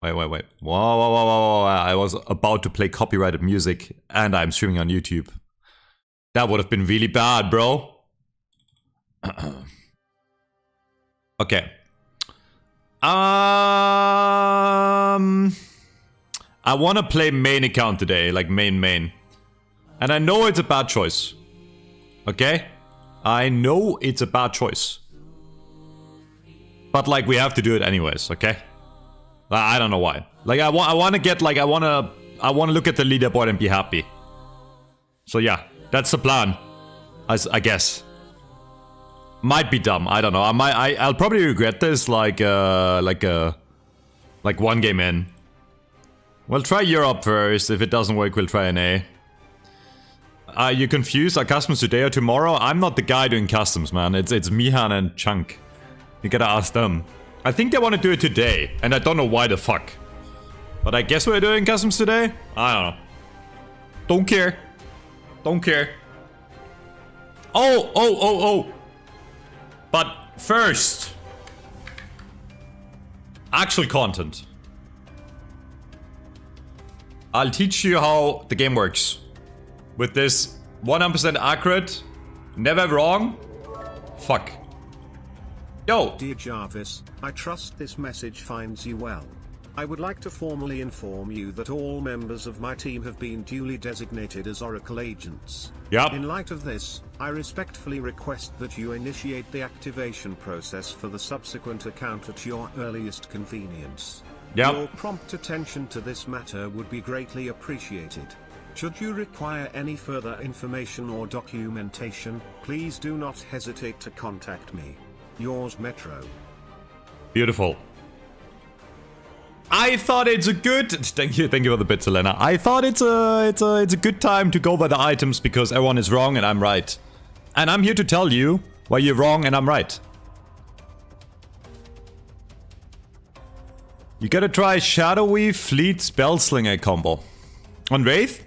Wait. Whoa. I was about to play copyrighted music and I'm streaming on YouTube. That would have been really bad, bro. Okay. I want to play main account today, like main. And I know it's a bad choice. Okay? I know it's a bad choice. But like we have to do it anyways, okay? I don't know why. Like I want to get like I want to look at the leaderboard and be happy. So yeah, that's the plan. I guess. Might be dumb. I don't know. I'll probably regret this like one game in. We'll try Europe first. If it doesn't work, we'll try NA. Are you confused? Are customs today or tomorrow? I'm not the guy doing customs, man. It's Mihan and Chunk. You gotta ask them. I think they want to do it today, and I don't know why the fuck. But I guess we're doing customs today? I don't know. Don't care. Don't care. Oh! But first... actual content. I'll teach you how the game works. With this 100% accurate, never wrong. Fuck. Yo! Dear Jarvis, I trust this message finds you well. I would like to formally inform you that all members of my team have been duly designated as Oracle agents. Yep. In light of this, I respectfully request that you initiate the activation process for the subsequent account at your earliest convenience. Yep. Your prompt attention to this matter would be greatly appreciated. Should you require any further information or documentation, please do not hesitate to contact me. Yours, Metro. Beautiful. I thought it's a good... Thank you for the bit, Selena. I thought it's a good time to go by the items because everyone is wrong and I'm right. And I'm here to tell you why you're wrong and I'm right. You gotta try Shadowy Fleet Spellslinger combo. On Wraith?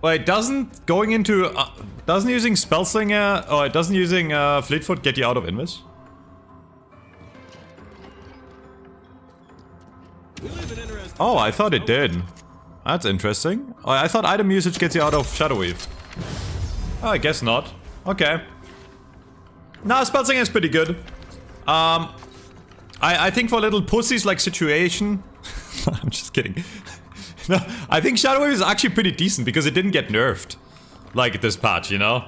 Wait, doesn't going into... doesn't using Spellslinger... or doesn't using Fleetfoot get you out of Invis? Oh, I thought it did. That's interesting. Oh, I thought item usage gets you out of Shadow Weave. Oh, I guess not. Okay. Nah, Spellslinger is pretty good. I think for little pussies like situation... I'm just kidding. No, I think Shadow Wave is actually pretty decent because it didn't get nerfed. Like this patch, you know?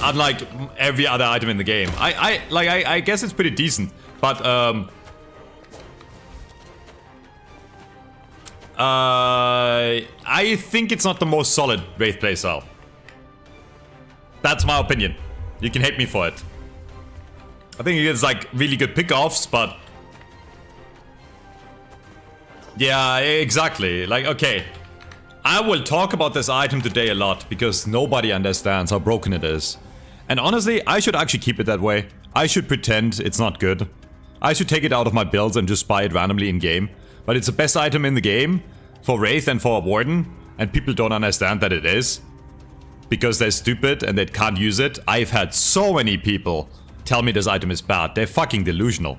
Unlike every other item in the game. I guess it's pretty decent. But, I think it's not the most solid Wraith playstyle. That's my opinion. You can hate me for it. I think it's like really good pickoffs, but... yeah, exactly. Like, okay. I will talk about this item today a lot because nobody understands how broken it is. And honestly, I should actually keep it that way. I should pretend it's not good. I should take it out of my builds and just buy it randomly in game. But it's the best item in the game for Wraith and for Warden. And people don't understand that it is. Because they're stupid and they can't use it. I've had so many people tell me this item is bad. They're fucking delusional.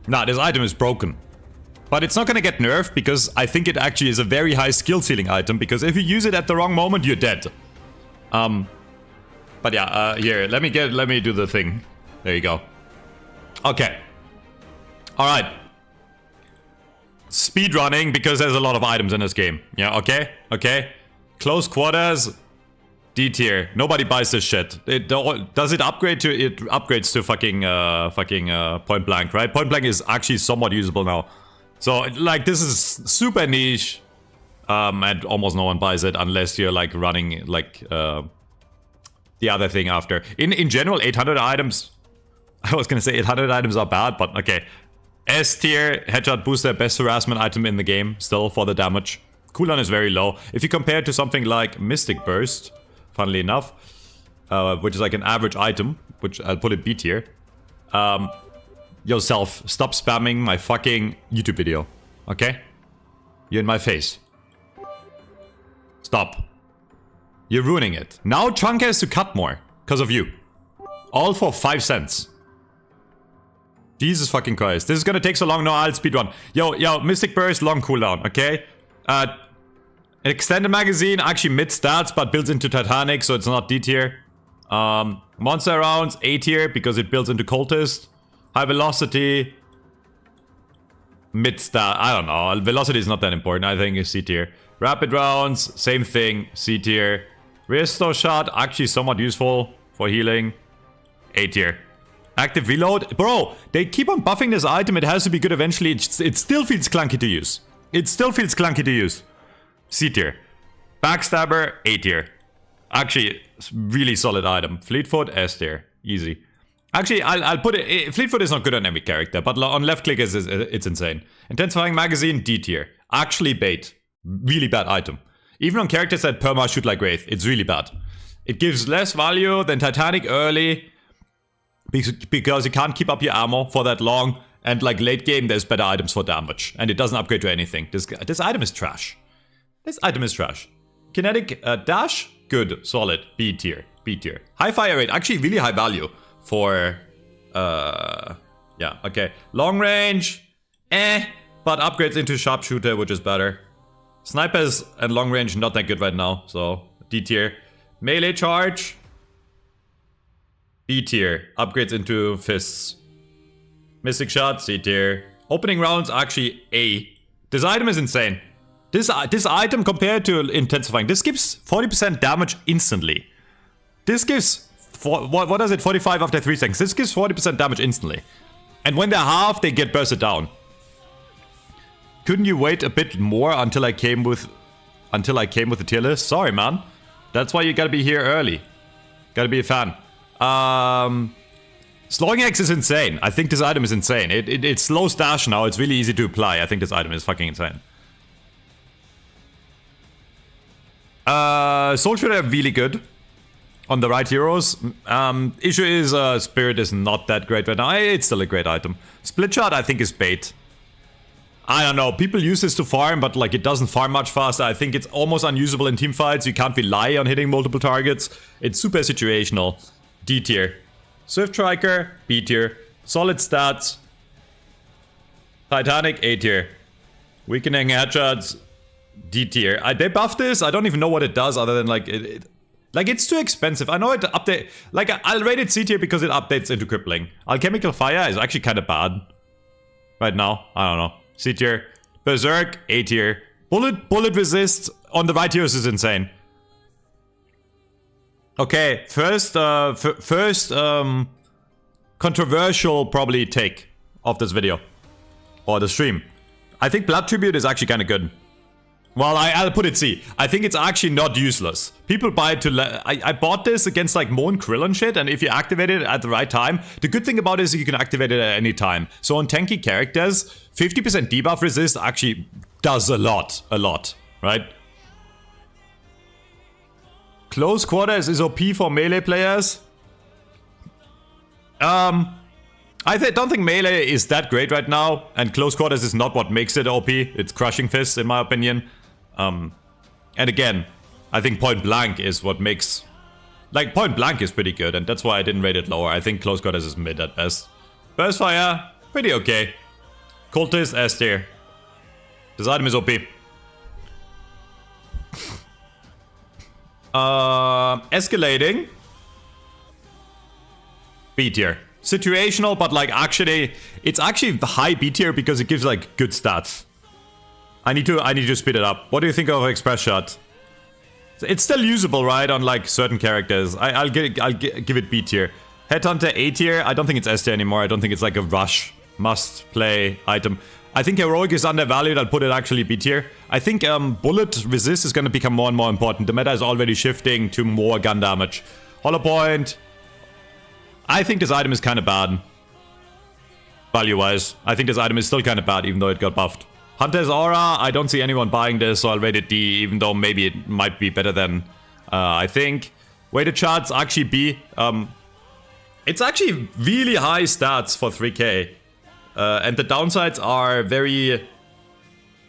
Nah, this item is broken. But it's not gonna get nerfed because I think it actually is a very high skill ceiling item because if you use it at the wrong moment, you're dead. But yeah, here, let me do the thing. There you go. Okay. Alright. Speed running because there's a lot of items in this game. Yeah, okay? Okay. Close quarters. D tier. Nobody buys this shit. Does it upgrade to... it upgrades to fucking point blank, right? Point blank is actually somewhat usable now. So, like, this is super niche, and almost no one buys it unless you're, like, running, like, the other thing after. In general, 800 items, I was gonna say 800 items are bad, but okay. S tier, headshot booster, best harassment item in the game, still for the damage. Cooldown is very low. If you compare it to something like Mystic Burst, funnily enough, which is like an average item, which I'll put it B tier, yourself, stop spamming my fucking YouTube video, okay? You're in my face. Stop. You're ruining it. Now Chunk has to cut more. Because of you. All for 5 cents. Jesus fucking Christ. This is gonna take so long. No, I'll speedrun. Yo, Mystic Burst, long cooldown, okay? Extended magazine, actually mid stats, but builds into Titanic, so it's not D tier. Monster rounds, A tier, because it builds into Cultist. High velocity. Mid stat, I don't know. Velocity is not that important, I think it's C tier. Rapid rounds, same thing, C tier. Restore shot, actually somewhat useful for healing. A tier. Active reload. Bro, they keep on buffing this item. It has to be good eventually. It still feels clunky to use. It still feels clunky to use. C tier. Backstabber, A tier. Actually, really solid item. Fleetfoot, S tier. Easy. Actually, I'll put it... Fleetfoot is not good on every character, but on left click it's insane. Intensifying magazine, D tier. Actually bait. Really bad item. Even on characters that perma shoot like Wraith, it's really bad. It gives less value than Titanic early, because you can't keep up your ammo for that long, and like late game there's better items for damage, and it doesn't upgrade to anything. This item is trash. This item is trash. Kinetic dash, good, solid, B tier, B tier. High fire rate, actually really high value for, yeah, okay. Long range, but upgrades into sharpshooter, which is better. Snipers and long range not that good right now, so D tier. Melee charge, B tier. Upgrades into fists. Mystic shot, C tier. Opening rounds, actually A. This item is insane. This item compared to intensifying, this gives 40% damage instantly. This gives, what is it, 45 after 3 seconds. This gives 40% damage instantly. And when they're half, they get bursted down. Couldn't you wait a bit more until I came with the tier list? Sorry, man. That's why you gotta be here early. Gotta be a fan. Slowing X is insane. I think this item is insane. It slows dash now. It's really easy to apply. I think this item is fucking insane. Soul Shooter really good on the right heroes. Issue is Spirit is not that great right now. It's still a great item. Split Shot I think is bait. I don't know, people use this to farm, but like it doesn't farm much faster. I think it's almost unusable in teamfights. You can't rely on hitting multiple targets. It's super situational. D tier. Swift Striker, B tier. Solid stats. Titanic, A tier. Weakening headshots, D tier. They buffed this. I don't even know what it does other than like like it's too expensive. I know it update. Like I'll rate it C tier because it updates into crippling. Alchemical Fire is actually kind of bad right now. I don't know. C tier. Berserk, A tier. Bullet resist on the right heroes is insane. Okay, first controversial probably take of this video. Or the stream. I think Blood Tribute is actually kind of good. Well, I'll put it C. I think it's actually not useless. People buy it to... I bought this against like Mo and Krill and shit, and if you activate it at the right time, the good thing about it is you can activate it at any time. So on tanky characters, 50% debuff resist actually does a lot, right? Close quarters is OP for melee players. I don't think melee is that great right now, and close quarters is not what makes it OP. It's crushing fists, in my opinion. And again, I think point blank is what makes... Like, point blank is pretty good, and that's why I didn't rate it lower. I think close quarters is mid at best. Burst fire, pretty okay. Cultist, S tier. This item is OP. Escalating. B tier. Situational, but like actually, it's actually high B tier because it gives like good stats. I need to speed it up. What do you think of Express Shot? It's still usable, right, on like certain characters. I'll give it B tier. Headhunter A tier. I don't think it's S tier anymore. I don't think it's like a rush must play item. I think Heroic is undervalued. I'll put it actually B tier. I think bullet resist is going to become more and more important. The meta is already shifting to more gun damage. Hollow Point. I think this item is kind of bad. Value-wise. I think this item is still kind of bad, even though it got buffed. Hunter's Aura. I don't see anyone buying this, so I'll rate it D, even though maybe it might be better than I think. Weighted Charts, actually B. It's actually really high stats for 3k. And the downsides are very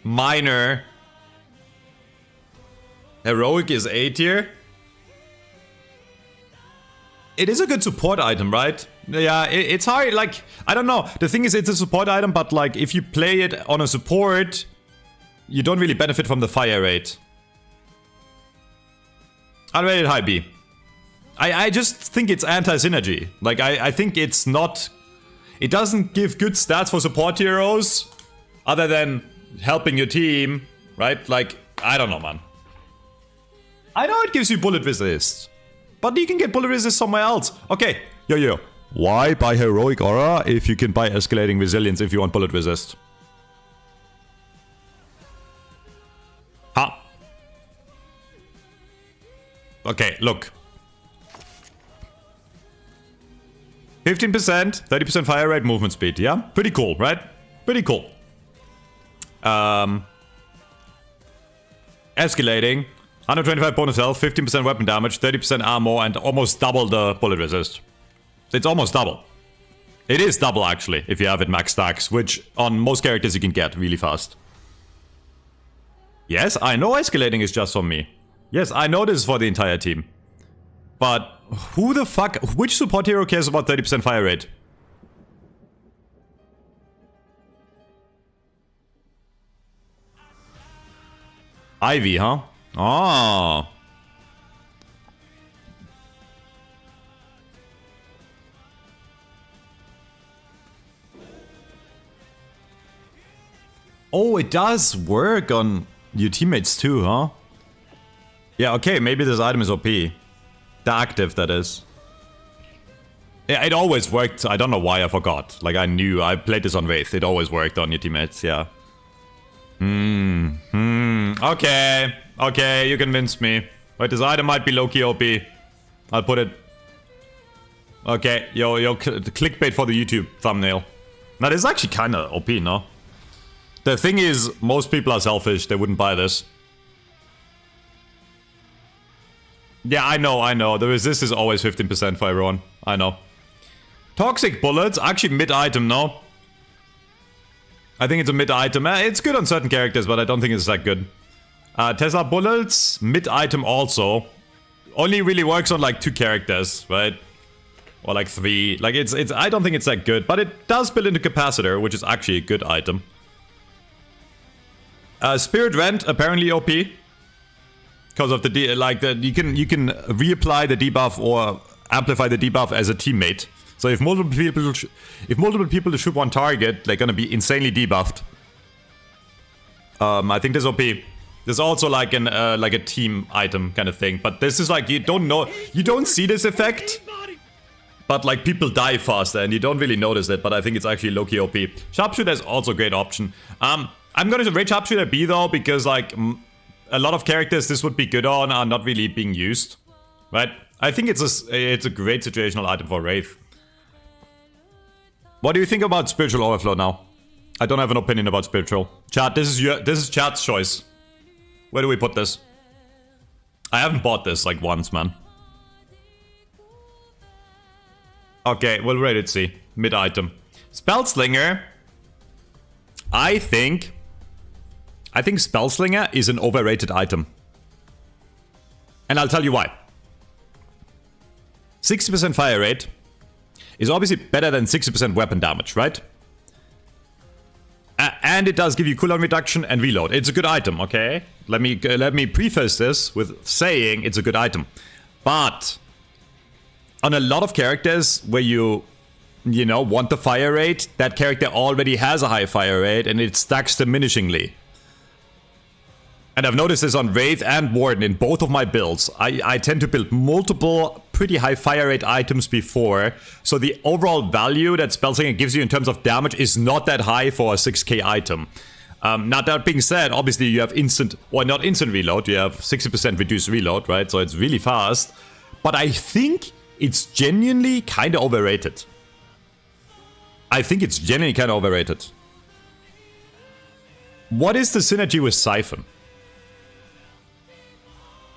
minor. Heroic is A tier. It is a good support item, right? Yeah, it's hard, like, I don't know. The thing is, it's a support item, but like, if you play it on a support, you don't really benefit from the fire rate. I'll rate it high B. I just think it's anti-synergy. Like, I think it's not... It doesn't give good stats for support heroes, other than helping your team, right? Like, I don't know, man. I know it gives you bullet resist, but you can get bullet resist somewhere else. Okay, yo. Why buy Heroic Aura if you can buy Escalating Resilience if you want bullet resist? Ha. Okay, look. 15%, 30% fire rate, movement speed, yeah? Pretty cool, right? Pretty cool. Escalating. 125 bonus health, 15% weapon damage, 30% armor, and almost double the bullet resist. It's almost double. It is double, actually, if you have it max stacks, which on most characters you can get really fast. Yes, I know escalating is just for me. Yes, I know this is for the entire team. But who the fuck... Which support hero cares about 30% fire rate? Ivy, huh? Oh. Oh, it does work on your teammates too, huh? Yeah, okay, maybe this item is OP. The active, that is. Yeah, it always worked. I don't know why I forgot. Like, I knew. I played this on Wraith. It always worked on your teammates, yeah. Okay. Okay, you convinced me. Wait, this item might be low-key OP. I'll put it... Okay, yo, clickbait for the YouTube thumbnail. Now, this is actually kinda OP, no? The thing is, most people are selfish. They wouldn't buy this. Yeah, I know. The resist is always 15% for everyone. I know. Toxic bullets, actually mid-item, no? I think it's a mid-item. It's good on certain characters, but I don't think it's that good. Tesla bullets, mid-item also. Only really works on like 2 characters, right? Or like 3. Like it's I don't think it's that good, but it does build into capacitor, which is actually a good item. Spirit Rent, apparently OP. Because of the you can reapply the debuff or amplify the debuff as a teammate. So if multiple people shoot one target, they're gonna be insanely debuffed. I think this OP. There's also like a team item kind of thing, but this is like you don't see this effect, but like people die faster and you don't really notice it. But I think it's actually low-key OP. Sharpshooter is also a great option. I'm gonna rate Sharpshooter B though because like a lot of characters this would be good on are not really being used, right? I think it's a great situational item for Wraith. What do you think about Spiritual Overflow now? I don't have an opinion about Spiritual. Chat, this is chat's choice. Where do we put this? I haven't bought this like once, man. Okay, we'll rate it C. Mid-item. Spellslinger. I think Spellslinger is an overrated item. And I'll tell you why. 60% fire rate is obviously better than 60% weapon damage, right? And it does give you cooldown reduction and reload. It's a good item, okay? Let me preface this with saying it's a good item. But on a lot of characters where you want the fire rate, that character already has a high fire rate and it stacks diminishingly. And I've noticed this on Wraith and Warden in both of my builds. I tend to build multiple pretty high fire rate items before, so the overall value that Spellslinger gives you in terms of damage is not that high for a 6k item. Now that being said, obviously you have not instant reload, you have 60% reduced reload, right? So it's really fast. But I think it's genuinely kind of overrated. What is the synergy with Siphon?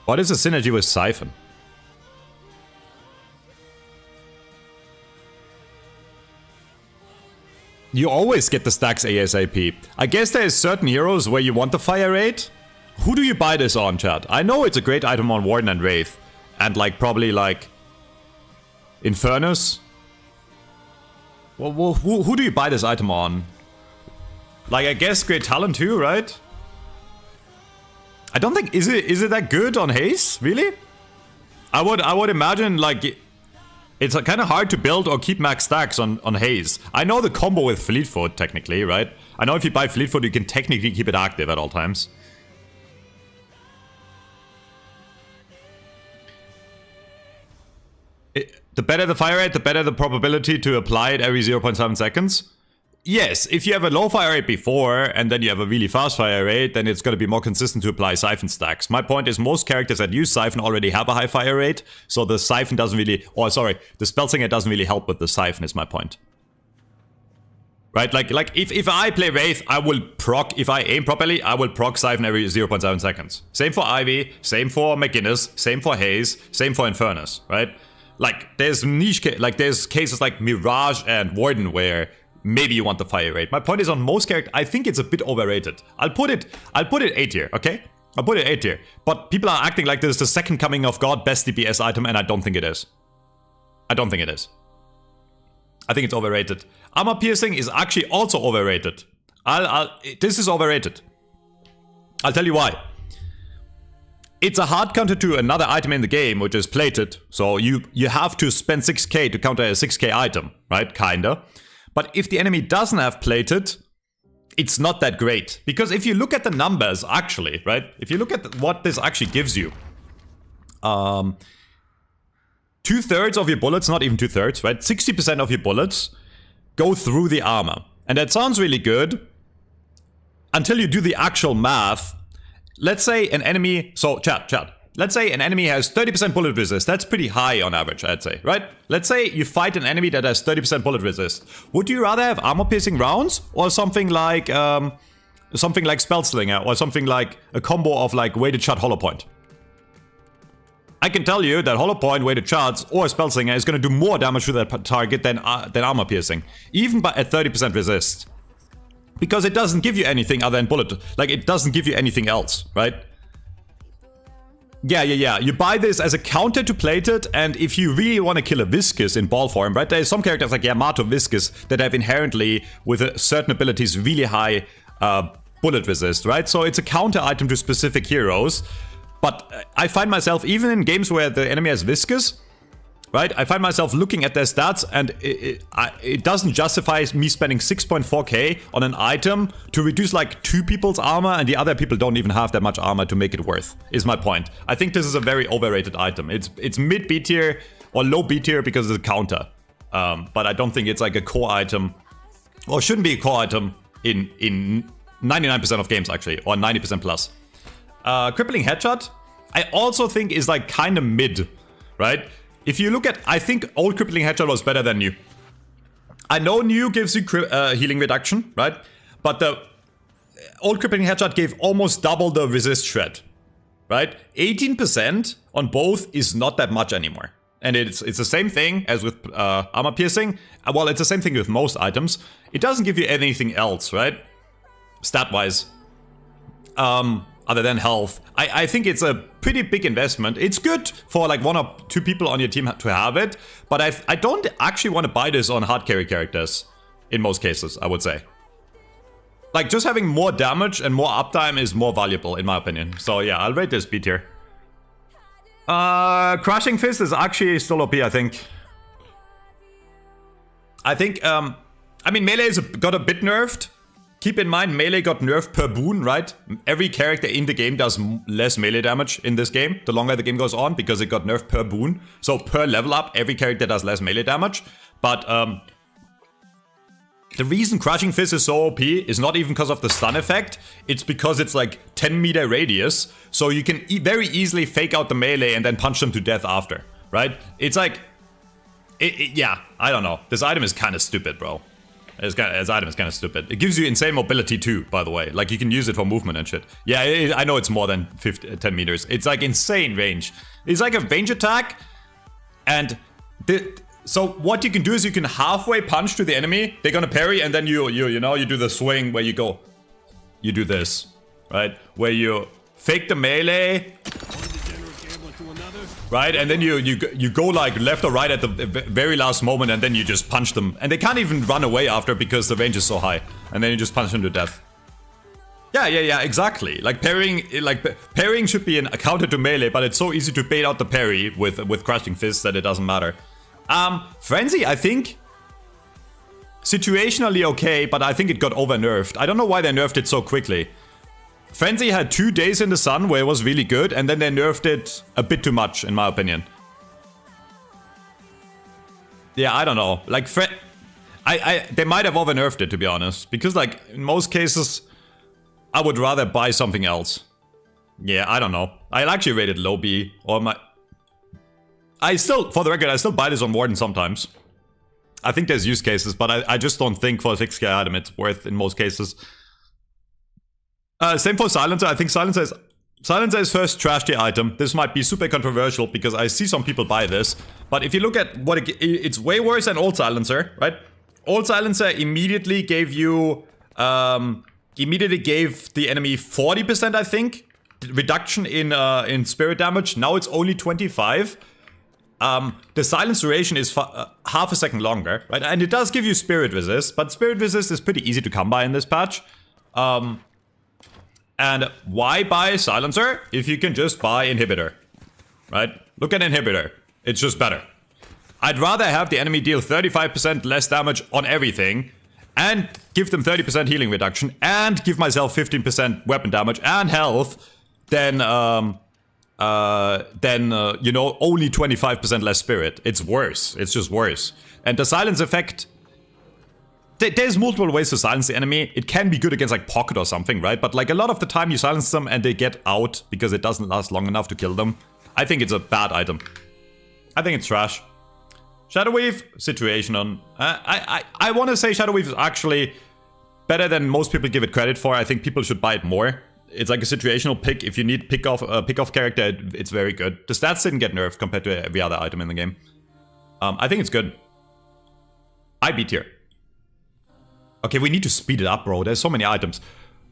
What is the synergy with Siphon? You always get the stacks ASAP. I guess there is certain heroes where you want the fire rate. Who do you buy this on, chat? I know it's a great item on Warden and Wraith. And like, probably like... Infernus? Well, who do you buy this item on? Like, I guess Great Talent too, right? I don't think... Is it that good on Haze? Really? I would imagine, like... It's kind of hard to build or keep max stacks on Haze. I know the combo with Fleetfoot, technically, right? I know if you buy Fleetfoot, you can technically keep it active at all times. The better the fire rate, the better the probability to apply it every 0.7 seconds. Yes, if you have a low fire rate before, and then you have a really fast fire rate, then it's going to be more consistent to apply Siphon stacks. My point is most characters that use Siphon already have a high fire rate, so the Siphon doesn't really... Or sorry, the Spellslinger doesn't really help with the Siphon is my point. Right, like if I play Wraith, I will proc... If I aim properly, I will proc Siphon every 0.7 seconds. Same for Ivy, same for McGinnis, same for Haze, same for Infernus, right? Like, there's there's cases like Mirage and Warden where maybe you want the fire rate. My point is on most characters, I think it's a bit overrated. I'll put it A tier, okay? I'll put it A tier. But people are acting like this is the second coming of God, best DPS item, and I don't think it is. I don't think it is. I think it's overrated. Armor piercing is actually also overrated. This is overrated. I'll tell you why. It's a hard counter to another item in the game, which is plated. So you have to spend 6k to counter a 6k item, right? Kinda. But if the enemy doesn't have plated, it's not that great. Because if you look at the numbers, actually, right? If you look at what this actually gives you. 2/3 of your bullets, not even 2/3, right? 60% of your bullets go through the armor. And that sounds really good. Until you do the actual math. Let's say an enemy... So, chat. Let's say an enemy has 30% bullet resist. That's pretty high on average, I'd say, right? Let's say you fight an enemy that has 30% bullet resist. Would you rather have armor-piercing rounds? Or something like Spellslinger? Or something like a combo of like weighted shot hollow point? I can tell you that hollow point, weighted shots, or Spellslinger is going to do more damage to that target than armor-piercing. Even at 30% resist. Because it doesn't give you anything other than bullet. Like, it doesn't give you anything else, right? Yeah. You buy this as a counter to plated, and if you really want to kill a Viscous in ball form, right? There's some characters like Yamato Viscous that have inherently, with certain abilities, really high bullet resist, right? So it's a counter item to specific heroes. But I find myself, even in games where the enemy has Viscous, right? I find myself looking at their stats and it doesn't justify me spending 6.4k on an item to reduce like 2 people's armor and the other people don't even have that much armor to make it worth, is my point. I think this is a very overrated item. It's mid B tier or low B tier because it's a counter. But I don't think it's like a core item, or shouldn't be a core item in 99% of games actually, or 90% plus. Crippling Headshot, I also think is like kind of mid, right? If you look at, I think old Crippling Headshot was better than new. I know new gives you healing reduction, right? But the old Crippling Headshot gave almost double the resist shred, right? 18% on both is not that much anymore. And it's the same thing as with armor piercing. Well, it's the same thing with most items. It doesn't give you anything else, right? Stat-wise. Other than health. I think it's a pretty big investment. It's good for like 1 or 2 people on your team to have it, but I don't actually want to buy this on hard carry characters in most cases, I would say. Like, just having more damage and more uptime is more valuable in my opinion. So yeah, I'll rate this B tier. Crushing Fist is actually still OP, I think. I mean, melee got a bit nerfed. Keep in mind, melee got nerfed per boon, right? Every character in the game does less melee damage in this game, the longer the game goes on, because it got nerfed per boon. So per level up, every character does less melee damage. But the reason Crushing Fist is so OP is not even because of the stun effect. It's because it's like 10-meter radius, so you can very easily fake out the melee and then punch them to death after, right? It's like... yeah, I don't know. This item is kind of stupid, bro. This item is kind of stupid. It gives you insane mobility too, by the way. Like, you can use it for movement and shit. Yeah, I know it's more than 10 meters. It's like insane range. It's like a range attack. And so what you can do is you can halfway punch to the enemy. They're gonna parry, and then you do the swing where you go. You do this, right? Where you fake the melee, right? And then you go like left or right at the very last moment, and then you just punch them. And they can't even run away after because the range is so high. And then you just punch them to death. Yeah, exactly. Like parrying should be a counter to melee, but it's so easy to bait out the parry with Crushing Fists that it doesn't matter. Frenzy, I think, situationally okay, but I think it got over-nerfed. I don't know why they nerfed it so quickly. Frenzy had 2 days in the sun where it was really good, and then they nerfed it a bit too much, in my opinion. Yeah, I don't know. Like, they might have over-nerfed it, to be honest. Because, like, in most cases, I would rather buy something else. Yeah, I don't know. I'll actually rate it low B, or my... for the record, I still buy this on Warden sometimes. I think there's use cases, but I just don't think for a 6k item it's worth in most cases. Same for Silencer. I think Silencer is first trash tier item. This might be super controversial because I see some people buy this. But if you look at what it's way worse than Old Silencer, right? Old Silencer immediately gave you... immediately gave the enemy 40%, I think, reduction in spirit damage. Now it's only 25. The silence duration is half a second longer, right? And it does give you spirit resist, but spirit resist is pretty easy to come by in this patch. And why buy Silencer if you can just buy Inhibitor, right? Look at Inhibitor. It's just better. I'd rather have the enemy deal 35% less damage on everything and give them 30% healing reduction and give myself 15% weapon damage and health than you know, only 25% less spirit. It's worse. It's just worse. And the silence effect... There's multiple ways to silence the enemy. It can be good against like Pocket or something, right? But like a lot of the time you silence them and they get out because it doesn't last long enough to kill them. I think it's a bad item. I think it's trash. Shadow Weave, situational. I want to say Shadow Weave is actually better than most people give it credit for. I think people should buy it more. It's like a situational pick. If you need pick off character, it's very good. The stats didn't get nerfed compared to every other item in the game. I think it's good. I B tier. Okay, we need to speed it up, bro. There's so many items.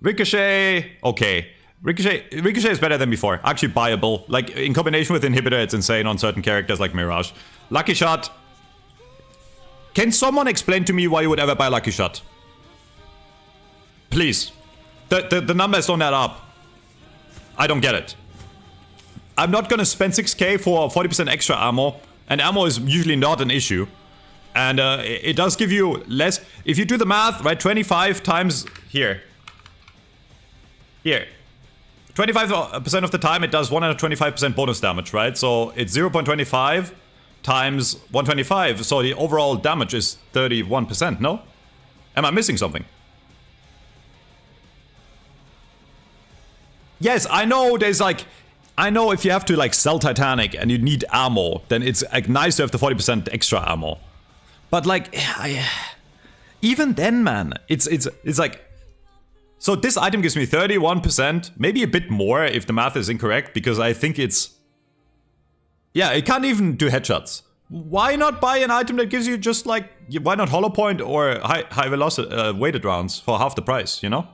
Ricochet, okay. Ricochet is better than before. Actually buyable. Like, in combination with Inhibitor, it's insane on certain characters like Mirage. Lucky Shot. Can someone explain to me why you would ever buy Lucky Shot? Please. The numbers don't add up. I don't get it. I'm not gonna spend 6k for 40% extra ammo. And ammo is usually not an issue. And it does give you less. If you do the math, right, 25 times here. 25% of the time it does 125% bonus damage, right? So it's 0.25 times 125. So the overall damage is 31%, no? Am I missing something? Yes, I know there's like... I know if you have to like sell Titanic and you need ammo, then it's like nice to have the 40% extra ammo. But like, even then, man, it's like... So this item gives me 31%, maybe a bit more if the math is incorrect, because I think it's... Yeah, it can't even do headshots. Why not buy an item that gives you just like... Why not Hollow Point or high velocity weighted rounds for half the price, you know?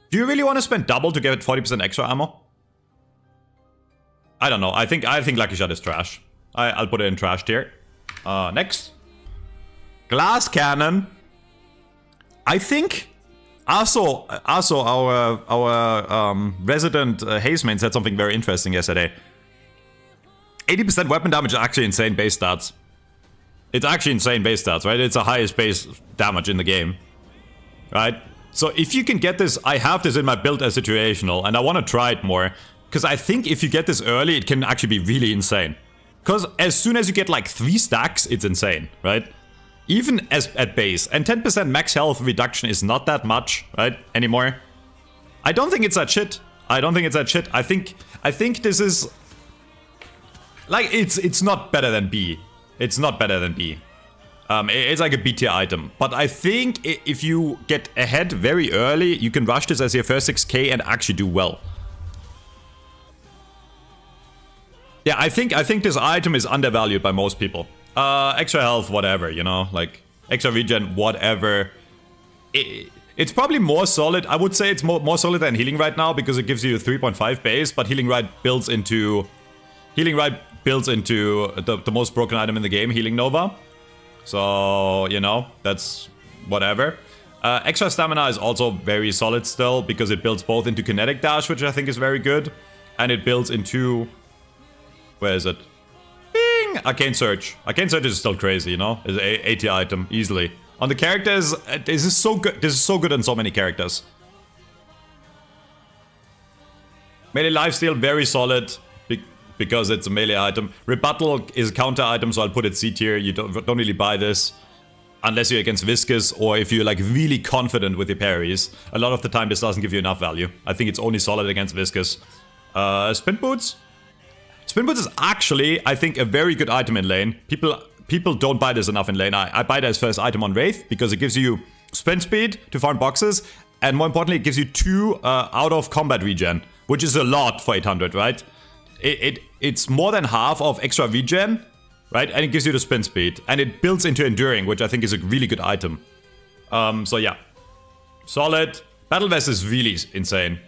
Do you really want to spend double to get 40% extra ammo? I don't know. I think Lucky Shot is trash. I'll put it in trash tier. Next. Glass Cannon. I think also our resident Haze main said something very interesting yesterday. 80% weapon damage is actually insane base stats. It's actually insane base stats, right? It's the highest base damage in the game, right? So if you can get this, I have this in my build as situational, and I want to try it more. Because I think if you get this early, it can actually be really insane. Because as soon as you get like 3 stacks, it's insane, right? Even as at base. And 10% max health reduction is not that much, right? Anymore. I don't think it's that shit. I think this is... Like, it's not better than B. It's not better than B. It's like a B tier item. But I think if you get ahead very early, you can rush this as your first 6k and actually do well. Yeah, I think this item is undervalued by most people. Extra health, whatever, you know, like extra regen, whatever. It's probably more solid. I would say it's more solid than Healing Rite now because it gives you 3.5 base, but Healing Rite builds into the most broken item in the game, Healing Nova. So, you know, that's whatever. Extra Stamina is also very solid still because it builds both into Kinetic Dash, which I think is very good, and it builds into... Where is it? Bing! Arcane Surge. Arcane Surge is still crazy, you know? It's an 80 item, easily. On the characters, this is so good. This is so good on so many characters. Melee Lifesteal, very solid because it's a melee item. Rebuttal is a counter item, so I'll put it C tier. You don't really buy this unless you're against Viscous or if you're like really confident with your parries. A lot of the time, this doesn't give you enough value. I think it's only solid against Viscous. Spin Boots. Spin Boots is actually, I think, a very good item in lane. People don't buy this enough in lane. I buy it as first item on Wraith because it gives you sprint speed to farm boxes, and more importantly, it gives you 2 out of combat regen, which is a lot for 800, right? It's more than half of extra regen, right? And it gives you the sprint speed, and it builds into enduring, which I think is a really good item. So yeah, solid. Battle Vest is really insane.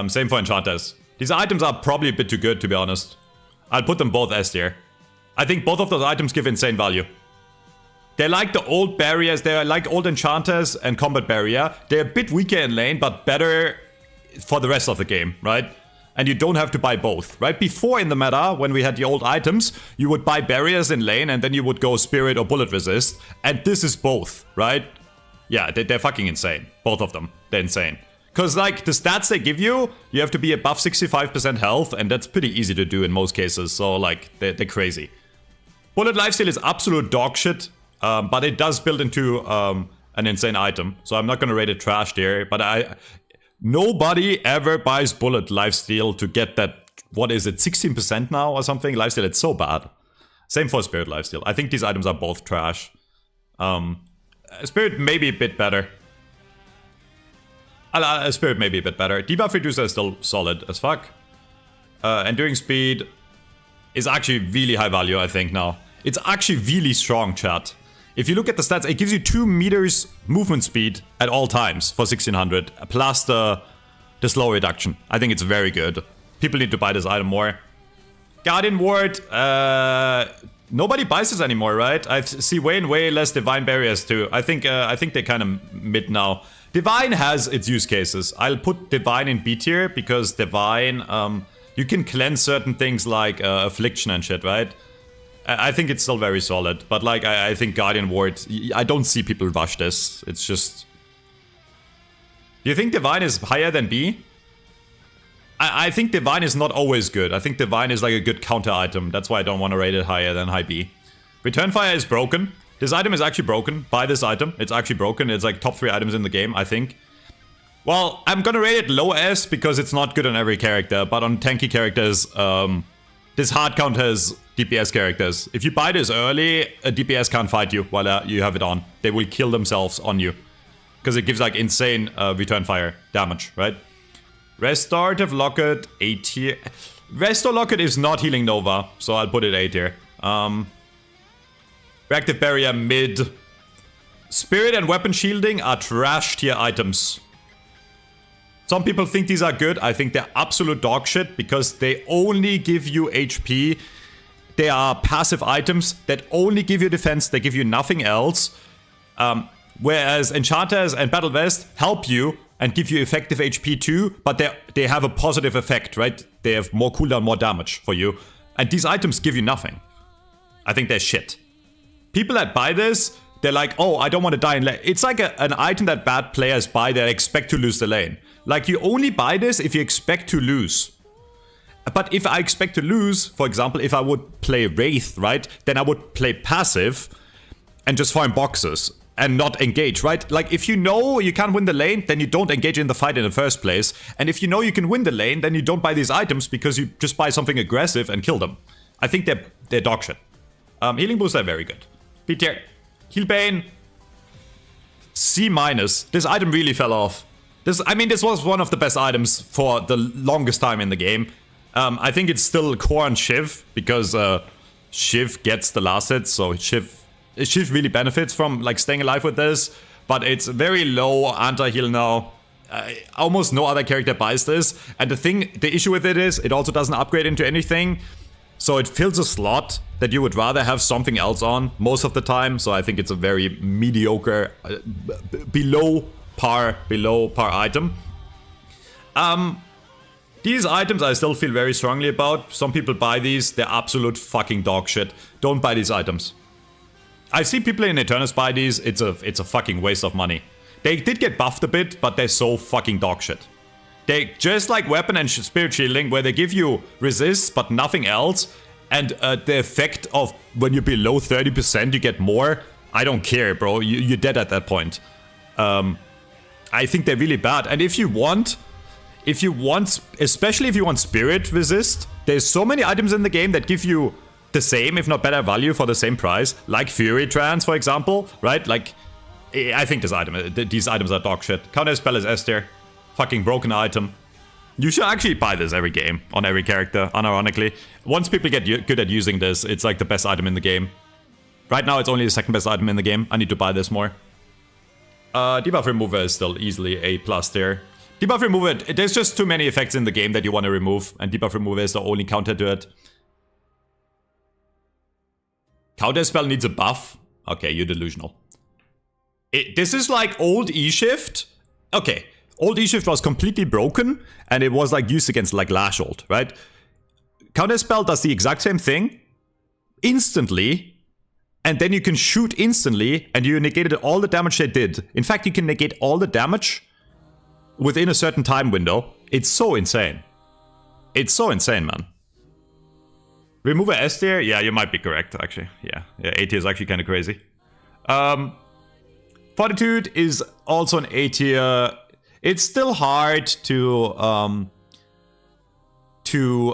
Same for enchanters. These items are probably a bit too good, to be honest. I'll put them both S tier. I think both of those items give insane value. They're like the old barriers. They're like old enchanters and combat barrier. They're a bit weaker in lane, but better for the rest of the game, right? And you don't have to buy both, right? Before in the meta, when we had the old items, you would buy barriers in lane and then you would go spirit or bullet resist. And this is both, right? Yeah, they're fucking insane. Both of them. They're insane. Because, like, the stats they give you, you have to be above 65% health, and that's pretty easy to do in most cases. So, like, they're crazy. Bullet Lifesteal is absolute dog shit, but it does build into an insane item. So I'm not going to rate it trash there. But nobody ever buys Bullet Lifesteal to get that, what is it, 16% now or something? Lifesteal, it's so bad. Same for Spirit Lifesteal. I think these items are both trash. Spirit may be a bit better. Spirit may be a bit better. Debuff Reducer is still solid as fuck. Enduring Speed is actually really high value, I think, now. It's actually really strong, chat. If you look at the stats, it gives you 2 meters movement speed at all times for 1600, plus the slow reduction. I think it's very good. People need to buy this item more. Guardian Ward, nobody buys this anymore, right? I see way and way less Divine Barriers too. I think they're kind of mid now. Divine has its use cases. I'll put Divine in B tier because Divine, you can cleanse certain things like Affliction and shit, right? I think it's still very solid, but like I think Guardian Ward, I don't see people rush this. It's just... Do you think Divine is higher than B? I think Divine is not always good. I think Divine is like a good counter item. That's why I don't want to rate it higher than high B. Return Fire is broken. This item is actually broken. Buy this item. It's actually broken. It's like top 3 items in the game, I think. Well, I'm gonna rate it low S because it's not good on every character, but on tanky characters, this hard counters DPS characters. If you buy this early, a DPS can't fight you while you have it on. They will kill themselves on you. Because it gives like insane return fire damage, right? Restorative Locket, A tier. Restore Locket is not healing Nova, so I'll put it A tier. Reactive Barrier, mid. Spirit and Weapon Shielding are trash tier items. Some people think these are good. I think they're absolute dog shit because they only give you HP. They are passive items that only give you defense. They give you nothing else. Whereas Enchanters and Battle Vest help you and give you effective HP too, but they have a positive effect, right? They have more cooldown, more damage for you. And these items give you nothing. I think they're shit. People that buy this, they're like, oh, I don't want to die in lane. It's like an item that bad players buy that expect to lose the lane. Like, you only buy this if you expect to lose. But if I expect to lose, for example, if I would play Wraith, right? Then I would play passive and just farm boxes and not engage, right? Like, if you know you can't win the lane, then you don't engage in the fight in the first place. And if you know you can win the lane, then you don't buy these items because you just buy something aggressive and kill them. I think they're dog shit. Healing Boost are very good. B tier. Heal Bane, C-. This item really fell off. This was one of the best items for the longest time in the game. I think it's still core on Shiv because Shiv gets the last hit, so Shiv really benefits from like staying alive with this. but it's very low anti-heal now. Almost no other character buys this. And the issue with it is, it also doesn't upgrade into anything. So it fills a slot that you would rather have something else on most of the time. So I think it's a very mediocre, below par item. These items I still feel very strongly about. Some people buy these, they're absolute fucking dog shit. Don't buy these items. I've seen people in Eternus buy these, it's a fucking waste of money. They did get buffed a bit, but they're so fucking dog shit. They just like weapon and spirit shielding, where they give you resist but nothing else, and the effect of when you're below 30% you get more. I don't care, bro. You're dead at that point. I think they're really bad. And if you want, especially if you want spirit resist, there's so many items in the game that give you the same, if not better value for the same price. Like Fury Trance, for example, right? Like, I think these items are dog shit. Counter spell is S tier. Fucking broken item. You should actually buy this every game, on every character, unironically. Once people get good at using this, it's like the best item in the game. Right now, it's only the second best item in the game. I need to buy this more. Debuff Remover is still easily A+ tier. Debuff Remover, there's just too many effects in the game that you want to remove, and Debuff Remover is the only counter to it. Counter spell needs a buff? Okay, you're delusional. This is like old E-Shift. Okay, old E-Shift was completely broken, and it was like used against like Lash ult, right? Counter spell does the exact same thing, instantly, and then you can shoot instantly, and you negated all the damage they did. In fact, you can negate all the damage within a certain time window. It's so insane. It's so insane, man. Remover S tier? Yeah, you might be correct, actually. Yeah, A tier is actually kind of crazy. Fortitude is also an A tier. It's still hard to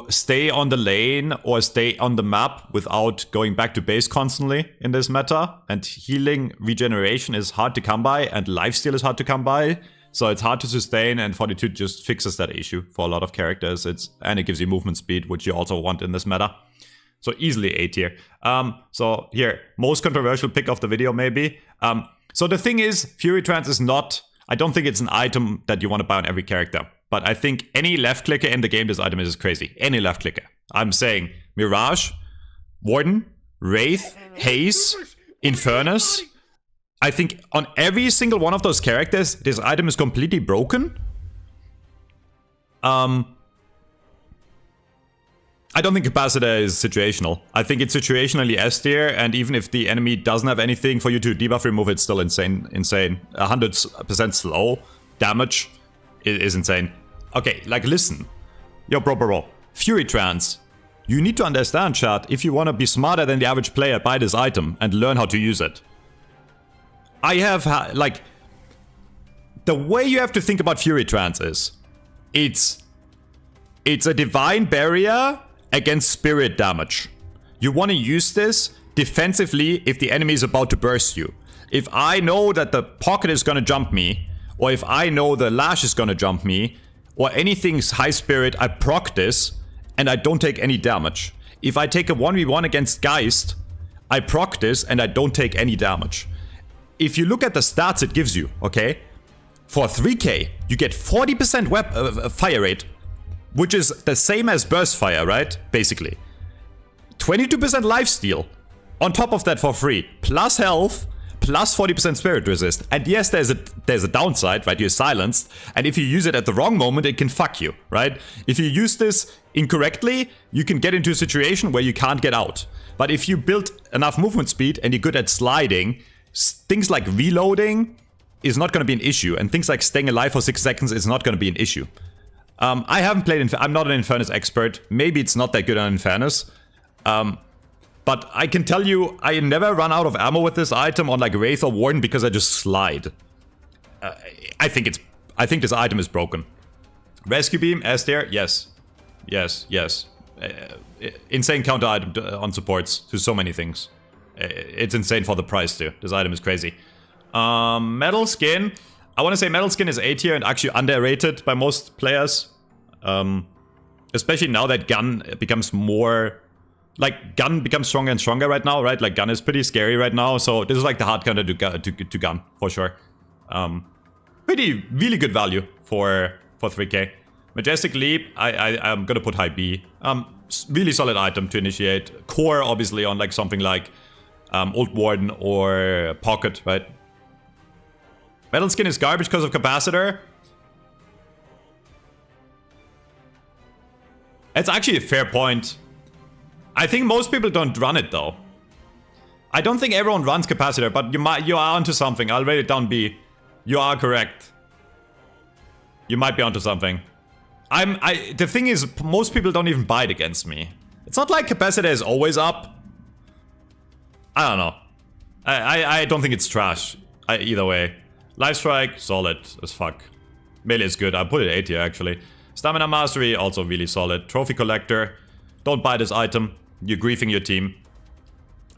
stay on the lane or stay on the map without going back to base constantly in this meta. And healing regeneration is hard to come by, and lifesteal is hard to come by. So it's hard to sustain, and Fortitude just fixes that issue for a lot of characters. And it gives you movement speed, which you also want in this meta. So easily A tier. So here, most controversial pick of the video maybe. So the thing is, Fury Trance is not... I don't think it's an item that you want to buy on every character. But I think any left clicker in the game, this item is crazy. Any left clicker. I'm saying Mirage, Warden, Wraith, Haze, Infernus. I think on every single one of those characters, this item is completely broken. I don't think Capacitor is situational. I think it's situationally S tier, and even if the enemy doesn't have anything for you to debuff remove, it's still insane. 100% slow damage is insane. Okay, like listen. Yo, bro. Fury Trance. You need to understand, chat, if you want to be smarter than the average player, buy this item and learn how to use it. I have, like... The way you have to think about Fury Trance is... It's a divine barrier against spirit damage. You want to use this defensively if the enemy is about to burst you. If I know that the pocket is going to jump me, or if I know the lash is going to jump me, or anything's high spirit, I proc this and I don't take any damage. If I take a 1v1 against Geist, I proc this and I don't take any damage. If you look at the stats it gives you, okay? For 3k, you get 40% fire rate, which is the same as burst fire, right? Basically. 22% lifesteal. On top of that for free. Plus health. Plus 40% spirit resist. And yes, there's a downside, right? You're silenced. And if you use it at the wrong moment, it can fuck you, right? If you use this incorrectly, you can get into a situation where you can't get out. But if you build enough movement speed and you're good at sliding, things like reloading is not going to be an issue. And things like staying alive for 6 seconds is not going to be an issue. I haven't played I'm not an Infernus expert. Maybe it's not that good on Infernus. But I can tell you, I never run out of ammo with this item on like Wraith or Warden because I just slide. I think this item is broken. Rescue Beam, S tier, yes. Yes. Insane counter item on supports to so many things. It's insane for the price too. This item is crazy. Metal Skin. I want to say Metal Skin is A tier and actually underrated by most players. Especially now that Gun becomes more... Like, Gun becomes stronger and stronger right now, right? Like, Gun is pretty scary right now, so this is like the hard counter to Gun, for sure. Really good value for 3k. Majestic Leap, I'm gonna put high B. Really solid item to initiate. Core, obviously, on like something like Old Warden or Pocket, right? Metal Skin is garbage because of Capacitor. It's actually a fair point. I think most people don't run it though. I don't think everyone runs Capacitor, but you are onto something. I'll rate it down B. You are correct. You might be onto something. The thing is, most people don't even buy it against me. It's not like Capacitor is always up. I don't know. I don't think it's trash. Either way. Life Strike, solid as fuck. Melee is good. I put it 8 here actually. Stamina Mastery, also really solid. Trophy Collector. Don't buy this item. You're griefing your team.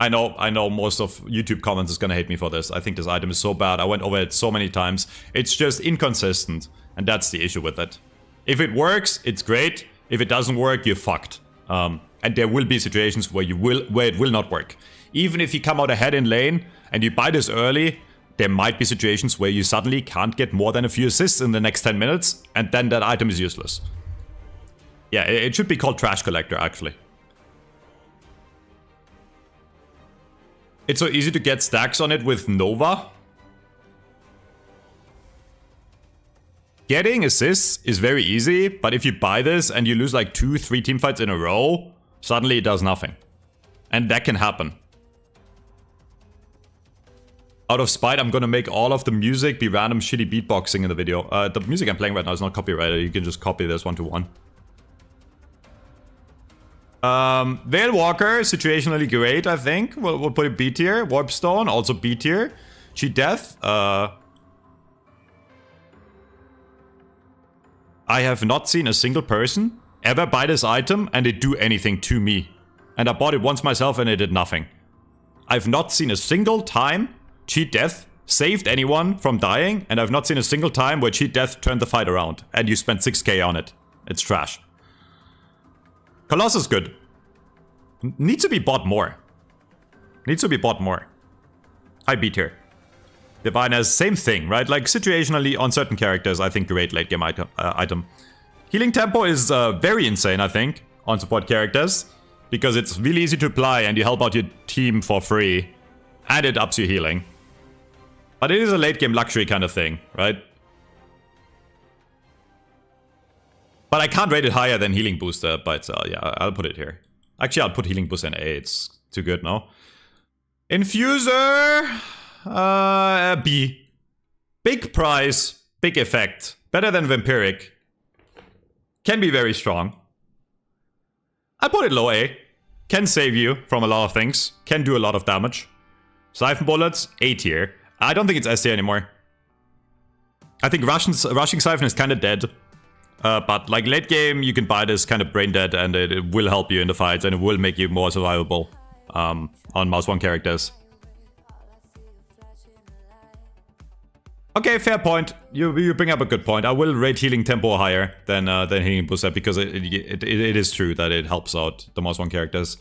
I know most of YouTube comments is gonna hate me for this. I think this item is so bad. I went over it so many times. It's just inconsistent. And that's the issue with it. If it works, it's great. If it doesn't work, you're fucked. And there will be situations where it will not work. Even if you come out ahead in lane and you buy this early, there might be situations where you suddenly can't get more than a few assists in the next 10 minutes, and then that item is useless. Yeah, it should be called Trash Collector, actually. It's so easy to get stacks on it with Nova. Getting assists is very easy, but if you buy this and you lose like 2-3 teamfights in a row, suddenly it does nothing. And that can happen. Out of spite, I'm gonna make all of the music be random shitty beatboxing in the video. The music I'm playing right now is not copyrighted. You can just copy this 1-to-1. Veil Walker, situationally great, I think. We'll put it B tier. Warpstone, also B tier. Cheat Death. I have not seen a single person ever buy this item and it do anything to me. And I bought it once myself and it did nothing. I've not seen a single time Cheat Death saved anyone from dying, and I've not seen a single time where Cheat Death turned the fight around and you spent 6k on it. It's trash. Colossus good. Needs to be bought more. Needs to be bought more. High B tier. Diviners, same thing, right? Like situationally on certain characters, I think great late game item. Healing Tempo is very insane, I think, on support characters. Because it's really easy to apply and you help out your team for free. And it ups your healing. But it is a late game luxury kind of thing, right? But I can't rate it higher than Healing Booster by itself. Yeah, I'll put it here. Actually, I'll put Healing Booster in A. It's too good now. Infuser... B. Big price, big effect. Better than Vampiric. Can be very strong. I put it low A. Can save you from a lot of things. Can do a lot of damage. Siphon Bullets, A tier. I don't think it's S tier anymore. I think Rushing Siphon is kind of dead. But like late game, you can buy this kind of brain dead and it will help you in the fights and it will make you more survivable on Mouse 1 characters. Okay, fair point. You bring up a good point. I will rate Healing Tempo higher than Healing Booster because it is true that it helps out the Mouse 1 characters.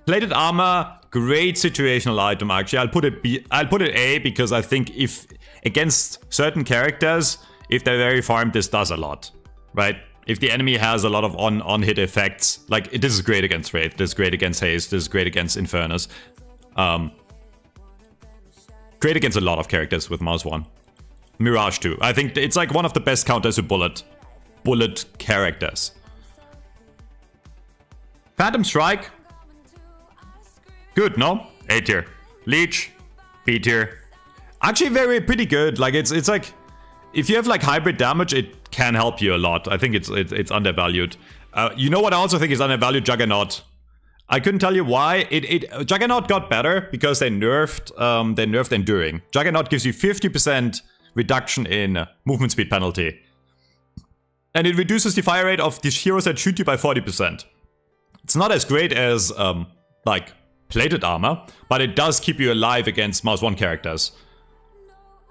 Plated Armor, great situational item actually. I'll put it B. I'll put it A because I think if against certain characters, if they're very farmed, this does a lot, right? If the enemy has a lot of on-hit effects, like this is great against Wraith, this is great against Haste, this is great against Infernus. Great against a lot of characters with Mouse 1. Mirage too. I think it's like one of the best counters to bullet characters. Phantom Strike. Good, no? A tier. Leech. B tier. Actually pretty good. Like it's like if you have like hybrid damage, it can help you a lot. I think it's undervalued. You know what I also think is undervalued? Juggernaut. I couldn't tell you why. Juggernaut got better because they nerfed Enduring. Juggernaut gives you 50% reduction in movement speed penalty. And it reduces the fire rate of the heroes that shoot you by 40%. It's not as great as, like, plated armor, but it does keep you alive against Mouse 1 characters.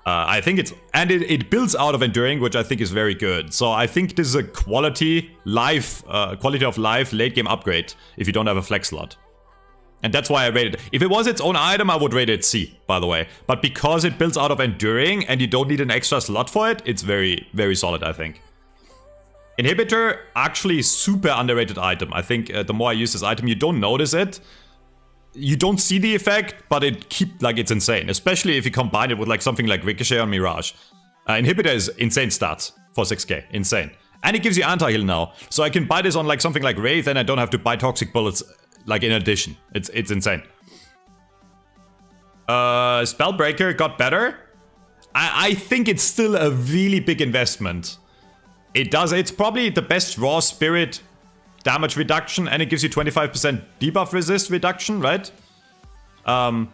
I think it's... And it builds out of Enduring, which I think is very good. So I think this is a quality of life late game upgrade if you don't have a flex slot. And that's why I rated it. If it was its own item, I would rate it C, by the way. But because it builds out of Enduring and you don't need an extra slot for it, it's very, very solid, I think. Inhibitor, actually super underrated item. I think the more I use this item, you don't notice it. You don't see the effect, but it's insane. Especially if you combine it with like something like Ricochet or Mirage. Inhibitor is insane stats for 6k, insane. And it gives you anti-heal now. So I can buy this on like something like Wraith and I don't have to buy toxic bullets like in addition. It's insane. Spellbreaker got better. I think it's still a really big investment. It's probably the best raw spirit damage reduction and it gives you 25% debuff resist reduction, right? But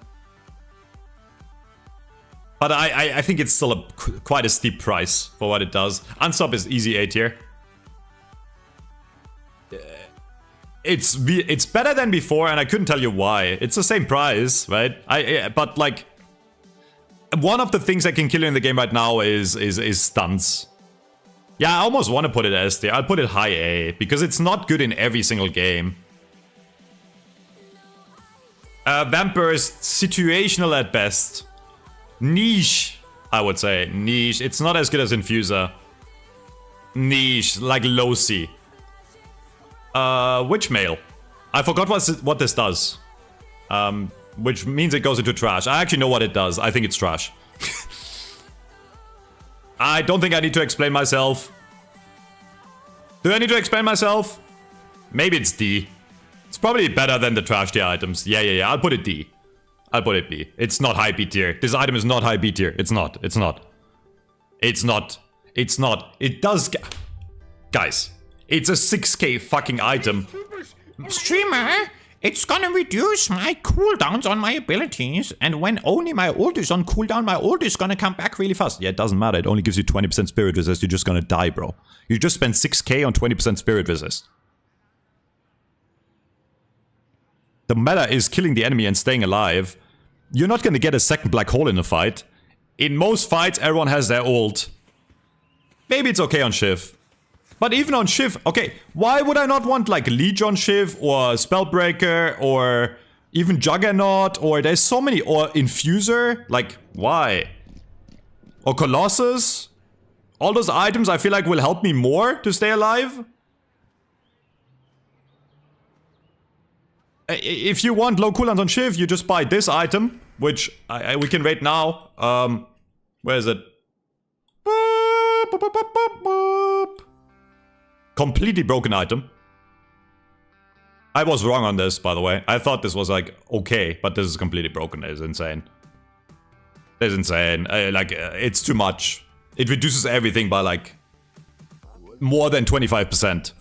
I think it's still quite a steep price for what it does. Unstop is easy A tier. It's better than before and I couldn't tell you why. It's the same price, right? But like one of the things that can kill you in the game right now is stuns. Yeah, I almost want to put it S tier. I'll put it high A because it's not good in every single game. Vampire is situational at best. Niche, I would say. Niche. It's not as good as Infuser. Niche, like low C. Witchmail. I forgot what this does. Which means it goes into trash. I actually know what it does. I think it's trash. I don't think I need to explain myself. Do I need to explain myself? Maybe it's D. It's probably better than the trash tier items. Yeah. I'll put it D. I'll put it B. It's not high B tier. This item is not high B tier. It's not. It's not. It's not. It's not. It does... Guys. It's a 6k fucking item. Streamer, it's gonna reduce my cooldowns on my abilities, and when only my ult is on cooldown, my ult is gonna come back really fast. Yeah, it doesn't matter. It only gives you 20% spirit resist. You're just gonna die, bro. You just spend 6k on 20% spirit resist. The meta is killing the enemy and staying alive. You're not gonna get a second black hole in a fight. In most fights, everyone has their ult. Maybe it's okay on Shiv. But even on Shiv, okay, why would I not want like Leech on Shiv or Spellbreaker or even Juggernaut or there's so many, or Infuser? Like, why? Or Colossus? All those items I feel like will help me more to stay alive. If you want low cooldowns on Shiv, you just buy this item, which we can rate now. Where is it? Completely broken item. I was wrong on this, by the way. I thought this was like okay, but this is completely broken. It's insane. It's insane. It's too much. It reduces everything by like more than 25%.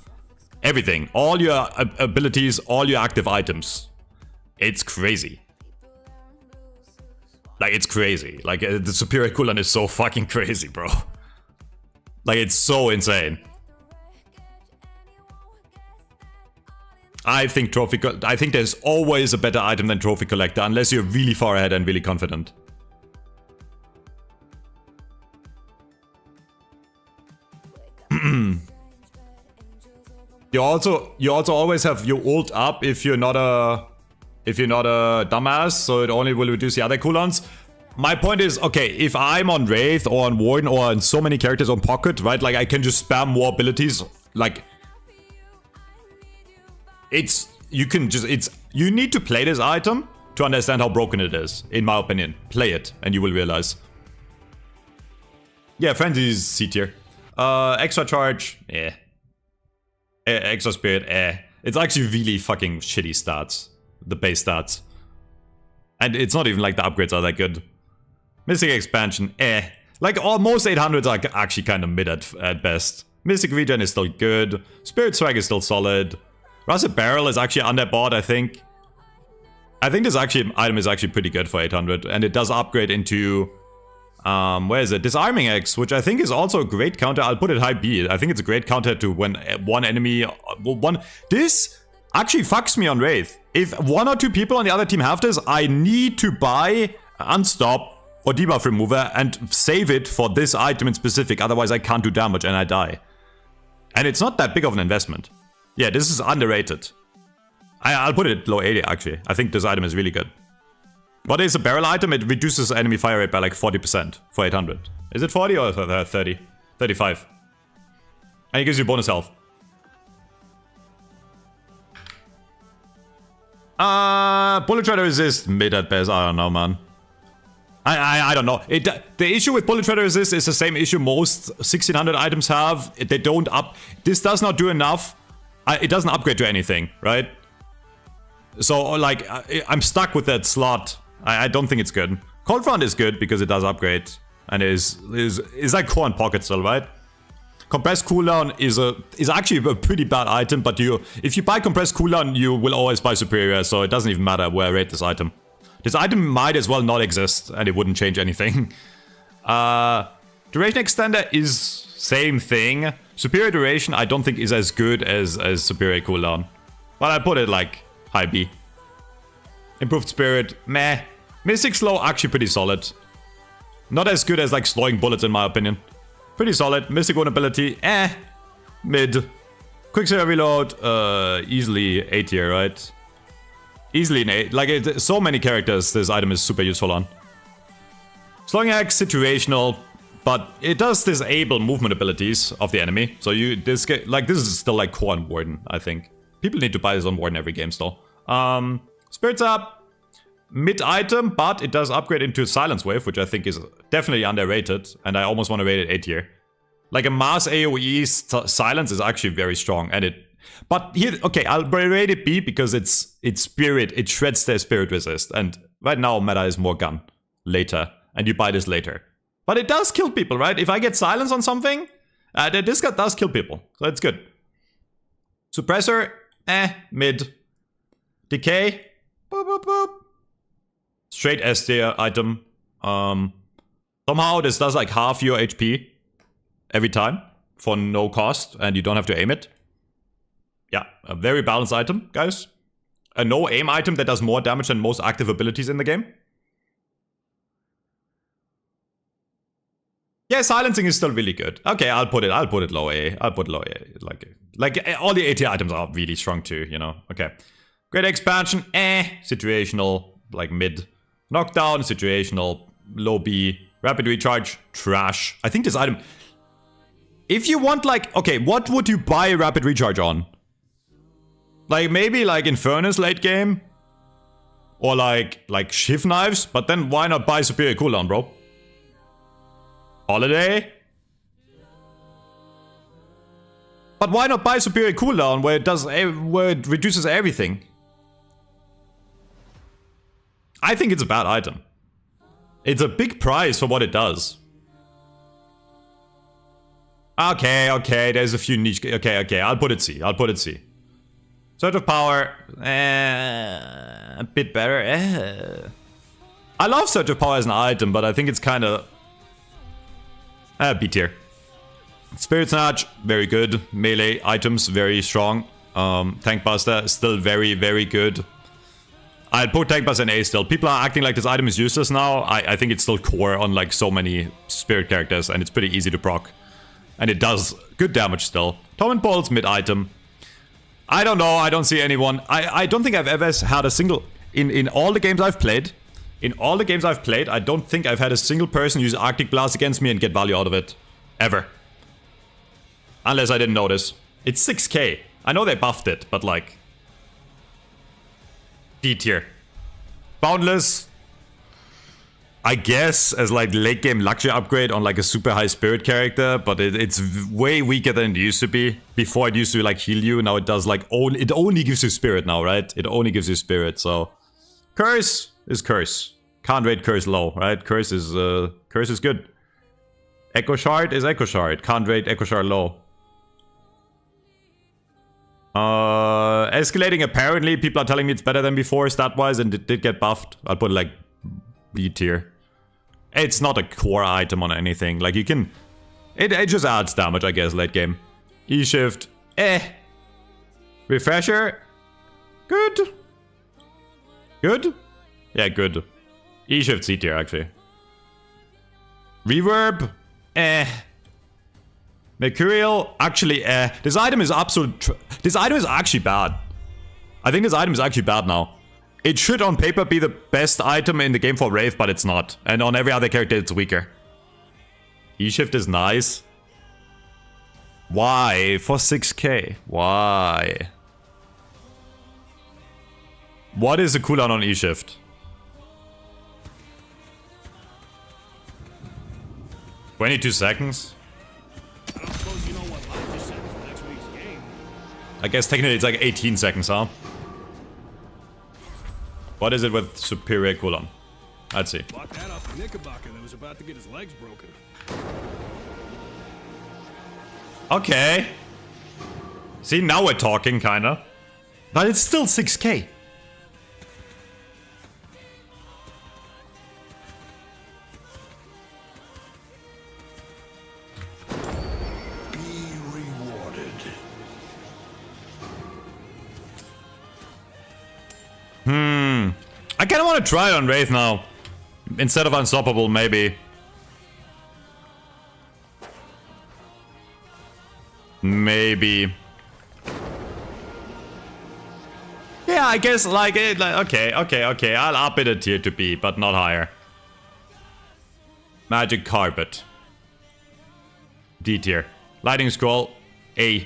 Everything. All your abilities, all your active items. It's crazy. Like, it's crazy. Like, the superior cooldown is so fucking crazy, bro. Like, it's so insane. I think there's always a better item than Trophy Collector, unless you're really far ahead and really confident. You also always have your ult up if you're not a dumbass, so it only will reduce the other cooldowns. My point is, okay, if I'm on Wraith or on Warden or on so many characters on Pocket, right? Like, I can just spam more abilities. Like, you need to play this item to understand how broken it is, in my opinion. Play it, and you will realize. Yeah, Frenzy is C tier. Extra Charge, eh. Extra Spirit, eh. It's actually really fucking shitty stats. The base stats. And it's not even like the upgrades are that good. Mystic Expansion, eh. Like, most 800s are actually kind of mid at best. Mystic Regen is still good. Spirit Swag is still solid. Rusted Barrel is actually underbought, I think. I think this item is actually pretty good for 800. And it does upgrade into... where is it? Disarming X, which I think is also a great counter. I'll put it high B. I think it's a great counter to when one enemy... This actually fucks me on Wraith. If one or two people on the other team have this, I need to buy Unstop or Debuff Remover and save it for this item in specific. Otherwise, I can't do damage and I die. And it's not that big of an investment. Yeah, this is underrated. I'll put it low 80 actually. I think this item is really good. What is a barrel item? It reduces enemy fire rate by like 40% for 800. Is it 40 or 30? 35. And it gives you bonus health. Bullet Treader resist mid at best. I don't know, man. I don't know. The issue with Bullet Treader resist is the same issue most 1600 items have. They don't up. This does not do enough. It doesn't upgrade to anything, right? So like I'm stuck with that slot. I don't think it's good. Cold Front is good because it does upgrade and is like core and pocket still, right? Compressed cooldown is actually a pretty bad item, but if you buy compressed cooldown, you will always buy superior, so it doesn't even matter where I rate this item. This item might as well not exist, and it wouldn't change anything. Duration extender is same thing. Superior duration I don't think is as good as superior cooldown, but I put it like high B. Improved spirit, meh. Mystic slow actually pretty solid. Not as good as like slowing bullets in my opinion. Pretty solid. Mystic vulnerability, mid. Quicksilver reload, easily A tier, right? Easily an A. Like, so many characters this item is super useful on. Slowing axe, situational, but it does disable movement abilities of the enemy. So this is still like core on Warden, I think. People need to buy this on Warden every game still. Spirits up. Mid item, but it does upgrade into Silence Wave, which I think is definitely underrated, and I almost want to rate it A tier. Like a mass AoE silence is actually very strong, and but here, okay, I'll rate it B because it's spirit, it shreds their spirit resist, and right now meta is more gun later, and you buy this later. But it does kill people, right? If I get silence on something, this guy does kill people, so it's good. Suppressor, mid. Decay, boop, boop, boop. Straight S tier item. Somehow this does like half your HP every time for no cost, and you don't have to aim it. Yeah, a very balanced item, guys. A no aim item that does more damage than most active abilities in the game. Yeah, silencing is still really good. Okay, I'll put it low A. I'll put low A. Like all the A tier items are really strong too, you know. Okay. Great expansion, situational, like mid. Knockdown, situational, low B. Rapid recharge, trash. I think this item... If you want like... Okay, what would you buy rapid recharge on? Like maybe like Infernus late game? Or like shiv knives? But then why not buy superior cooldown, bro? Holiday? But why not buy superior cooldown where it reduces everything? I think it's a bad item. It's a big price for what it does. Okay, there's a few niche... Okay, I'll put it C. Surge of Power, a bit better. I love Surge of Power as an item, but I think it's kind of... B tier. Spirit Snatch, very good. Melee items, very strong. Tank Buster, still very, very good. I'd put Tank Buster in A still. People are acting like this item is useless now. I think it's still core on like so many spirit characters, and it's pretty easy to proc. And it does good damage still. Torment Bolts, mid item. I don't know, I don't see anyone. I don't think I've ever had a single... In all the games I've played, I don't think I've had a single person use Arctic Blast against me and get value out of it. Ever. Unless I didn't notice. It's 6k. I know they buffed it, but like... D tier. Boundless. I guess as like late game luxury upgrade on like a super high spirit character, but it's way weaker than it used to be. Before it used to like heal you, now it does like it only gives you spirit now, right? It only gives you spirit, so... Curse is curse. Can't rate curse low, right? Curse is good. Echo Shard is Echo Shard. Can't rate Echo Shard low. Escalating, apparently people are telling me it's better than before stat-wise, and it did get buffed. I'll put it like B tier. It's not a core item on anything. Like you can... It just adds damage, I guess, late game. E-shift, Refresher, good. Good? Yeah, good. E-shift C tier, actually. Reverb, Mercurial, actually, this item is absolute... This item is actually bad. I think this item is actually bad now. It should on paper be the best item in the game for Wraith, but it's not. And on every other character it's weaker. E-shift is nice. Why? For 6k? Why? What is the cooldown on E-shift? "22 seconds? I don't suppose you know what life just said for next week's game. I guess technically it's like 18 seconds, huh? What is it with superior cooldown? Let's see. Block that off the Knickerbocker that was about to get his legs broken. Okay. See, now we're talking, kinda. But it's still 6k. Be rewarded. I kinda wanna try it on Wraith now. Instead of Unstoppable, maybe. Maybe. Yeah, I guess like it. Like, okay. I'll up it a tier to B, but not higher. Magic Carpet. D tier. Lightning Scroll. A.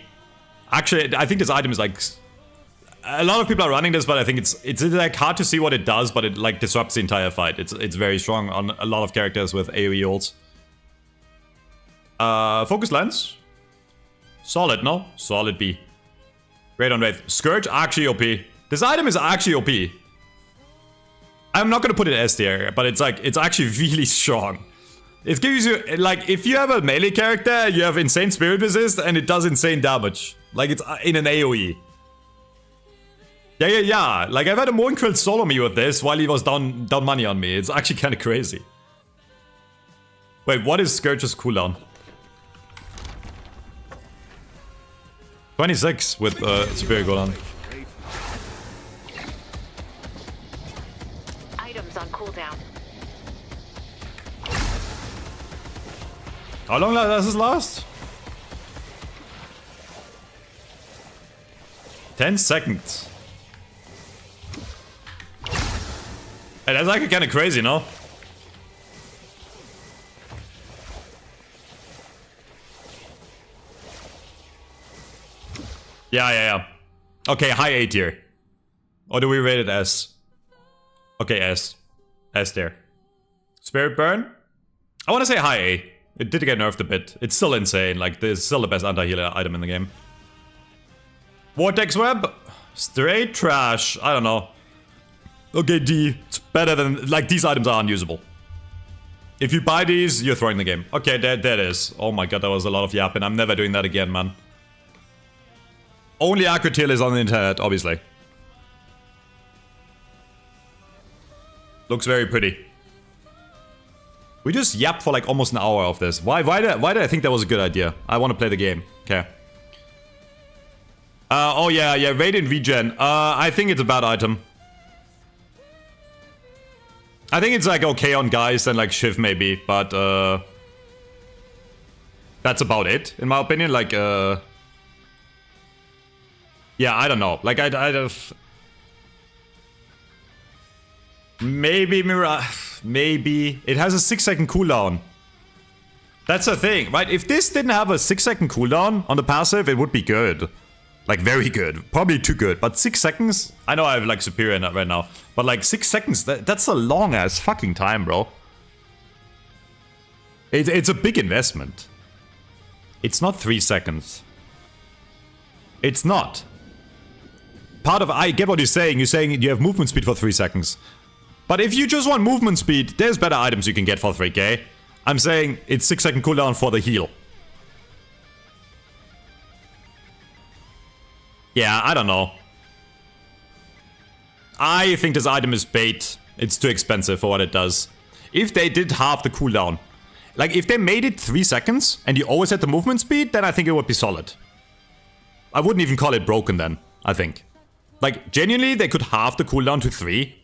Actually, I think this item is like. A lot of people are running this, but I think it's like hard to see what it does, but it like disrupts the entire fight. It's very strong on a lot of characters with AoE ults. Focus Lens. Solid, no? Solid B. Great on Wraith. Scourge, actually OP. This item is actually OP. I'm not gonna put it S tier, but it's actually really strong. It gives you, like, if you have a melee character, you have insane spirit resist, and it does insane damage. Like, it's in an AoE. Yeah. Like, I've had a Moonquill solo me with this while he was down money on me. It's actually kind of crazy. Wait, what is Scourge's cooldown? 26 with superior cooldown. Items on cooldown. How long does this last? 10 seconds. Hey, that's like kind of crazy, no? Yeah. Okay, high A tier. Or do we rate it S? Okay, S. S there. Spirit Burn? I want to say high A. It did get nerfed a bit. It's still insane. Like, this is still the best anti-healer item in the game. Vortex Web? Straight trash. I don't know. Okay, D. It's better than... Like, these items are unusable. If you buy these, you're throwing the game. Okay, there it is. Oh my god, that was a lot of yapping. I'm never doing that again, man. Only Acrotil is on the internet, obviously. Looks very pretty. We just yapped for like almost an hour of this. Why did I think that was a good idea? I want to play the game. Okay. Oh yeah, Radiant Regen. I think it's a bad item. I think it's like okay on guys and like Shiv maybe, but that's about it in my opinion. Like yeah, I don't know. Like maybe Mirage, maybe it has a 6-second cooldown. That's the thing, right? If this didn't have a 6-second cooldown on the passive, it would be good. Like, very good. Probably too good. But 6 seconds? I know I have, like, superior right now. But, like, 6 seconds, that's a long-ass fucking time, bro. It's a big investment. It's not 3 seconds. It's not. I get what you're saying. You're saying you have movement speed for 3 seconds. But if you just want movement speed, there's better items you can get for 3k. I'm saying it's 6-second cooldown for the heal. Yeah, I don't know. I think this item is bait. It's too expensive for what it does. If they did half the cooldown, like if they made it 3 seconds and you always had the movement speed, then I think it would be solid. I wouldn't even call it broken then, I think. Like, genuinely, they could halve the cooldown to 3,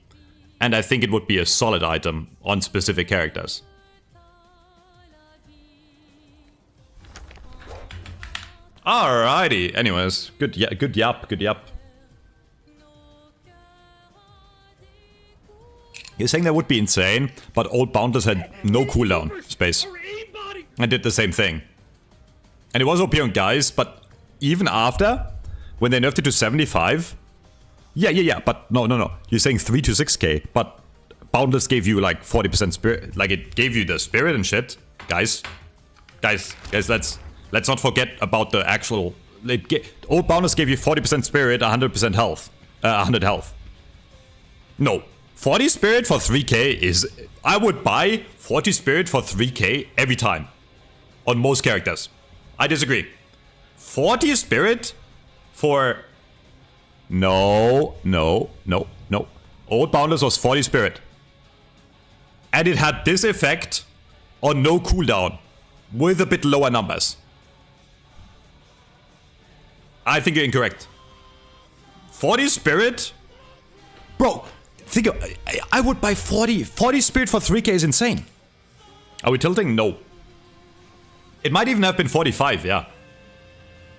and I think it would be a solid item on specific characters. Alrighty. Anyways, good yap. You're saying that would be insane, but old Boundless had no cooldown space. And did the same thing. And it was OP on guys, but even after, when they nerfed it to 75... Yeah, but no. You're saying 3 to 6k, but Boundless gave you like 40% spirit. Like, it gave you the spirit and shit. Guys, let's not forget about the actual... Old Boundless gave you 40% spirit, 100% health. 100 health. No. 40 spirit for 3k is... I would buy 40 spirit for 3k every time. On most characters. I disagree. 40 spirit for... No. Old Boundless was 40 spirit. And it had this effect on no cooldown. With a bit lower numbers. I think you're incorrect. 40 spirit? Bro... Think of, I would buy 40 spirit for 3k is insane. Are we tilting? No. It might even have been 45, yeah.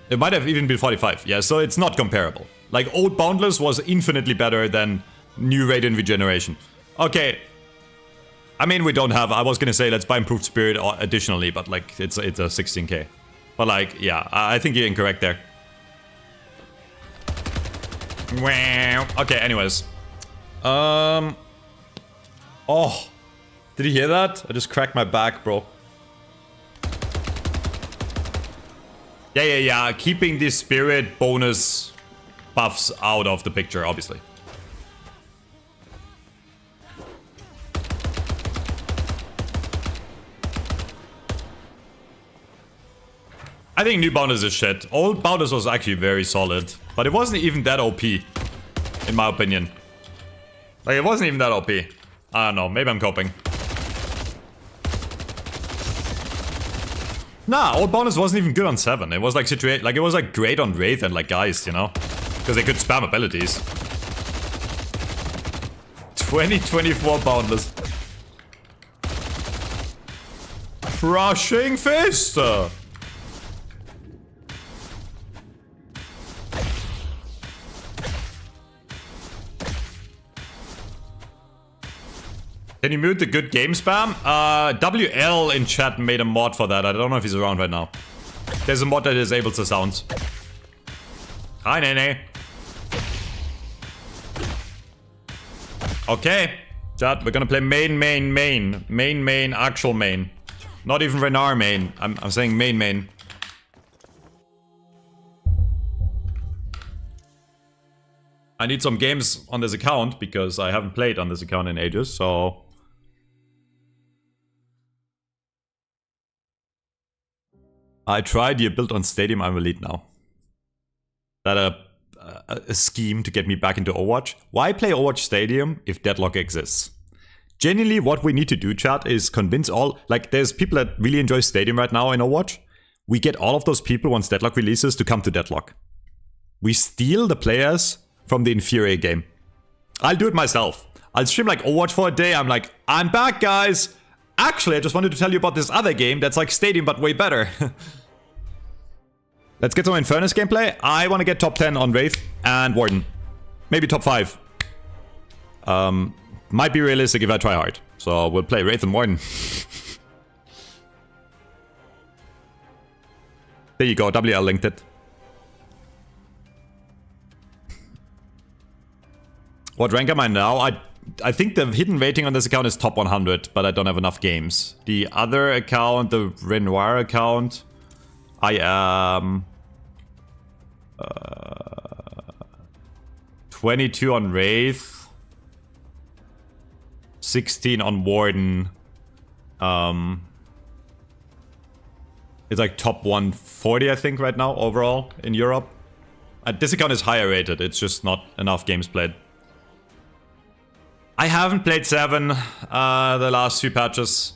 It might have even been 45, yeah, so it's not comparable. Like, old Boundless was infinitely better than new Radiant Regeneration. Okay. I mean, we don't have, I was gonna say let's buy improved spirit additionally, but like, it's a 16k. But like, yeah, I think you're incorrect there. Okay, anyways. Oh, did you hear that? I just cracked my back, bro. Yeah. Keeping the spirit bonus buffs out of the picture, obviously. I think new Boundless is shit. Old Boundless was actually very solid, but it wasn't even that OP, in my opinion. Like, it wasn't even that OP. I don't know, maybe I'm coping. Nah, old Boundless wasn't even good on 7. It was like it was like great on Wraith and like guys, you know? Because they could spam abilities. 2024 Boundless. Crushing Fist! Can you mute the good game spam? WL in chat made a mod for that. I don't know if he's around right now. There's a mod that disables the sounds. Hi, Nene. Okay. Chat, we're gonna play main, actual main. Not even Renar main. I'm saying main. I need some games on this account because I haven't played on this account in ages, so... I tried the build on Stadium, I'm elite now. That a scheme to get me back into Overwatch? Why play Overwatch Stadium if Deadlock exists? Genuinely, what we need to do, chat, is convince all... Like, there's people that really enjoy Stadium right now in Overwatch. We get all of those people, once Deadlock releases, to come to Deadlock. We steal the players from the inferior game. I'll do it myself. I'll stream like Overwatch for a day. I'm like, I'm back, guys! Actually, I just wanted to tell you about this other game that's like Stadium, but way better. Let's get some Infernus gameplay. I want to get top 10 on Wraith and Warden. Maybe top 5. Might be realistic if I try hard. So we'll play Wraith and Warden. There you go, WL linked it. What rank am I now? I think the hidden rating on this account is top 100, but I don't have enough games. The other account, the Renoir account, I am 22 on Wraith, 16 on Warden. It's like top 140, I think, right now overall in Europe. This account is higher rated. It's just not enough games played. I haven't played 7 the last few patches.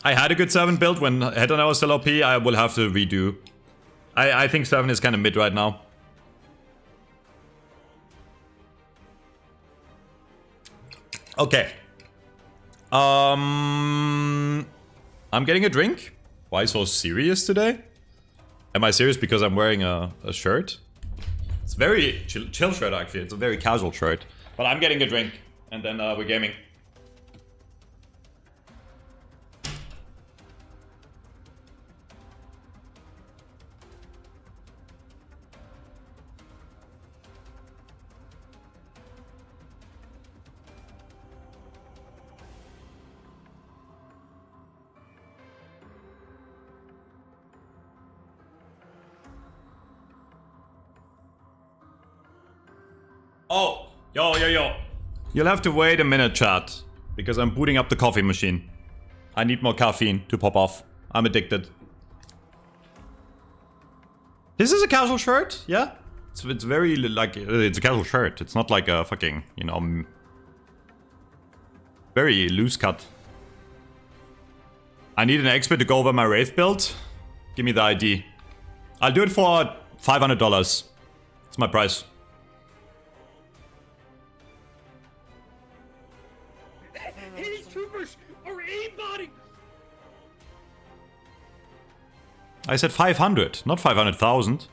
I had a good 7 build when Head on was still OP. I will have to redo. I think 7 is kind of mid right now. Okay. I'm getting a drink. Why so serious today? Am I serious because I'm wearing a shirt? It's very chill shirt actually. It's a very casual shirt. But I'm getting a drink. And then we're gaming. Oh, yo. You'll have to wait a minute, chat, because I'm booting up the coffee machine. I need more caffeine to pop off. I'm addicted. This is a casual shirt, yeah? It's very, like, it's a casual shirt. It's not like a fucking, you know, very loose cut. I need an expert to go over my Wraith build. Give me the ID. I'll do it for $500. It's my price. Any troopers or anybody. I said 500, not 500,000.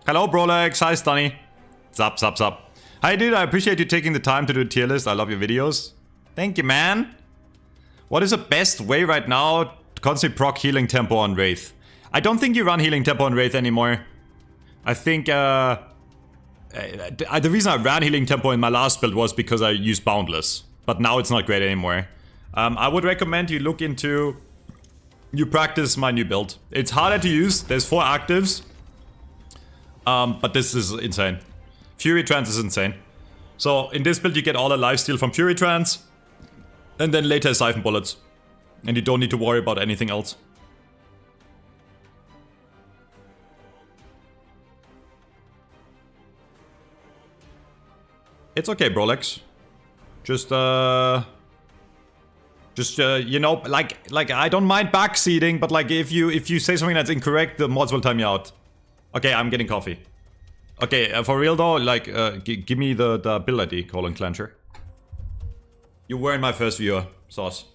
Hello, Brolex. Hi, Stunny. Sup. Hi, dude. I appreciate you taking the time to do a tier list. I love your videos. Thank you, man. What is the best way right now to constantly proc healing tempo on Wraith? I don't think you run healing tempo on Wraith anymore. I think, the reason I ran healing tempo in my last build was because I used Boundless. But now it's not great anymore. I would recommend you look into... You practice my new build. It's harder to use. There's 4 actives. But this is insane. Fury Trance is insane. So in this build you get all the lifesteal from Fury Trance. And then later Siphon Bullets. And you don't need to worry about anything else. It's okay, Brolex. Just you know, like I don't mind backseating, but like if you say something that's incorrect, the mods will time you out. Okay, I'm getting coffee. Okay, for real though, like give me the build ID, Clancher. You weren't my first viewer, Sauce.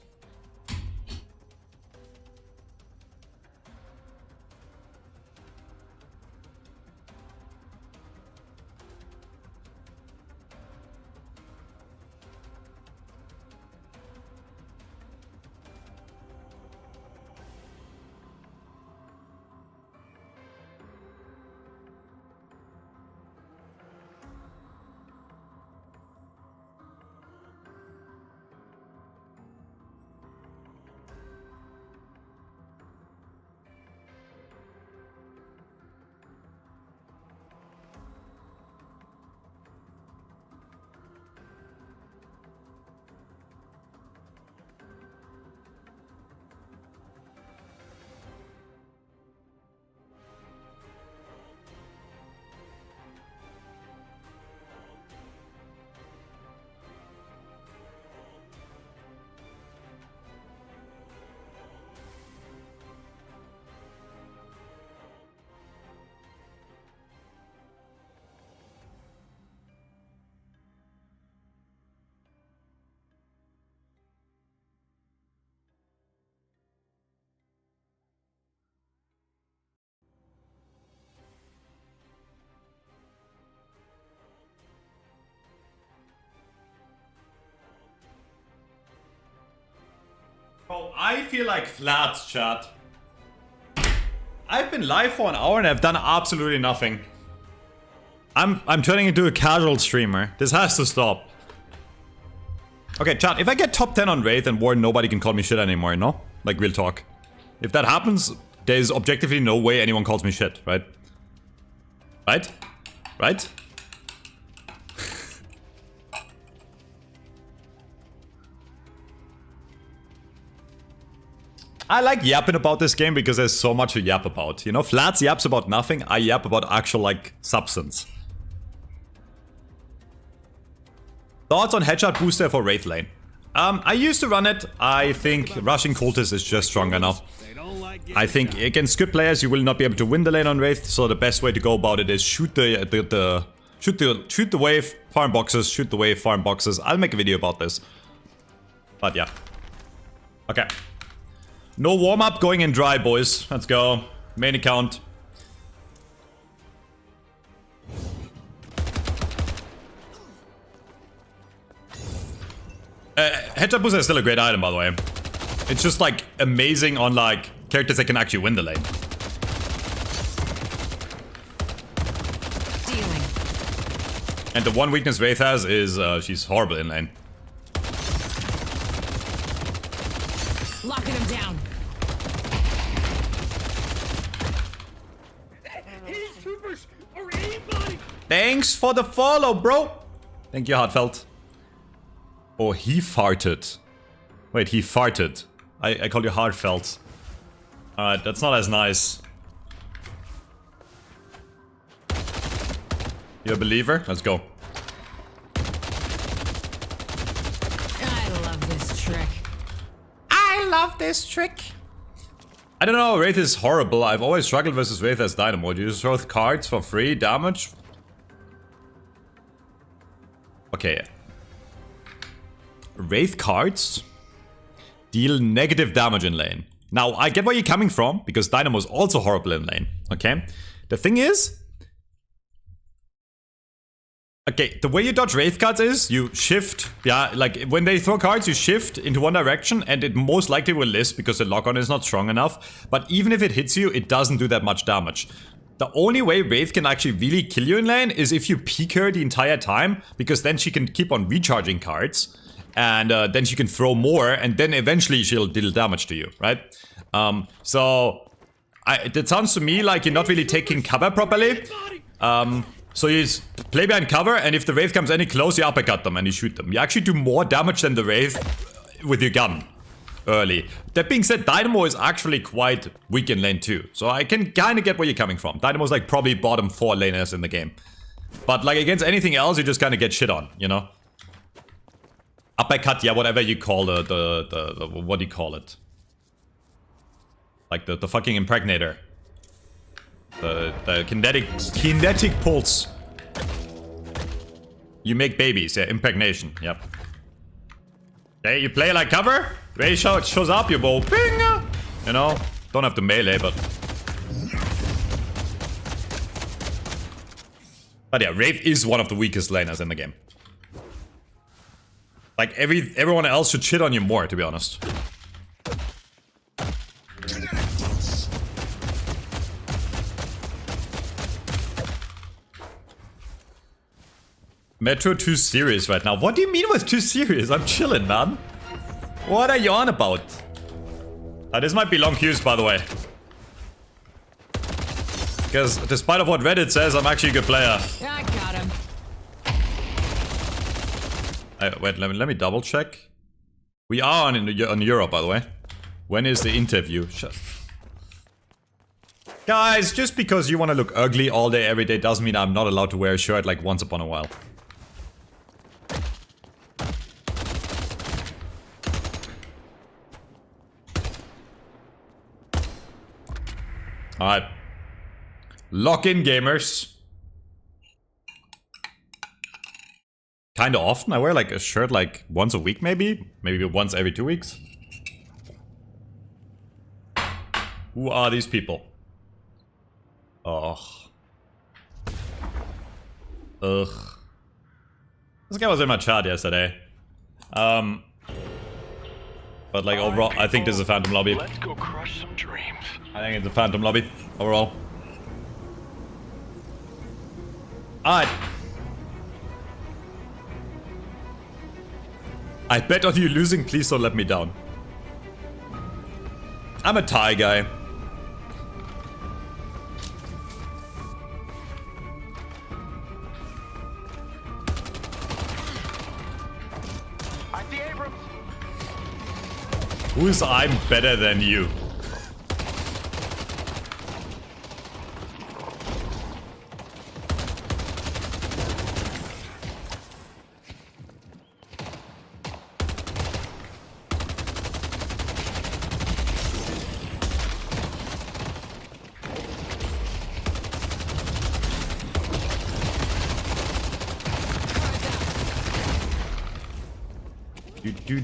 Oh, I feel like flats, chat. I've been live for an hour and I've done absolutely nothing. I'm turning into a casual streamer. This has to stop. Okay, chat, if I get top 10 on Wraith and Warden, nobody can call me shit anymore, no? Like, real talk. If that happens, there's objectively no way anyone calls me shit, right? Right? Right? I like yapping about this game because there's so much to yap about. You know, Flats yaps about nothing, I yap about actual, like, substance. Thoughts on headshot booster for Wraith lane? I used to run it. I think rushing cultists is just stronger now. I think against good players you will not be able to win the lane on Wraith, so the best way to go about it is shoot the wave, farm boxes, shoot the wave, farm boxes. I'll make a video about this. But yeah. Okay. No warm-up, going in dry, boys. Let's go. Main account. Headshot Booster is still a great item, by the way. It's just like amazing on like characters that can actually win the lane. Dealing. And the one weakness Wraith has is she's horrible in lane. Locking him down. His troopers are anybody. Thanks for the follow, bro. Thank you, Heartfelt. Oh, he farted. Wait, he farted. I called you Heartfelt. Alright, that's not as nice. You a believer? Let's go. I love this trick. I love this trick. I don't know, Wraith is horrible. I've always struggled versus Wraith as Dynamo. You just throw cards for free damage. Okay. Wraith cards deal negative damage in lane. Now, I get where you're coming from, because Dynamo is also horrible in lane, okay? The thing is... Okay, the way you dodge Wraith cards is, you shift, yeah, like, when they throw cards, you shift into one direction, and it most likely will list, because the lock-on is not strong enough. But even if it hits you, it doesn't do that much damage. The only way Wraith can actually really kill you in lane is if you peek her the entire time, because then she can keep on recharging cards. And then she can throw more, and then eventually she'll deal damage to you, right? It sounds to me like you're not really taking cover properly. So you play behind cover, and if the Wraith comes any close, you uppercut them and you shoot them. You actually do more damage than the Wraith with your gun early. That being said, Dynamo is actually quite weak in lane too. So I can kind of get where you're coming from. Dynamo's like probably bottom 4 laners in the game. But like against anything else, you just kind of get shit on, you know? Uppercut, yeah, whatever you call the what do you call it? Like the fucking impregnator. The kinetic pulse. You make babies, yeah, impregnation, yep. Okay, you play like cover, Ray shows up, you bow, bing! You know, don't have to melee, but... But yeah, Wraith is one of the weakest laners in the game. Like, everyone else should shit on you more, to be honest. Metro too serious right now. What do you mean with too serious? I'm chilling, man. What are you on about? This might be long queues, by the way. Because despite of what Reddit says, I'm actually a good player. I got him. Wait, let me double check. We are on Europe, by the way. When is the interview? Shut. Guys, just because you want to look ugly all day, every day, doesn't mean I'm not allowed to wear a shirt like once upon a while. Alright. Lock in, gamers. Kinda often. I wear like a shirt like once a week, maybe? Maybe once every 2 weeks. Who are these people? Oh. Ugh. This guy was in my chat yesterday. But like overall, I think this is a Phantom lobby. Let's go crush some dreams. I think it's a Phantom lobby, overall. Alright. I bet on you losing, please don't let me down. I'm a tie guy. I see Abrams. Who's I'm better than you? Do.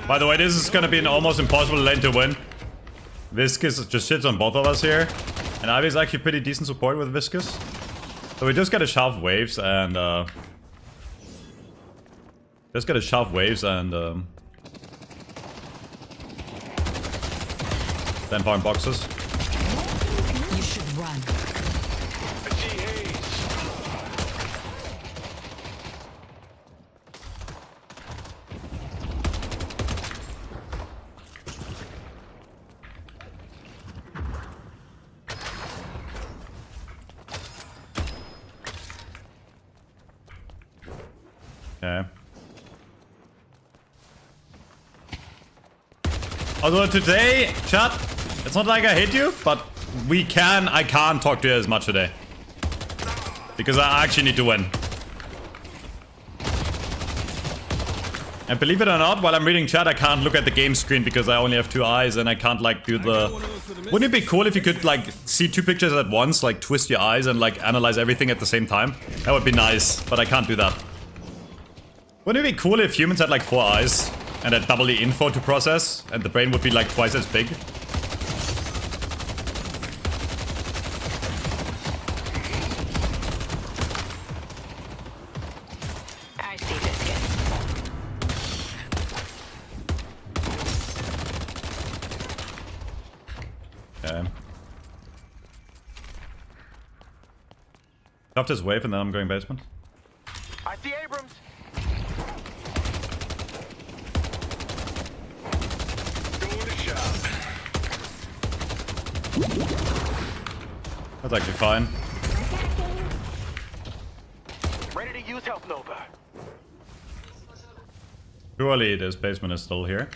By the way, this is gonna be an almost impossible lane to win. Viscous just shits on both of us here. And Ivy is actually pretty decent support with Viscous. So we just gotta shove waves and then farm boxes. You should run. Okay. Although today, chat, it's not like I hate you, but I can't talk to you as much today. Because I actually need to win. And believe it or not, while I'm reading chat, I can't look at the game screen because I only have 2 eyes and I can't like do the... Wouldn't it be cool if you could like see 2 pictures at once, like twist your eyes and like analyze everything at the same time? That would be nice, but I can't do that. Wouldn't it be cool if humans had like 4 eyes and had double the info to process and the brain would be like twice as big? I see biscuit. Okay. Drop this wave and then I'm going basement. I see Abrams. That's actually fine. Ready to use Health Nova. Surely this basement is still here.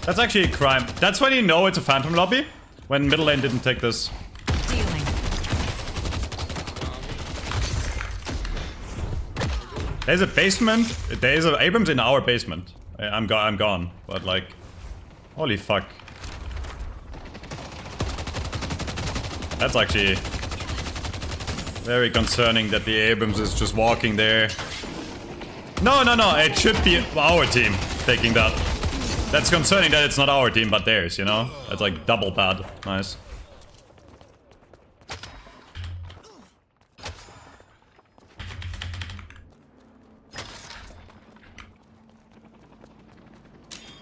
That's actually a crime. That's when you know it's a phantom lobby. When middle lane didn't take this. Dealing. There's a basement. There's an Abrams in our basement. I'm gone. But like, holy fuck. That's actually very concerning that the Abrams is just walking there. No. It should be our team taking that. That's concerning that it's not our team, but theirs, you know? That's like double bad. Nice.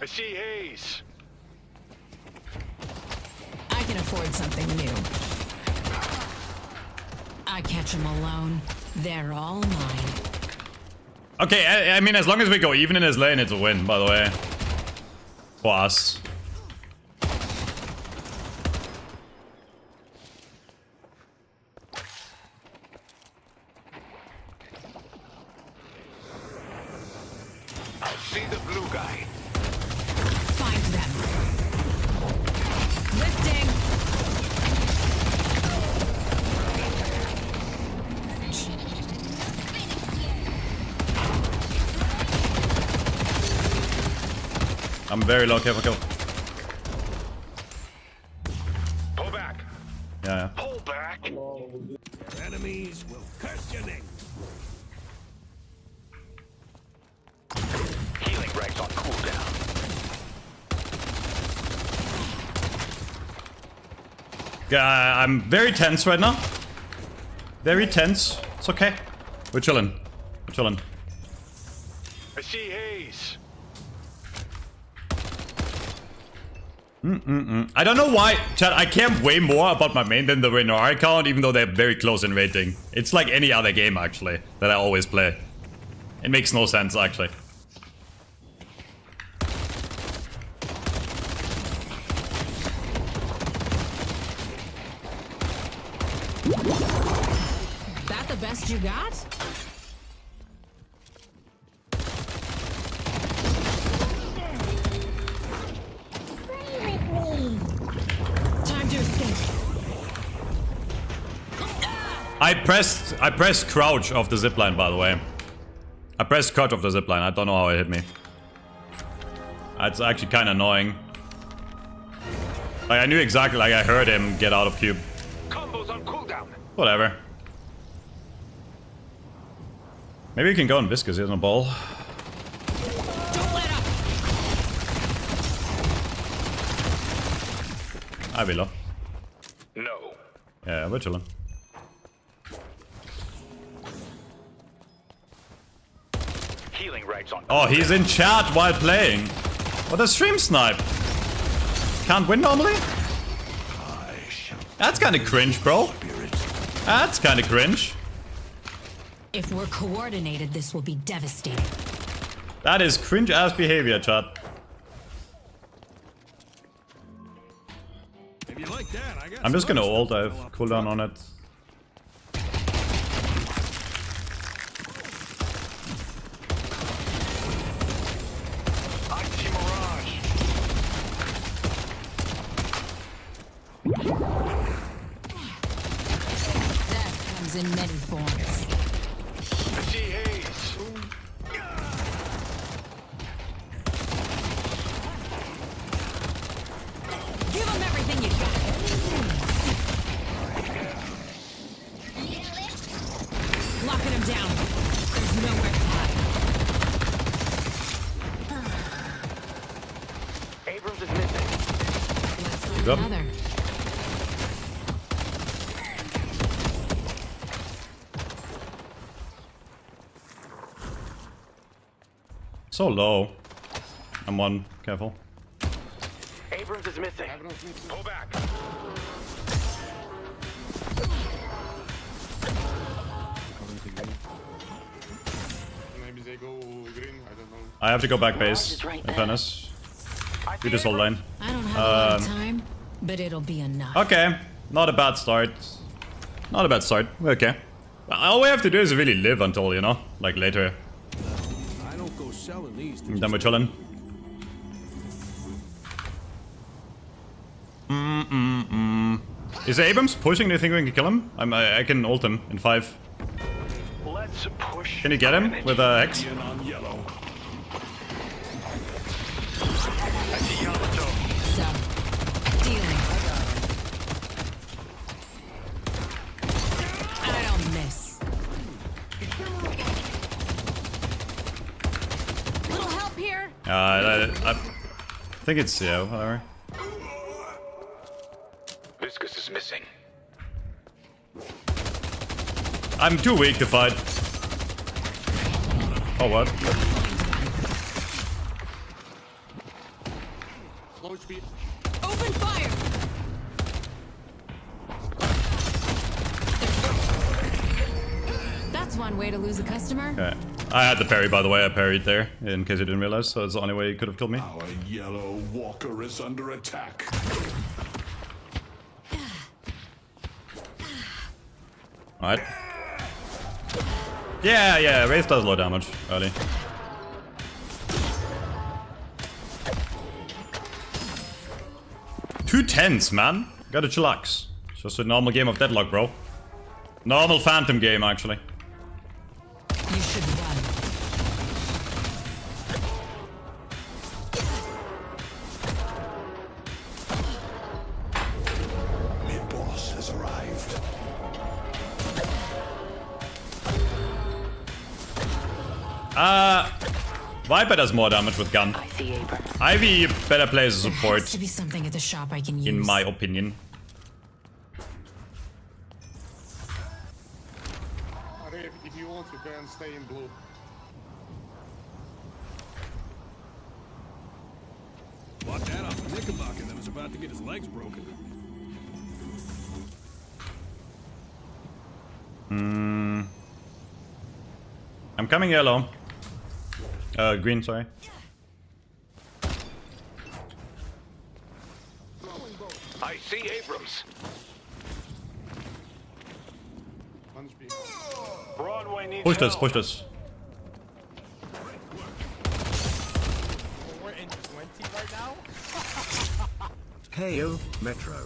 I see Hayes. I can afford something new. I catch them alone. They're all mine. Okay, I mean, as long as we go even in his lane, it's a win, by the way. For us. I see the blue guy. Find them. Lifting. I'm very low, careful kill. Pull back. Yeah. Pull back. Your enemies will curse your name. Healing rags on cooldown. I'm very tense right now. Very tense. It's okay. We're chilling. We're chilling. I see Hayes. I don't know why, chat, I care way more about my main than the Reynar account, even though they're very close in rating. It's like any other game, actually, that I always play. It makes no sense, actually. That the best you got? Time to escape. I pressed crouch off the zipline, by the way. I pressed crouch off the zipline. I don't know how it hit me. It's actually kind of annoying. Like, I knew exactly, like, I heard him get out of cube. Combos on cooldown. Whatever. Maybe you can go on Viscous, he has no ball. Don't let up. I will. No. Yeah, we're chilling. Healing rags on. Oh, he's in chat while playing. What a stream snipe. Can't win normally? That's kind of cringe, bro. That's kind of cringe. If we're coordinated, this will be devastating. That is cringe-ass behavior, chat. If you like that, I got I'm just some gonna other ult, stuff I to fill have up cooldown on it. Anti-Mirage. Death comes in many forms. Haze. Give them everything you got. Locking him down. There's nowhere to hide. Abrams is missing. Let's He's find up. another. So low. I'm one. Careful. Abrams is missing. Pull back. Maybe they go green, I don't know. I have to go back base. is right Infernus. I Do see this whole lane. I don't have a lot of time, but it'll be enough. Okay. Not a bad start. Not a bad start. We're okay. All we have to do is really live until, you know, like later. I don't go selling these. To Then we're chilling. Is Abrams pushing? Do you think we can kill him? I can ult him in 5. Let's push. Can you get him with a Hex? on yellow. Anti-Yamato. So, dealing. I don't miss. Little help here? I think it's, yeah, whatever. Viscous is missing. I'm too weak to fight. Oh, what? Low speed. Open fire! That's one way to lose a customer. Okay. I had the parry, by the way. I parried there, in case you didn't realize, so it's the only way you could have killed me. Our yellow walker is under attack. Alright. Yeah, Wraith does low damage early. Two tens, man. Gotta chillax. It's just a normal game of Deadlock, bro. Normal Phantom game, actually. You should run. Mid-boss has arrived. Viper does more damage with gun. Ivy better plays as There support, has to be something at the shop I can use. in my opinion. If you want, you can stay in blue. Bought that off a Knickerbocker that was about to get his legs broken. I'm coming yellow. Green, sorry. I see Abrams. One speed. Broadway needs Push this, help. push this. We're in 20 right now? Heyo, Metro.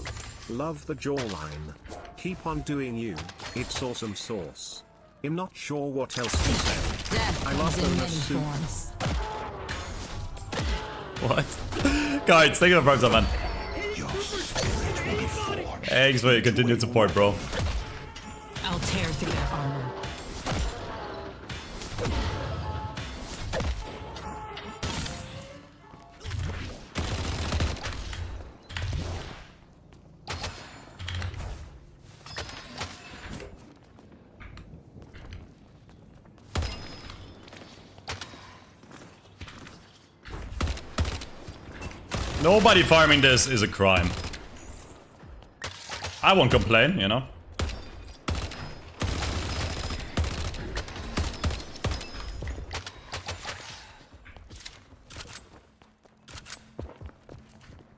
Love the jawline. Keep on doing you, it's awesome sauce. I'm not sure what else to say. Death I love comes in the many suit. forms. What? Guys, thank you for the man. Your spirit will be forged. Thanks for your continued support, bro. I'll tear through their armor. Nobody farming this is a crime. I won't complain, you know.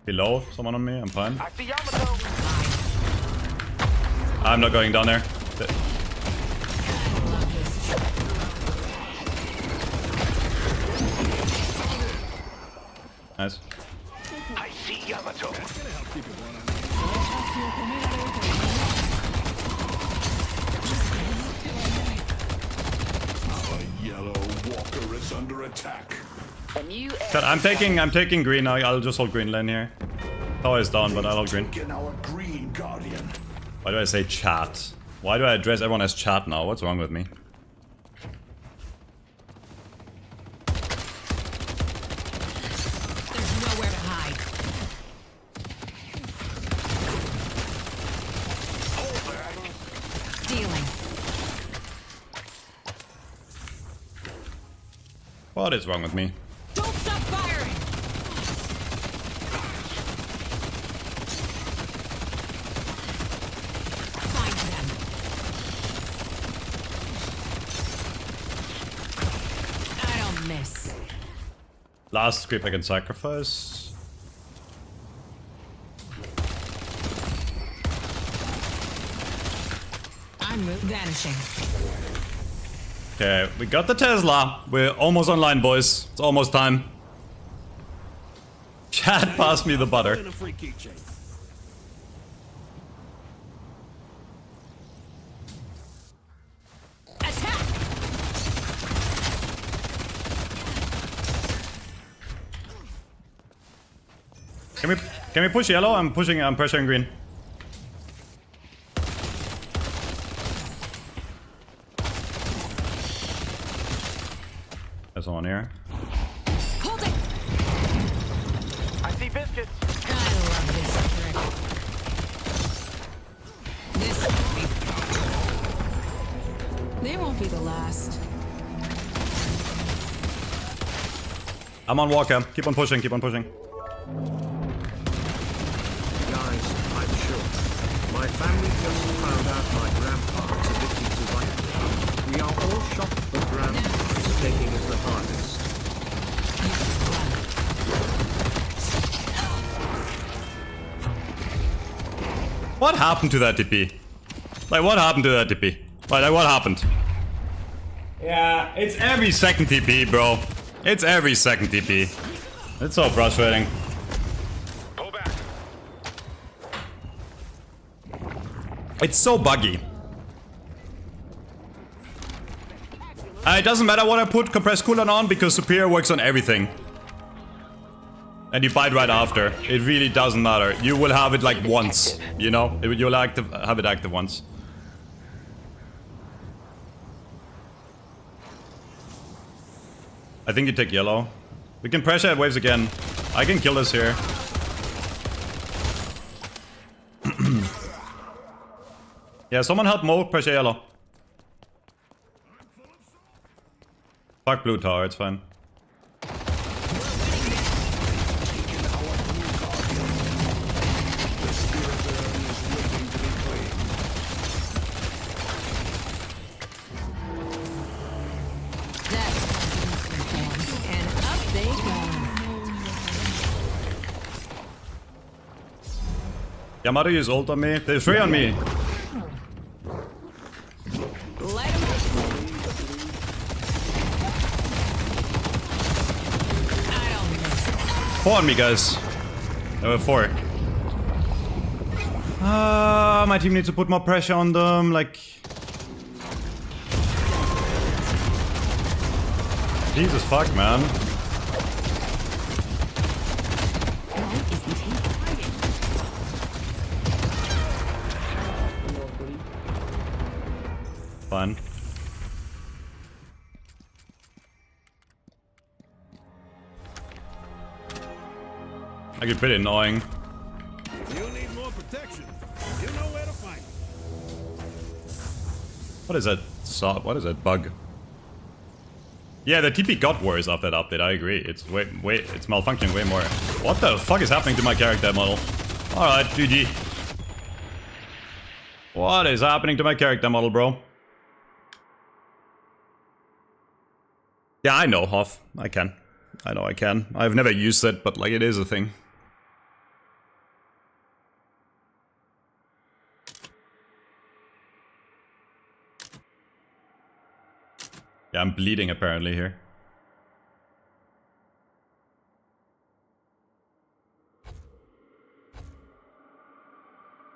Below, someone on me, I'm fine. I see Yamato. I'm not going down there. Nice. I see Yamato. Our yellow walker is under attack. God, I'm taking green now. I'll just hold green lane here. Tower is down, but I'll hold green. Taken our green guardian. Why do I say chat? Why do I address everyone as chat now? What's wrong with me? There's nowhere to hide. Dealing. What is wrong with me? Don't stop firing! Find them. I don't miss. Last creep I can sacrifice. I'm vanishing. Okay, we got the Tesla. We're almost online, boys. It's almost time. Chat, pass me the butter. And a free keychain. Attack! Can we push yellow? I'm pressuring green. There's someone here. Hold it! I see biscuits. I love this trick. This will be fun. They won't be the last. I'm on Walker. Keep on pushing, keep on pushing. Guys, I'm sure. My family just found out my grandpa is addicted to Viagra. We are all shocked, but grandpa is taking it the hardest. What happened to that DP? Like, what happened to that DP? Like, what happened? Yeah, it's every second TP, bro. It's every second TP. It's so frustrating. Pull back. It's so buggy. It doesn't matter what I put compressed cooldown on because Superior works on everything. And you bite right after. It really doesn't matter. You will have it like once, you know? You'll have it active once. I think you take yellow. We can pressure at waves again. I can kill this here. Yeah, someone help Mo pressure yellow. Fuck blue tower, it's fine. And up they go. Yamato is ult on me. There's 3 on me. Light 'em up. I don't miss. 4 on me, guys. There were 4. My team needs to put more pressure on them, like... Jesus fuck, man. Fine. I get pretty annoying. You need more protection. You know where to find it. What is that? What is that bug? Yeah, the TP got worse after that update, I agree. It's it's malfunctioning way more. What the fuck is happening to my character model? Alright, GG. What is happening to my character model, bro? Yeah, I know, Hoff. I can. I know I can. I've never used it, but like it is a thing. Yeah, I'm bleeding apparently here.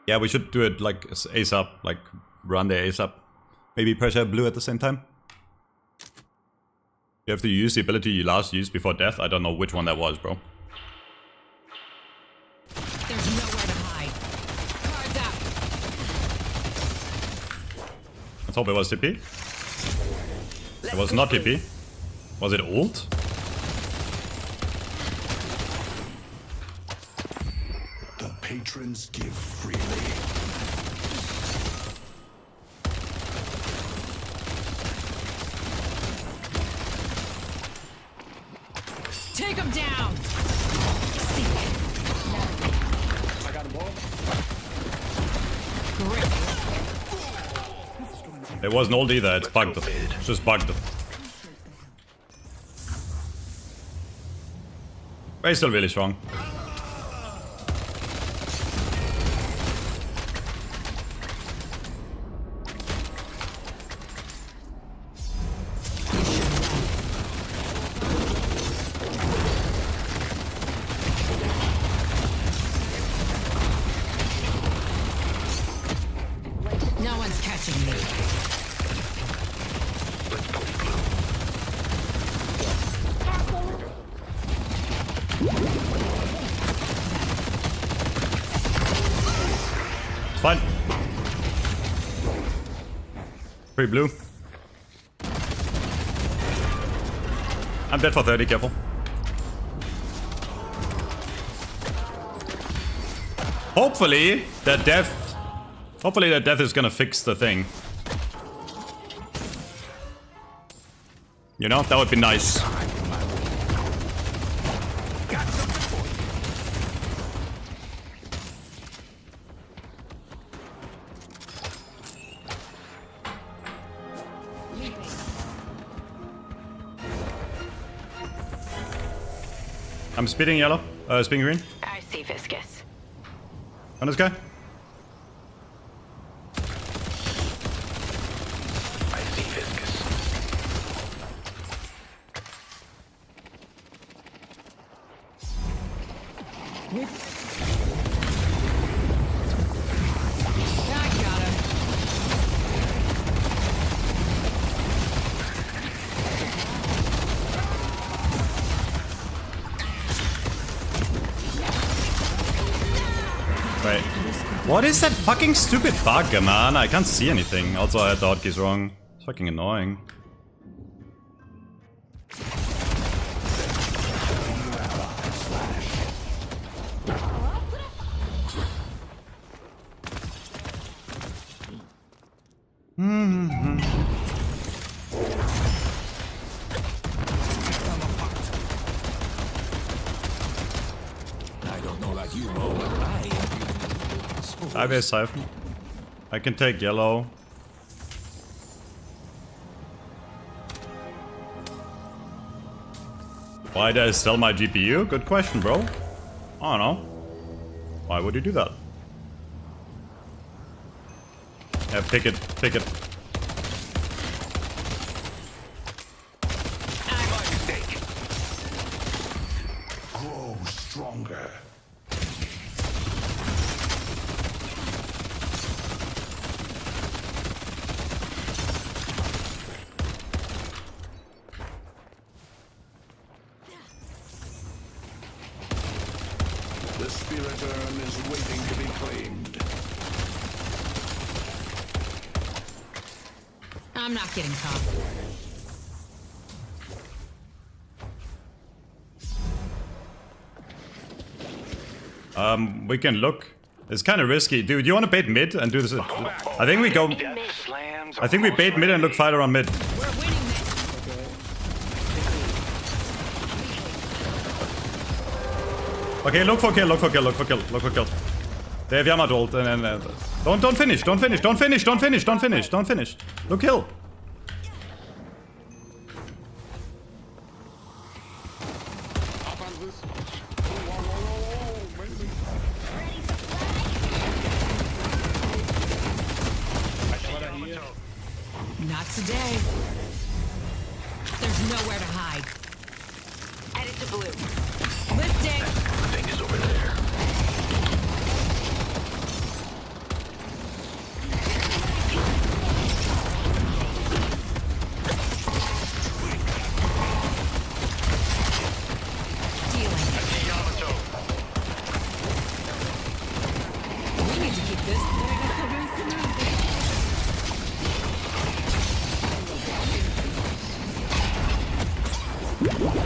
Yeah, we should do it like ASAP, like run the ASAP. Maybe pressure blue at the same time. You have to use the ability you last used before death. I don't know which one that was, bro. There's nowhere to hide. Cards up. Let's hope it was TP. It was not TP. Was it ult? The patrons give freely. Take him down. I got him all. Grip. It wasn't ult either, it's bugged. It's just bugged. But he's still really strong. No one's catching me. It's fine. Free blue. I'm dead for 30, careful. Hopefully the death is gonna fix the thing. You know, that would be nice. I'm speeding yellow, speeding green. I see Viscous. On this guy. I see Viscous. I got him. Wait. What is that fucking stupid bug, man? I can't see anything. Also, I had the hotkeys wrong. It's fucking annoying. I have a siphon. I can take yellow. Why did I sell my GPU? Good question, bro. I don't know. Why would you do that? Yeah, pick it, pick it. Grow stronger. The spirit urn is waiting to be claimed. I'm not getting caught. We can look. It's kind of risky. Dude, you want to bait mid and do this? I think we go... Death slams I think we bait mid and look fighter on mid. We're winning this. Okay, look for kill, look for kill, look for kill, look for kill. They have Yamat ult and don't finish, don't finish, don't finish, don't finish, don't finish, don't finish. Look kill. Up on this. Whoa, maybe. Not today. There's nowhere to hide. Headed to blue. Lifting. Thing is over there. Dealing. We need to keep this.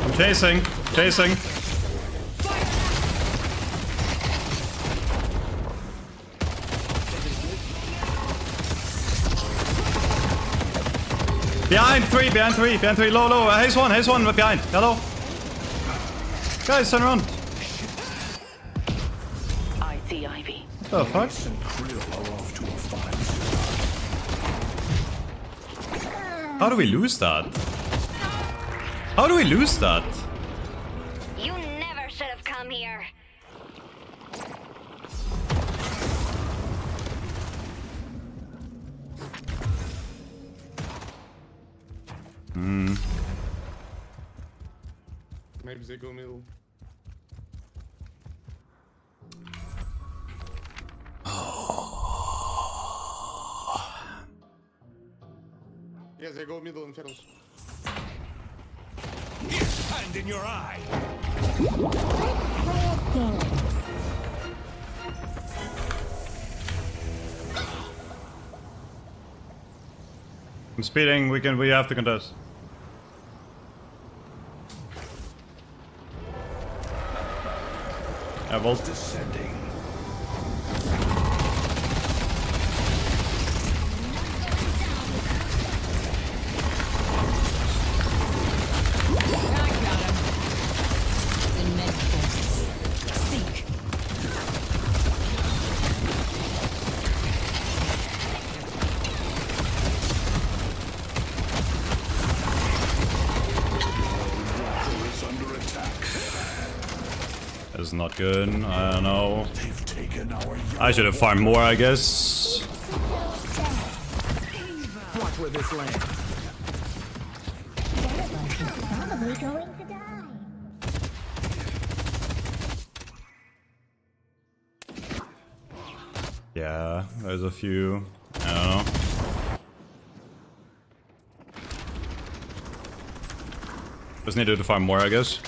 I'm chasing, chasing. Behind three, low, low. Haze one, behind. Hello. Guys, turn around. I see Ivy. What the fuck? How do we lose that? How do we lose that? You never should have come here. Maybe they go middle. Yeah, they go middle Infernus. Hand in your eye. I'm speeding, we have to contest. I will Descending. I got him. The med forces. Seek. Is under attack. That's not good. I don't know. They've taken our I should have farmed more, I guess. Watch where this lands. Probably going to die. Yeah, there's a few. I don't know. Just needed to farm more, I guess.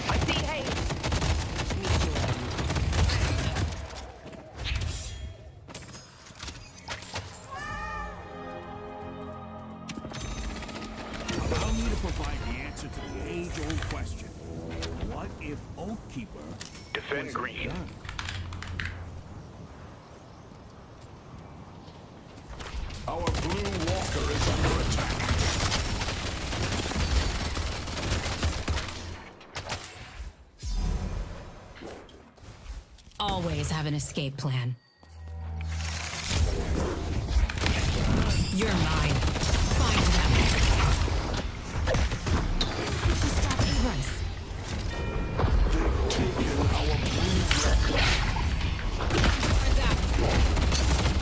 I see hate. Allow me to provide the answer to the age-old question. What if Oathkeeper Defend green. done? Our blue walker is under attack. Always have an escape plan. You're mine. Find them. Rice. Taken our blue walker. Where's that?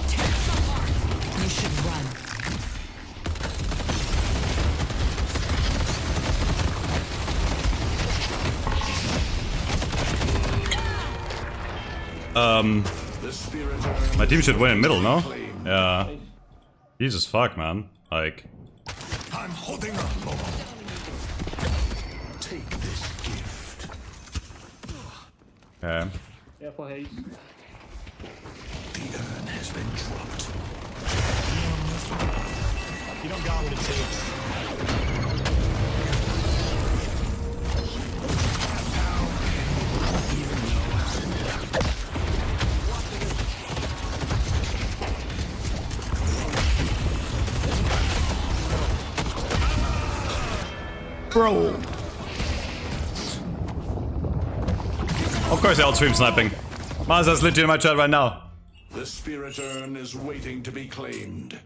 Tear them apart. You should run. The spirit My team should win in middle, no? Yeah. Jesus fuck, man. Like, I'm holding up. take this gift. okay. The urn has been dropped. You don't got what it takes. bro. Of course they all stream sniping. Maza's literally in my chat right now. The spirit urn is waiting to be claimed.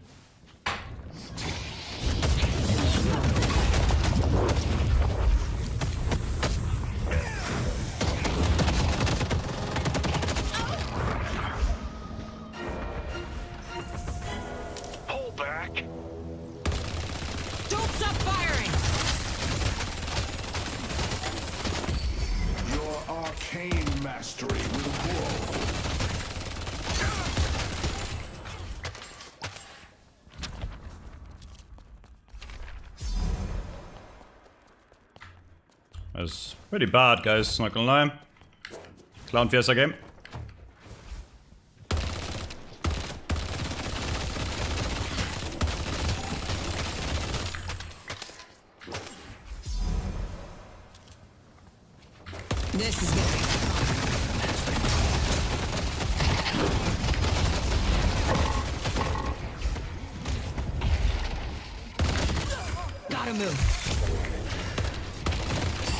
Pull back. Don't stop firing! Your arcane mastery will grow. That's pretty bad, guys, not gonna lie. Clown Fiesta game. This is gonna be fun. Gotta move.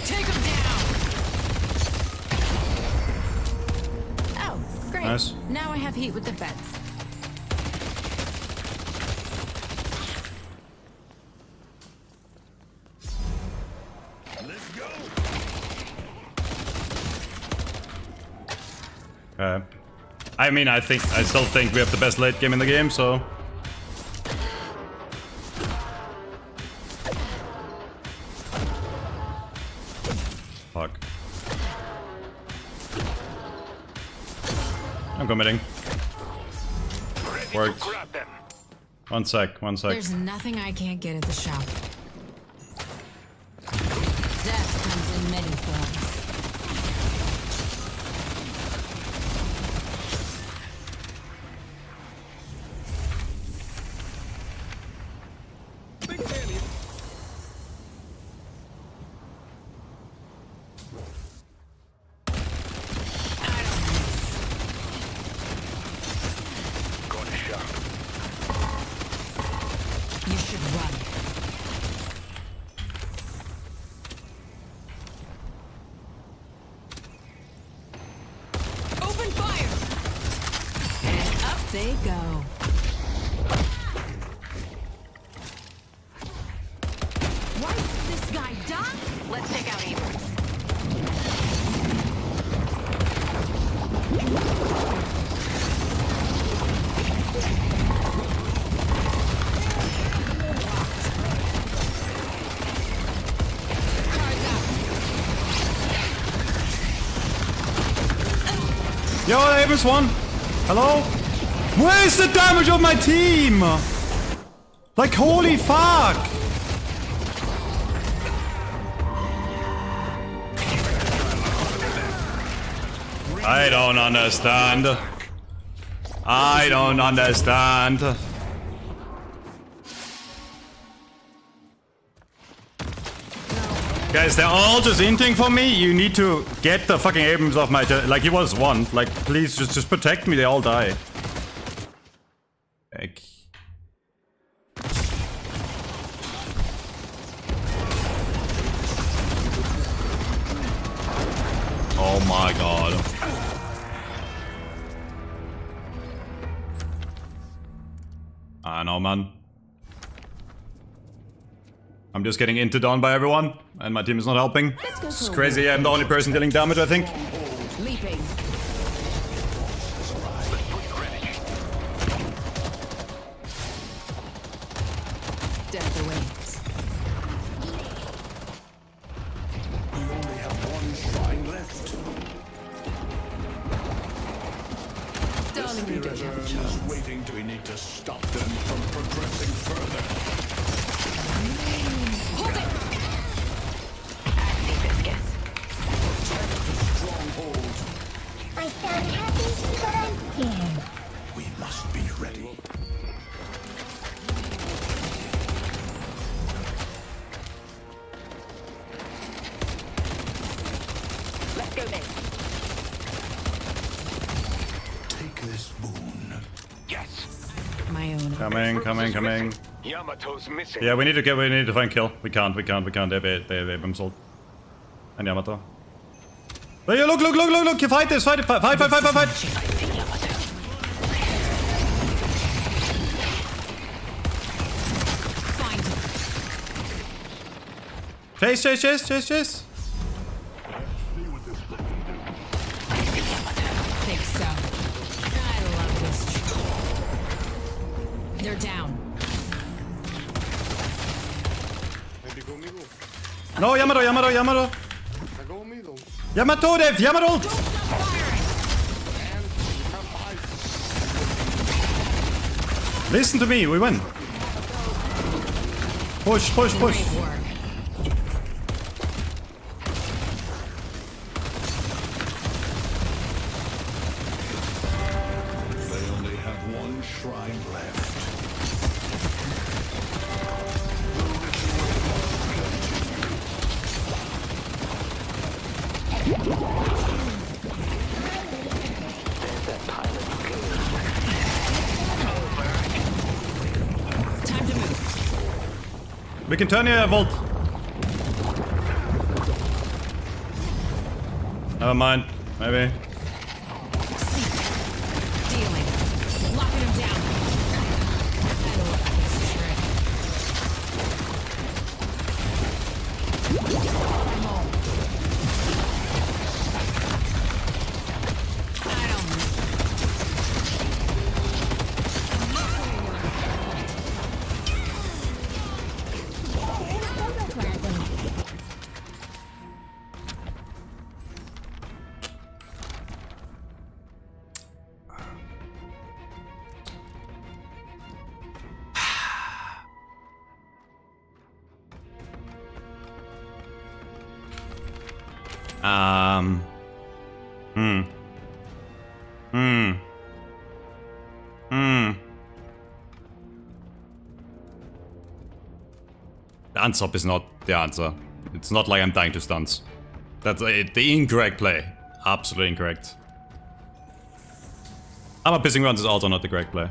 Take him down! Oh, great. Nice. Now I have heat with the fence. Let's go. I mean, I still think we have the best late game in the game, so. Fuck. I'm committing. Ready Worked. to grab them. One sec. There's nothing I can't get at the shop. Death comes in many forms. Gonna shop. You should run. Open fire! And up they go. Why is this guy done? Let's take out Abrams. Cards out. Yo, Abrams won. Hello? Where's the damage of my team? Like, holy fuck! I don't understand. I don't understand. Guys, they're all just inting for me. You need to get the fucking Abrams off my... Like, he was one. Like, please, just protect me. They all die. Like... Oh my god. I know, man. I'm just getting into down by everyone, and my team is not helping. It's crazy. I'm the only person dealing damage, I think. Leaping. Death awaits. We only have one shrine left. Darling, we don't Spirit have a urn choice. is waiting. We need to stop them from progressing further. Hold it! Stronghold. I sound happy, but I'm scared. We must be ready. Let's go then. Take this boon. Yes. My own. Coming. Yamato's missing. Yeah, we need to find kill. We can't. They have him sold. And Yamato. Hey, look! Fight this! Fight! Chase! Think so. I love this. They're down. Maybe go middle. No, Yamato! I go middle. Yamato, Dev! Yamato! And you can't fight. Listen to me, we win. Push. Great work. They only have one shrine left. Time to move. We can turn your vault. Never mind. Maybe. Dealing. Locking him down. I love this trick. I'm home. I don't know. Dance up is not the answer. It's not like I'm dying to stunts. That's the incorrect play. Absolutely incorrect. Armor pissing runs is also not the correct play.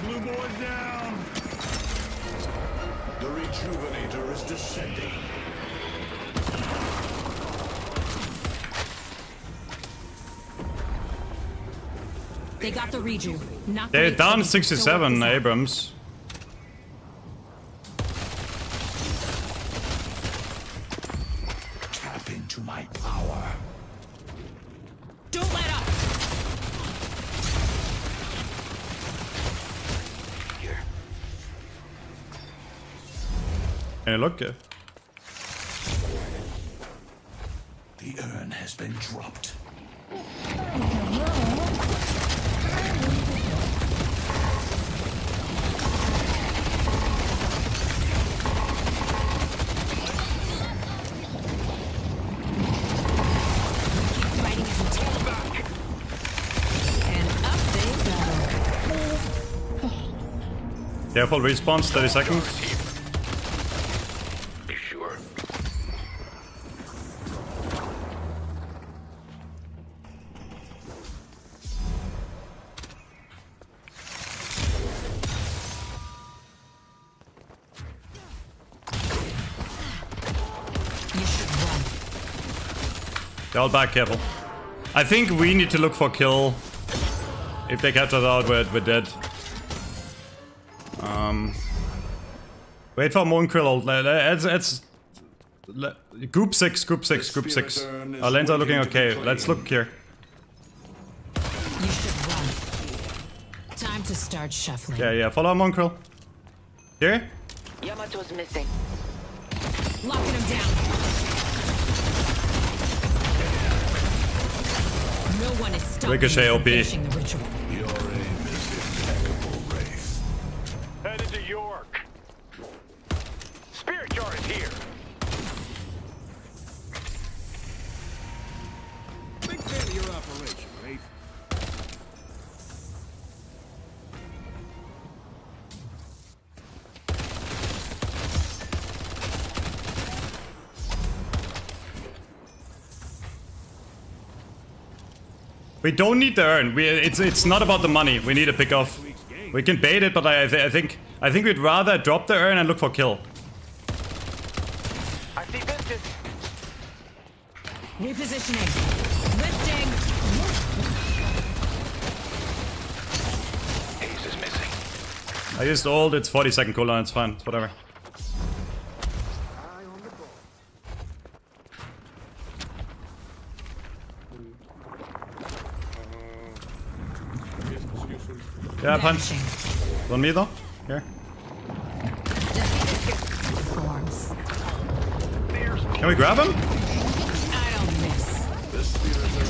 Blue boy down. The rejuvenator is descending. They got the reju. Not They're great, down but they still 67, work this out. Abrams. Tap into my power. Don't let up. Can you look? The urn has been dropped. Fighting is intense. And up they go. Careful, respawns, 30 seconds. Be sure. You should run. They're all back, careful. I think we need to look for kill. If they catch us out, we're dead. Wait for Moonkrill. Group 6. Our lanes are looking okay. Let's look here. You should run. Time to start shuffling. Yeah, follow Moonkrill. Here? Yamato's missing. Locking him down. No one is stopping Ricochet me from OP. finishing the ritual. Your aim is impeccable, Wraith. Headed to York. Spirit jar is here. Big fan of your operation, Wraith. We don't need the urn. It's not about the money. We need a pick off. We can bait it, but I think we'd rather drop the urn and look for kill. I see Vincent. Repositioning. Lifting. Ace is missing. I used ult. It's 40-second cooldown. It's fine. It's whatever. Yeah, punch. On me though. Here. Forms. Can we grab him? I don't miss. The Spiritor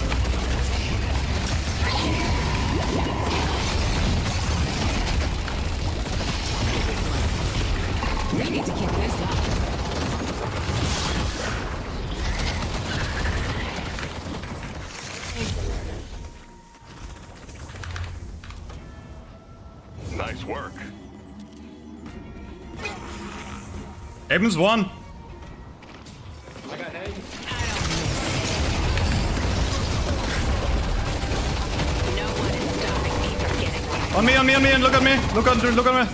We need to keep this up. Nice work. Evans won. I got egg. No one is stopping me from getting what I On me, and look at me. Look at me.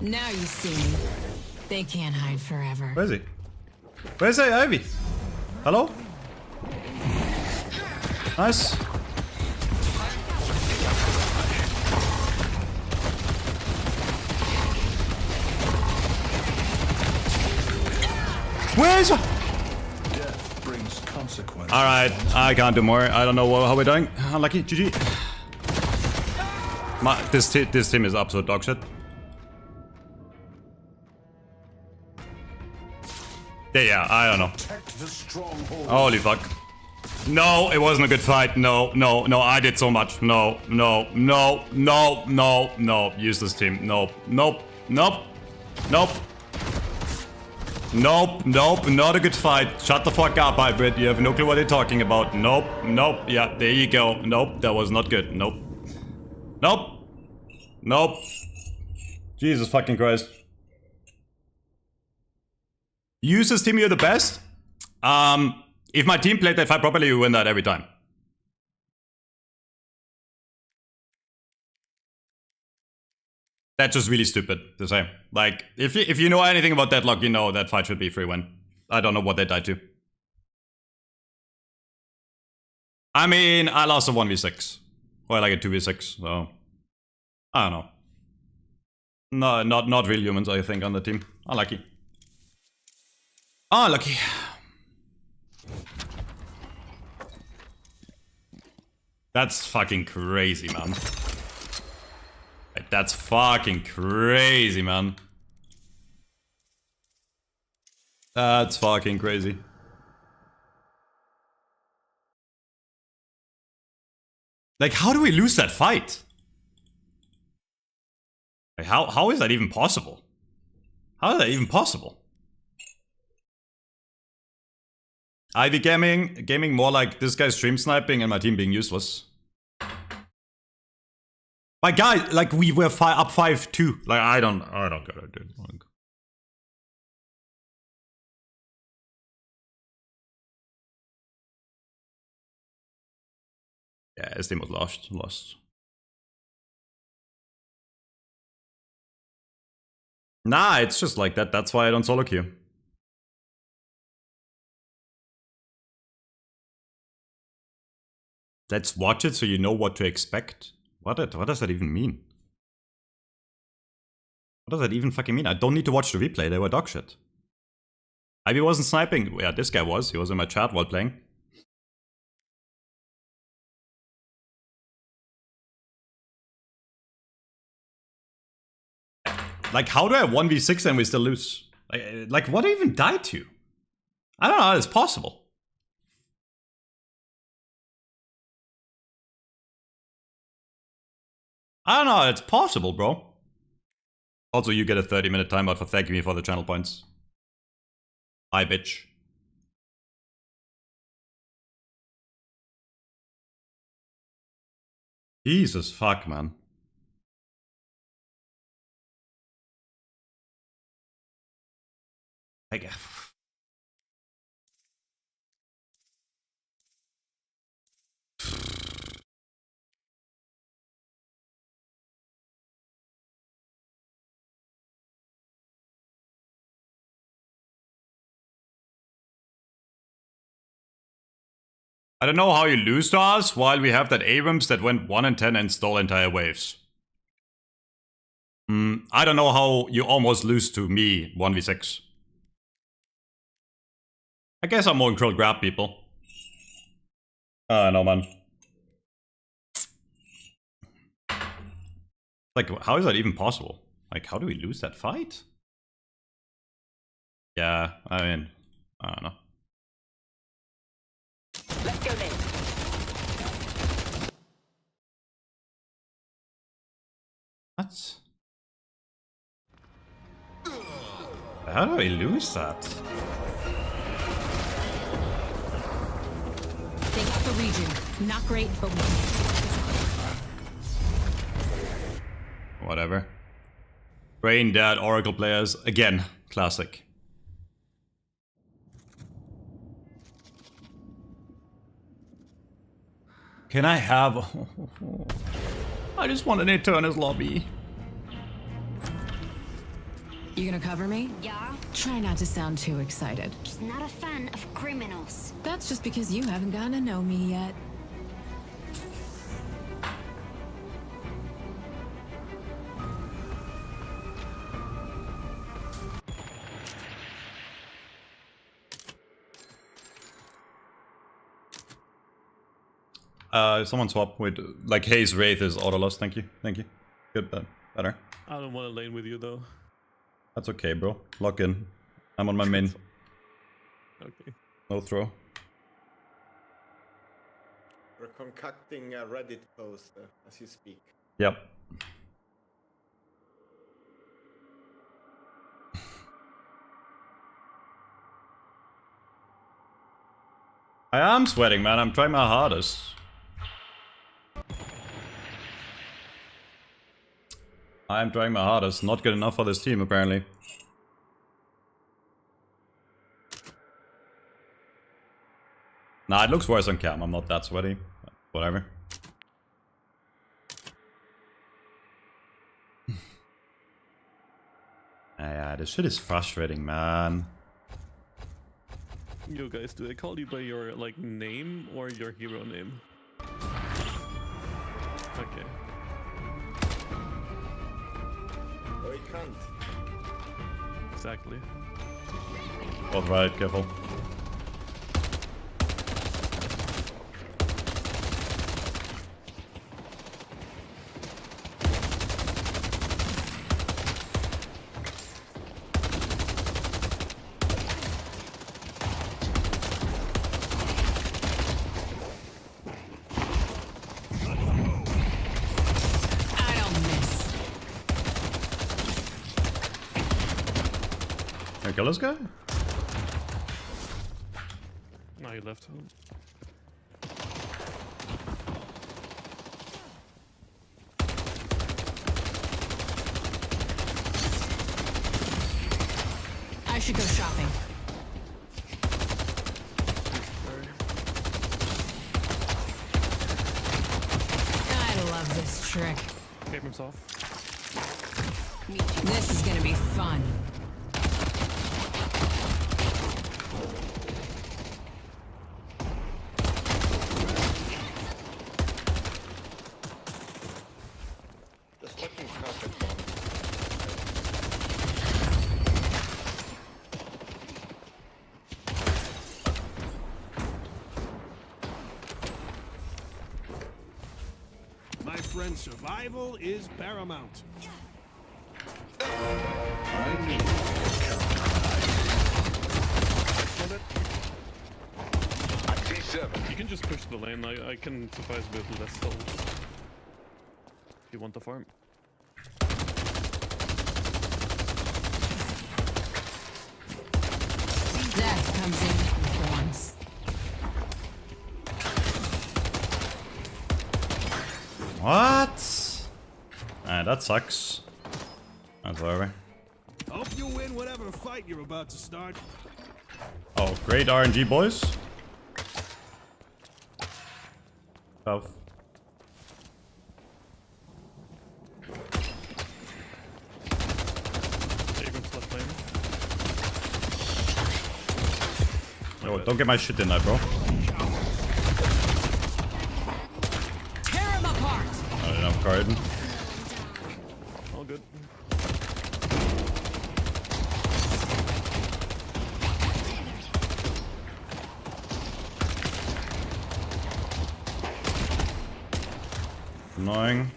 Now you see me. They can't hide forever. Where is he? Where's the Ivy? Hello? Nice. Where's her? death brings consequences. Alright, I can't do more. I don't know how we're doing. Unlucky, GG. This team is absolute dog shit. Yeah, I don't know. Protect the stronghold. Holy fuck. No, it wasn't a good fight. No, I did so much. No. Useless team. Nope, not a good fight. Shut the fuck up, Hybrid. You have no clue what you're talking about. Nope. Yeah, there you go. Nope, that was not good. Nope. Jesus fucking Christ. Useless team, you're the best. If my team played that fight properly, we win that every time. That's just really stupid to say. Like, if you know anything about Deadlock, you know that fight should be free win. I don't know what they died to. I mean, I lost a 1v6. Or like a 2v6, so... I don't know. No, not real humans, I think, on the team. Unlucky. Unlucky. That's fucking crazy, man. That's fucking crazy, man. That's fucking crazy. Like, how do we lose that fight? Like, how is that even possible? How is that even possible? Ivy gaming more like this guy stream sniping and my team being useless. My guy, like we were up 5-2. Like I don't get it, dude. Yeah, his team was lost. Nah, it's just like that. That's why I don't solo queue. Let's watch it so you know what to expect. What does that even mean? What does that even fucking mean? I don't need to watch the replay, they were dog shit. Ivy wasn't sniping. Yeah, this guy was. He was in my chat while playing. Like, how do I 1v6 and we still lose? Like what do I even die to? I don't know how it's possible. I don't know how it's possible, bro. Also, you get a 30-minute timeout for thanking me for the channel points. Bye, bitch. Jesus fuck, man. Like, I don't know how you lose to us while we have that Abrams that went 1 in 10 and stole entire waves. I don't know how you almost lose to me 1v6. I guess I'm more control grab people. No man. Like, how is that even possible? Like, how do we lose that fight? Yeah, I mean, I don't know. Let's go then. What? How do I lose that? They got the region. Not great, but we Whatever. Brain dead Oracle players. Again, classic. Can I have... I just want an Eternus lobby. You gonna cover me? Yeah? Try not to sound too excited. Just not a fan of criminals. That's just because you haven't gotten to know me yet. Someone swap with, like, Hayes Wraith is auto loss. Thank you. Thank you. Good, better. I don't want to lane with you though. That's okay, bro. Lock in. I'm on my main. Okay. No throw. We're concocting a Reddit post as you speak. Yep. I am sweating, man. I'm trying my hardest. I'm trying my hardest. Not good enough for this team, apparently. Nah, it looks worse on cam. I'm not that sweaty. Whatever. Yeah, this shit is frustrating, man. Yo guys, do I call you by your like name or your hero name? Okay. Oh, you can't. Exactly. Both right, careful. Kill this guy? No, you left home. I should go shopping. I love this trick. Abrams off. This is gonna be fun. Just looking perfect one. My friend, survival is paramount. I knew I see 7. You can just push the lane. I can suffice with less souls. If you want the farm. Death comes in forms. What? That sucks. That's over. Hope you win whatever fight you're about to start. Oh, great RNG, boys. Tough. Abrams left lane. Oh, don't get my shit in there, bro. card. All good. Annoying.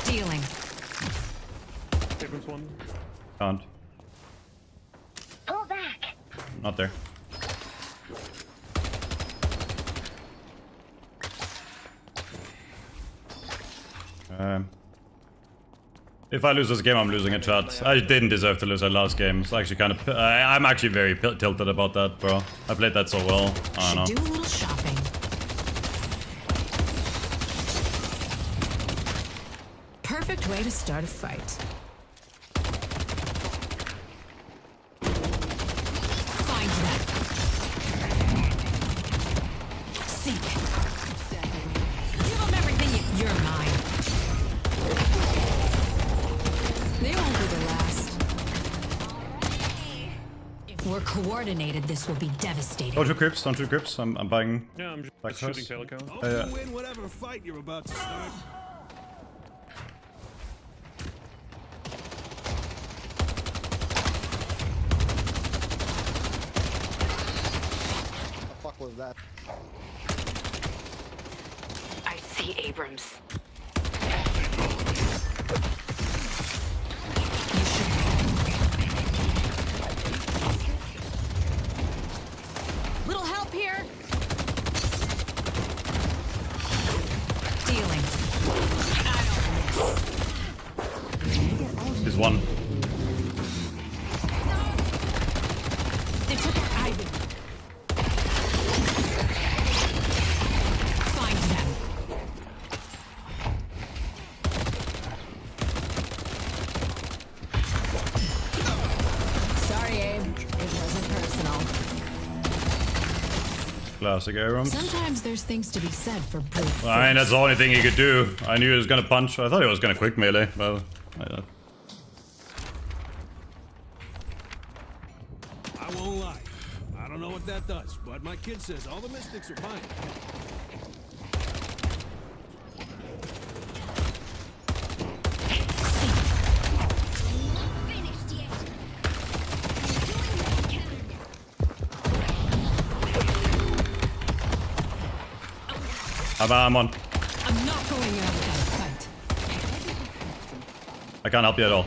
Dealing. Abrams one. Can't. Pull back. Not there. If I lose this game, I'm losing a chat. I didn't deserve to lose that last game. It's actually kind of... I'm actually very tilted about that, bro. I played that so well. I don't Should know. do a little shopping. Perfect way to start a fight. Find them. Seek. Give them everything you're mine. They won't be the last. If we're coordinated, this will be devastating. Don't shoot creeps, don't shoot creeps. I'm buying... Yeah, I'm just Back shooting first. Calico. Hope you win whatever fight you're about to start. What the fuck was that? I see Abrams. Little help here. Dealing. He's one. They took out Ivy. Find them. Sorry, Abe. It wasn't personal. Classic Abrams. Sometimes there's things to be said for brute I mean, that's the only thing he could do. I knew he was gonna punch. I thought he was gonna quick melee, but... I won't lie. I don't know what that does, but my kid says all the mystics are fine. Finished yet. I'm on. I'm not going out without a fight. I can't help you at all.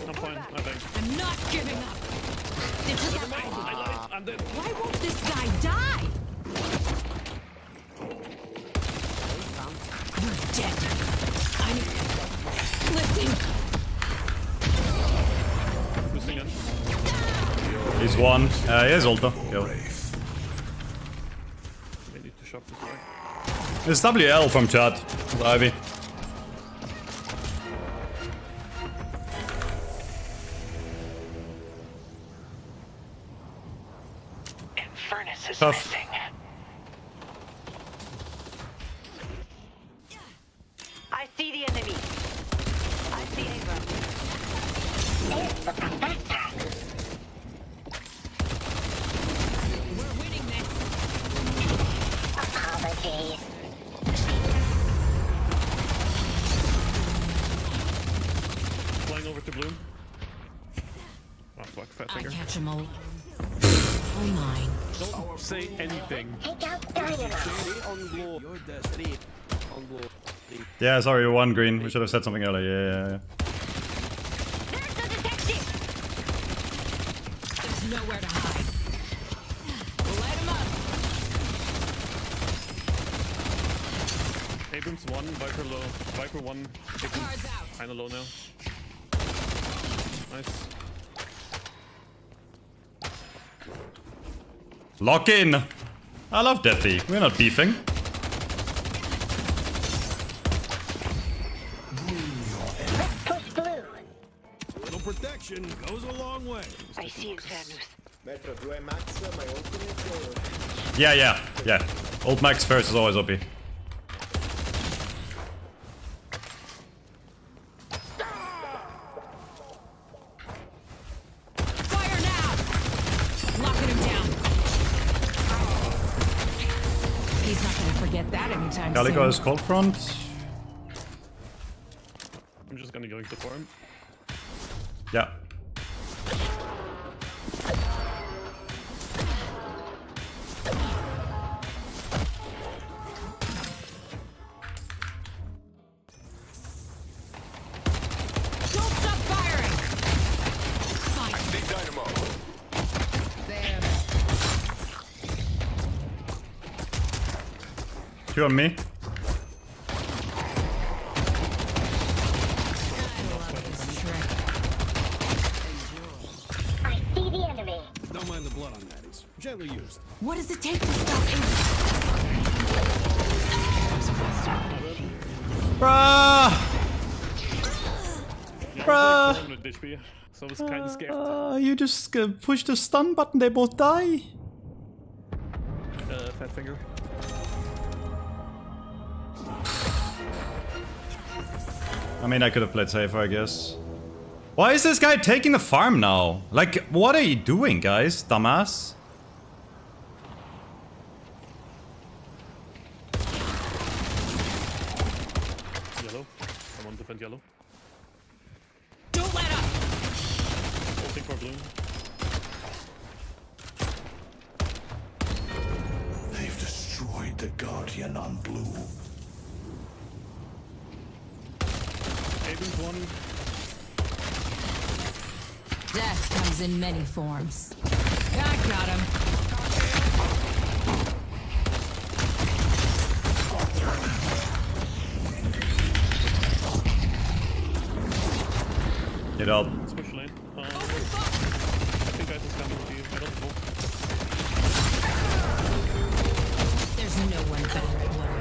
I'm fine, I think. I'm not giving up. They took out Ivy. I lied, I'm dead. Why won't this guy die? You're dead. I need... Lifting. Boosting in. He's one. He has ult though. Yo. May need to shop this way. It's WL from chat. With Ivy. Infernus is Tough. missing. I see the enemy. I see Abrams. We're winning this. Apologies. Flying over to blue. Oh fuck, fat I finger. catch 'em all. All mine. Don't say anything. Take out Dynamo. Your destiny. Yeah, sorry, you're one green. We should have said something earlier. Yeah. There's the detective. There's nowhere to hide. Light 'em up. Abrams one, Viper low. Viper one. Guards Abrams out. kinda low now. Nice. Lock in! I love Deathy. We're not beefing. Push blue. Little protection goes a long way. I see Eternus. Yeah. Old Max first is always OP. anytime Calico soon. is cold front. I'm just gonna go into the farm. Yeah. Don't stop firing! I see dynamo. There. Two on me. I love this trick. I see the enemy. Don't mind the blood on that. He's gently used. What does it take to stop it? Bruh! Yeah, Bruh. I was like, with HP, so I was kind of scared. You just push the stun button, they both die. Fat finger. I mean, I could have played safer, I guess. Why is this guy taking the farm now? Like, what are you doing, guys? Dumbass. Yellow. Someone defend yellow. Don't let up! Ulting for blue. They've destroyed the Guardian on blue. Aben's one. Death comes in many forms. I got him. Get up. Let's push lane. I think guys is coming with you. I don't know. There's no one better at what I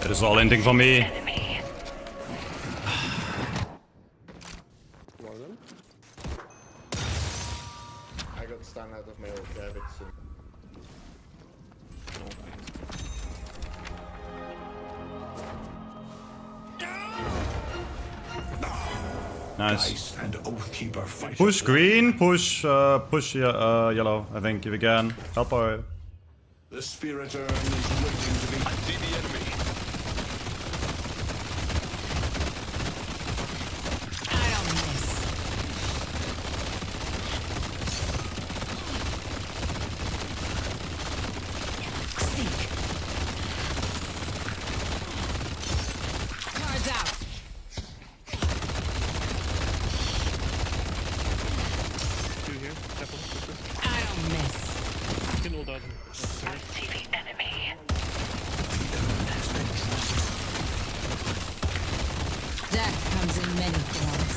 do. It is all ending for me. Warden? I got stunned out of my old gravity soon. Nice. And Oathkeeper fight. Push green, push yellow, I think, if you can. Help our... The Spirit Urn is waiting to be. I see the enemy. I don't miss. Seek. Cards out. Two here. Careful. I don't miss. Can hold out. I see the enemy. Death comes in many forms.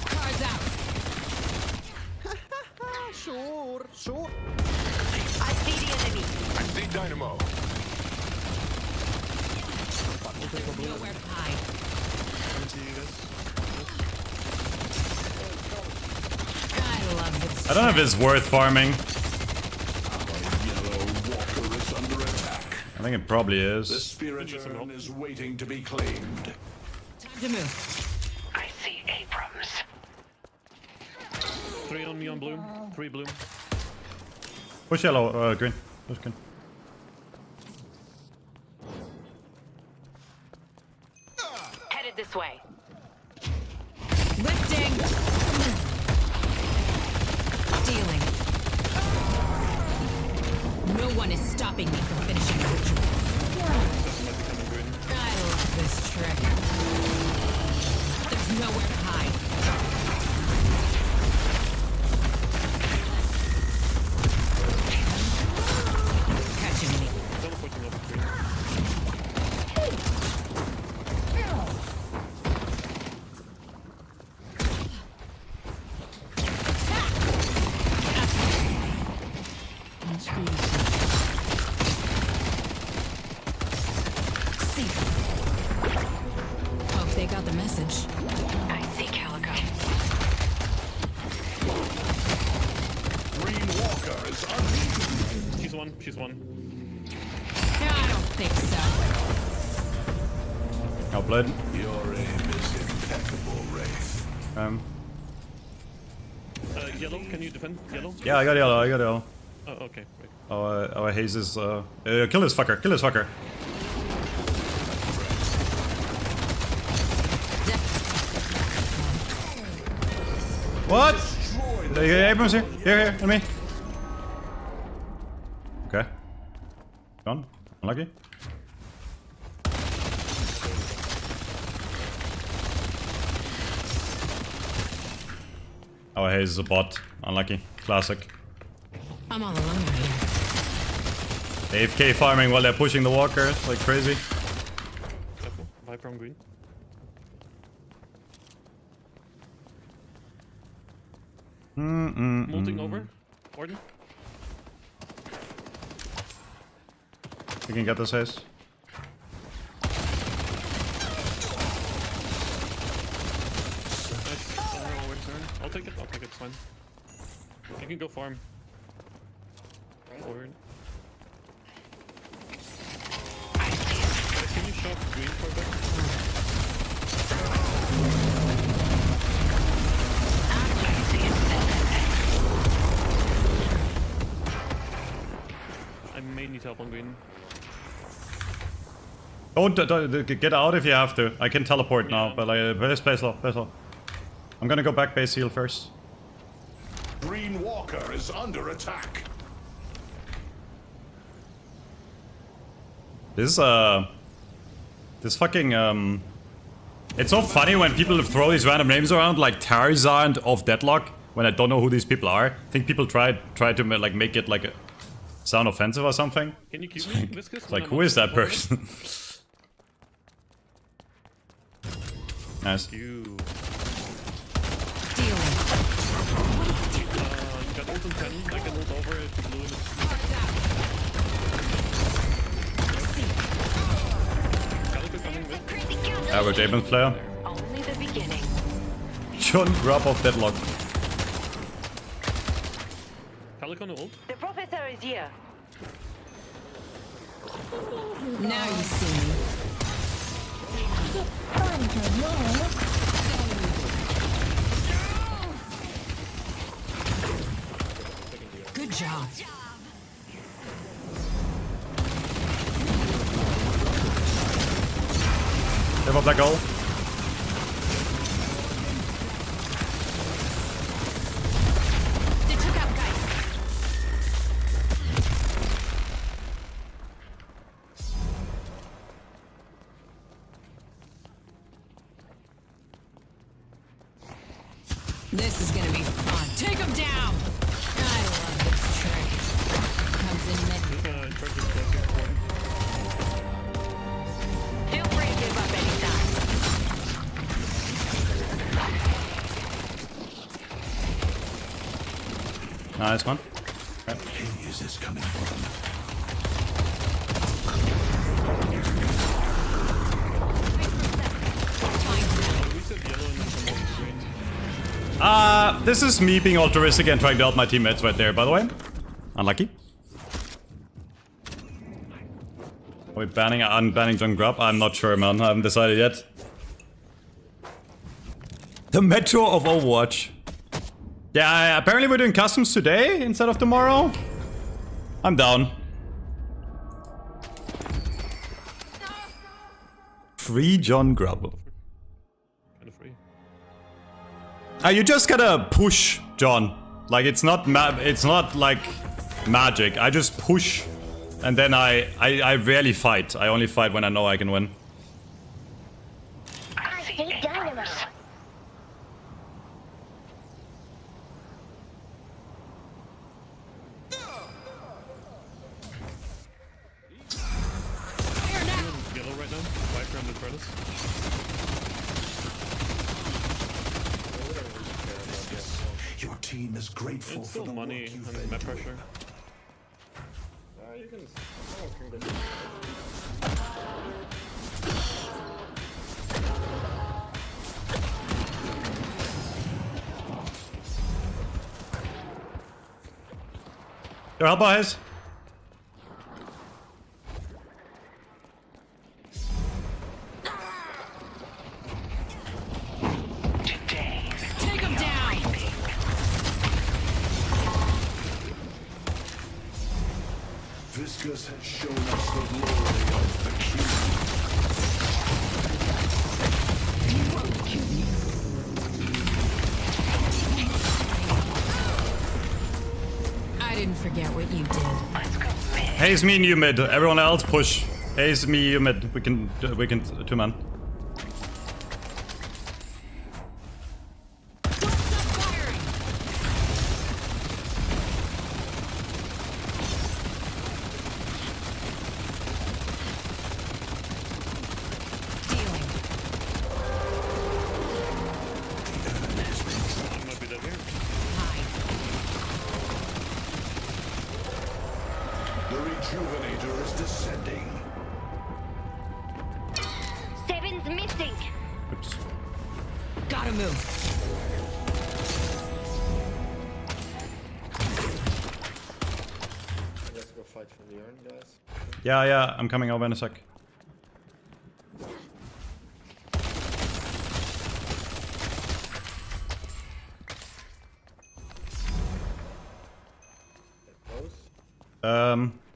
Cards out. Sure, sure. I see the enemy. I see dynamo. Nowhere to hide. Coming to you guys. I love this. I don't know if it's worth farming. Yellow Walker is under attack. I think it probably The is. Spirit Urn is waiting to be claimed. Time to move. I see Abrams. 3 on me on bloom. 3 bloom. Push yellow, green. Push green. Headed this way. Lifting. Dealing. No one is stopping me from finishing the ritual. I love this trick. There's nowhere to hide. Catching me. Teleporting up green. See. Hope they got the message. I see Calico. Green Walker is unbeaten. She's one. She's one. I don't think so. Outblade. Your aim is impeccable, Wraith. Yellow, can you defend? Yellow? Yeah, I got yellow, I got yellow. Oh, okay. Wait. Our haze is, kill this fucker, kill this fucker. What? Abrams here. Here, on me. Okay. Gone. Unlucky. Oh, Haze is a bot. Unlucky. Classic. I'm all alone out here. AFK farming while they're pushing the walker like crazy. Careful. Viper on green. Molting over. Warden. You can get this Haze. Nice. I'll take it. I'll take it. It's fine. You can go farm. Forward. Can you shop green for a bit? I may need help on green. Don't get out if you have to. I can teleport now, but like, base low, base low. I'm gonna go back base heal first. Green Walker is under attack. This fucking it's so funny when people throw these random names around like Tarzan of Deadlock when I don't know who these people are. I think people try to like make it like sound offensive or something. Can you keep me, Viscous? Like who is that person? Nice. You. Deal. Got ult in 10. I can ult over if you blue in Calico coming with. Average Abrams player. Only the beginning. John Grub of Deadlock. Calico no ult. The professor is here. Now you see me. Good job. Give up that goal. They took out guys. This is gonna be fun. Take him down! I love this trick. Comes in mid. Feel free to give up anytime. Nice one. Haze is coming for them. This is me being altruistic and trying to help my teammates right there, by the way. Unlucky. Are we unbanning John Grub? I'm not sure, man. I haven't decided yet. The Metro of Overwatch. Yeah, apparently we're doing customs today instead of tomorrow. I'm down. Free John Grub. Kind of free. You just gotta push, John. Like it's not like magic. I just push, and then I rarely fight. I only fight when I know I can win. I hate dynamite. Yellow right now. Viper and Infernus. Your team is grateful It's for still the money work you've and been map doing. pressure. You can. Your help, guys. Take him down! Viscous has shown us the glory of the cube. didn't forget what you did. Haze me and you mid. Everyone else push. Haze me, you mid. We can 2-man. The Rejuvenator is descending. Seven's missing. Oops. Gotta move. Let's go fight for the urn, guys. Yeah, I'm coming over in a sec.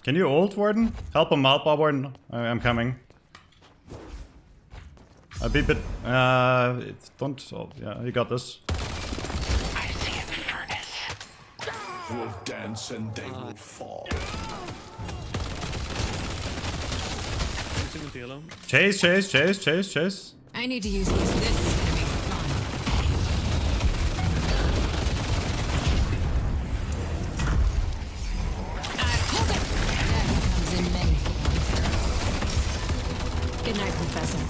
Can you ult, Warden? Help him out, Warden. I'm coming. I'll be a bit. Don't. Oh, yeah, you got this. I see Infernus. Will dance and they will fall. Using the yellow. Chase. I need to use these. This is gonna be fun. Hold it! That comes in many forms. Good night, Professor.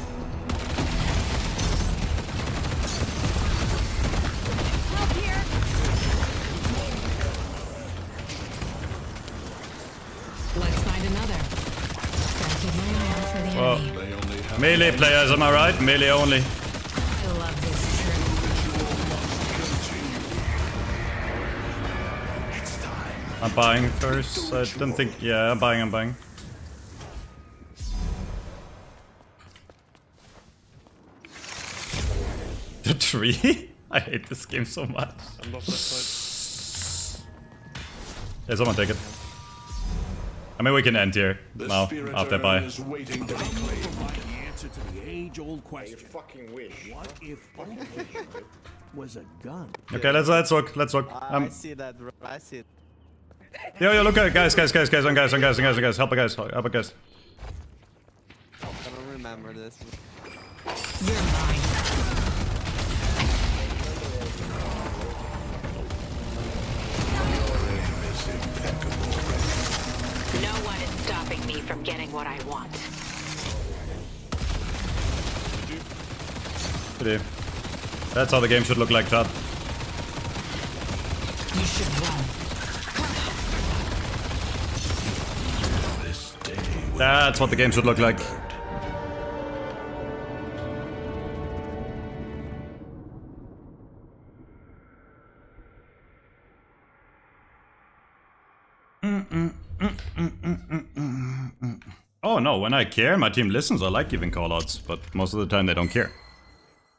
Help here! Let's find another. Gotta keep my eye out for the Well, enemy. They only have melee players, am I right? Melee only. I love this trick. I'm buying first. I didn't think. Yeah, I'm buying. The tree? I hate this game so much. I'm left that side. Yeah, someone take it. I mean, we can end here the now spirit after urn buy. is waiting to be Provide claimed. the answer to the age-old You question. fucking wish. What if all was a gun? Okay, let's look. I see that, bro. I see it. Yo, look at guys, help the guys. I don't remember this. You're mine. No one is stopping me from getting what I want. That's how the game should look like, chat. You should run. That's what the game should look like. Oh no, when I care, my team listens. I like giving callouts, but most of the time they don't care.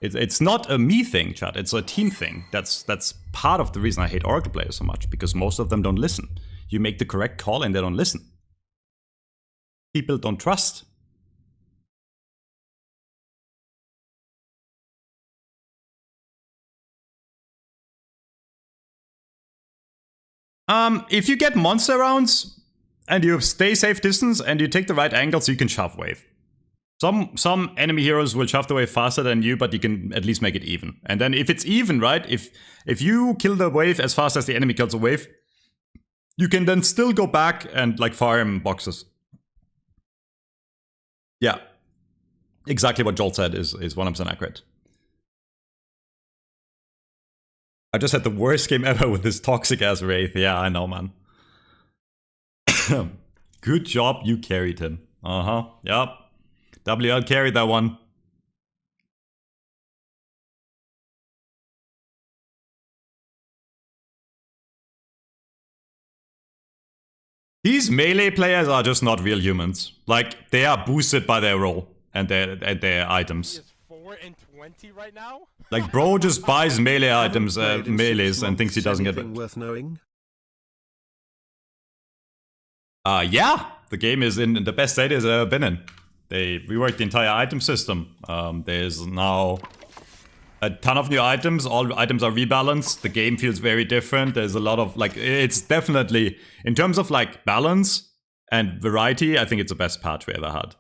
It's not a me thing, chat. It's a team thing. That's part of the reason I hate Oracle players so much, because most of them don't listen. You make the correct call and they don't listen. People don't trust. If you get monster rounds and you stay safe distance and you take the right angles, you can shove wave. Some enemy heroes will shove the wave faster than you, but you can at least make it even. And then if it's even, right, if you kill the wave as fast as the enemy kills the wave, you can then still go back and like farm boxes. Yeah. Exactly what Joel said is 100% accurate. I just had the worst game ever with this toxic ass Wraith. Yeah, I know, man. Good job, you carried him. Uh-huh, yep. WL carried that one. These melee players are just not real humans. Like, they are boosted by their role and their items. He is 4 and 20 right now. Like, bro just buys melee items, melees, and thinks he doesn't get it. Worth knowing? Yeah, the game is in the best state it's ever been in. They reworked the entire item system. There's now a ton of new items. All items are rebalanced. The game feels very different. There's a lot of, like, it's definitely, in terms of, like, balance and variety, I think it's the best patch we ever had.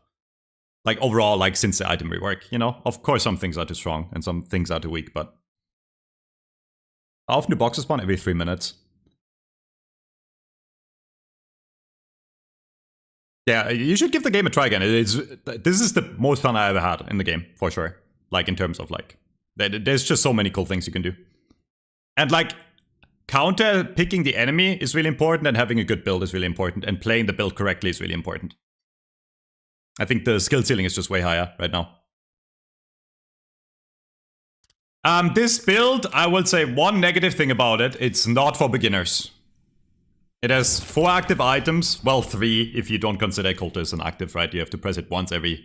Like, overall, like, since the item rework, you know? Of course, some things are too strong and some things are too weak, but... How often do boxes spawn? Every 3 minutes. Yeah, you should give the game a try again. This is the most fun I ever had in the game, for sure. Like, in terms of, like... There's just so many cool things you can do. And, like, counter picking the enemy is really important, and having a good build is really important, and playing the build correctly is really important. I think the skill ceiling is just way higher right now. This build, I will say one negative thing about it, it's not for beginners. It has 4 active items, well 3 if you don't consider cultists an active, right? You have to press it once every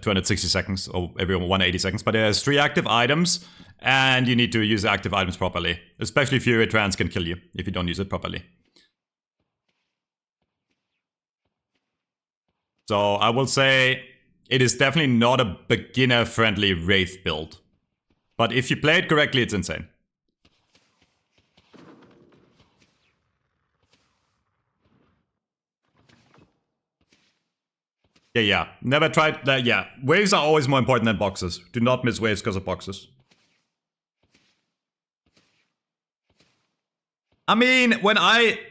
260 seconds, or every 180 seconds, but it has 3 active items, and you need to use the active items properly. Especially Fury Trance can kill you if you don't use it properly. So I will say it is definitely not a beginner-friendly Wraith build. But if you play it correctly, it's insane. Yeah. Never tried that. Yeah. Waves are always more important than boxes. Do not miss waves because of boxes. I mean, when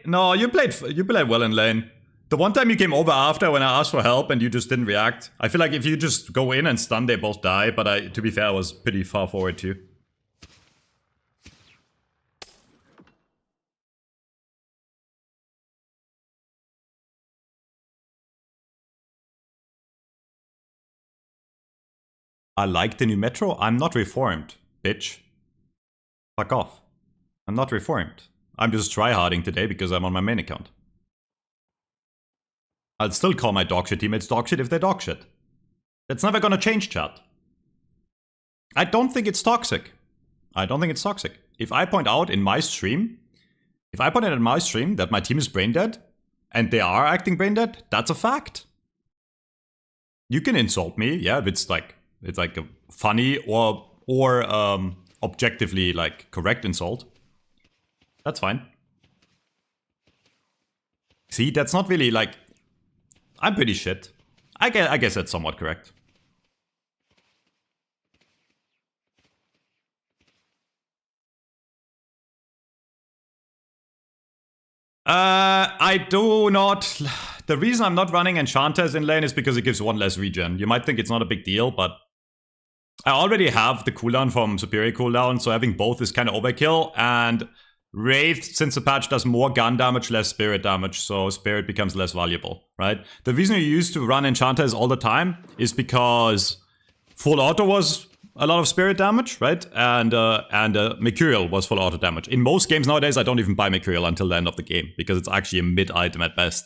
no, you played well in lane. The one time you came over after when I asked for help and you just didn't react. I feel like if you just go in and stun, they both die. But to be fair, I was pretty far forward too. I like the new Metro. I'm not reformed, bitch. Fuck off. I'm not reformed. I'm just tryharding today because I'm on my main account. I'll still call my dogshit teammates dogshit if they're dogshit. That's never gonna change, chat. I don't think it's toxic. I don't think it's toxic. If I point out in my stream, that my team is brain dead, and they are acting brain dead, that's a fact. You can insult me, yeah, if it's like a funny or objectively like correct insult. That's fine. See, that's not really like... I'm pretty shit. I guess that's somewhat correct. I do not... The reason I'm not running Enchanters in lane is because it gives 1 less regen. You might think it's not a big deal, but... I already have the cooldown from Superior cooldown, so having both is kind of overkill, and... Wraith, since the patch does more gun damage, less spirit damage, so spirit becomes less valuable, right? The reason you used to run enchanters all the time is because full auto was a lot of spirit damage, right? And Mercurial was full auto damage. In most games nowadays, I don't even buy Mercurial until the end of the game, because it's actually a mid item at best.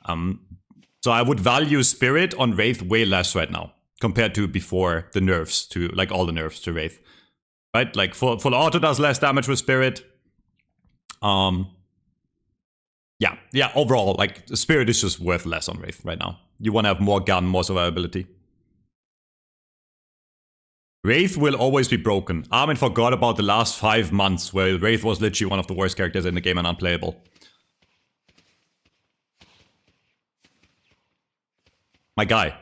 So I would value spirit on Wraith way less right now, compared to before the nerfs to, like all the nerfs to Wraith. Right? Like full auto does less damage with spirit. Yeah, overall, like, Spirit is just worth less on Wraith right now. You want to have more gun, more survivability. Wraith will always be broken. Armin forgot about the last 5 months where Wraith was literally one of the worst characters in the game and unplayable. My guy.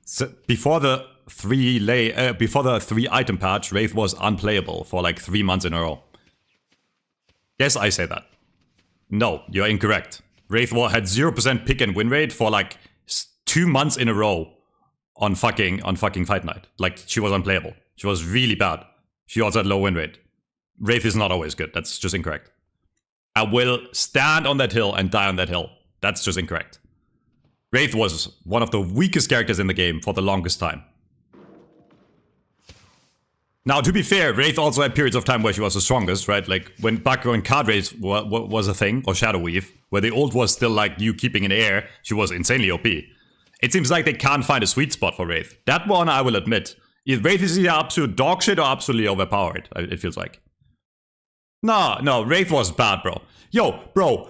So before the 3 item patch, Wraith was unplayable for like 3 months in a row. Yes, I say that. No, you're incorrect. Wraith had 0% pick and win rate for like 2 months in a row on fucking Fight Night. Like, she was unplayable. She was really bad. She also had low win rate. Wraith is not always good. That's just incorrect. I will stand on that hill and die on that hill. That's just incorrect. Wraith was one of the weakest characters in the game for the longest time. Now, to be fair, Wraith also had periods of time where she was the strongest, right? Like, back when Card Race was a thing, or Shadow Weave, where the ult was still, like, you keeping in air, she was insanely OP. It seems like they can't find a sweet spot for Wraith. That one, I will admit. Wraith is either absolute dog shit or absolutely overpowered, it feels like. No, Wraith was bad, bro. Yo, bro,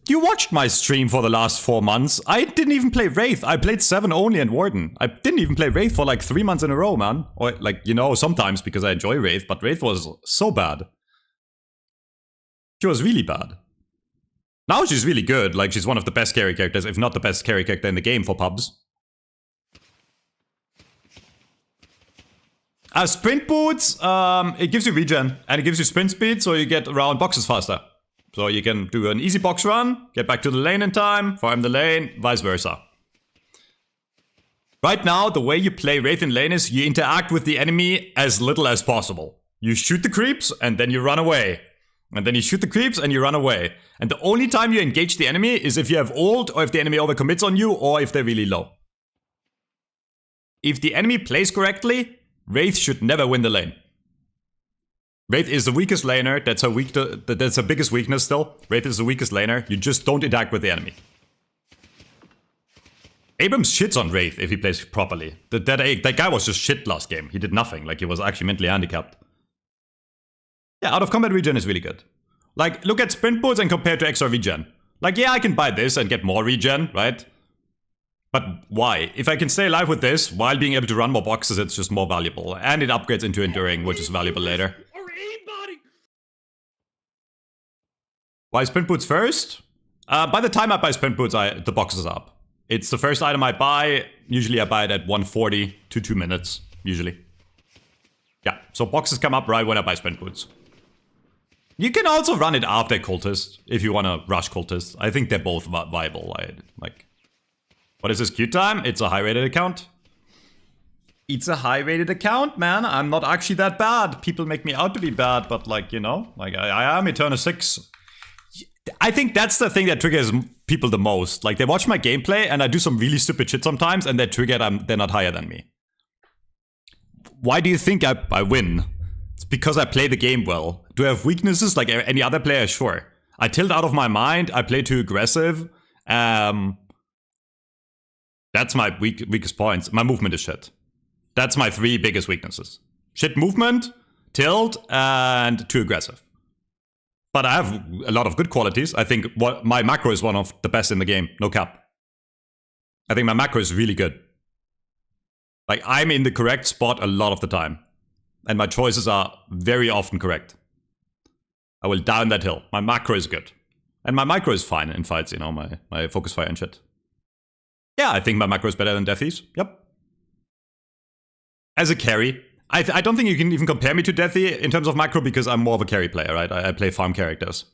You watched my stream for the last 4 months. I didn't even play Wraith. I played 7 only and Warden. I didn't even play Wraith for like 3 months in a row, man. Or like, you know, sometimes because I enjoy Wraith, but Wraith was so bad. She was really bad. Now she's really good. Like, she's one of the best carry characters, if not the best carry character in the game for pubs. Sprint boots, it gives you regen, and it gives you sprint speed, so you get around boxes faster. So you can do an easy box run, get back to the lane in time, farm the lane, vice versa. Right now, the way you play Wraith in lane is you interact with the enemy as little as possible. You shoot the creeps, and then you run away. And then you shoot the creeps, and you run away. And the only time you engage the enemy is if you have ult, or if the enemy overcommits on you, or if they're really low. If the enemy plays correctly, Wraith should never win the lane. Wraith is the weakest laner, that's her biggest weakness still. Wraith is the weakest laner, you just don't interact with the enemy. Abrams shits on Wraith if he plays properly. That guy was just shit last game, he did nothing, like he was actually mentally handicapped. Yeah, out of combat regen is really good. Like, look at sprint boots and compare to extra regen. Like, yeah, I can buy this and get more regen, right? But why? If I can stay alive with this, while being able to run more boxes, it's just more valuable. And it upgrades into enduring, which is valuable later. Why sprint boots first? By the time I buy sprint boots, the boxes are up. It's the first item I buy. Usually I buy it at 140 to 2 minutes, usually. Yeah, so boxes come up right when I buy sprint boots. You can also run it after Cultist, if you want to rush Cultist. I think they're both viable. Like, what is this queue time? It's a high-rated account. It's a high-rated account, man. I'm not actually that bad. People make me out to be bad, but like, you know, like I am Eternus 6. I think that's the thing that triggers people the most. Like, they watch my gameplay and I do some really stupid shit sometimes and they're triggered they're not higher than me. Why do you think I win? It's because I play the game well. Do I have weaknesses like any other player? Sure. I tilt out of my mind. I play too aggressive. That's my weakest points. My movement is shit. That's my 3 biggest weaknesses. Shit movement, tilt, and too aggressive. But I have a lot of good qualities. I think my macro is one of the best in the game. No cap. I think my macro is really good. Like, I'm in the correct spot a lot of the time. And my choices are very often correct. I will down that hill. My macro is good. And my micro is fine in fights, you know, my focus fire and shit. Yeah, I think my macro is better than Deathy's. Yep. As a carry, I don't think you can even compare me to Deathy in terms of macro because I'm more of a carry player, right? I play farm characters.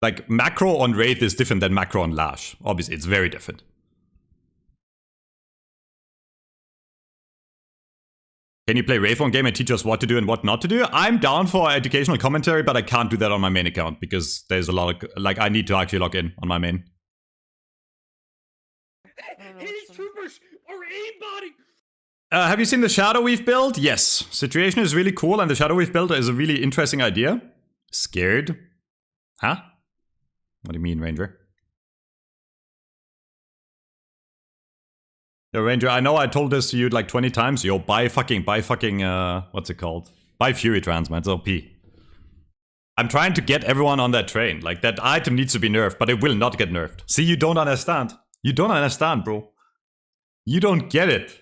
Like, macro on Wraith is different than macro on Lash. Obviously, it's very different. Can you play Wraith one game and teach us what to do and what not to do? I'm down for educational commentary, but I can't do that on my main account because there's a lot of, like, I need to actually log in on my main. These troopers are aimbotting! Have you seen the shadow we've built? Yes. Situation is really cool and the shadow we've built is a really interesting idea. Scared? Huh? What do you mean, Ranger? Yo, Ranger, I know I told this to you like 20 times. Yo, buy fucking, what's it called? Buy Fury Trans, man. It's OP. I'm trying to get everyone on that train. Like, that item needs to be nerfed, but it will not get nerfed. See, you don't understand. You don't understand, bro. You don't get it.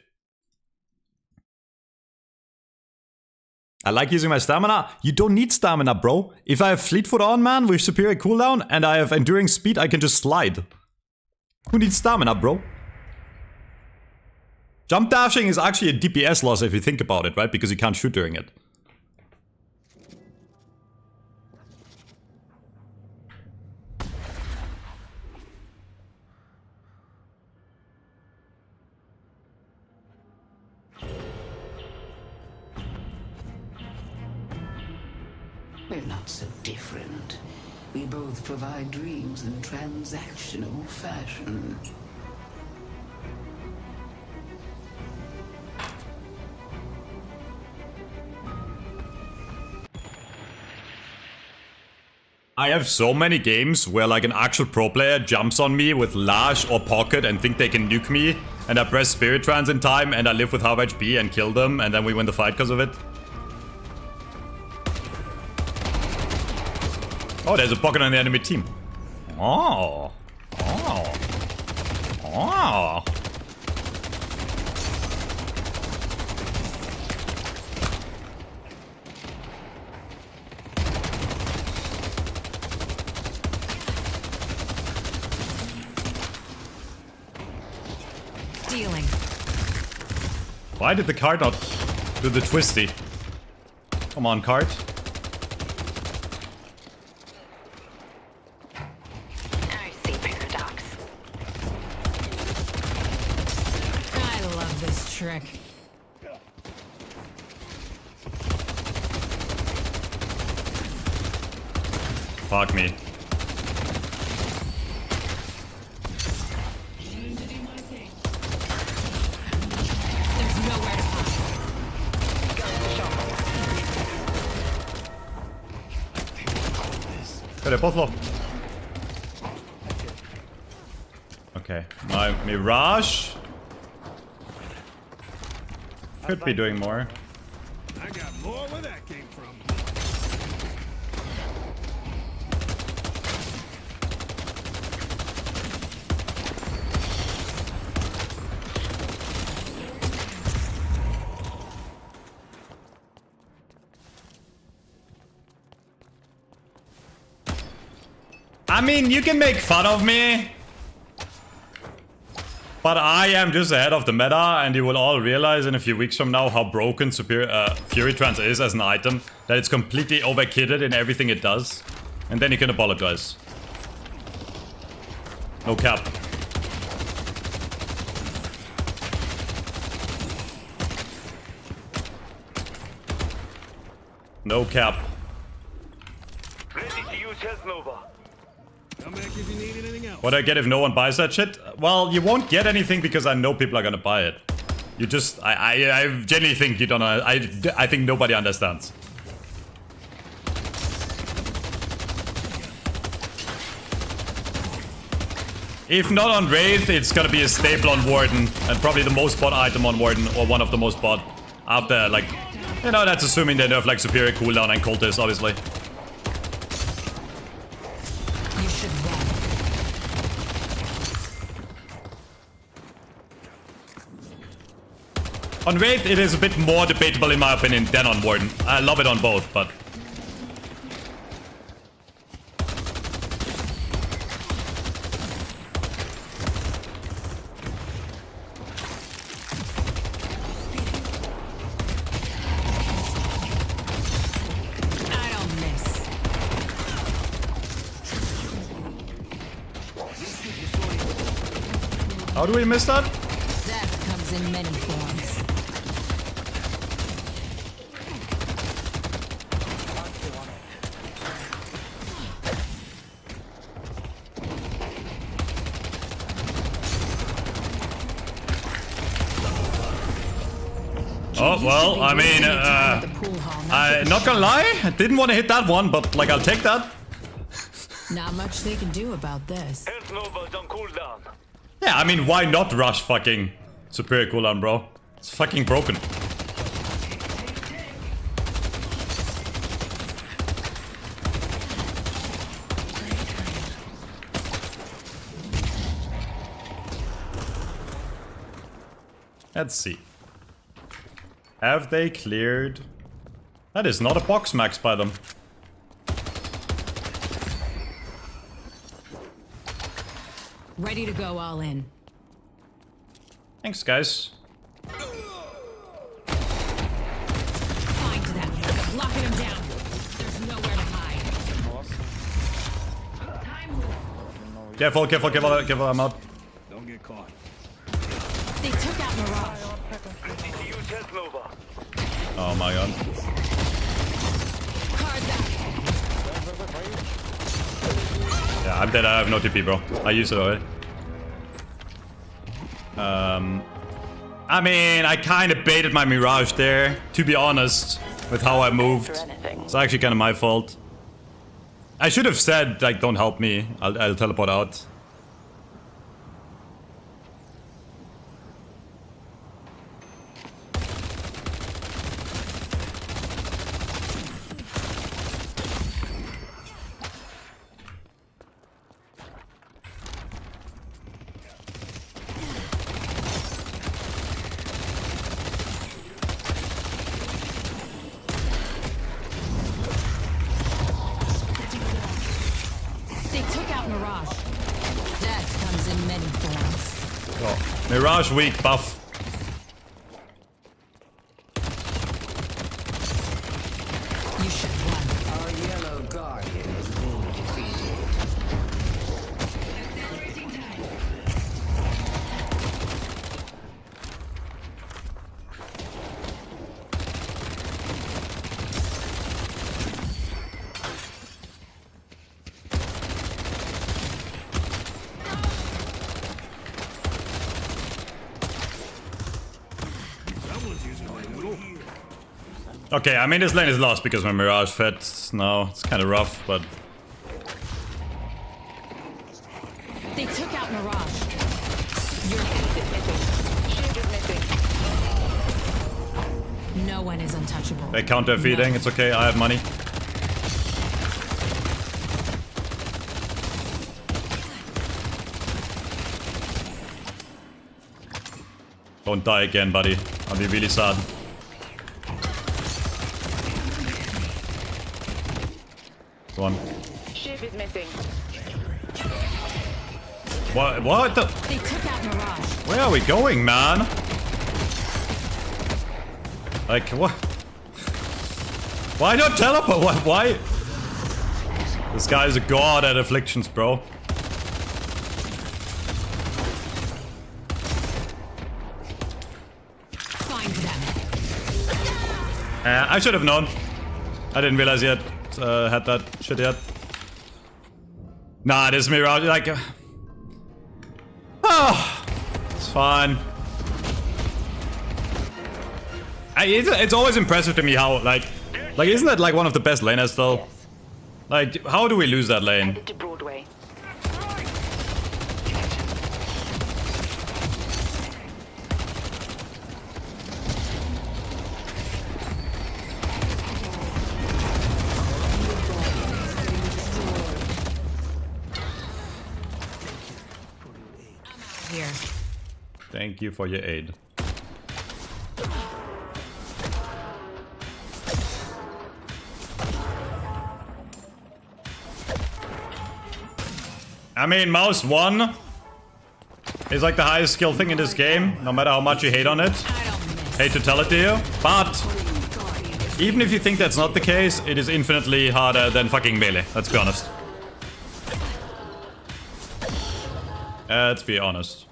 I like using my stamina. You don't need stamina, bro. If I have Fleet Foot on, man, with superior cooldown, and I have enduring speed, I can just slide. Who needs stamina, bro? Jump dashing is actually a DPS loss if you think about it, right? Because you can't shoot during it. We're not so different. We both provide dreams in transactional fashion. I have so many games where like an actual pro player jumps on me with Lash or Pocket and think they can nuke me, and I press Spirit Trance in time and I live with half HP and kill them, and then we win the fight because of it. Oh, there's a Pocket on the enemy team. Oh. Oh. Oh. Stealing. Why did the card not do the twisty? Come on, card. I see paradox. I love this trick. Fuck me. There's nowhere to hide. Oh, they're both low. Okay, my Mirage could be doing more. I got more where that came from. I mean, you can make fun of me, but I am just ahead of the meta, and you will all realize in a few weeks from now how broken Fury Trance is as an item, that it's completely overkitted in everything it does, and then you can apologize. No cap. No cap. Ready to use Health Nova. Come back if you need anything else. What do I get if no one buys that shit? Well, you won't get anything because I know people are gonna buy it. You just, I genuinely think you don't know. I think nobody understands. If not on Wraith, it's gonna be a staple on Warden, and probably the most bought item on Warden, or one of the most bought out there. Like, you know, that's assuming they nerf like superior cooldown and cultists, obviously. You should run. On Wraith, it is a bit more debatable in my opinion than on Warden. I love it on both, but... I don't miss. How do we miss that? Death comes in many forms. Oh, well, I mean, I'm not gonna lie, I didn't want to hit that one, but, like, I'll take that. Not much they can do about this. Health Nova's on cooldown. Yeah, I mean, why not rush fucking superior cooldown, bro? It's fucking broken. Let's see. Have they cleared? That is not a box max by them. Ready to go all in. Thanks, guys. Find them. Locking them down. There's nowhere to hide. Careful, careful, careful, careful, I'm out. Don't get caught. They took out Mirage. Ready to use Health Nova. Oh my god. Card that. Yeah, I'm dead, I have no TP, bro. I used it already. I mean, I kind of baited my Mirage there, to be honest, with how I moved. It's actually kind of my fault. I should have said, like, don't help me. I'll teleport out. They took out Mirage. Death comes in many forms. Oh, Mirage weak buff. You should run. Our yellow guardian is being defeated. Okay, I mean this lane is lost because my Mirage fed now. It's kind of rough, but They took out Mirage. No one is untouchable. they counter feeding. No. It's okay. I have money. Don't die again, buddy. I'll be really sad. One. Ship is missing. What the? They took out Mirage. Where are we going, man? Like, what? Why not teleport? Why? This guy is a god at afflictions, bro. Find them. I should have known. I didn't realize he had that shit yet. Nah, this Mirage, like... it's fine. It's always impressive to me how, like, isn't that like one of the best laners though? Like, how do we lose that lane? Headed to Broadway. Here. Thank you for your aid. I mean, mouse 1 is like the highest skill thing in this game, no matter how much you hate on it. Hate to tell it to you, but even if you think that's not the case, it is infinitely harder than fucking melee, let's be honest. Let's be honest.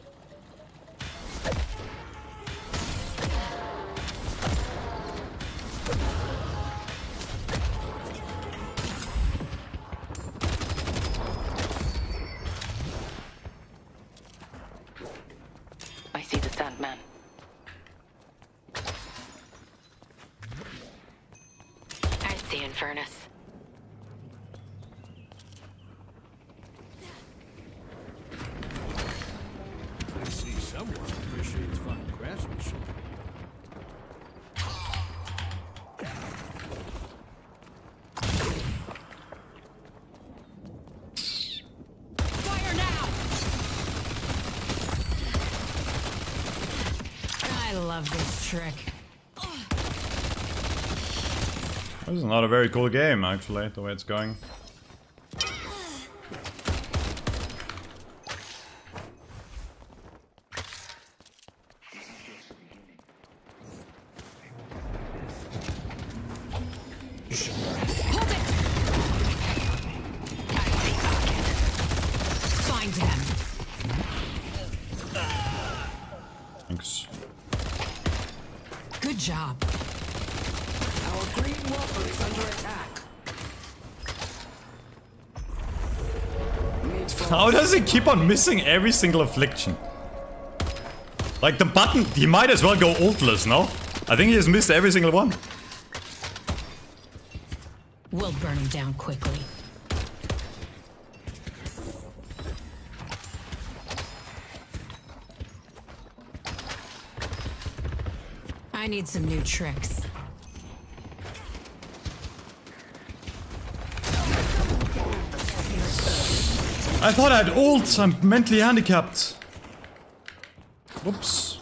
I see the Sandman. I see Infernus. I see someone appreciates fine craftsmanship. Fire now! I love this trick. This is not a very cool game, actually, the way it's going. Find them. Thanks. Good job. Our green whopper is under attack. How does he keep on missing every single affliction? Like the button, he might as well go ultless, no? I think he has missed every single one. We'll burn him down quickly. I need some new tricks. I thought I had ult. I'm mentally handicapped. Whoops.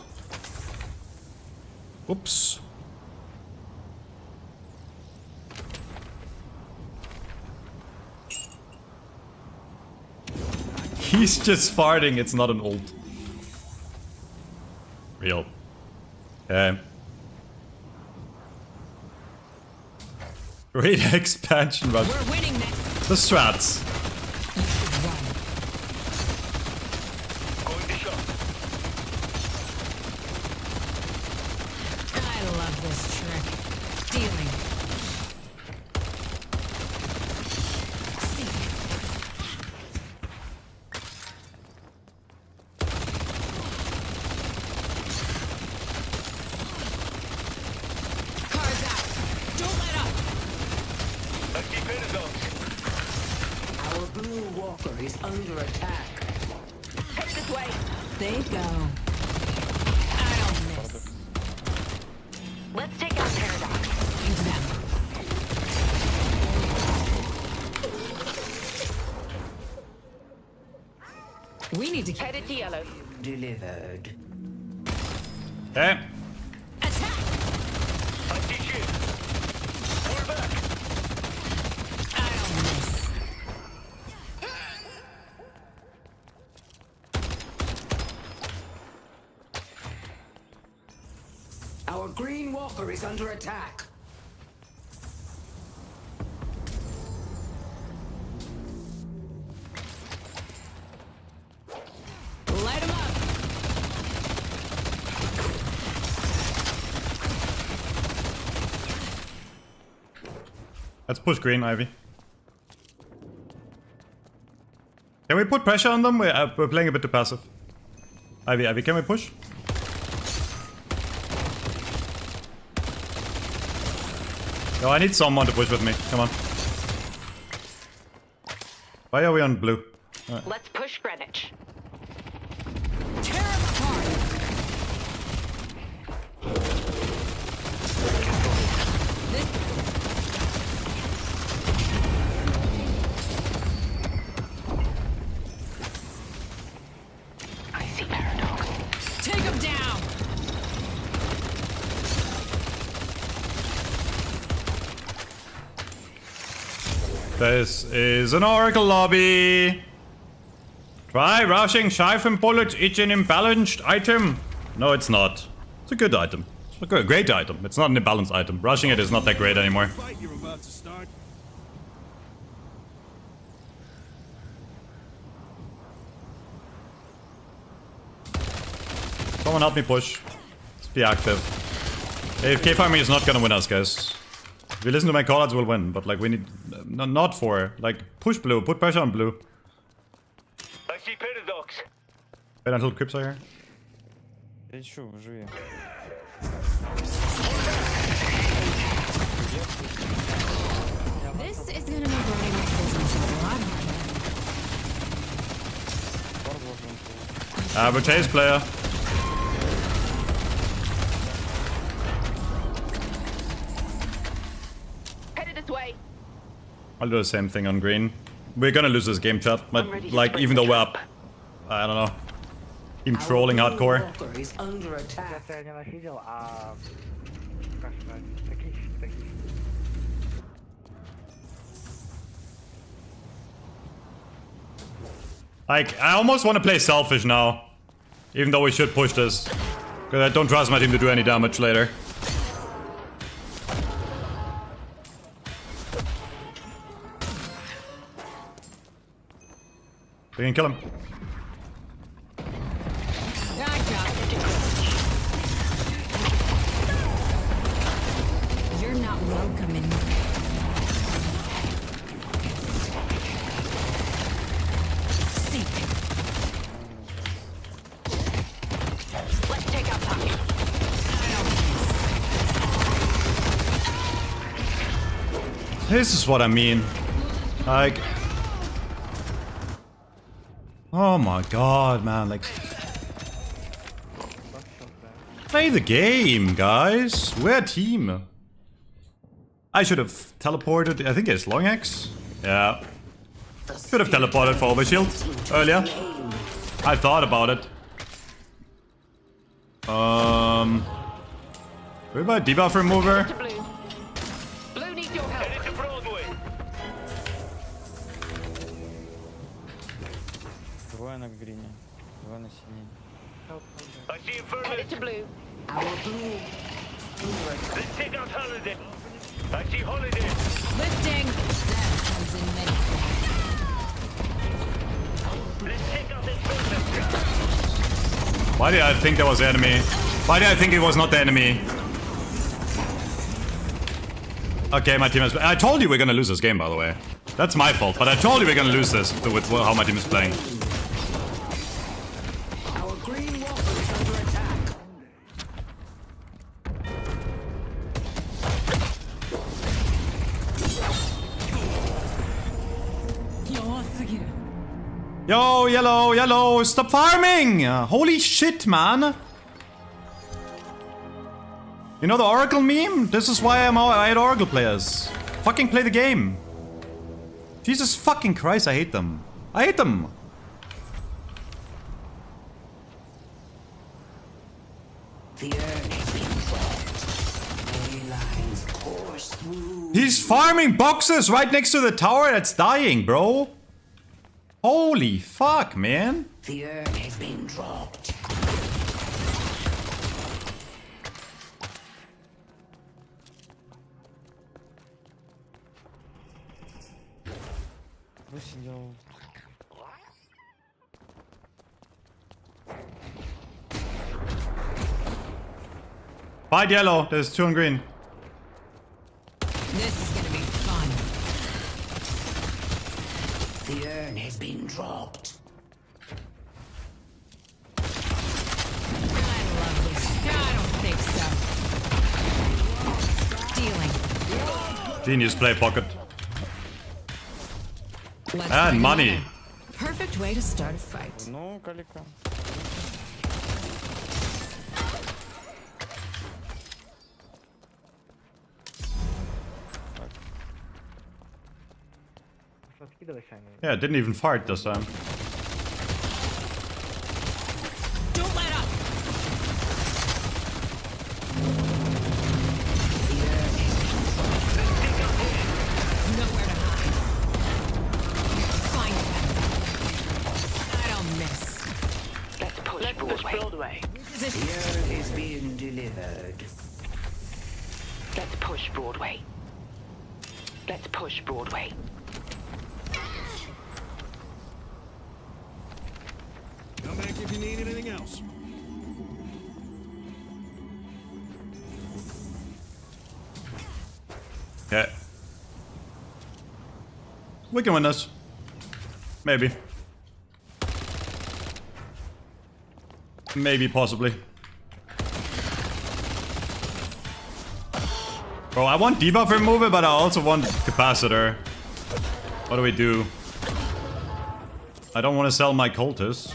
Whoops. He's just farting. It's not an ult. Real. Okay. Great expansion, but We're winning this. the strats. Going to shot. I love this trick. Dealing. Cards out. Don't let up. I see paradox. Our blue walker is under attack. Headed this way. They go. I don't miss. Let's take out Paradox. Them. We need to Headed to yellow. Delivered. Okay. attack. I see shield. Pull back. I don't miss. Our green walker is under attack. Light 'em up. Let's push green, Ivy. Can we put pressure on them? We're playing a bit too passive. Ivy, can we push? No, I need someone to push with me. Come on. Why are we on blue? Let's push Greenwich. Tear 'em apart. I see Paradox. Take 'em down. This is an Oracle lobby. Try rushing Siphon Bullet. It's an imbalanced item. No, it's not. It's a good item. It's a great item. It's not an imbalanced item. Rushing it is not that great anymore. Fight you're about to start. Someone help me push. Let's be active. AFK farming is not gonna win us, guys. If you listen to my callouts, we'll win. But like, we need not for like push blue. Put pressure on blue. I see paradox. Wait until creeps are here. This is gonna make running this business a lot harder. We're chase player. Headed this way. I'll do the same thing on green. We're gonna lose this game, chat. But like, even though we're up, I don't know. Team trolling Our blue hardcore. walker is under attack. Like, I almost want to play selfish now. Even though we should push this. Because I don't trust my team to do any damage later. We can kill him. I got it. You're not welcome in. Seek. Let's take out Tommy. This is what I mean. Like... Oh my god, man, like... Play the game, guys. We're a team. I should have teleported. I think it's long X. Yeah. Could have teleported for overshield earlier. I thought about it. What about debuff remover? Blue needs your help. Headed to Broadway. Двое на грине, двое на синей. I see Infernus. Headed to blue. Our blue. Let's take out Holiday. I see Holiday. Lifting. That comes in many Let's take out Infernus. Why did I think that was the enemy? Why did I think it was not the enemy? Okay, my team has... I told you we're gonna lose this game, by the way. That's my fault, but I told you we're gonna lose this with how my team is playing. Our green walker is under attack. Yo, yellow, yellow, stop farming! Holy shit, man! You know the Oracle meme? This is why I hate Oracle players. Fucking play the game. Jesus fucking Christ, I hate them. I hate them. The urn has been dropped. Ley lines course through. He's farming boxes right next to the tower that's dying, bro. Holy fuck, man. The urn has been dropped. Кто сидел? Fight yellow, there's 2 on green. This is gonna be fun. The urn has been dropped. I love this. I don't think so. Dealing. Genius play pocket. Let's And bring money. it on. Perfect way to start a fight. Ну, Calico. Yeah, didn't even fart this time. Don't let up. Nowhere to hide. Find them. I don't miss. Let's push Broadway. Is it? The urn is being delivered. Let's push Broadway. Let's push Broadway. Come back if you need anything else. Yeah. We can win this. Maybe. Maybe, possibly. Bro, I want debuff remover, but I also want capacitor. What do we do? I don't want to sell my cultists.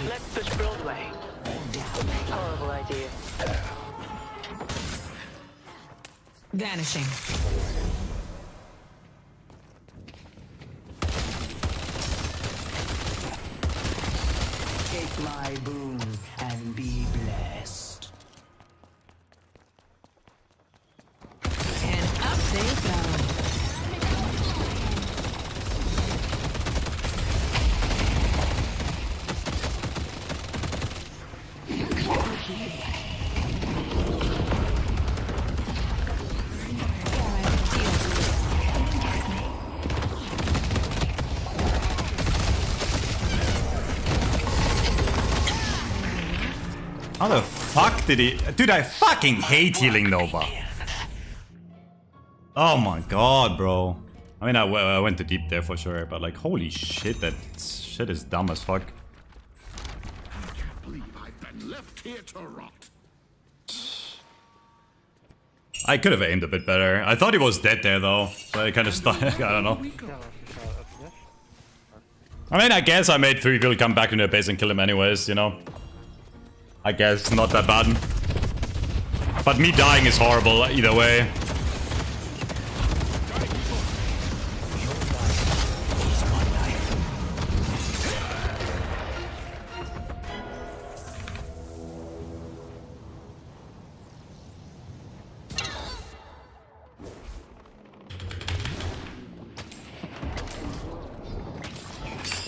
Let's push Broadway. Horrible idea. Vanishing. Take my boon and be blessed. And up they go. How the fuck did he... Dude, I fucking hate healing Nova. Oh my god, bro. I mean, I went too deep there for sure, but like, holy shit, that shit is dumb as fuck. I can't believe I've been left here to rot. I could have aimed a bit better. I thought he was dead there though, so I kind of stuck. I don't know. I mean, I guess I made 3 people come back into their base and kill him anyways, you know. I guess not that bad. But me dying is horrible either way.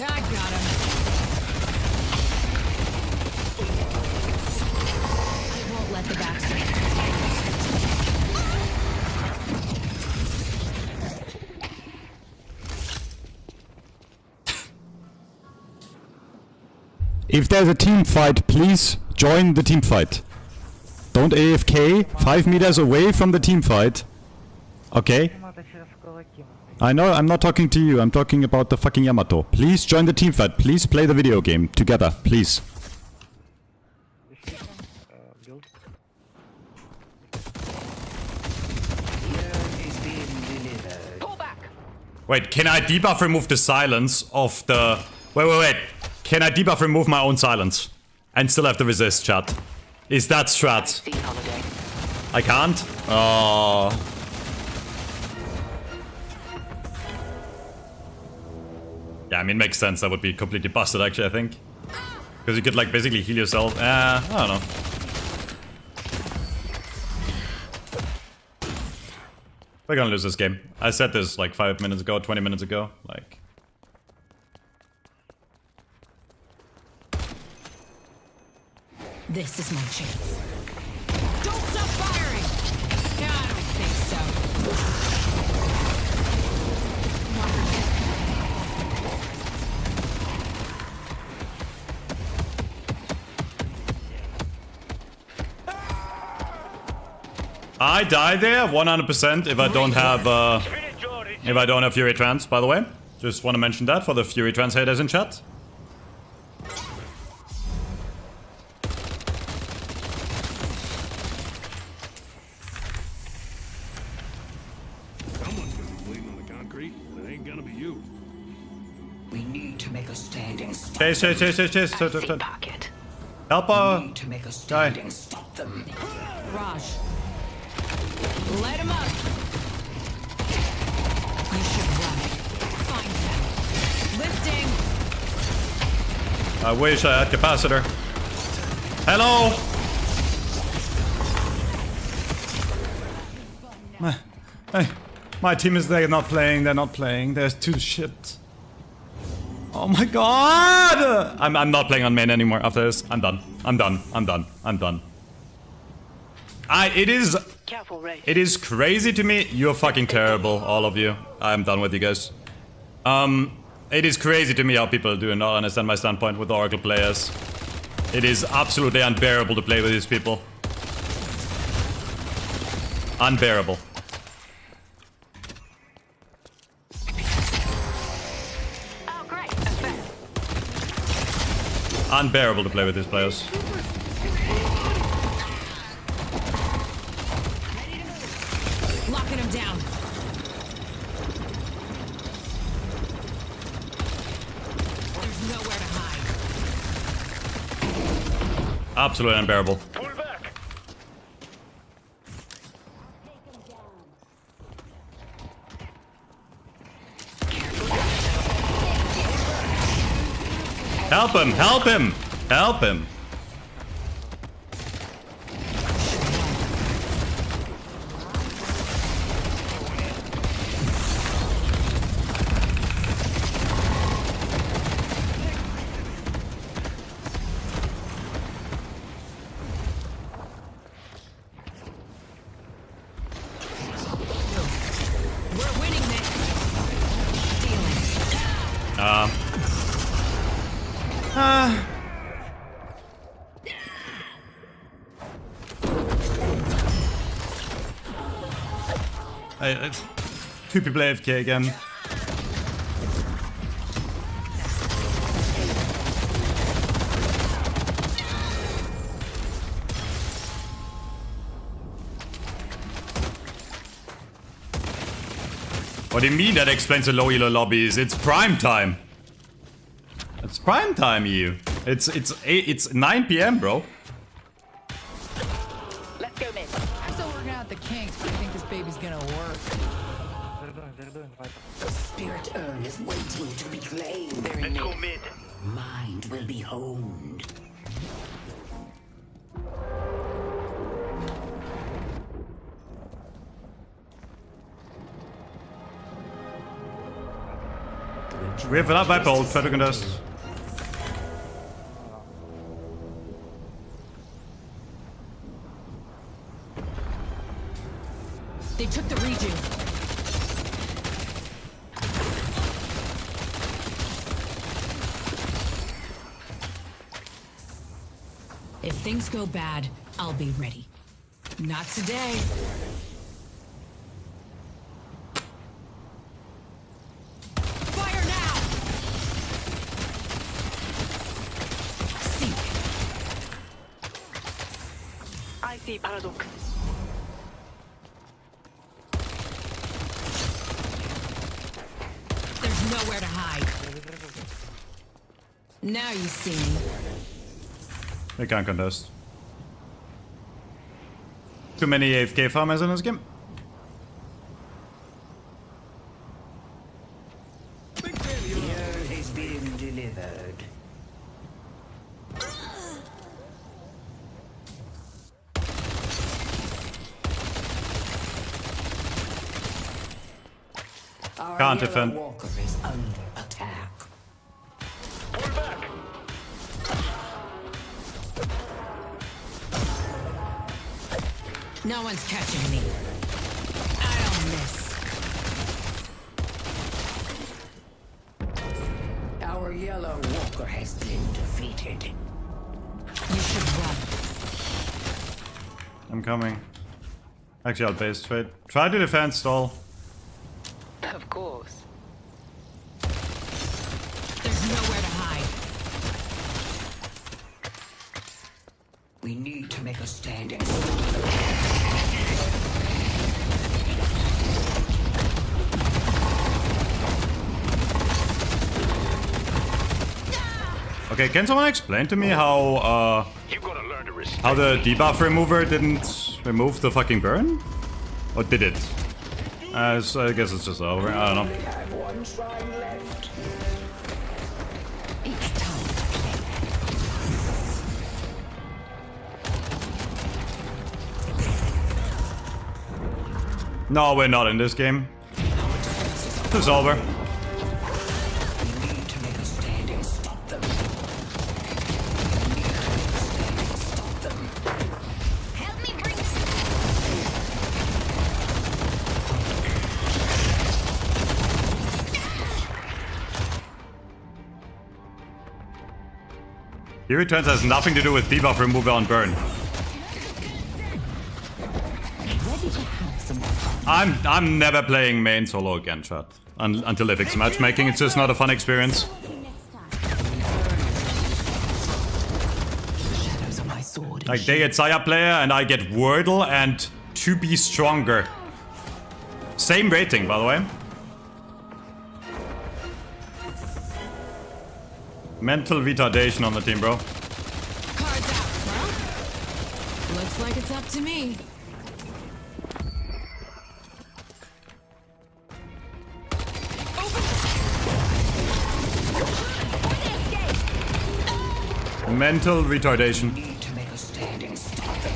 I got him. I won't let the backstab. If there's a team fight, please join the team fight. Don't AFK 5 meters away from the team fight. Okay? I know, I'm not talking to you, I'm talking about the fucking Yamato. Please join the team fight, please play the video game together, please. Wait, can I debuff remove the silence of the... Wait. Can I debuff remove my own silence? And still have the resist, chat? Is that strat? I can't? Oh. Yeah, I mean, makes sense. That would be completely busted, actually, I think. Because you could, like, basically heal yourself. I don't know. We're gonna lose this game. I said this, like, 5 minutes ago, 20 minutes ago. Like... This is my chance. Don't stop firing! Yeah, I don't think so. I die there 100% if I don't have Fury Trance, by the way. Just want to mention that for the Fury Trance haters in chat. Someone's gonna be bleeding on the concrete, but it ain't gonna be you. We need to make a standing stop. Chase. Help her. We need to make a standing stop them. Mirage. Light him up. You should run. Find them. Lifting. I wish I had capacitor. Hello. My team is there not playing. They're not playing. There's too shit. Oh my god! I'm not playing on main anymore after this. I'm done. It is crazy to me. You're fucking terrible, all of you. I'm done with you guys. It is crazy to me how people do not understand my standpoint with Oracle players. It is absolutely unbearable to play with these people. Unbearable. Unbearable to play with these players. Locking him down. There's nowhere to hide. Absolutely unbearable. Pull back. Help him! Help him! Help him! We're winning this. Stealing. Two people AFK again. What do you mean that explains the low elo lobbies? It's prime time. It's prime time, you. It's 9 PM, bro. The spirit urn is waiting to be claimed. Let's go mid. Mind will be honed. We have that Viper ult, try to contest. They took the region. If things go bad, I'll be ready. Not today. Fire now! Seek. I see paradox. There's nowhere to hide. Now you see me. They can't contest. Too many AFK farmers in this game. The urn has been delivered. Our Can't yellow defend. walker is under attack. Pull back. No one's catching me. I don't miss. Our yellow walker has been defeated. You should run. I'm coming. Actually, I'll base trade. Try to defend stall. Of course. There's nowhere to hide. We need to make a stand. Okay, can someone explain to me how You gotta learn to respect. how the debuff remover didn't remove the fucking burn? Or did it? I guess it's just over. I don't know. We have one shrine left. It's time to play. No, we're not in this game. It's over. We need to make a stand and stop them. Help me bring this. Here returns has nothing to do with debuff remover on burn. I'm never playing main solo again, chat. Until they fix matchmaking, it's just not a fun experience. Shadows of my sword. Like, they get Xayah player and I get Wordle and to be stronger. Same rating, by the way. Mental retardation on the team, bro. Cards out, bro. Looks like it's up to me. Mental retardation. Need to make a stand and stop them.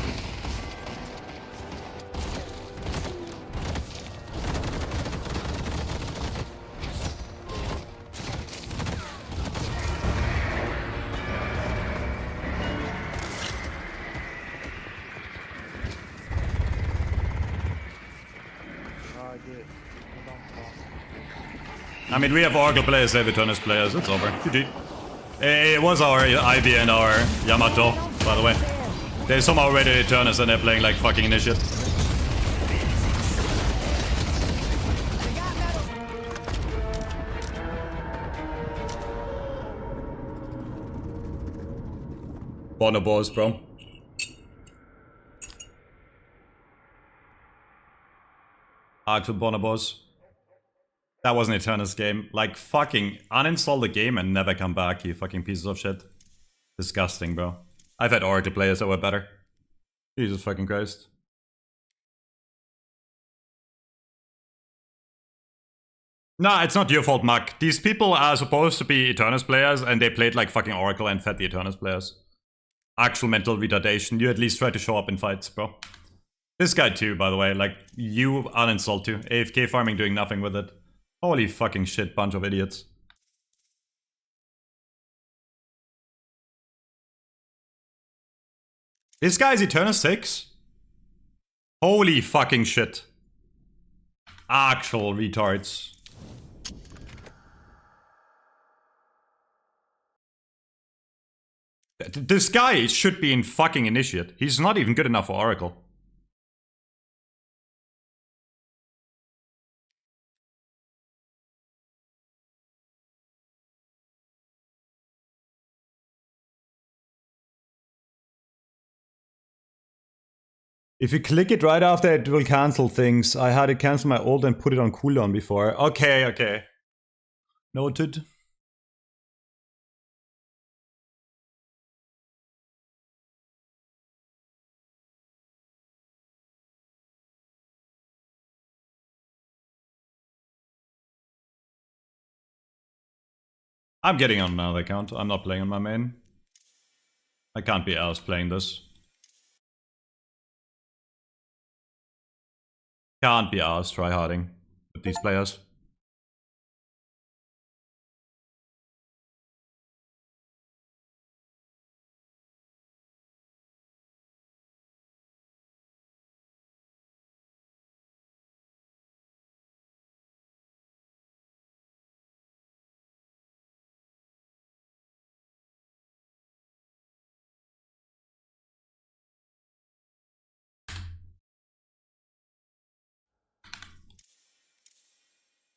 I mean, we have Oracle players, they have Eternus players. It's over. GG. It was our Ivy and our Yamato, by the way. They somehow rated Eternus and they're playing like fucking Initiate. Bonobos, bro. Actual Bonobos. That was an Eternus game. Like, fucking uninstall the game and never come back, you fucking pieces of shit. Disgusting, bro. I've had Oracle players that were better. Jesus fucking Christ. No, it's not your fault, Mark. These people are supposed to be Eternus players, and they played like fucking Oracle and fed the Eternus players. Actual mental retardation. You at least try to show up in fights, bro. This guy too, by the way. Like, you uninsult too. AFK farming doing nothing with it. Holy fucking shit, bunch of idiots. This guy's Eternus 6? Holy fucking shit. Actual retards. This guy should be in fucking Initiate. He's not even good enough for Oracle. If you click it right after, it will cancel things. I had to cancel my ult and put it on cooldown before. Okay, okay. Noted. I'm getting on another account. I'm not playing on my main. I can't be arsed playing this. Can't be arsed tryharding with these players.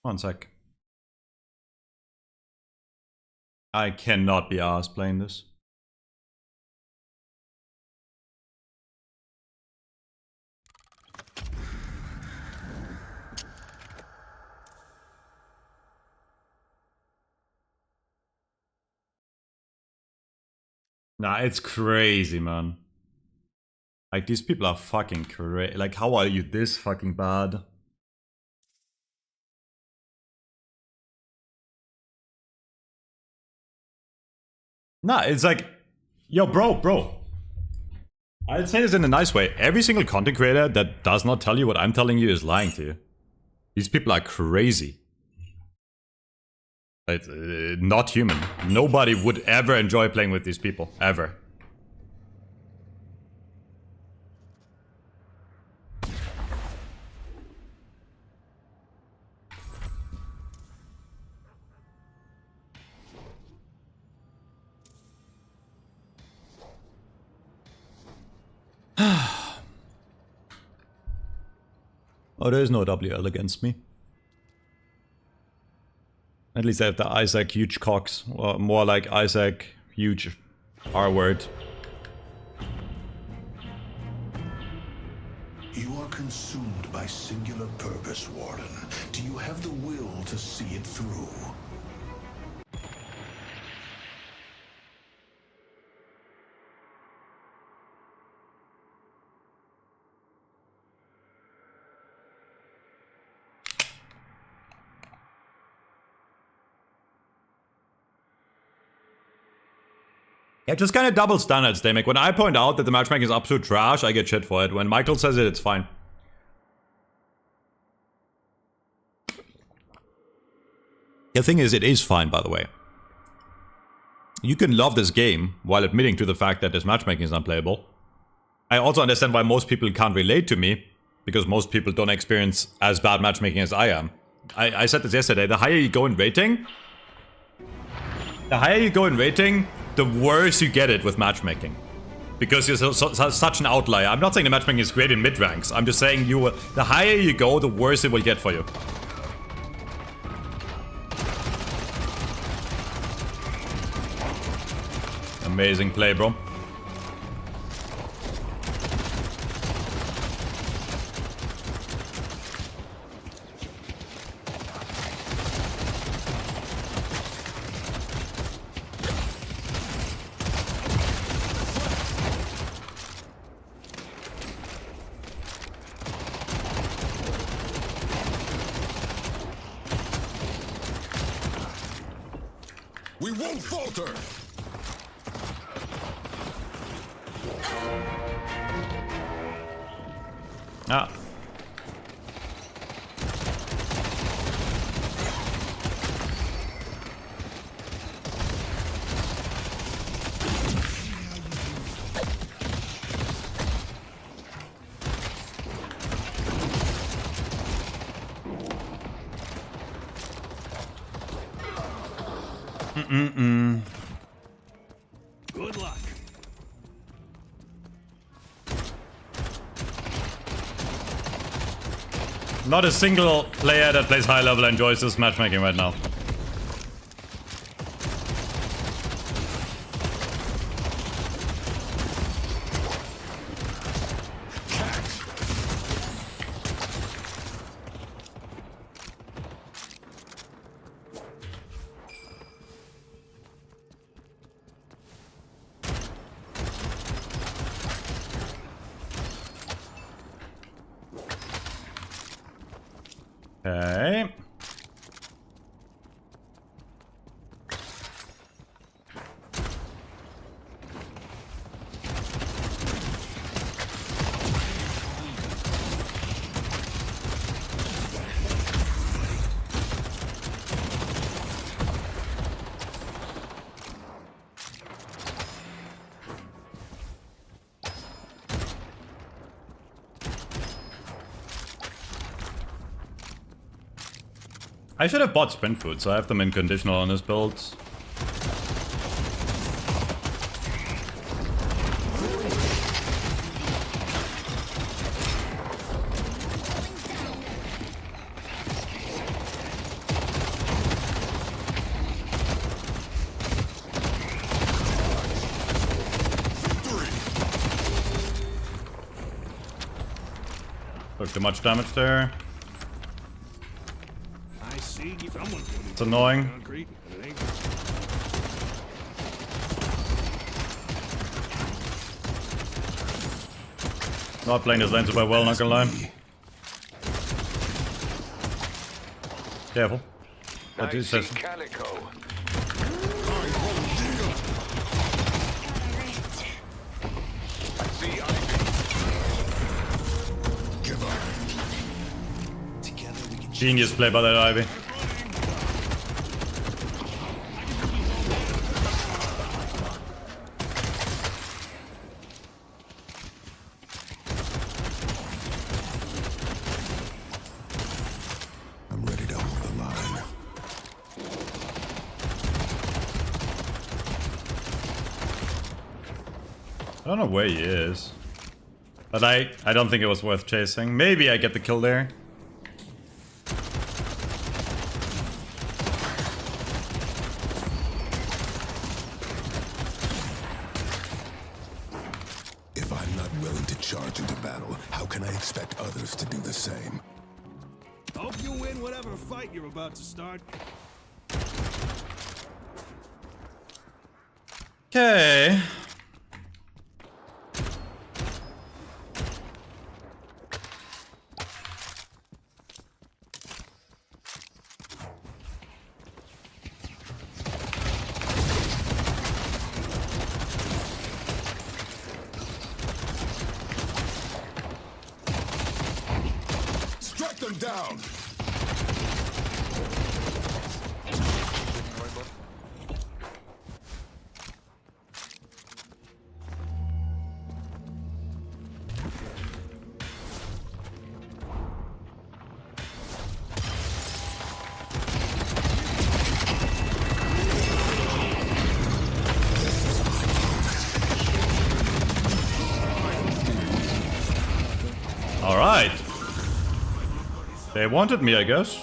One sec. I cannot be arsed playing this. Nah, it's crazy, man. Like, these people are fucking crazy. Like, how are you this fucking bad? Nah, it's like, yo, bro. I'll say this in a nice way. Every single content creator that does not tell you what I'm telling you is lying to you. These people are crazy. It's not human. Nobody would ever enjoy playing with these people. Ever. Oh, there is no WL against me. At least I have the Isaac huge cocks, or more like Isaac huge R word. You are consumed by singular purpose, Warden. Do you have the will to see it through? Yeah, just kind of double standards they make. When I point out that the matchmaking is absolute trash, I get shit for it. When Michael says it, it's fine. The thing is, it is fine, by the way. You can love this game while admitting to the fact that this matchmaking is unplayable. I also understand why most people can't relate to me, because most people don't experience as bad matchmaking as I am. I said this yesterday, the higher you go in rating, the worse you get it with matchmaking. Because you're such an outlier. I'm not saying the matchmaking is great in mid-ranks. I'm just saying the higher you go, the worse it will get for you. Amazing play, bro. We won't falter! Ah. Good luck. Not a single player that plays high level enjoys this matchmaking right now. Okay. I should have bought sprint food, so I have them in conditional on this build. Took too much damage there. It's annoying. Not playing this lane super well, not gonna lie. Careful. What is this? Calico. Genius play by that Ivy. I'm ready to hold the line. I don't know where he is. But I don't think it was worth chasing. Maybe I get the kill there. If I'm not willing to charge into battle, how can I expect others to do the same? Hope you win whatever fight you're about to start. Okay. Strike them down! All right. They wanted me, I guess.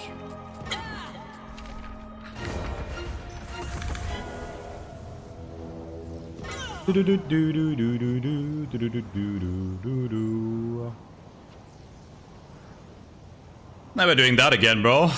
Never doing that again, bro.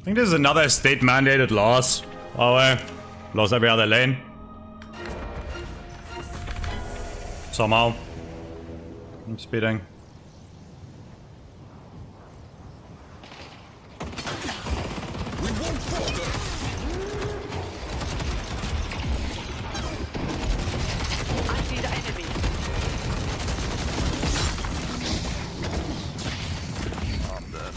think this is another state-mandated loss. Oh, lost every other lane. Somehow. I'm speeding. We won't falter. I see the enemy. I'm dead.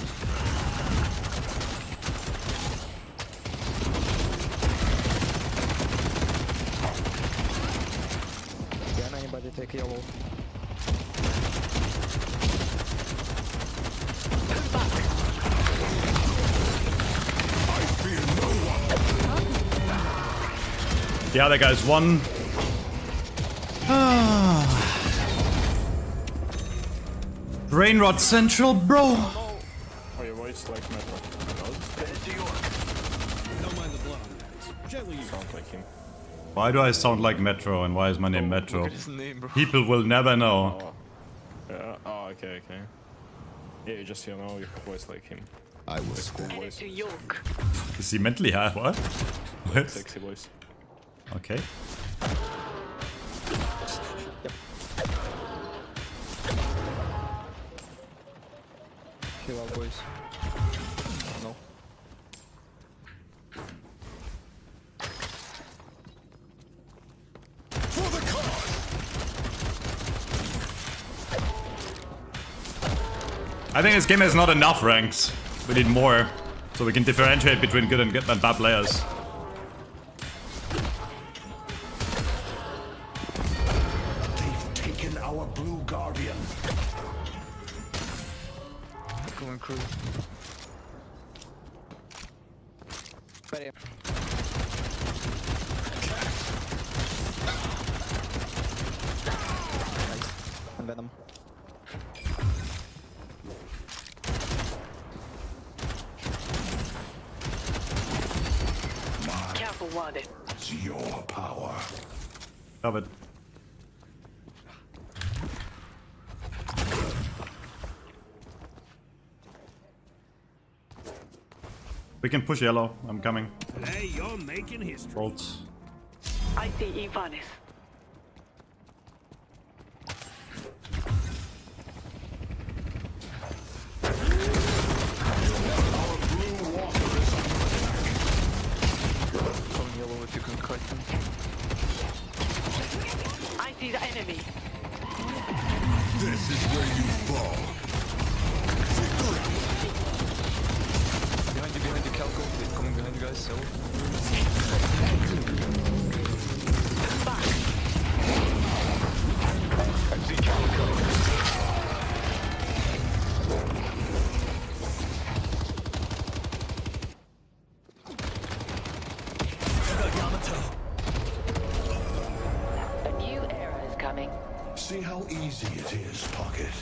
Can anybody take yellow? I fear no one. The other guy's won. Brainrot Central, bro. Oh, your voice like metal. Don't mind the blood on that. Gently use. Sound like him. Why do I sound like Metro and why is my name Metro? Look at his name, bro. People will never know. Oh. Yeah. Oh, okay. Yeah, you just, your voice like him. I will Cool Headed voice. to York. Is he mentally high? What? What? Sexy voice. Okay. Heal out, boys. No. for the cause. I think this game has not enough ranks. We need more, so we can differentiate between good and bad players. They've taken our blue guardian. Going crew. Ready. Nice. And Venom. Careful, Warden. It's your power. Love it. We can push yellow. I'm coming. Hey, you're making history. Bolts. I see Infernus. Calling yellow if you can kite him. I see the enemy. This is where you fall. Behind you, Calico. They're coming behind you guys, yellow. Back. I see Calico. A new era is coming. See how easy it is, Pocket.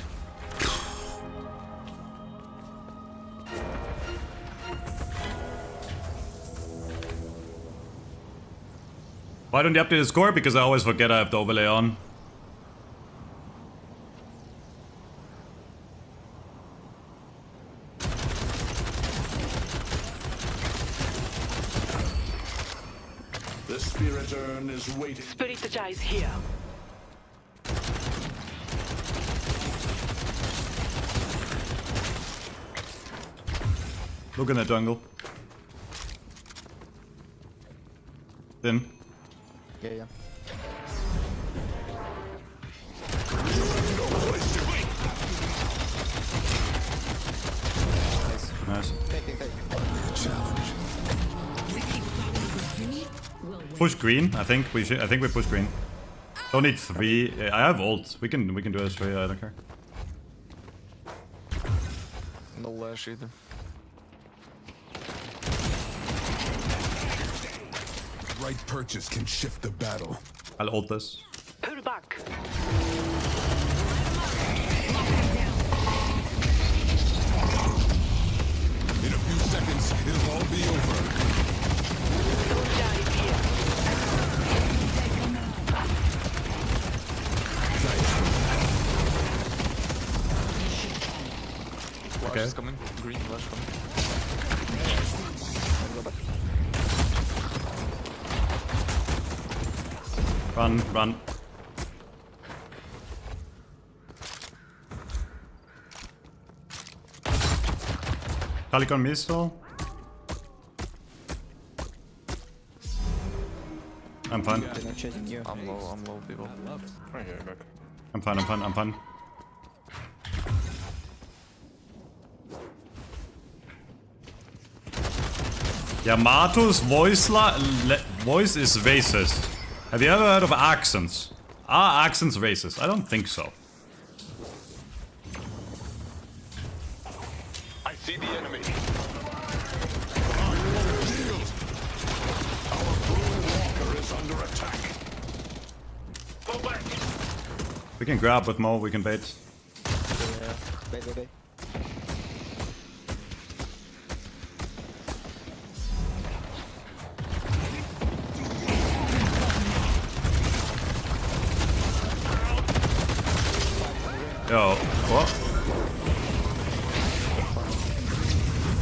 Why don't you update the score? Because I always forget I have the overlay on. The spirit urn is waiting. Spiritize here. Look in the jungle. Then. Yeah. Nice. Take. Challenge. Push green. I think we should. I think we push green. Don't need 3. I have ult. We can do this 3. I don't care. No lash either. Right purchase can shift the battle. I'll ult this. Pull back. In a few seconds, it'll all be over. Don't dive here. Lash Okay. is coming. Green lash coming. Run, run. Calico on me still. I'm fine. I'm low, people. Okay, back. I'm fine. Yamato's voice is racist. Have you ever heard of accents? Are accents racist? I don't think so. I see the enemy. Our blue walker is under attack. Go back. We can grab with Mo, we can bait. Bait. Yo, what?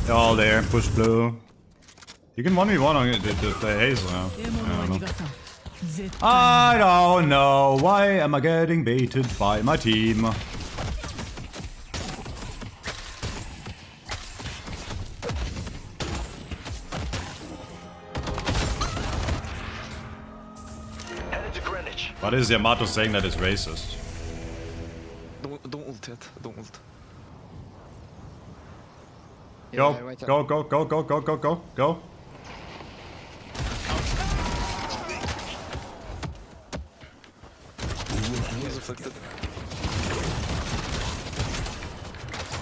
They're all there, push blue. You can 1v1 on it, the haze now. I don't know, why am I getting baited by my team? Headed to Greenwich. What is Yamato saying that is racist? Don't ult yet. Don't ult. Go. He's afflicted.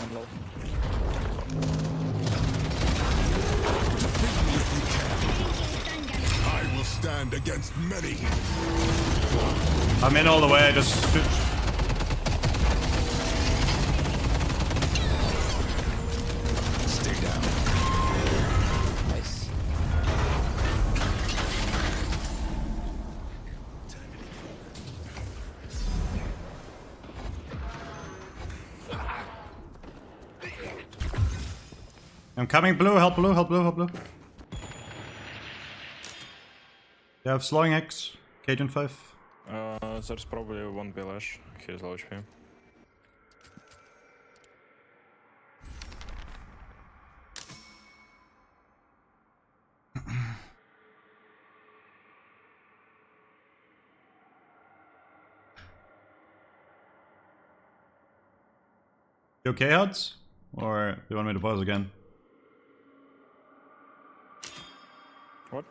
I'm low. I will stand against many. I'm in all the way, just shoot. Stay down. Nice. I'm coming blue, help blue. You have slowing X, Cajun 5. There's probably one Mirage. Here's low HP. You okay, Huds? Or do you want me to pause again? What?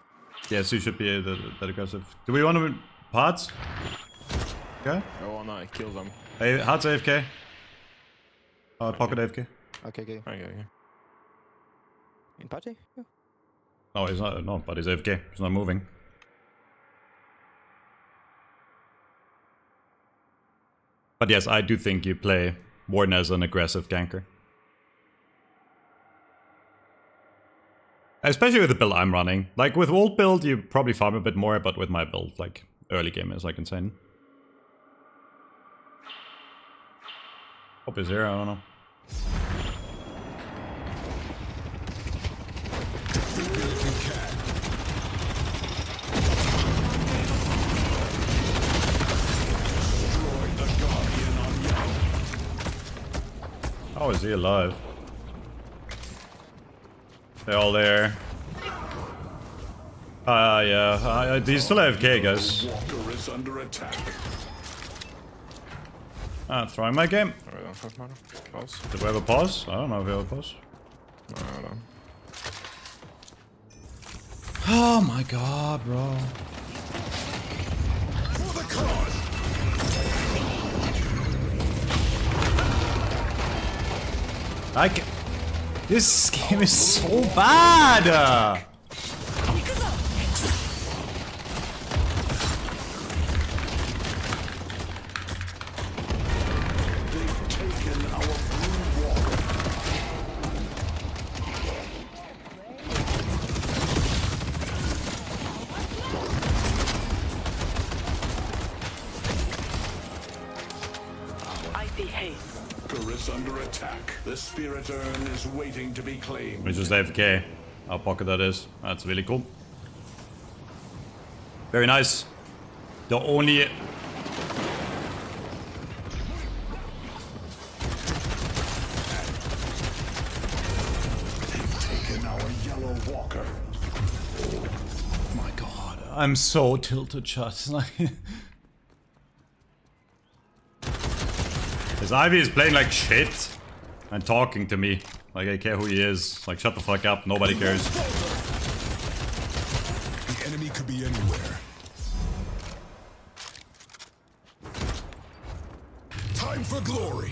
Yes, you should be that aggressive. Do we want to pods? Okay. Oh no, I killed them. Hey, Huds AFK. Pocket AFK. Okay. In party? Yeah. No, he's not. No, but he's AFK. He's not moving. But yes, I do think you play Warden as an aggressive ganker. Especially with the build I'm running. Like, with old build, you probably farm a bit more, but with my build, like, early game is, like, insane. Hope he's here, I don't know. How is he alive? They're all there. Yeah. He's still AFK, guys. Walker is under attack. Throwing my game. Oh, we don't have mana. Pause. Did we have a pause? I don't know if we have a pause. No. Oh my god, bro. For the cause. This game is so bad! They've taken our blue walker. I see haste. Is under attack. The spirit urn is waiting to be claimed. It's just AFK. How pocket that is. That's really cool. Very nice. The only... Taken our yellow walker. My god, I'm so tilted, chat. His Ivy is playing like shit and talking to me. Like, I care who he is. Like, shut the fuck up, nobody cares. The enemy could be anywhere. Time for glory.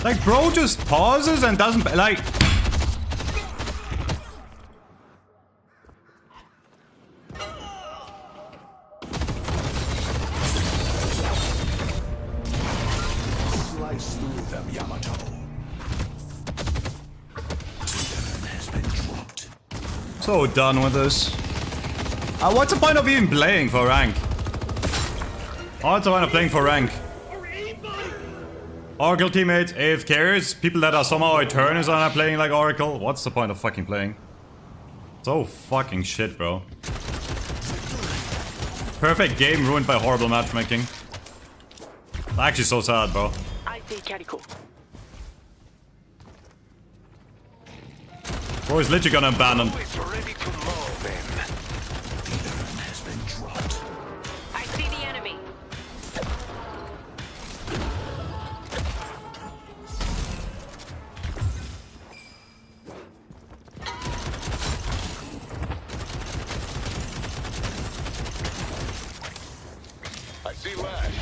Like, bro just pauses and doesn't, like... Slice through them, Yamato. Titan has been dropped. So done with this. What's the point of even playing for rank? What's the point of playing for rank? Oracle teammates, AFKers, people that are somehow Eternus are not playing like Oracle. What's the point of fucking playing? So fucking shit, bro. Perfect game ruined by horrible matchmaking. Actually so sad, bro. I see Calico. Bro is literally gonna abandon. Ready to maul them. Titan has been dropped. I see the enemy. I see Lash.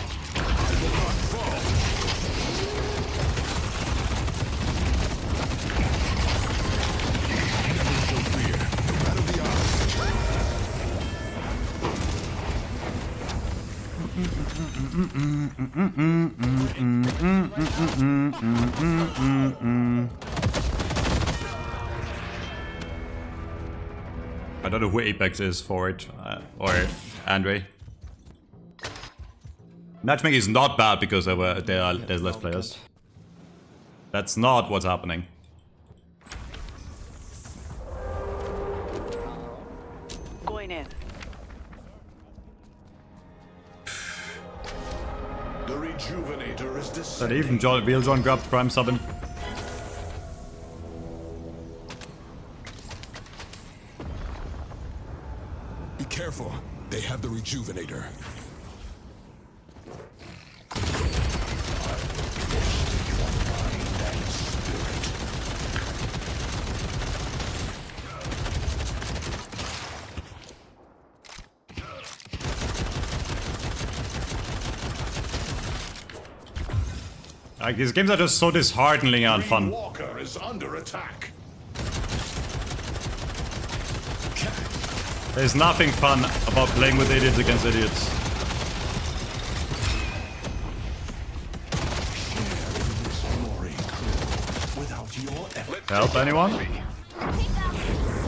I don't know who Apex is for it, or Andre. Matchmaking is not bad because there's less players. That's not what's happening. Going in. The Rejuvenator is That descending. even Real John grabbed Prime Subbing. Be careful. They have the Rejuvenator. Like, these games are just so disheartening and fun. Walker is under attack. There's nothing fun about playing with idiots against idiots. Help anyone?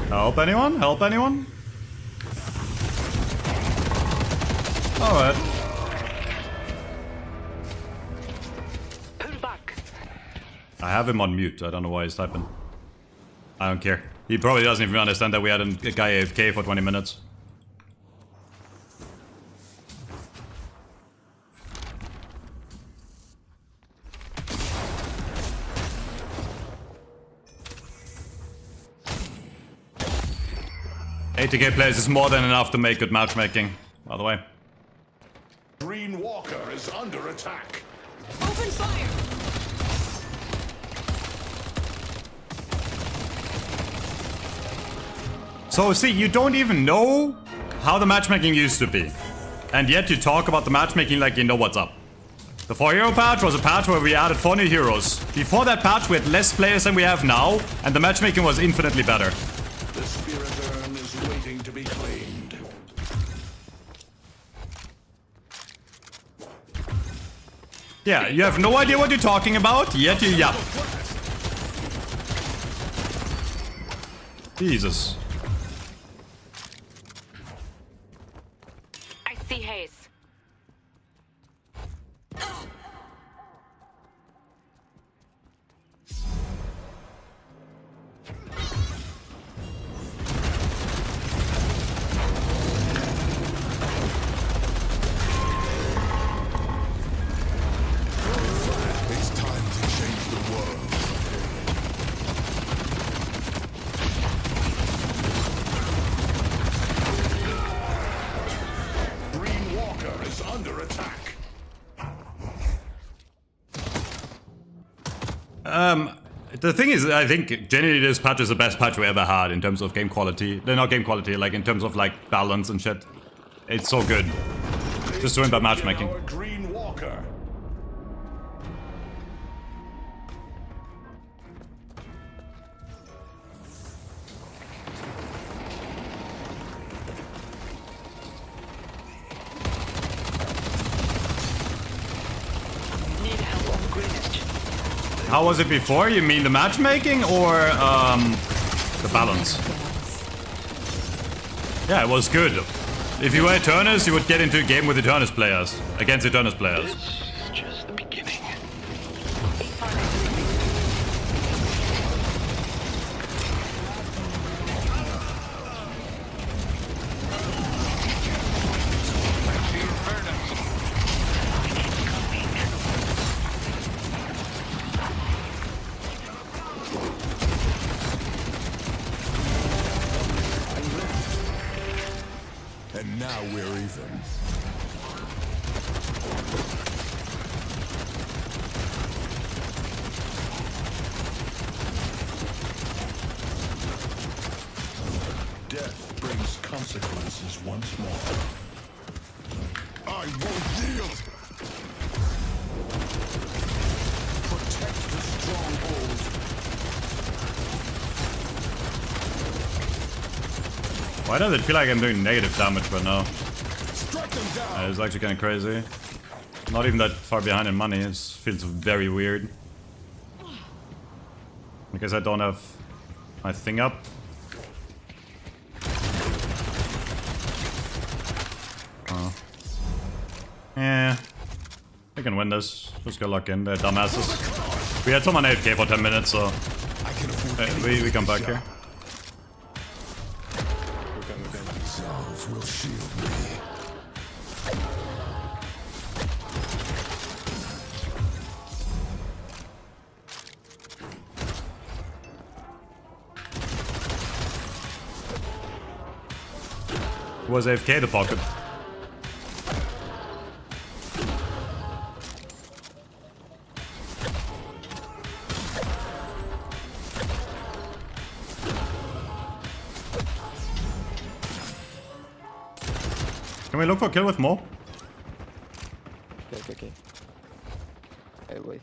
Help anyone? Help anyone? Alright. Pull back. I have him on mute. I don't know why he's typing. I don't care. He probably doesn't even understand that we had a guy AFK for 20 minutes. ATK players is more than enough to make good matchmaking, by the way. Green Walker is under attack. Open fire! So see, you don't even know how the matchmaking used to be. And yet you talk about the matchmaking like you know what's up. The 4-hero patch was a patch where we added 4 new heroes. Before that patch we had less players than we have now, and the matchmaking was infinitely better. The Spirit Urn is waiting to be claimed. Yeah, you have no idea what you're talking about, yet you yap. Jesus. I see haze. It's time to change the world. Green Walker is under attack. The thing is, I think generally this patch is the best patch we ever had in terms of game quality. Not game quality, like in terms of like balance and shit. It's so good. Just ruined by matchmaking. Our Green Walker. Need help on Greenwich. How was it before? You mean the matchmaking or the balance? Yeah, it was good. If you were Eternus, you would get into a game with Eternus players. Against Eternus players. It's just the beginning. And now we're even. Death brings consequences once more. I won't yield! Protect the stronghold. Why does it feel like I'm doing negative damage right now? Strike them down! It's actually kind of crazy. Not even that far behind in money. It feels very weird. Because I don't have my thing up. Oh. Yeah. We can win this. Just go lock in. They're dumbasses. We had someone AFK for 10 minutes, so... we come back here. Resolve will shield me. Who was AFK the pocket? Can we look for a kill with Mo? Okay. Hey, wait.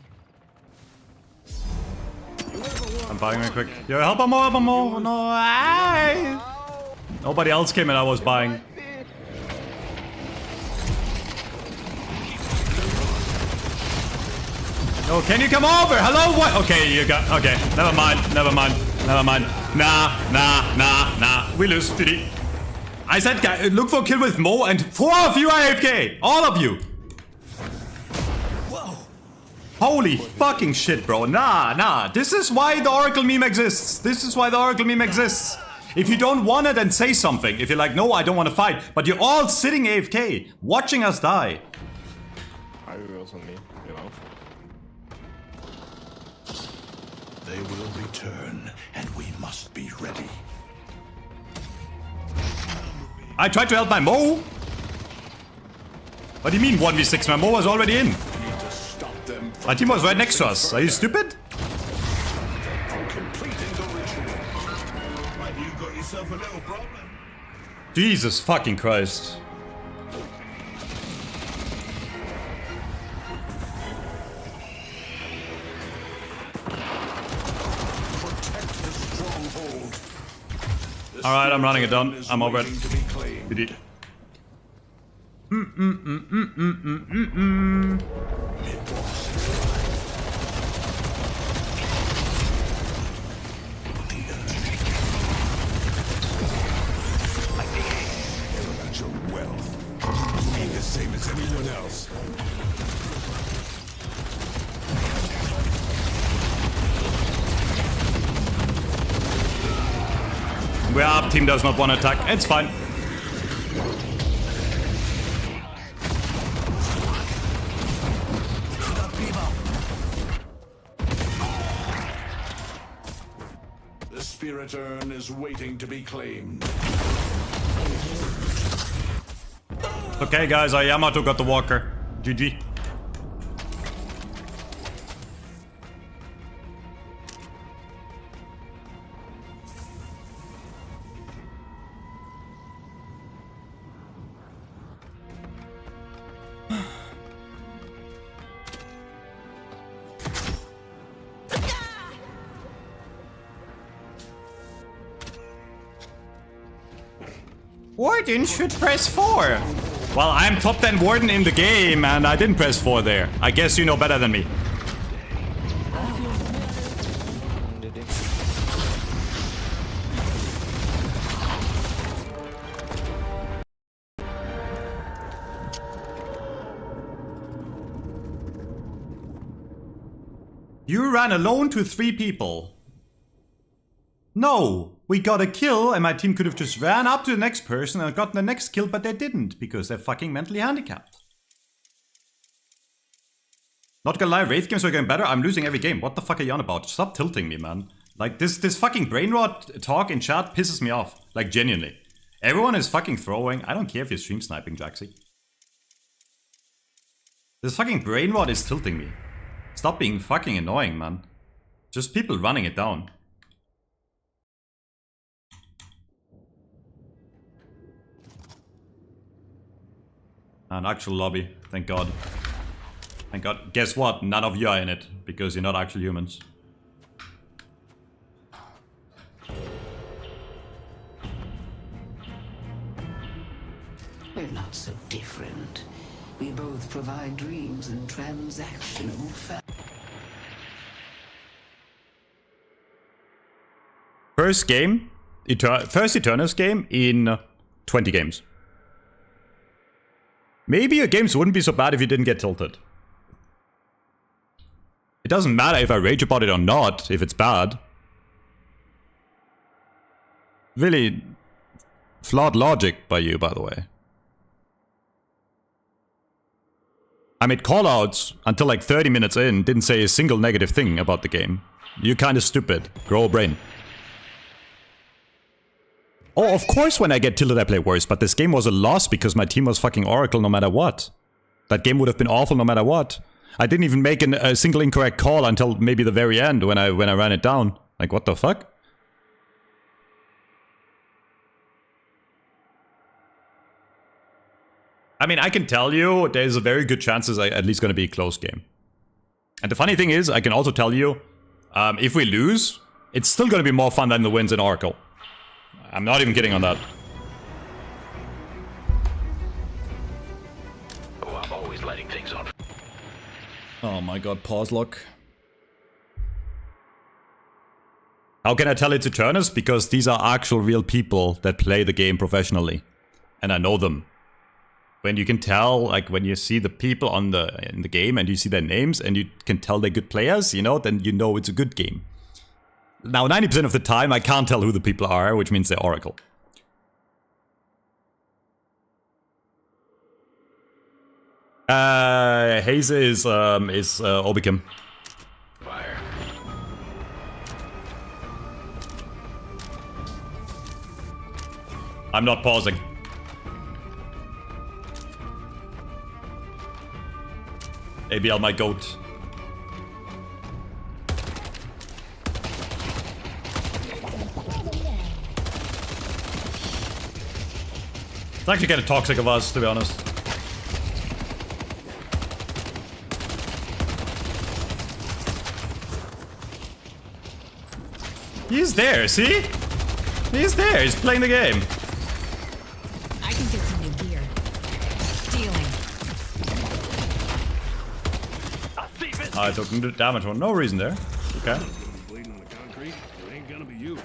I'm buying real quick. Yo, help him more, No, aye. Nobody else came in, I was buying. No, can you come over? Hello, what? Okay, you got... Okay, never mind. Nah. We lose, GG. I said, look for a kill with Mo, and 4 of you are AFK. All of you. Whoa! Holy fucking shit, bro. Nah. This is why the Oracle meme exists. If you don't want it, then say something. If you're like, no, I don't want to fight. But you're all sitting AFK, watching us die. I wasn't me, you know. They will return, and we must be ready. I tried to help my Mo. What do you mean 1v6? My Mo was already in. We need to stop them. My team was right next to us. Are you stupid? Completing the ritual. Maybe you got yourself a little problem. Jesus fucking Christ. Protect the stronghold. Alright, I'm running it down. I'm over it. You did. It will We're up, team does not want to attack. It's fine. The spirit urn is waiting to be claimed. Okay, guys, Yamato got the walker. GG. Warden should press 4. Well, I'm top 10 Warden in the game, and I didn't press 4 there. I guess you know better than me. You ran alone to 3 people. No, we got a kill and my team could have just ran up to the next person and gotten the next kill, but they didn't because they're fucking mentally handicapped. Not gonna lie, Wraith games are getting better. I'm losing every game. What the fuck are you on about? Stop tilting me, man. Like this fucking brain rot talk in chat pisses me off. Like genuinely. Everyone is fucking throwing. I don't care if you're stream sniping, Jaxi. This fucking brain rot is tilting me. Stop being fucking annoying, man. Just people running it down. An actual lobby, thank God. Thank God. Guess what? None of you are in it, because you're not actual humans. We're not so different. We both provide dreams and transactional First game, first Eternus game in 20 games. Maybe your games wouldn't be so bad if you didn't get tilted. It doesn't matter if I rage about it or not, if it's bad. Really flawed logic by you, by the way. I made callouts until like 30 minutes in, didn't say a single negative thing about the game. You're kinda stupid. Grow a brain. Oh, of course when I get tilted I play worse, but this game was a loss because my team was fucking Oracle no matter what. That game would have been awful no matter what. I didn't even make a single incorrect call until maybe the very end when I ran it down. Like, what the fuck? I mean, I can tell you there's a very good chance it's at least going to be a close game. And the funny thing is, I can also tell you, if we lose, it's still going to be more fun than the wins in Oracle. I'm not even kidding on that. Oh, I'm always lighting things on. Oh my god, pause lock. How can I tell it's Eternus? Because these are actual real people that play the game professionally. And I know them. When you can tell, like when you see the people in the game and you see their names and you can tell they're good players, you know, then you know it's a good game. Now, 90% of the time, I can't tell who the people are, which means they're Oracle. Haze is Obicum. Fire. I'm not pausing. ABL my goat. It's actually kind of toxic of us, to be honest. He's there, see? He's there, he's playing the game. I can get some new gear. Stealing. I took damage for no reason there. Okay. Bleeding on the concrete, it ain't gonna be you.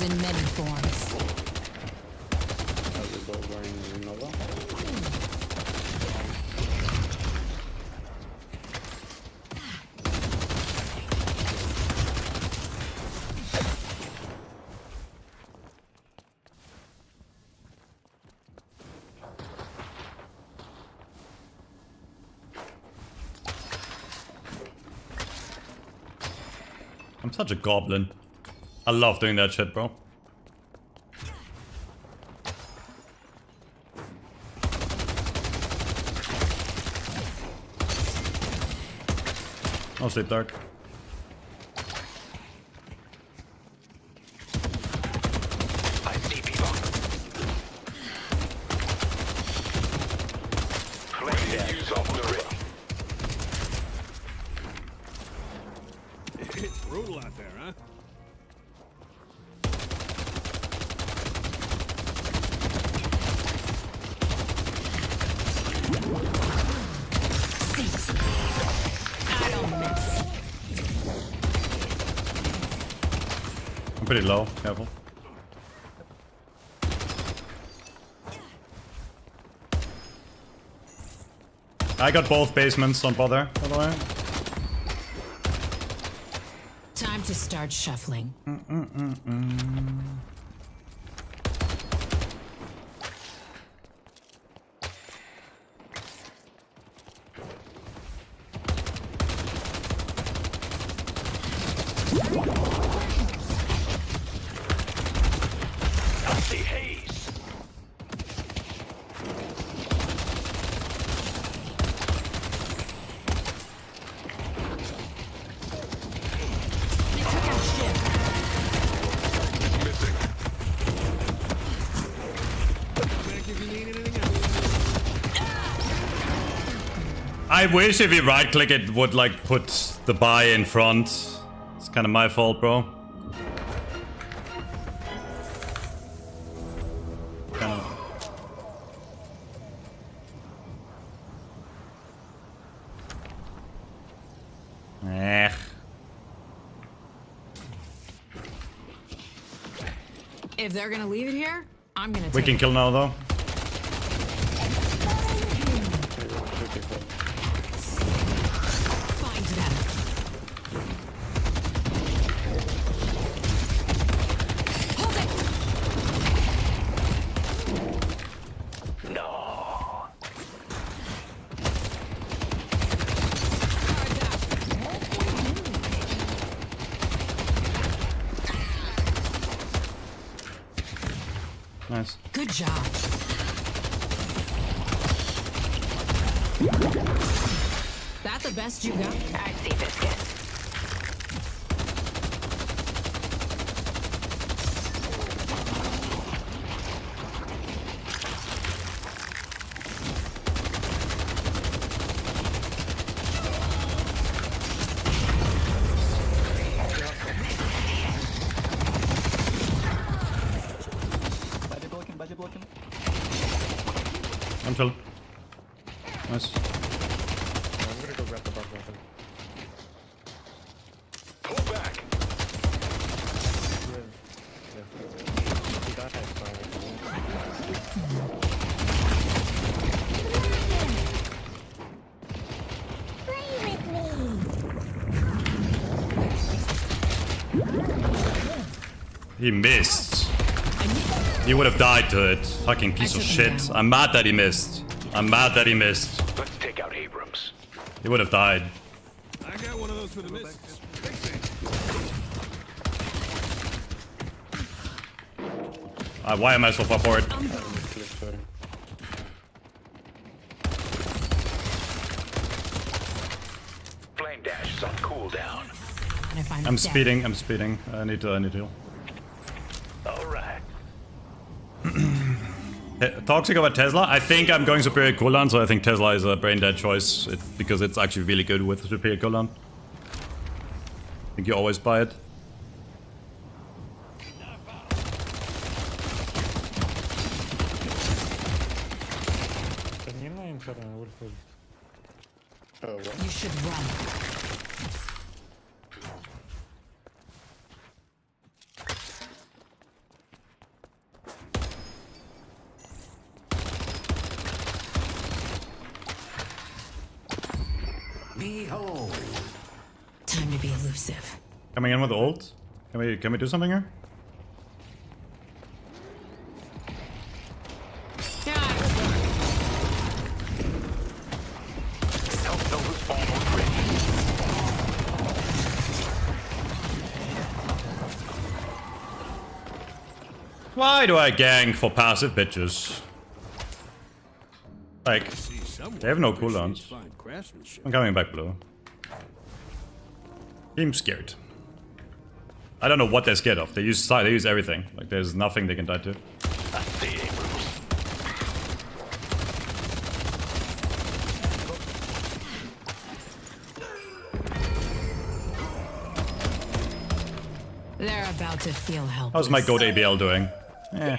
in many forms. I'm such a goblin. I love doing that shit, bro. I'll sleep dark. I see people. Flame dash use off the ring. It's brutal out there, huh? I don't miss. I'm pretty low, careful. I got both basements, don't bother, by the way. Time to start shuffling. I see haze. Missing. Back if you need anything else. I wish if you right click it would like put the buy in front. It's kind of my fault, bro. If they're gonna leave it here, I'm gonna We take can kill now though. Find them. Hold it! No. Nice. Good job. That the best you got? I see biscuit. I'm chill. Nice. I'm gonna go grab the bug weapon. Pull back. He missed. He would have died to it. Fucking piece of shit. I'm mad that he missed. I'm mad that he missed. Let's take out Abrams. He would have died. I got one of those for the missus. Why am I so far forward? Flame dash is on cooldown. And if I'm I'm dead, speeding. I'm speeding. I need to heal. All right. Toxic over Tesla? I think I'm going superior cooldown, so I think Tesla is a brain dead choice because it's actually really good with superior cooldown. I think you always buy it. you should run. Behold. Time to be elusive. Coming in with the ult. Can we do something here? Why do I gang for passive bitches? Like, they have no cooldowns. I'm coming back blue. I'm scared. I don't know what they're scared of. They use everything. Like, there's nothing they can die to. They're about to feel helpless. How's my goat ABL doing? Eh.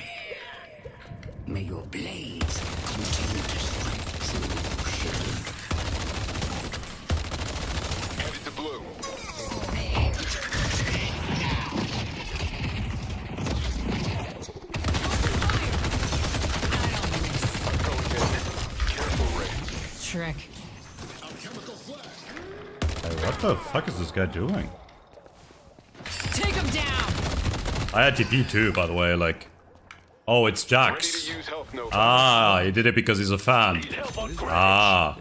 May your blades continue to strike through shield. Headed to blue. Trick. Hey, what the fuck is this guy doing? Take him down. I had TP too, by the way, like... Oh, it's Jax. Ah, he did it because he's a fan. Ah.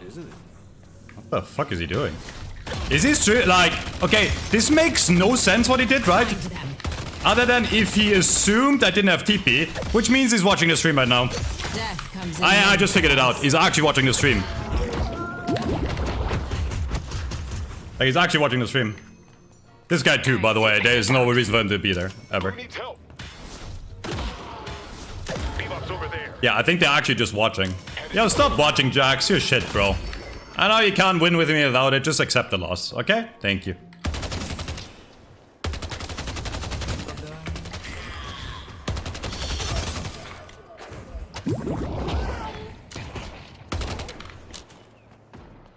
What the fuck is he doing? Is this true? Like, okay, this makes no sense what he did, right? Other than if he assumed I didn't have TP, which means he's watching the stream right now. Death comes in. I just figured it out. He's actually watching the stream. Like, he's actually watching the stream. This guy too, by the way. There is no reason for him to be there, ever. Yeah, I think they're actually just watching. Yo, stop watching, Jax. You're shit, bro. I know you can't win with me without it. Just accept the loss, okay? Thank you.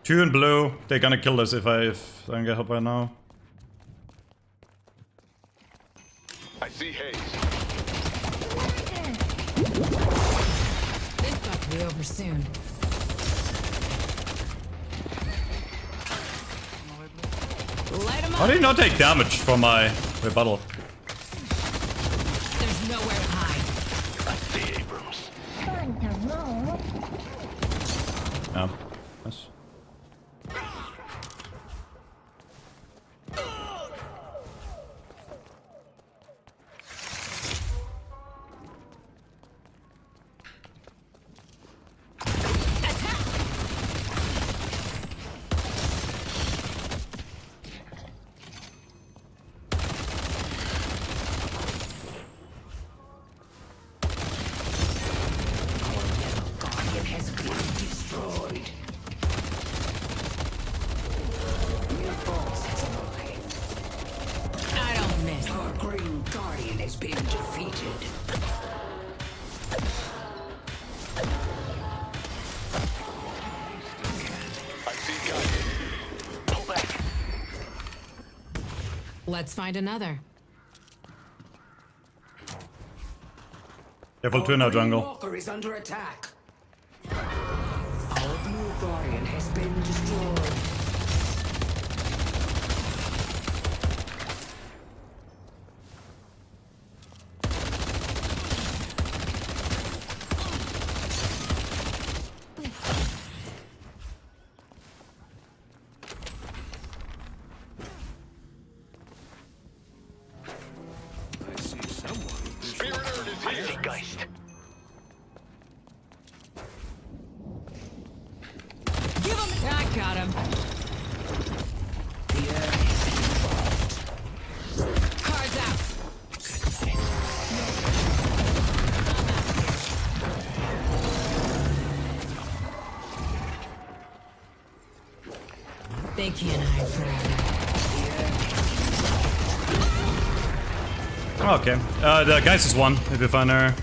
Two in blue. They're gonna kill us if I don't get help right now. I see haze. This got to be over soon. Light him up. How did he not take damage from my rebuttal? There's nowhere to hide. I see Abrams. Yeah. Nice. Let's find another. Careful too now, jungle. Walker is under attack. Our blue guardian has been destroyed. They can't hide forever. Okay. The Geist is one, if you find her.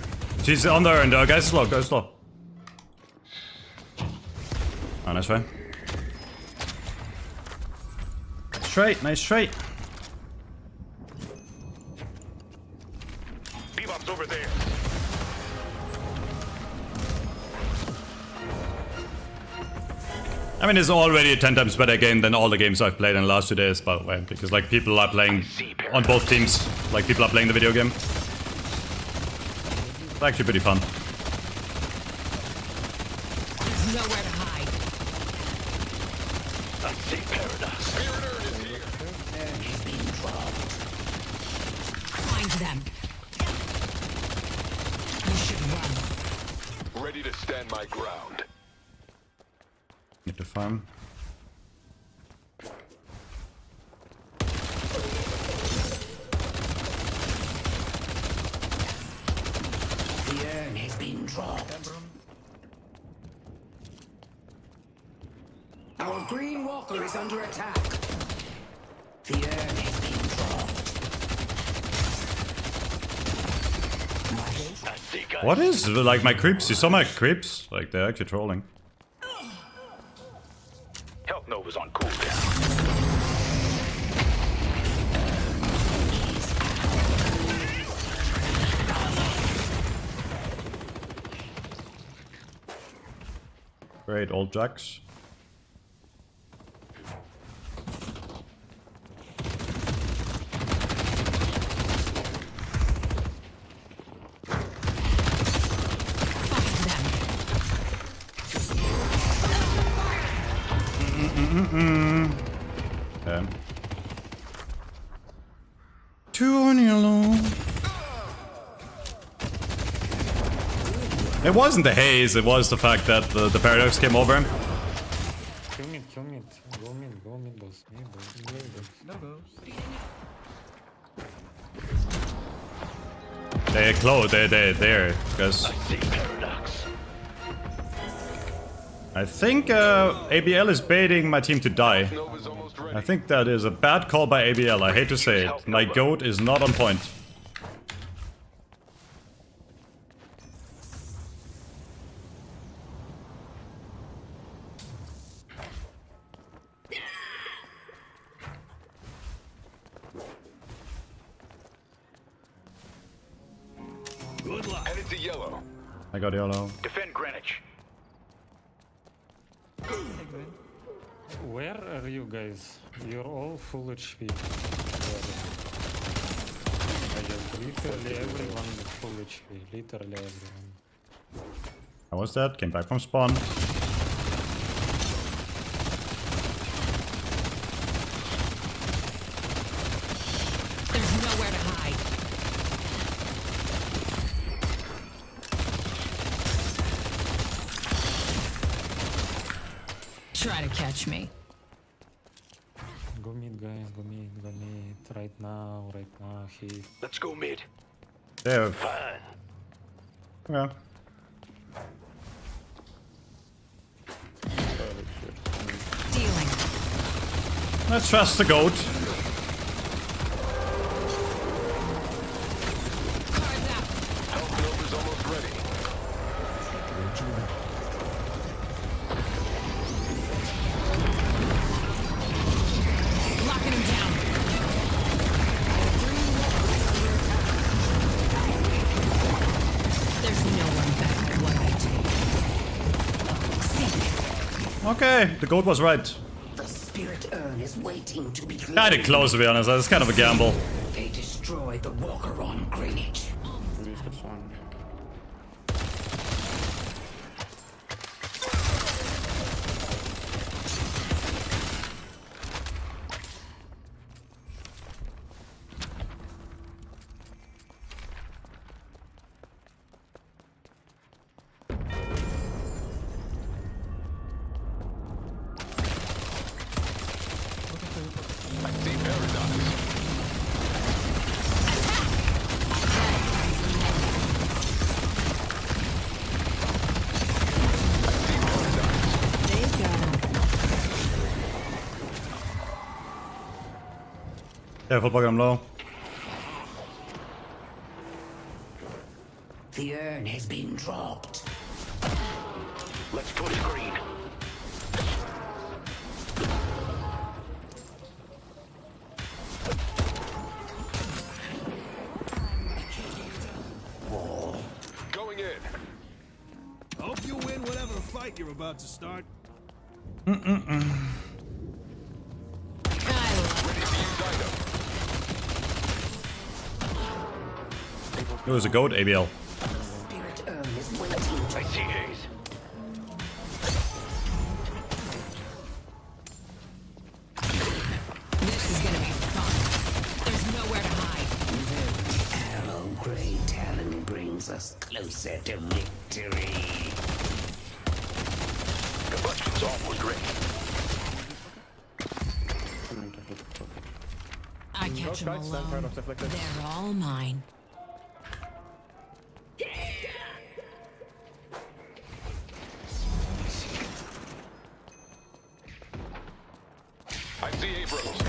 She's on there, and Geist is low, Geist is low. Oh, nice try. Straight, nice straight. Bebop's over there. I mean, it's already a 10 times better game than all the games I've played in the last 2 days, by the way. Because, like, people are playing on both teams. Like, people are playing the video game. It's actually pretty fun. There's nowhere to hide. I see paradise. Find them. You should run. Ready to stand my ground. Need to farm. The urn has been dropped. Our green walker is under attack. The urn has been dropped. I see guys. What is, like, my creeps? You saw my creeps? Like, they're actually trolling. Health Nova's on cooldown. Great, old jacks. Okay. 2 on yellow. It wasn't the haze, it was the fact that the paradox came over him. Kill me. Go mid, boss. No go. They're close, they're there, guys. I see paradox. I think ABL is baiting my team to die. Nova's almost ready. I think that is a bad call by ABL, I hate to say it. My goat is not on point. Good luck. Headed to yellow. I got yellow. Defend Greenwich. Where are you guys? You're all full HP. Literally everyone is full HP. Literally everyone. How was that? Came back from spawn. There's nowhere to hide. Try to catch me. Go mid, guys. Go mid. Right now. He. Let's go mid. There. Fine. Yeah. Dealing. Let's trust the goat. Cards out. Health Nova's almost ready. Locking him down. There's no one back at what I do. Okay, the goat was right. The spirit urn is waiting to be Kinda close, to be honest. That's kind of a gamble. They destroyed the walker on Greenwich. I see paradox. They've got him. Careful, bug, I'm low. The urn has been dropped. Let's push green. Going in. Hope you win whatever fight you're about to start. I It was a goat, ABL. I see Haze. This is gonna be fun. There's nowhere to hide. Arrow gray talon brings us closer to victory. Combustion's almost ready. I catch them alone. They're all mine. I see Abrams.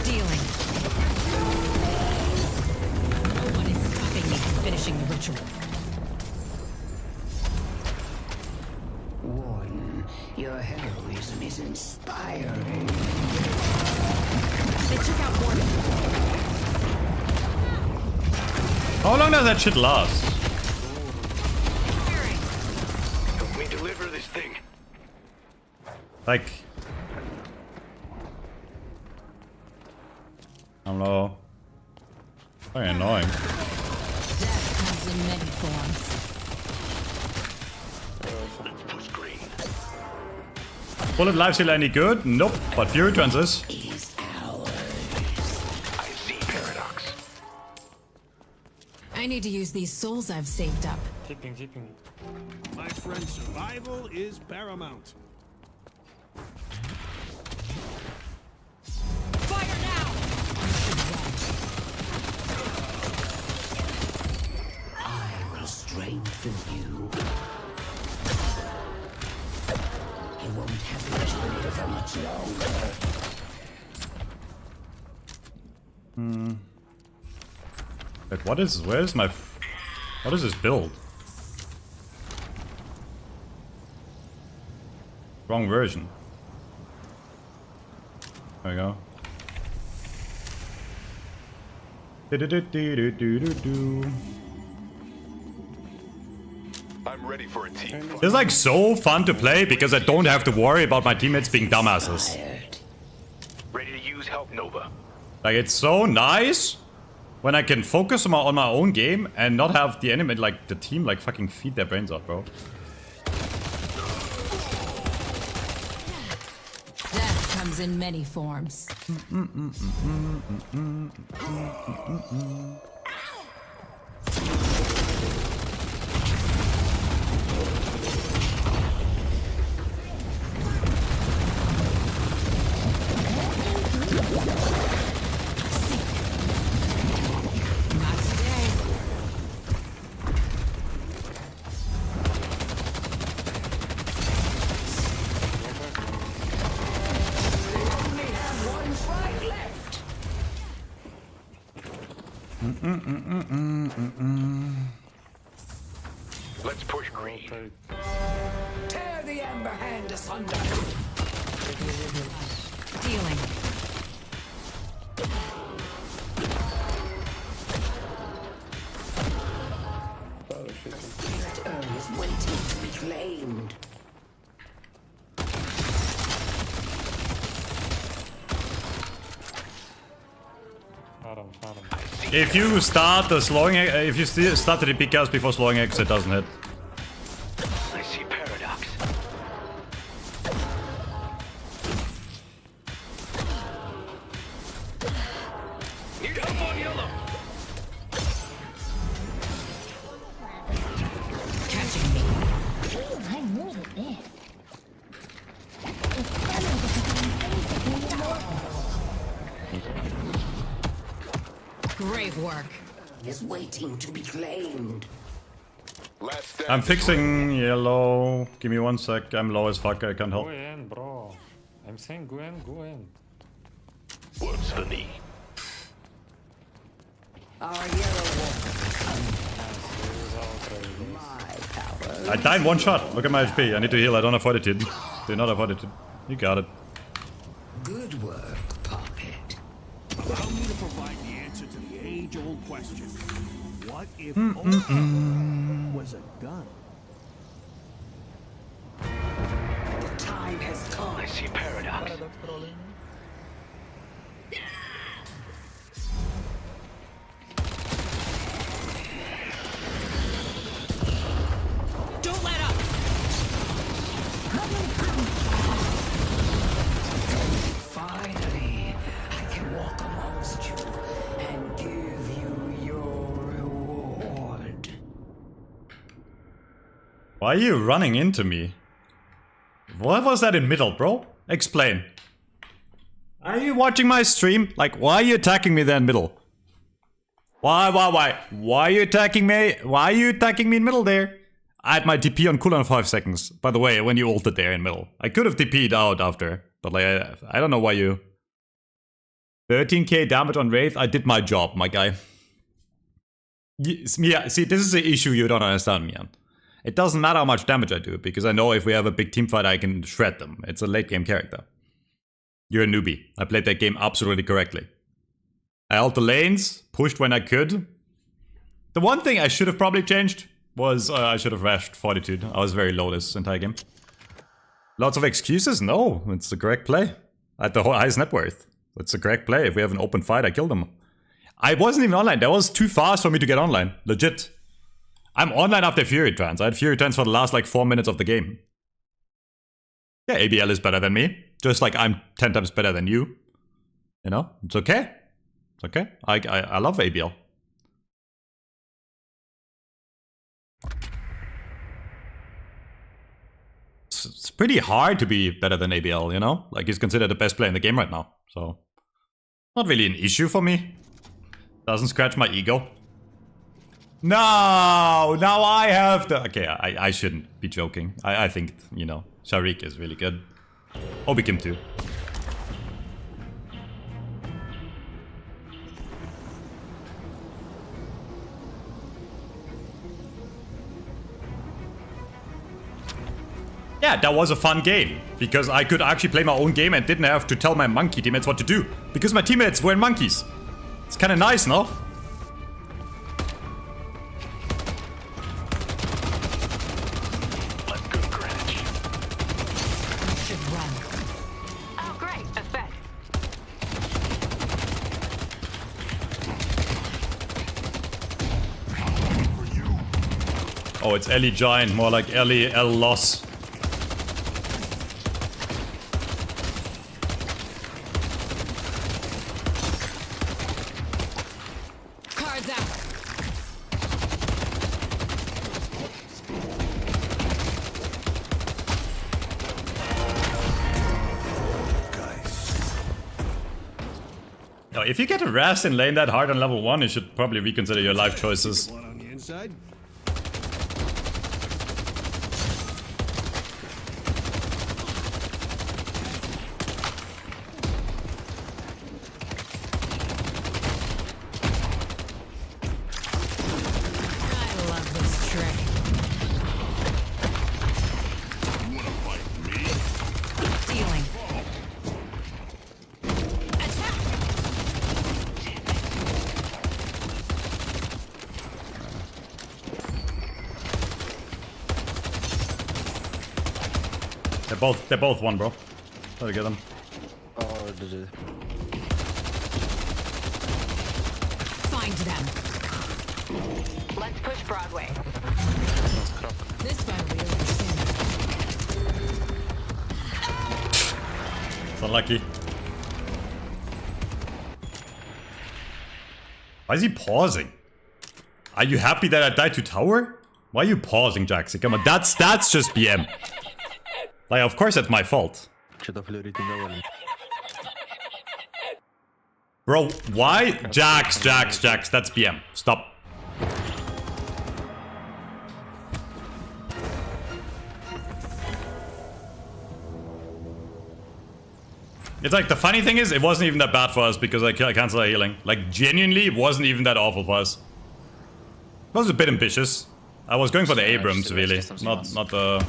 Dealing. No one is stopping me from finishing the ritual. Warden, your heroism is inspiring. They took out Warden. How long does that shit last? Help me deliver this thing. Like... I'm low. Very annoying. Death comes in many forms. Push green. Bullet life steal any good? Nope, but Fury Trance is. I see Paradox. I need to use these souls I've saved up. My friend, survival is paramount. Fire now! I will strengthen you. You won't have to live for much longer. Wait, where's my... What is this build? Wrong version. There we go. I'm ready for a team. It's like so fun to play because I don't have to worry about my teammates being dumbasses. Ready to use Help Nova. Like, it's so nice when I can focus on my own game and not have the enemy, like the team, like fucking feed their brains out, bro. Death comes in many forms. Not today. Let's push green. Tear the amber hand asunder. Dealing. Spirit Earth is waiting to be claimed. If you start the slowing, if you start the big gas before slowing X, it doesn't hit. I see Paradox. Need help on yellow. Catching me. I needed this. Great work. Is waiting to be claimed. Last stand. I'm fixing yellow. Give me 1 sec. I'm low as fuck. I can't help. Go in, bro. I'm saying go in, go in. Works for me. Our yellow my power. I died in 1 shot. Look at my HP. I need to heal. I don't have fortitude. Do not have fortitude. You got it. Good work, Pocket. Allow me to provide the answer to the age-old question. What if Oprah was a gun? The time has come. I see paradox. Don't let up. Finally, I can walk amongst you and give you your reward. Why are you running into me? What was that in middle, bro? Explain. Are you watching my stream? Like, why are you attacking me there in middle? Why? Why are you attacking me? Why are you attacking me in middle there? I had my TP on cooldown 5 seconds. By the way, when you ulted there in middle. I could have TP'd out after. But like, I don't know why you... 13k damage on Wraith. I did my job, my guy. Yeah, see, this is the issue you don't understand, Mian. It doesn't matter how much damage I do, because I know if we have a big team fight, I can shred them. It's a late game character. You're a newbie. I played that game absolutely correctly. I held the lanes, pushed when I could. The one thing I should have probably changed was I should have rashed Fortitude. I was very low this entire game. Lots of excuses? No, it's the correct play. At the highest net worth. It's the correct play. If we have an open fight, I kill them. I wasn't even online. That was too fast for me to get online. Legit. I'm online after Fury Trance. I had Fury Trance for the last like 4 minutes of the game. Yeah, ABL is better than me. Just like I'm 10 times better than you. You know? It's okay. It's okay. I love ABL. It's pretty hard to be better than ABL, you know? Like, he's considered the best player in the game right now. So, not really an issue for me. Doesn't scratch my ego. No! Now I have to... Okay, I shouldn't be joking. I think, you know, Sharik is really good. Obikim too. Yeah, that was a fun game. Because I could actually play my own game and didn't have to tell my monkey teammates what to do. Because my teammates were monkeys. It's kind of nice, no? Let's go, Greenwich. You should run. Oh, great. A fed. Oh, it's Ellie Giant, more like Ellie L Loss. Cards out. Now, if you get harassed in lane that hard on level 1, you should probably reconsider your life choices. One on the inside. I love this trick. Stealing. Attack! They're both one, bro. Try to get them. Find them. Let's push Broadway. This fight will It's unlucky. Why is he pausing? Are you happy that I died to tower? Why are you pausing, Jaxi? Come on, that's just BM. Like, of course that's my fault. Bro, why? Jax, that's BM. Stop. It's like, the funny thing is, it wasn't even that bad for us because I canceled our healing. Like, genuinely, it wasn't even that awful for us. It was a bit ambitious. I was going for the Abrams, really. Not the...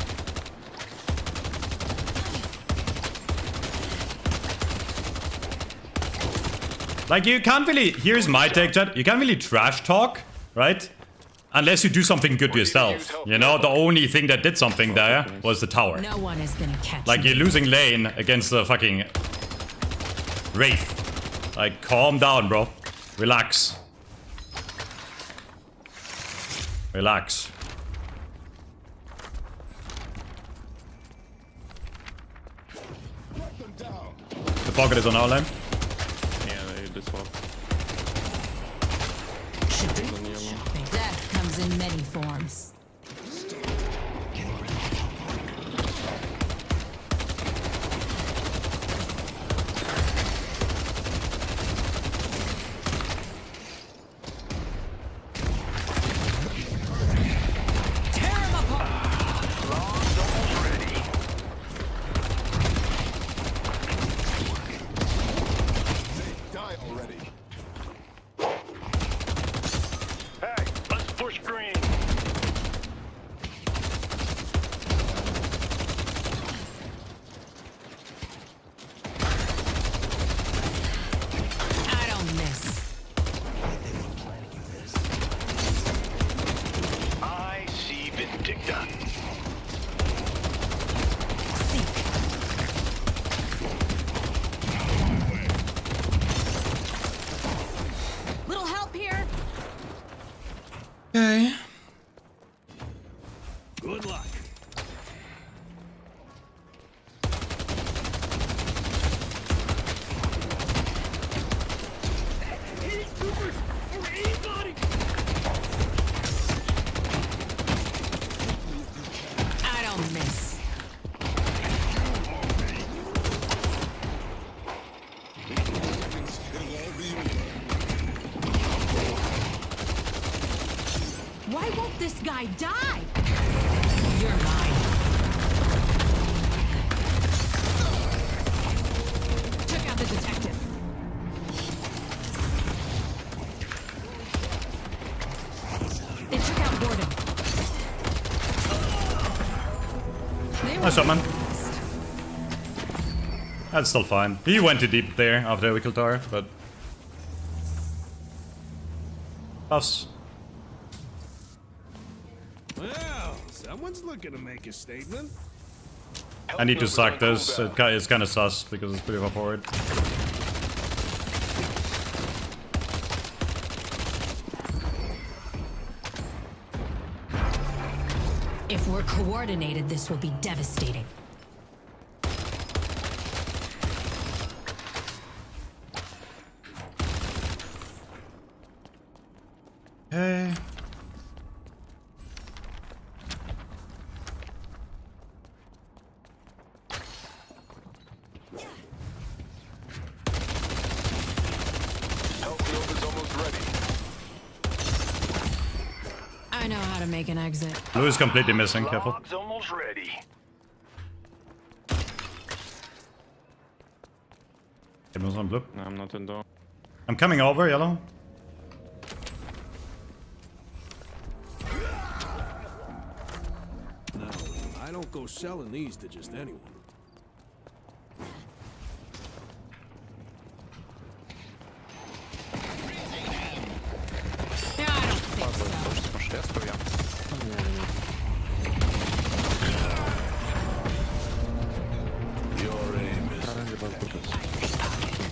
Like, you can't really... Here's my take, chat. You can't really trash talk right? Unless you do something good yourself. You know, the only thing that did something there was the tower. No one is gonna catch Like, me. you're losing lane against the fucking Wraith. Like, calm down, bro. Relax. Relax. The pocket is on our lane. Yeah, they did swap. Death comes in many forms. Okay. Good luck. Any supers or anybody? I don't miss. Why won't this guy die? You're mine. Took out the detective. They took out Warden. Nice shot, man. That's still fine. He went too deep there after we killed Tar, but... Us. Well, someone's looking to make a statement. I need to sack this. It's kind of sus because it's pretty overpowered. If we're coordinated, this will be devastating. Hey. I know how to make an exit. Blue is completely missing, careful. Almost ready. Everyone's on blue. No, I'm not in door. I'm coming over, yellow. No, I don't go selling these to just anyone. Yeah, I don't think so. Your aim is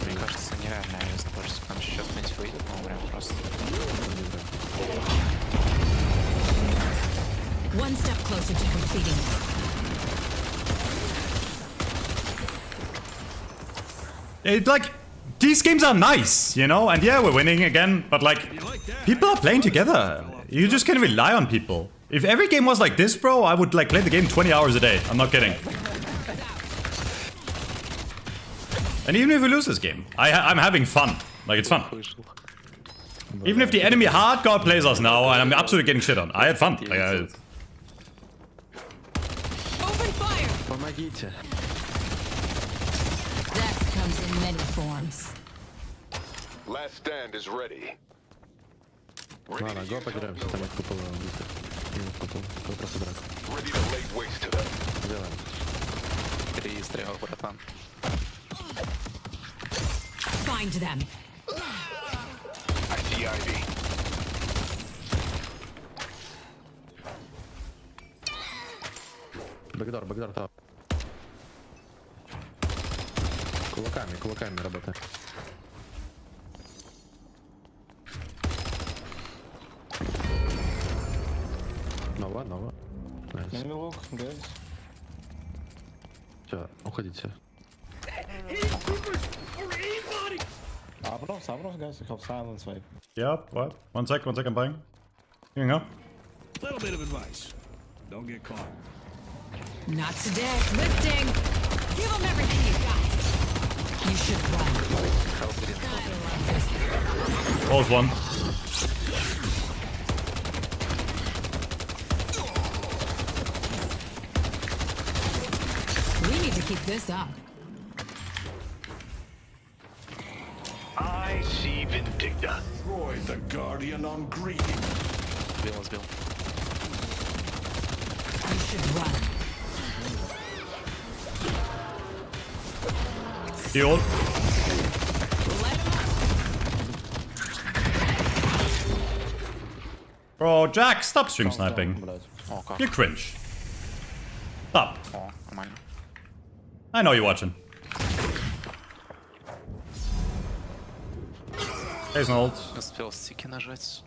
Мне кажется, нереально из-за того, что там сейчас кто-нибудь выйдет, но прям просто... One step closer to completing it. It's like, these games are nice, you know? And yeah, we're winning again, but like, people are playing together. You just can't rely on people. If every game was like this, bro, I would like play the game 20 hours a day. I'm not kidding. And even if we lose this game, I'm having fun. Like, it's fun. Even if the enemy hardcore plays us now, and I'm absolutely getting shit on, I had fun. Like, Open fire! Помогите. Death comes in many forms. Last stand is ready. Ладно, го поиграемся, там от купола убито. Не от купола, это просто драка. Ready to lay waste to them. Делаем. 3 стрела, братан. Find them. I see Ivy. Бэкдор, топ. Кулаками работай. Нова. Найс. Все, уходите. Sabros, guys. Ik hoop silence wave. Yep, what? One sec, I'm buying. Healing up. Little bit of advice. Don't get caught. Not today. Lifting. Give them everything you got. You should run. Close one. We need to keep this up. I see Vindicta. Destroy the Guardian on greeting. Сбил. You should run. Heal. Bro, Jack, stop stream sniping. You cringe. Stop. I know you're watching. There's an ult. Успел стики нажать.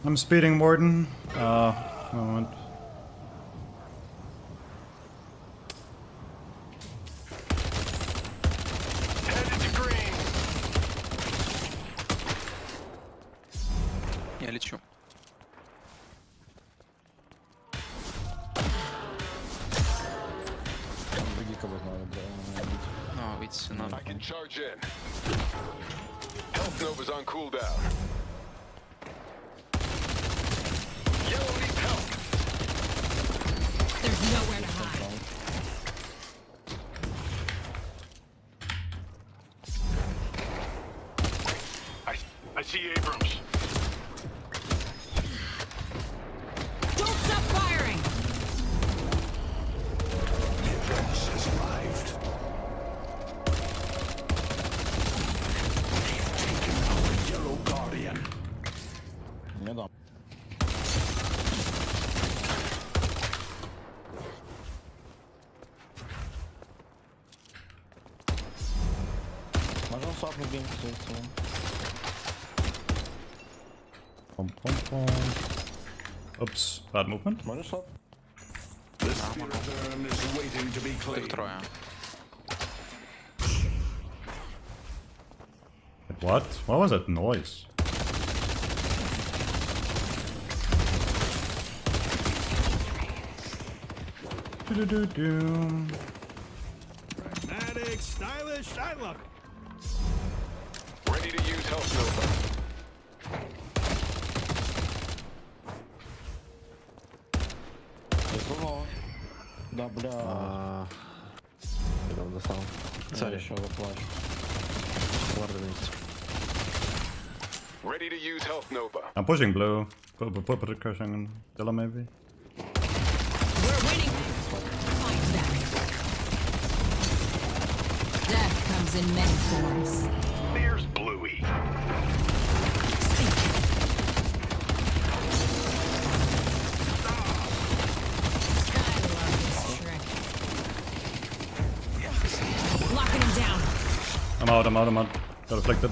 I'm speeding Warden. Moment. Headed to green. Я лечу. Выйти надо. I can charge in. Health Nova's on cooldown. Yellow needs help. There's nowhere to hide. I see Abrams. Don't stop firing. Infernus has arrived. They have taken our Yellow Guardian. Можем свапнуть гейм. Oops, bad movement. Можешь свап? The spirit urn is waiting to be claimed. Трое. What? What was that noise? Do-do-do-do. Pragmatic, stylish, I love it. Ready to use Health Nova. Да, бля. Я достал. Царь еще выплачь. Warden есть. Ready to use Health Nova. I'm pushing blue. Put a crushing on Dilla maybe. We're winning. Find them. Death comes in many forms. There's Bluey. Seek. I love this trick. Locking him down. I'm out. Got afflicted.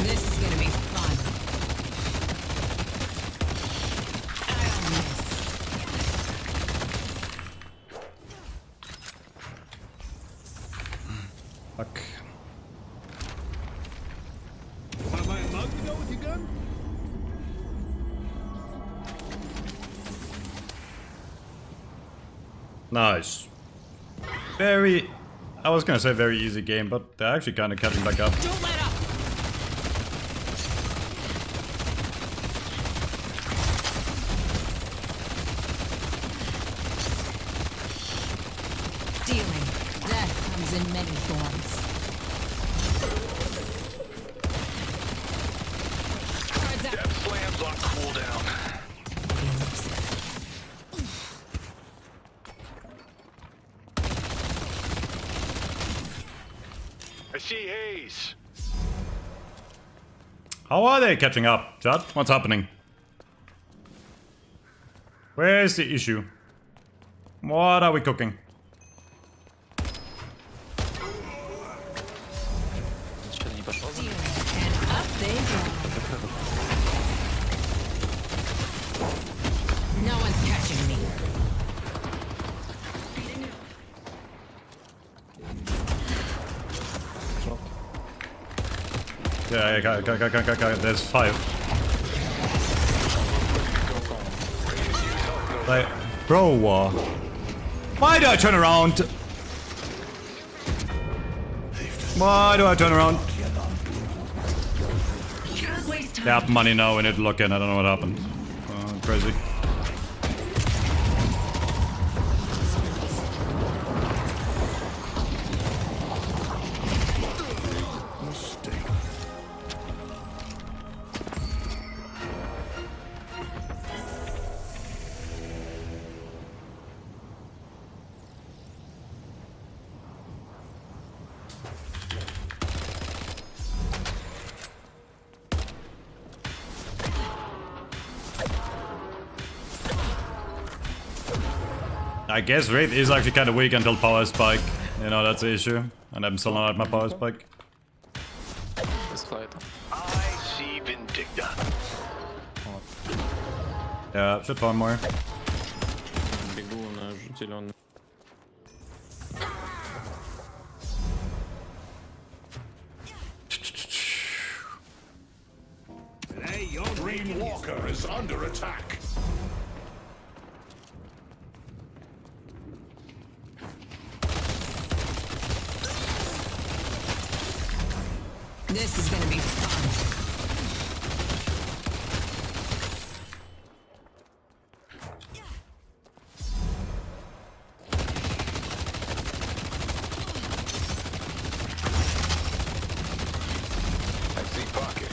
This is gonna be fun. I don't miss. Fuck. Wanna buy a mug to go with your gun? Nice. Very... I was gonna say very easy game, but they're actually kind of catching back up. Don't let up. Dealing. Death comes in many forms. Guards up. Death slams on cooldown. see haze. How are they catching up, chat? What's happening? Where's the issue? What are we cooking? And up they go. No one's catching me. Yeah, okay, there's 5. Like, bro, why do I turn around? Why do I turn around? They have money now, we need to look in, I don't know what happened. Crazy. I guess Wraith is actually kind of weak until power spike. You know, that's the issue. And I'm still not at my power spike. I see Vindicta. Yeah, should farm more. Today, your Green Walker is under attack. This is gonna be fun. I see pocket.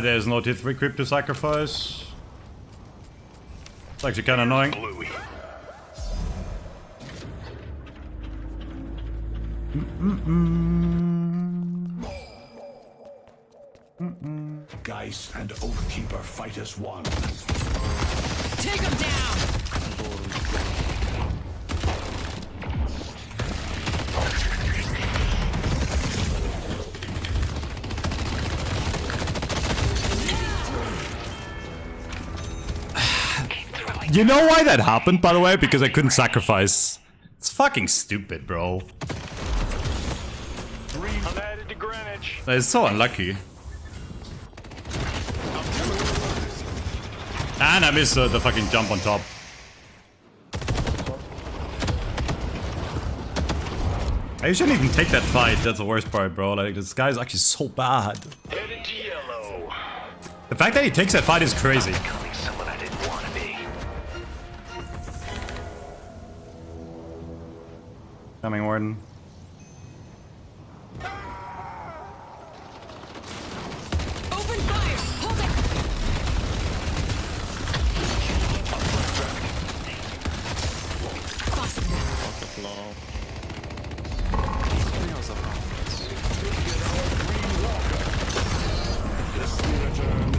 There's no T3 creep to sacrifice. It's actually kind of annoying. Geist and Oathkeeper fight as one. Take him down! You know why that happened, by the way? Because I couldn't sacrifice. It's fucking stupid, bro. I'm headed to Greenwich. That is so unlucky. And I missed the fucking jump on top. I shouldn't even take that fight. That's the worst part, bro. Like, this guy's actually so bad. Headed to yellow. The fact that he takes that fight is crazy. Someone I didn't want to be. Coming, Warden. Open fire! Hold it!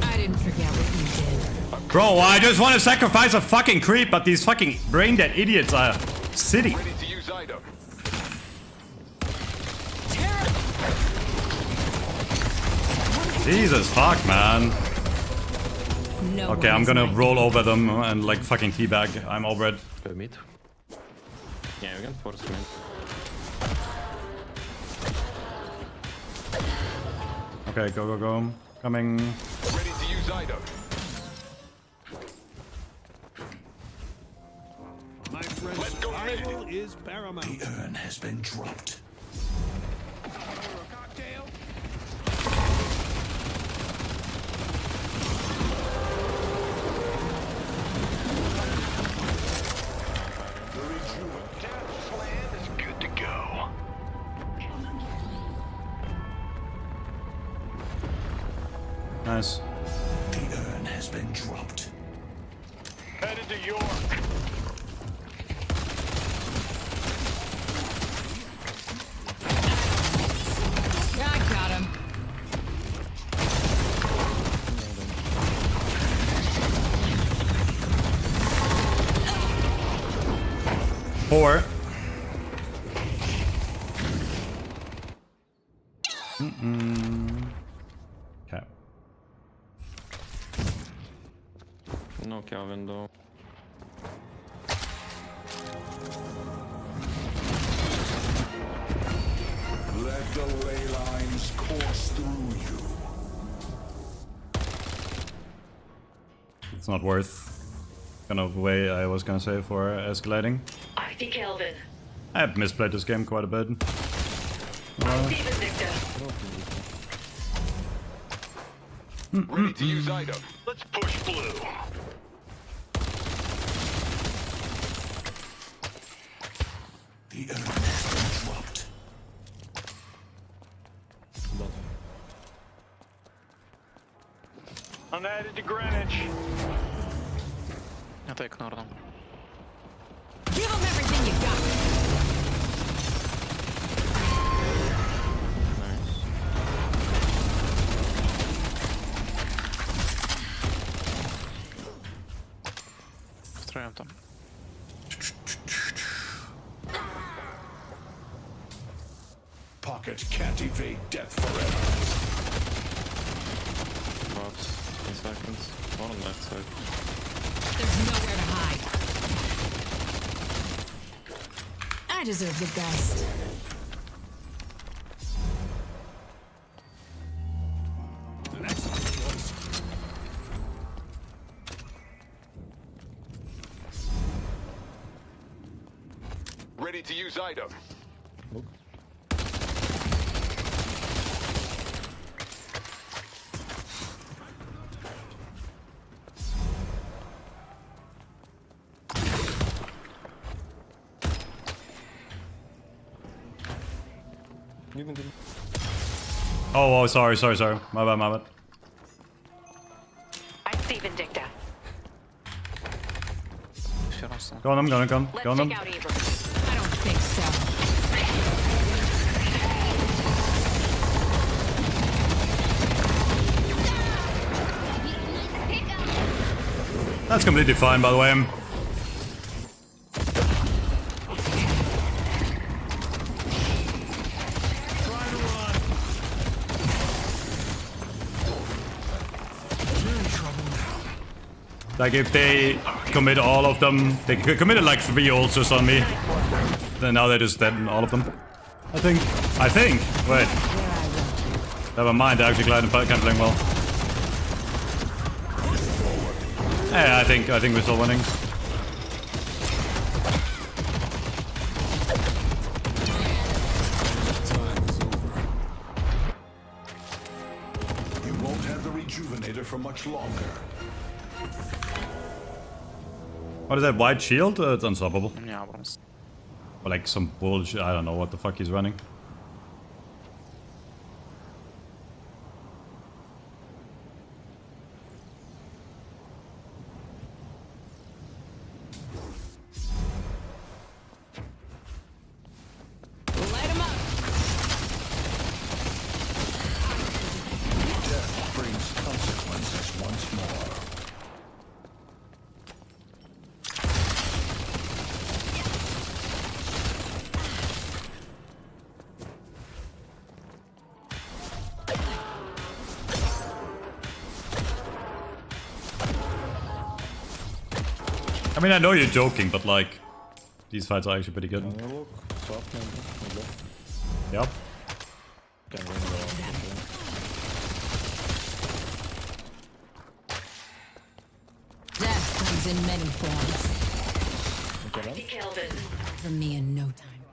I didn't forget what you did. Bro, I just want to sacrifice a fucking creep, but these fucking brain dead idiots are sitting. Ready to use item. Jesus fuck, man. No Okay, I'm gonna roll over them and like fucking teabag. I'm over it. Go mid. Yeah, we can force mid. Okay, go. Coming. Ready to use item. My friend, survival is paramount. The urn has been dropped. Cocktail? Nice. The urn has been dropped. Headed to York. I got him. Four. Okay. No Calvin though. Let the ley lines course through you. It's not worth kind of way I was gonna say for escalating. I see Kelvin. I have misplayed this game quite a bit. I see Vindicta. Ready to use item. Let's push blue. The urn has been dropped. I'm headed to Greenwich. Jag tar knorren. Give him everything you got. Tror jag inte. Pocket can't evade death forever. About 10 seconds. One on left side. There's nowhere to hide. I deserve the best. Ready to use item. Oh, sorry. My bad. I see Vindicta. Go on them. Let's Go on check them. out Abram. I don't think so. That's completely fine, by the way. Like if they commit all of them, they committed like 3 ulters on me. Then now they're just dead, all of them. I think. Wait. Never mind. They're actually kind of playing well. Yeah, I think we're still winning. You won't have the rejuvenator for much longer. What is that white shield? It's unstoppable. Yeah, Abrams. Or like some bullshit. I don't know what the fuck he's running. Light him up. Death brings consequences once more. I mean, I know you're joking, but like, these fights are actually pretty good. Yep. Death comes in many forms. I see Kelvin. For me in no time.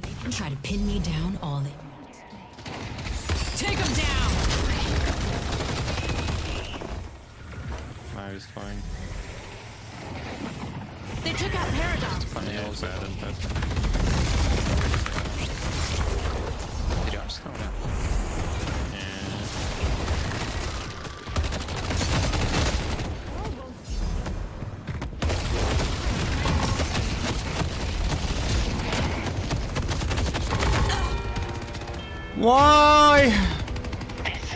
They can try to pin me down all they want. Take them down! Now he's flying. They took out Paradox. Funny, I was bad and bad. Did you understand that? Yeah. Why?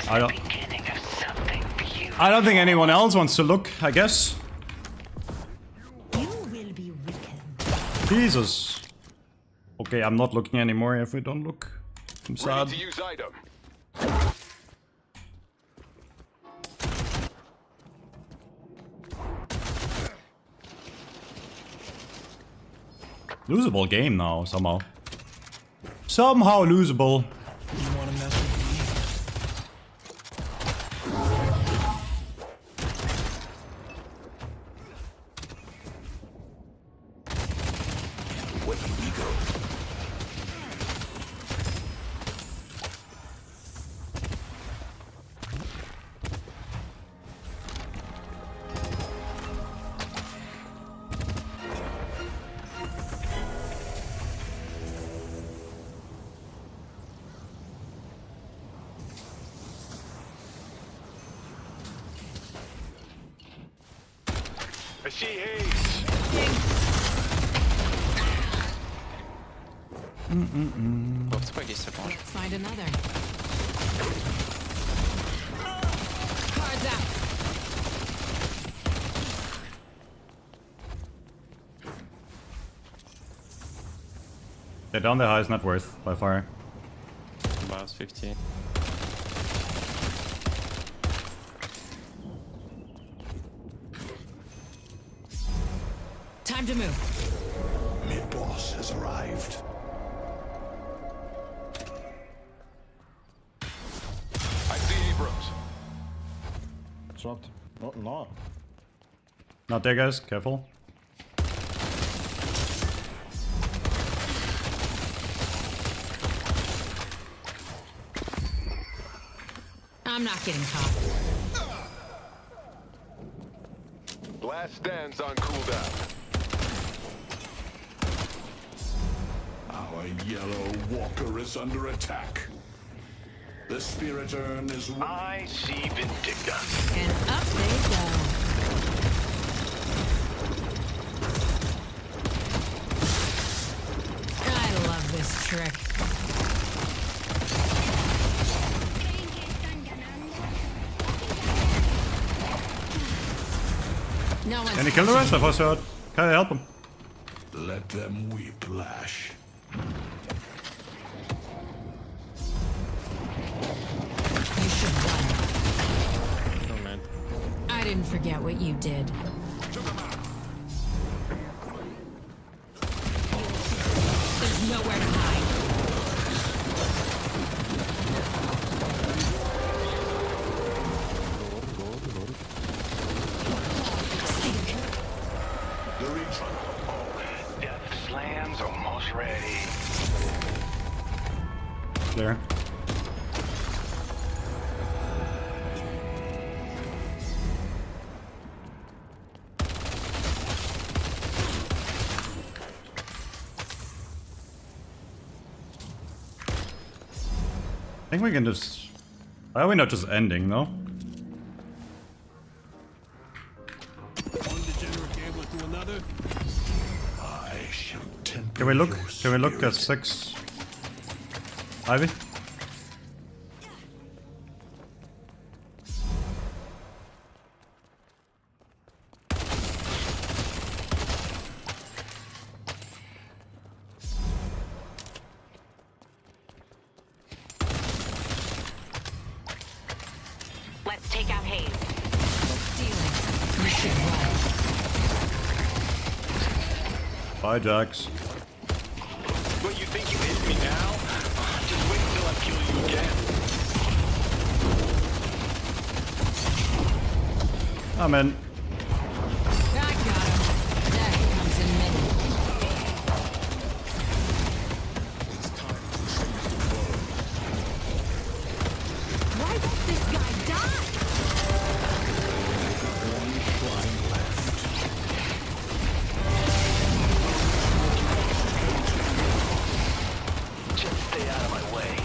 I don't think anyone else wants to look, I guess. You will be wicked. Jesus. Okay, I'm not looking anymore if we don't look. I'm sad. Ready to use item. Losable game now, somehow. Somehow losable. You wanna mess with Where do we go? I see haze. Let's find another. Cards out. They're down the highest net worth by far. About 15. Time to move. Mid-boss has arrived. I see Abrams. Swapped. No. Not there, guys. Careful. I'm not getting caught. Last stands on cooldown. Our yellow walker is under attack. The spirit urn is... I see Vindicta. And up they go. I love this trick. No one's Can he kill the rest of us, or can I help him? Let them weep, Lash. You should run. Oh man. I didn't forget what you did. There's nowhere to hide. The retreat. Death slams almost ready. There. I think we can just... Why are we not just ending, no? one degenerate gambler to another? I shall temper Can we look? your Can we look at spirit. 6? Ivy? Let's take out Hayes. Stealing. You should run. Bye, Jax. What, you think you hit me now? Just wait until I kill you again. I'm in. I got him. That comes in many. Why won't this guy die? Just stay out of my way.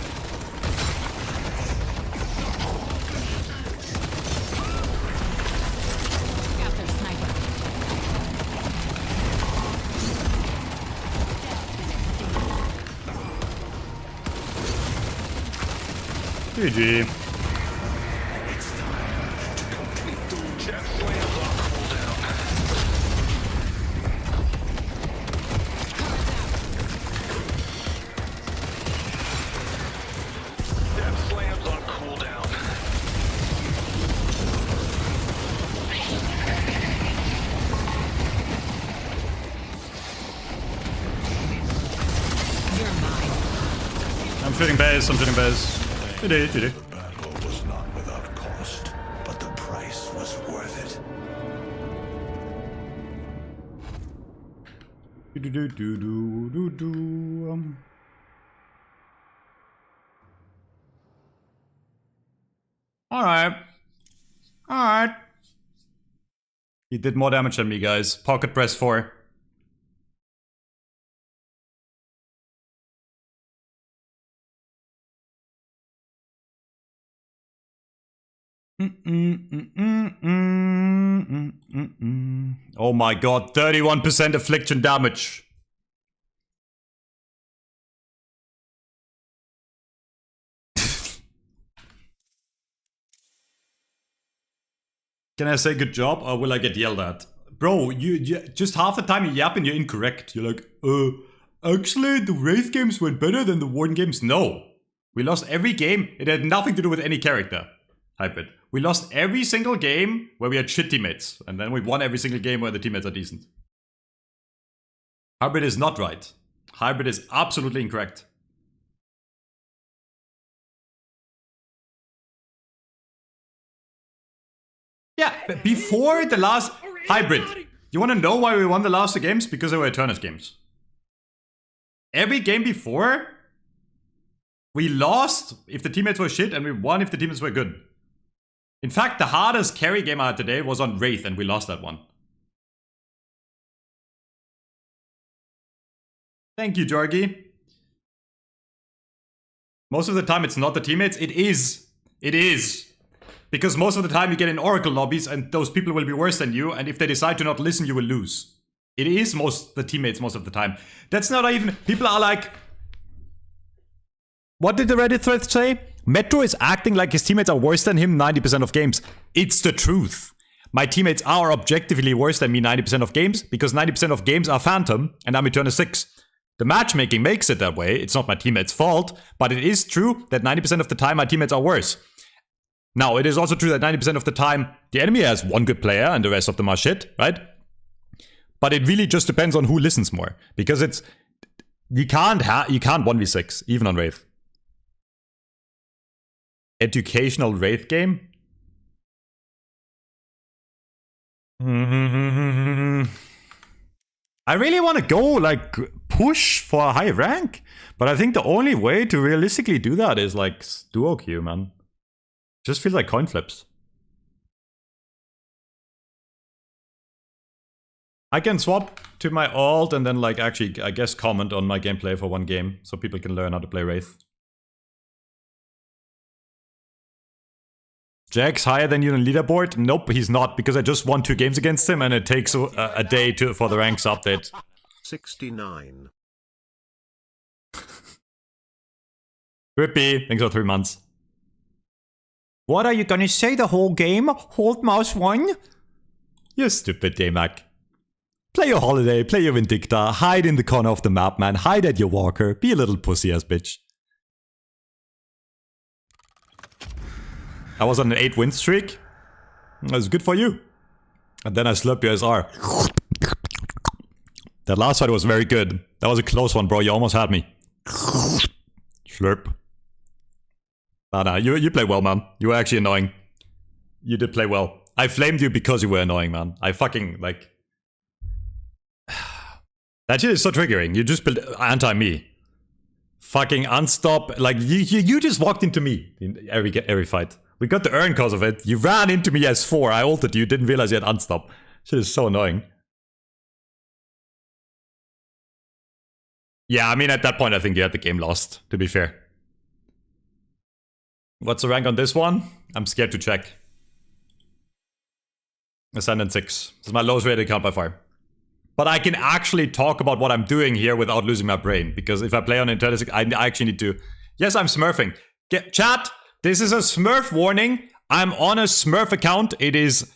GG. I'm shooting base, I'm shooting base. GG, GG. The battle was not without cost, but the price was worth it. Alright. Alright. He did more damage than me, guys. Pocket press 4. Oh my god, 31% affliction damage. Can I say good job or will I get yelled at? Bro, you just half the time you yap and you're incorrect. You're like, actually the Wraith games went better than the Warden games. No. We lost every game. It had nothing to do with any character. Hybrid. We lost every single game where we had shit teammates. And then we won every single game where the teammates are decent. Hybrid is not right. Hybrid is absolutely incorrect. Yeah, but before the last... Hybrid. You want to know why we won the last 2 games? Because they were Eternus games. Every game before, we lost if the teammates were shit and we won if the teammates were good. In fact, the hardest carry game I had today was on Wraith and we lost that one. Thank you, Jorgi. Most of the time it's not the teammates. It is. It is. Because most of the time you get in Oracle lobbies and those people will be worse than you, and if they decide to not listen, you will lose. It is the teammates most of the time. That's not even... People are like... What did the Reddit thread say? Metro is acting like his teammates are worse than him 90% of games. It's the truth. My teammates are objectively worse than me 90% of games, because 90% of games are Phantom, and I'm Eternus 6. The matchmaking makes it that way. It's not my teammates' fault, but it is true that 90% of the time my teammates are worse. Now, it is also true that 90% of the time the enemy has one good player and the rest of them are shit, right? But it really just depends on who listens more. Because it's... You can't 1v6, even on Wraith. Educational Wraith game? I really want to go, like, push for a high rank. But I think the only way to realistically do that is, like, duo queue, man. Just feels like coin flips. I can swap to my alt and then, like, actually, I guess, comment on my gameplay for one game. So people can learn how to play Wraith. Jack's higher than you on leaderboard? Nope, he's not, because I just won 2 games against him and it takes a day for the ranks update. 69. Rippy, thanks for 3 months. What are you gonna say the whole game? Hold mouse 1? You stupid Daymac. Play your Holiday, play your Vindicta, hide in the corner of the map, man. Hide at your walker, be a little pussy-ass bitch. I was on an 8 win streak. That was good for you. And then I slurped your SR. That last fight was very good. That was a close one, bro. You almost had me. Slurp. Nah, you play well, man. You were actually annoying. You did play well. I flamed you because you were annoying, man. I fucking, like... That shit is so triggering. You just built anti-me. Fucking unstop. Like, you just walked into me in every fight. We got the urn cause of it. You ran into me as 4. I ulted you. Didn't realize you had unstop. Shit is so annoying. Yeah, I mean, at that point, I think you had the game lost, to be fair. What's the rank on this one? I'm scared to check. Ascendant 6. This is my lowest rated account by far. But I can actually talk about what I'm doing here without losing my brain. Because if I play on Eternus, I actually need to... Yes, I'm smurfing. Chat, This is a Smurf warning. I'm on a Smurf account. It is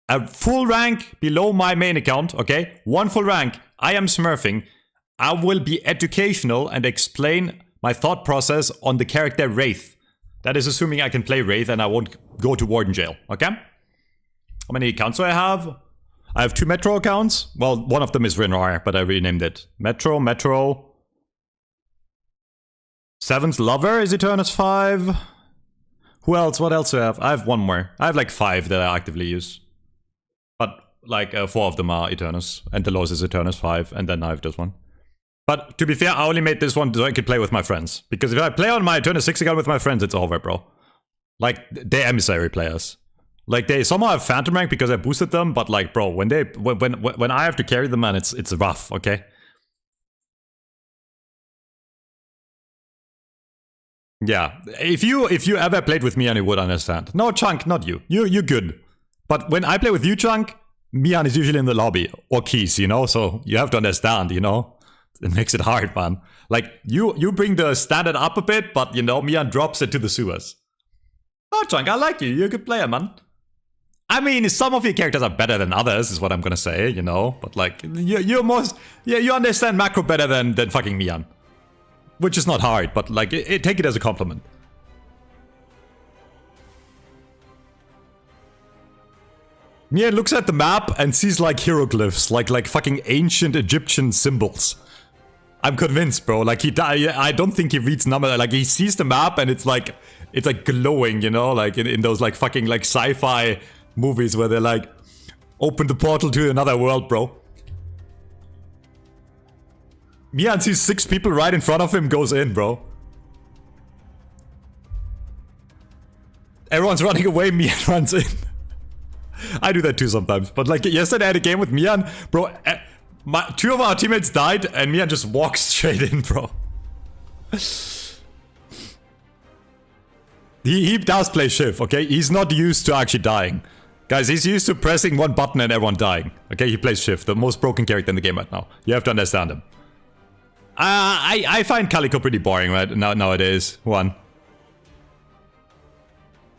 a full rank below my main account, okay? One full rank. I am Smurfing. I will be educational and explain my thought process on the character Wraith. That is assuming I can play Wraith and I won't go to Warden jail, okay? How many accounts do I have? I have 2 Metro accounts. Well, one of them is Renar, but I renamed it. Metro. Seventh Lover is Eternus 5. Who else? What else do I have? I have one more. I have like 5 that I actively use. But like 4 of them are Eternus. And the lowest is Eternus 5. And then I have this one. But to be fair, I only made this one so I could play with my friends. Because if I play on my Eternus 6 account with my friends, it's over, bro. Like, they're emissary players. Like, they somehow have Phantom rank because I boosted them, but like, bro, when I have to carry them, man, it's rough, okay? Yeah, if you ever played with Mian, you would understand. No, Chunk, not you. You're good. But when I play with you, Chunk, Mian is usually in the lobby. Or Keys, you know? So you have to understand, you know? It makes it hard, man. Like, you bring the standard up a bit, but, you know, Mian drops it to the sewers. Oh, Chunk, I like you. You're a good player, man. I mean, some of your characters are better than others, is what I'm gonna say, you know? But, like, you understand macro better than fucking Mian. Which is not hard, but, like, take it as a compliment. Mian looks at the map and sees, like, hieroglyphs, like fucking ancient Egyptian symbols. I'm convinced, bro. Like, I don't think he reads numbers. Like, he sees the map and it's like glowing, you know? Like, in those, like, fucking, like, sci-fi movies where they're like, open the portal to another world, bro. Mian sees 6 people right in front of him, goes in, bro. Everyone's running away, Mian runs in. I do that too sometimes. But like yesterday I had a game with Mian, bro. 2 of our teammates died and Mian just walks straight in, bro. He does play Shiv, okay? He's not used to actually dying. Guys, he's used to pressing one button and everyone dying. Okay, he plays Shiv, the most broken character in the game right now. You have to understand him. I find Calico pretty boring right nowadays.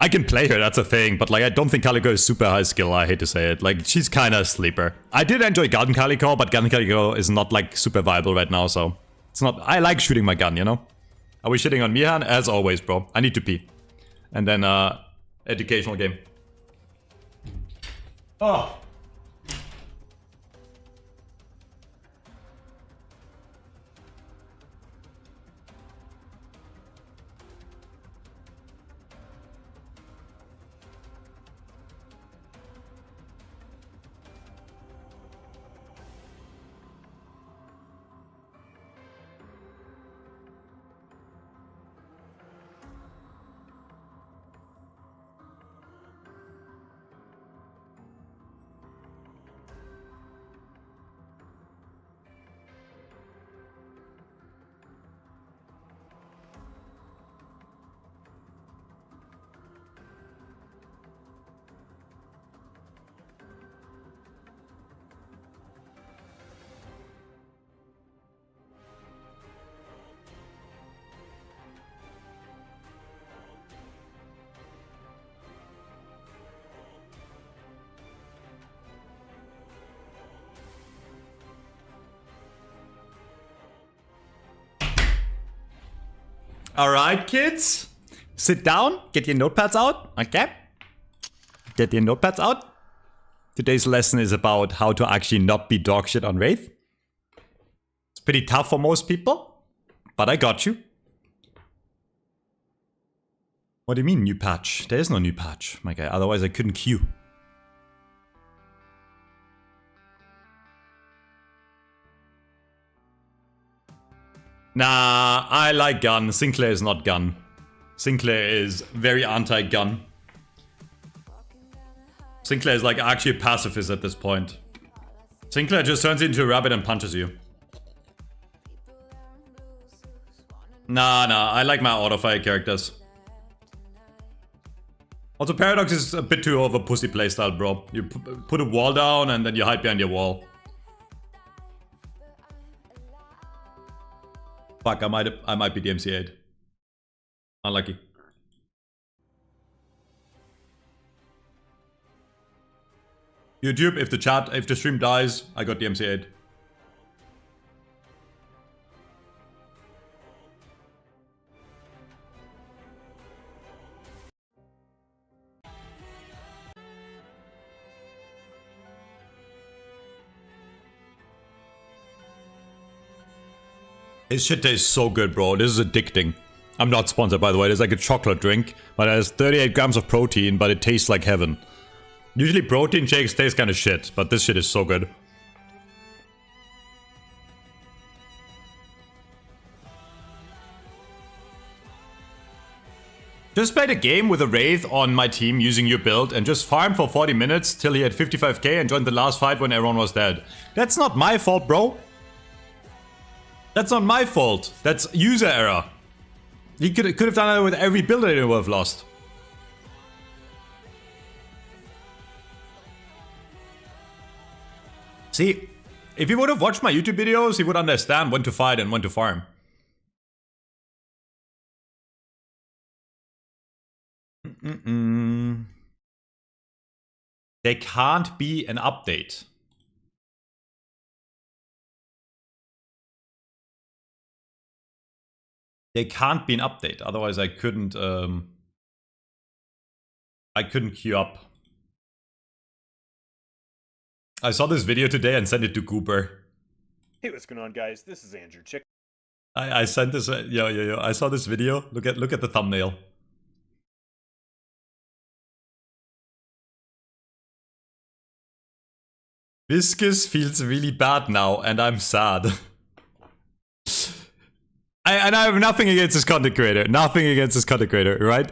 I can play her, that's a thing, but like I don't think Calico is super high skill, I hate to say it. Like, she's kinda a sleeper. I did enjoy gun Calico, but gun Calico is not like super viable right now, so... It's not... I like shooting my gun, you know? Are we shitting on Mihan? As always, bro. I need to pee. And then, educational game. Oh! Alright, kids. Sit down. Get your notepads out. Okay? Get your notepads out. Today's lesson is about how to actually not be dogshit on Wraith. It's pretty tough for most people, but I got you. What do you mean, new patch? There is no new patch, my guy. Otherwise I couldn't queue. Nah, I like gun. Sinclair is not gun. Sinclair is very anti-gun. Sinclair is like actually a pacifist at this point. Sinclair just turns into a rabbit and punches you. Nah, I like my autofire characters. Also, Paradox is a bit too of a pussy playstyle, bro. You put a wall down and then you hide behind your wall. Fuck, I might be DMC8. Unlucky. YouTube, if the stream dies, I got the MC8. This shit tastes so good, bro. This is addicting. I'm not sponsored, by the way. It's like a chocolate drink, but it has 38 grams of protein, but it tastes like heaven. Usually protein shakes taste kind of shit, but this shit is so good. Just played a game with a Wraith on my team using your build and just farmed for 40 minutes till he had 55k and joined the last fight when everyone was dead. That's not my fault, bro. That's not my fault. That's user error. He could have done it with every build that he would have lost. See, if he would have watched my YouTube videos, he would understand when to fight and when to farm. There can't be an update. There can't be an update, otherwise I couldn't queue up. I saw this video today and sent it to Cooper. Hey, what's going on, guys? This is Andrew Chick. I sent this. Yo. I saw this video. Look at the thumbnail. Viscous feels really bad now, and I'm sad. I have nothing against this content creator. Nothing against this content creator, right?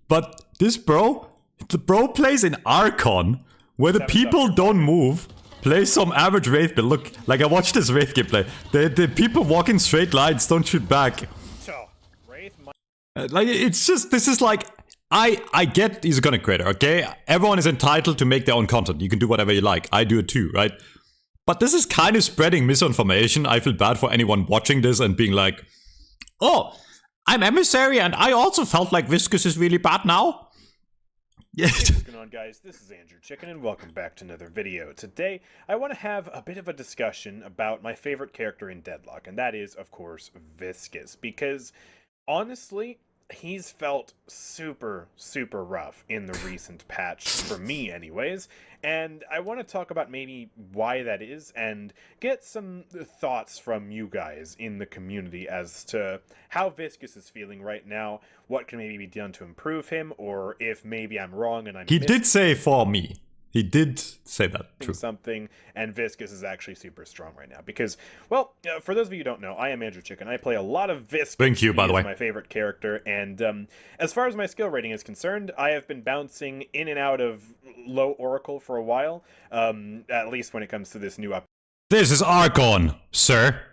But this bro, the bro plays in Archon, where the people don't move. Play some average Wraith build. Look, like I watched this Wraith gameplay. The people walk in straight lines, don't shoot back. Like, it's just, this is like, I get he's a content creator, okay? Everyone is entitled to make their own content. You can do whatever you like. I do it too, right? But this is kind of spreading misinformation. I feel bad for anyone watching this and being like, oh, I'm Emissary and I also felt like Viscous is really bad now. Yeah. Hey, what's going on, guys? This is Andrew Chicken and welcome back to another video. Today, I want to have a bit of a discussion about my favorite character in Deadlock, and that is, of course, Viscous, because honestly, he's felt super rough in the recent patch, for me anyways, and I want to talk about maybe why that is and get some thoughts from you guys in the community as to how Viscous is feeling right now, what can maybe be done to improve him, or if maybe I'm wrong and I'm He did say for me. He did say that, true. Something, and Viscous is actually super strong right now because, well, for those of you who don't know, I am Andrew Chicken. I play a lot of Viscous. Thank you, by the way. My favorite character, and as far as my skill rating is concerned, I have been bouncing in and out of low Oracle for a while, at least when it comes to this new update. This is Archon, sir.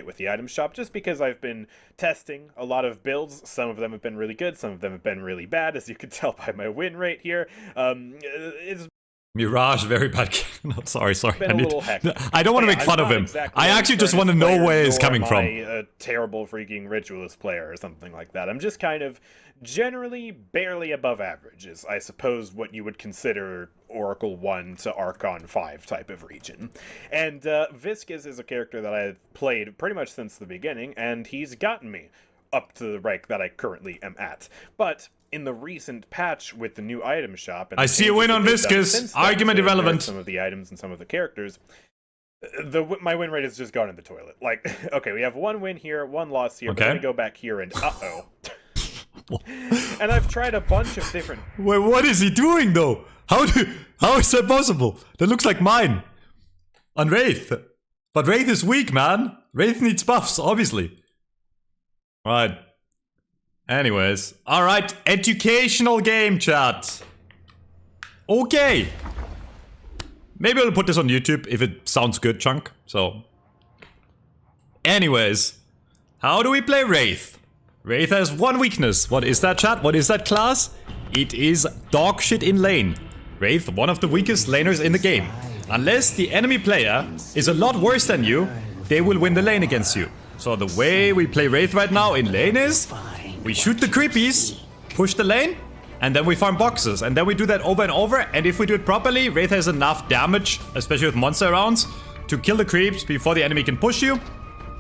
With the item shop, just because I've been testing a lot of builds. Some of them have been really good, some of them have been really bad, as you can tell by my win rate here. It's Mirage, very bad. No, sorry. I don't want to make fun of him. Exactly I actually just want to know where he's coming from. A terrible freaking ritualist player or something like that. I'm just kind of generally barely above average, is I suppose what you would consider Oracle 1 to Archon 5 type of region. And Viscous is a character that I've played pretty much since the beginning, and he's gotten me up to the rank that I currently am at. But in the recent patch with the new item shop, and I see a win on Viscous. Argument irrelevant. Some of the items and some of the characters, my win rate has just gone in the toilet. Like, okay, we have one win here, one loss here. Okay. But then we go back here and and I've tried a bunch of different. Wait, what is he doing though? How is that possible? That looks like mine on Wraith, but Wraith is weak, man. Wraith needs buffs, obviously. Right. Anyways, alright, educational game, chat. Okay. Maybe I'll put this on YouTube if it sounds good, chunk. So. Anyways, how do we play Wraith? Wraith has one weakness. What is that, chat? What is that class? It is dog shit in lane. Wraith, one of the weakest laners in the game. Unless the enemy player is a lot worse than you, they will win the lane against you. So the way we play Wraith right now in lane is we shoot the creepies, push the lane, and then we farm boxes, and then we do that over and over, and if we do it properly, Wraith has enough damage, especially with monster rounds, to kill the creeps before the enemy can push you,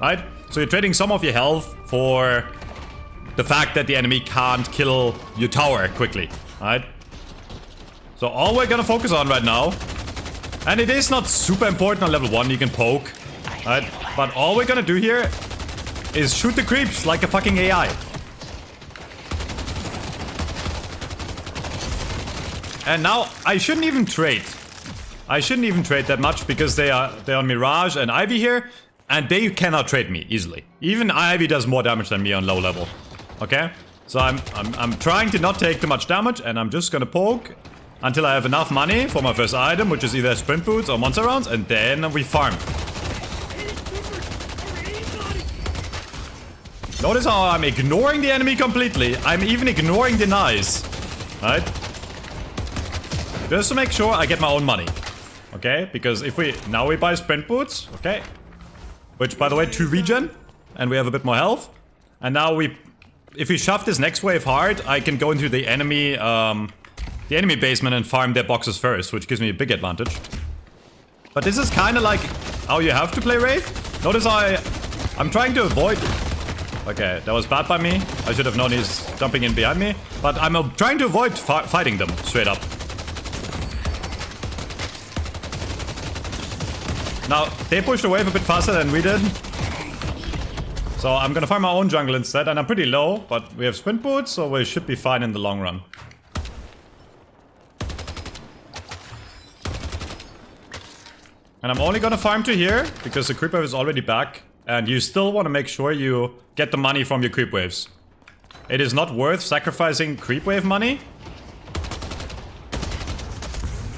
right? So you're trading some of your health for the fact that the enemy can't kill your tower quickly, right? So all we're gonna focus on right now, and it is not super important on level 1, you can poke, right? But all we're gonna do here is shoot the creeps like a fucking AI. And now, I shouldn't even trade. I shouldn't even trade that much because they're on Mirage and Ivy here, and they cannot trade me easily. Even Ivy does more damage than me on low level. Okay? So I'm trying to not take too much damage, and I'm just gonna poke until I have enough money for my first item, which is either sprint boots or monster rounds, and then we farm. Notice how I'm ignoring the enemy completely. I'm even ignoring the knives. Right? Just to make sure I get my own money. Okay? Because if we... Now we buy sprint boots. Okay? Which, by the way, 2 regen. And we have a bit more health. And now we... If we shove this next wave hard, I can go into the enemy basement and farm their boxes first, which gives me a big advantage. But this is kind of like how you have to play Wraith. Notice how I'm trying to avoid... Okay, that was bad by me. I should have known he's jumping in behind me. But I'm trying to avoid fighting them straight up. Now, they pushed the wave a bit faster than we did. So I'm gonna farm my own jungle instead, and I'm pretty low, but we have sprint boots, so we should be fine in the long run. And I'm only gonna farm to here, because the creep wave is already back, and you still want to make sure you get the money from your creep waves. It is not worth sacrificing creep wave money.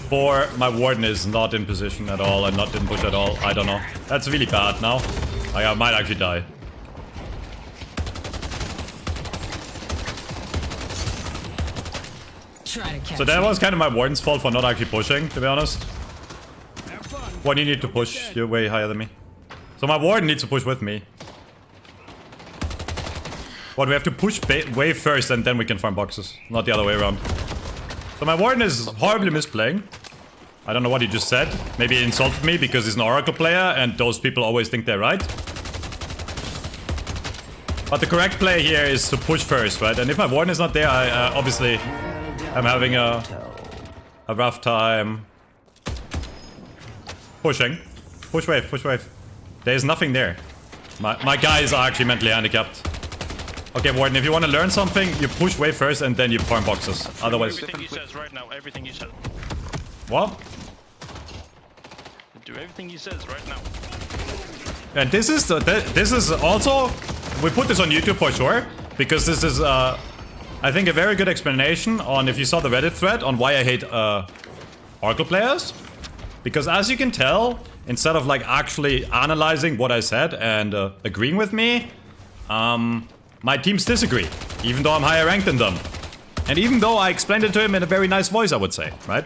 For my Warden is not in position at all and not in push at all. I don't know. That's really bad now. I might actually die. So that was kind of my Warden's fault for not actually pushing, to be honest. Warden, you need to push. You're way higher than me. So my Warden needs to push with me. But we have to push wave first and then we can farm boxes. Not the other way around. So my Warden is horribly misplaying. I don't know what he just said. Maybe he insulted me because he's an Oracle player and those people always think they're right. But the correct play here is to push first, right? And if my Warden is not there, I obviously I'm having a rough time pushing. Push wave, push wave. There's nothing there. My guys are actually mentally handicapped. Okay, Warden, if you want to learn something, you push wave first and then you farm boxes. Otherwise... Everything he says right now, everything he says. What? Do everything he says right now. And this is also... We put this on YouTube for sure, because this is, I think, a very good explanation on, if you saw the Reddit thread, on why I hate Oracle players. Because as you can tell, instead of like actually analyzing what I said and agreeing with me, my teams disagree, even though I'm higher ranked than them. And even though I explained it to him in a very nice voice, I would say, right?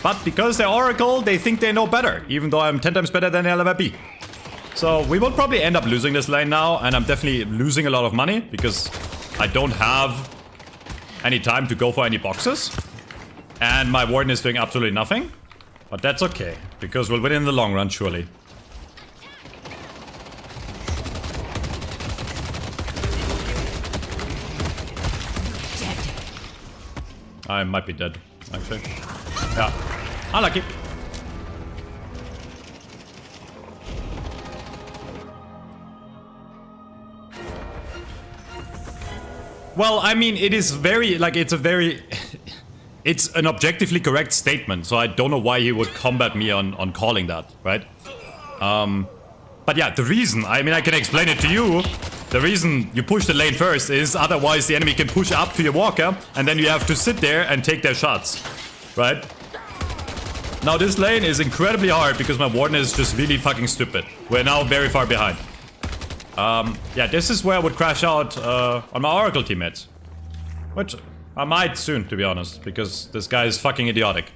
But because they're Oracle, they think they know better, even though I'm 10 times better than they'll ever be. So we will probably end up losing this lane now, and I'm definitely losing a lot of money, because I don't have any time to go for any boxes. And my Warden is doing absolutely nothing. But that's okay, because we'll win in the long run, surely. I might be dead, actually. Yeah. Unlucky. Well, I mean, it is very, like, it's a very... It's an objectively correct statement, so I don't know why he would combat me on calling that, right? But yeah, the reason, I mean, I can explain it to you. The reason you push the lane first is otherwise the enemy can push up to your walker, and then you have to sit there and take their shots, right? Now this lane is incredibly hard because my Warden is just really fucking stupid. We're now very far behind. Yeah, this is where I would crash out on my Oracle teammates. Which I might soon, to be honest, because this guy is fucking idiotic.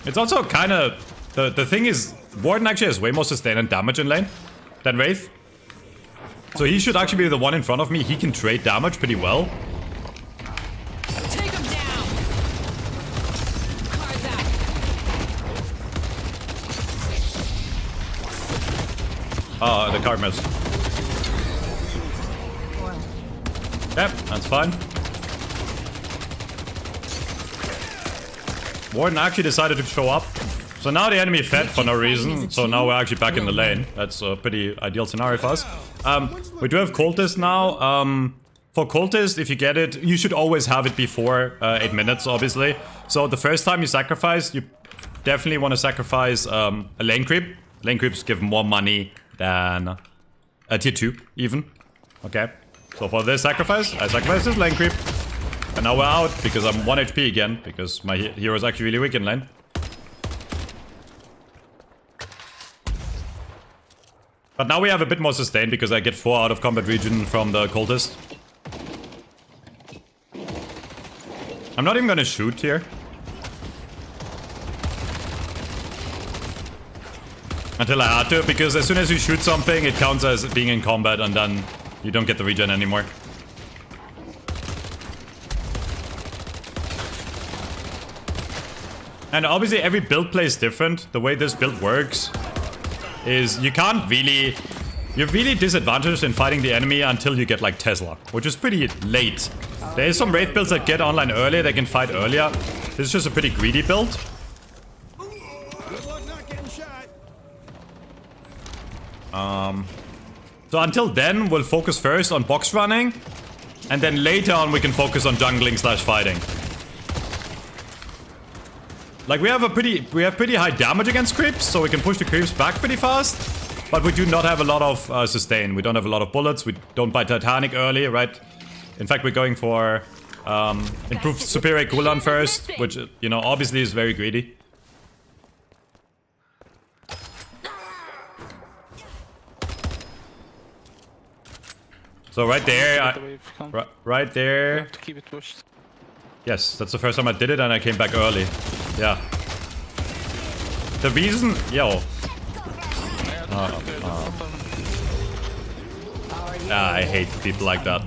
It's also kind of... The thing is, Warden actually has way more sustain and damage in lane than Wraith. So he should actually be the one in front of me. He can trade damage pretty well. Take him down. Cards out. Oh, the card missed. Yep, that's fine. Warden actually decided to show up. So now the enemy fed for no reason. So now we're actually back in the lane. That's a pretty ideal scenario for us. We do have Cultist now. For Cultist, if you get it, you should always have it before 8 minutes, obviously. So the first time you sacrifice, you definitely want to sacrifice a lane creep. Lane creeps give more money than a tier 2, even. Okay. So for this sacrifice, I sacrifice this lane creep. And now we're out because I'm 1 HP again. Because my hero is actually really weak in lane. But now we have a bit more sustain because I get 4 out of combat region from the Cultist. I'm not even gonna shoot here. Until I had to, because as soon as you shoot something, it counts as being in combat and then you don't get the regen anymore. And obviously every build play is different. The way this build works is you can't really... You're really disadvantaged in fighting the enemy until you get like Tesla, which is pretty late. There is some Wraith builds that get online earlier, they can fight earlier. This is just a pretty greedy build. So until then, we'll focus first on box running. And then later on we can focus on jungling / fighting. Like we have pretty high damage against creeps, so we can push the creeps back pretty fast. But we do not have a lot of sustain. We don't have a lot of bullets. We don't buy Titanic early, right? In fact, we're going for improved superior cooldown first, which, you know, obviously is very greedy. So right there, right there. You have to keep it pushed. Yes, that's the first time I did it and I came back early. Yeah. The reason... Yo. I hate people like that.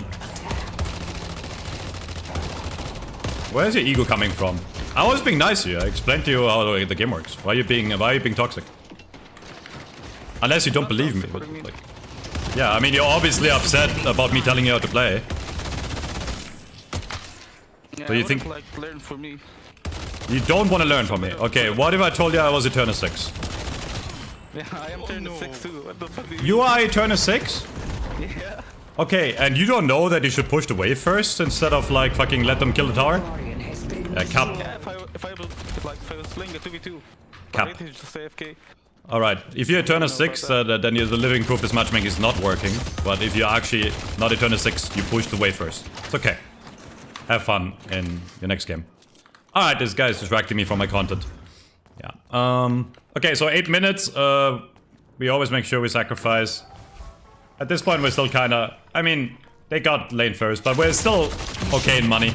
Where is your ego coming from? I was being nice here. I explained to you how the game works. Why are you being toxic? Unless you don't believe me. But, like, yeah, I mean, you're obviously upset about me telling you how to play. Yeah, so you think... like, learn from me. You don't want to learn from me. Okay, what if I told you I was Eternus 6? Yeah, I am Eternus 6 too. What the fuck do You are Eternus 6? Yeah. Okay, and you don't know that you should push the wave first instead of like fucking let them kill the tower? Cap. Yeah, if I was playing a 2v2. Cap. Right, it's just AFK. Alright, if you're Eternus 6, then you're the living proof this matchmaking is not working. But if you're actually not Eternus 6, you push the wave first. It's okay. Have fun in your next game. Alright, this guy is distracting me from my content. Yeah. Okay, so 8 minutes. We always make sure we sacrifice. At this point, we're still kinda... I mean, they got lane first, but we're still okay in money.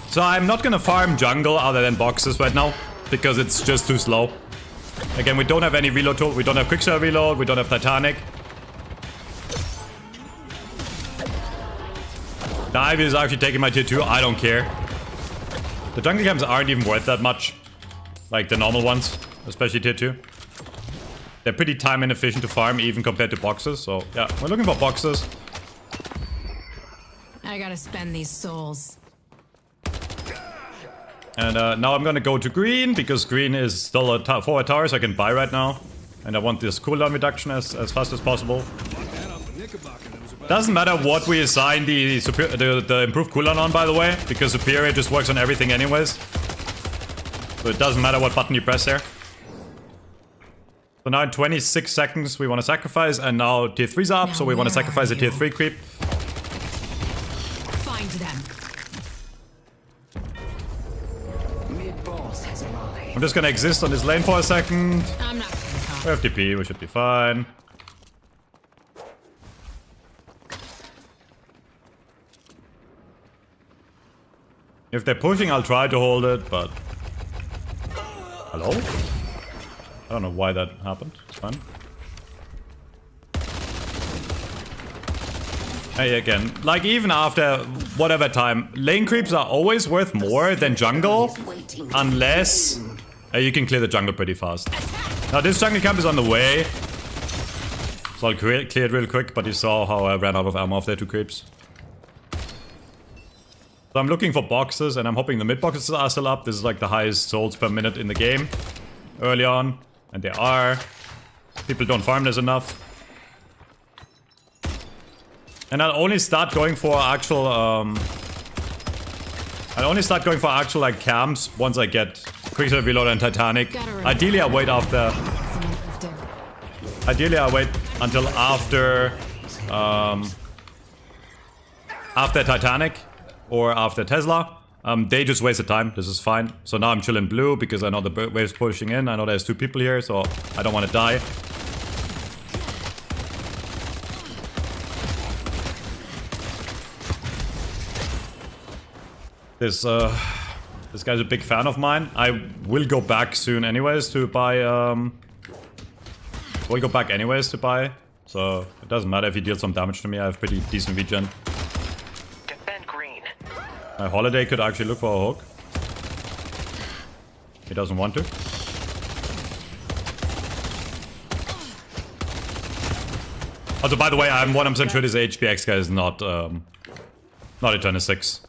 So I'm not gonna farm jungle other than boxes right now, because it's just too slow. Again, we don't have any reload tool, we don't have quicksell reload, we don't have Titanic. The Ivy is actually taking my tier 2, I don't care. The jungle camps aren't even worth that much. Like the normal ones, especially tier 2. They're pretty time inefficient to farm even compared to boxes, so yeah, we're looking for boxes. I gotta spend these souls. And now I'm gonna go to green, because green is still a 4 towers I can buy right now. And I want this cooldown reduction as fast as possible. Doesn't matter what we assign the improved cooldown on, by the way, because superior just works on everything anyways. So it doesn't matter what button you press there. So now in 26 seconds we want to sacrifice, and now tier 3's up, so we want to sacrifice a tier 3 creep. Find them. Mid-boss has arrived. I'm just gonna exist on this lane for a second. I'm not gonna talk. We have TP, we should be fine. If they're pushing, I'll try to hold it, but... Hello? I don't know why that happened. It's fine. Hey, again, like even after whatever time, lane creeps are always worth more than jungle, unless you can clear the jungle pretty fast. Now this jungle camp is on the way, so I'll clear it real quick, but you saw how I ran out of ammo after 2 creeps. So I'm looking for boxes, and I'm hoping the mid boxes are still up. This is like the highest souls per minute in the game, early on, and they are. People don't farm this enough. And I'll only start going for actual, like camps once I get Quicksilver Reload and Titanic. Ideally I wait after... Ideally I wait until after... after Titanic or after Tesla. They just wasted time, this is fine. So now I'm chilling blue because I know the wave's pushing in. I know there's 2 people here, so I don't want to die. This guy's a big fan of mine. I will go back soon anyways to buy, we'll go back anyways to buy. So it doesn't matter if he deals some damage to me, I have pretty decent regen. Defend green. My Holiday could actually look for a hook. He doesn't want to. Also, by the way, I'm 100% sure this HPX guy is not Eternus 6.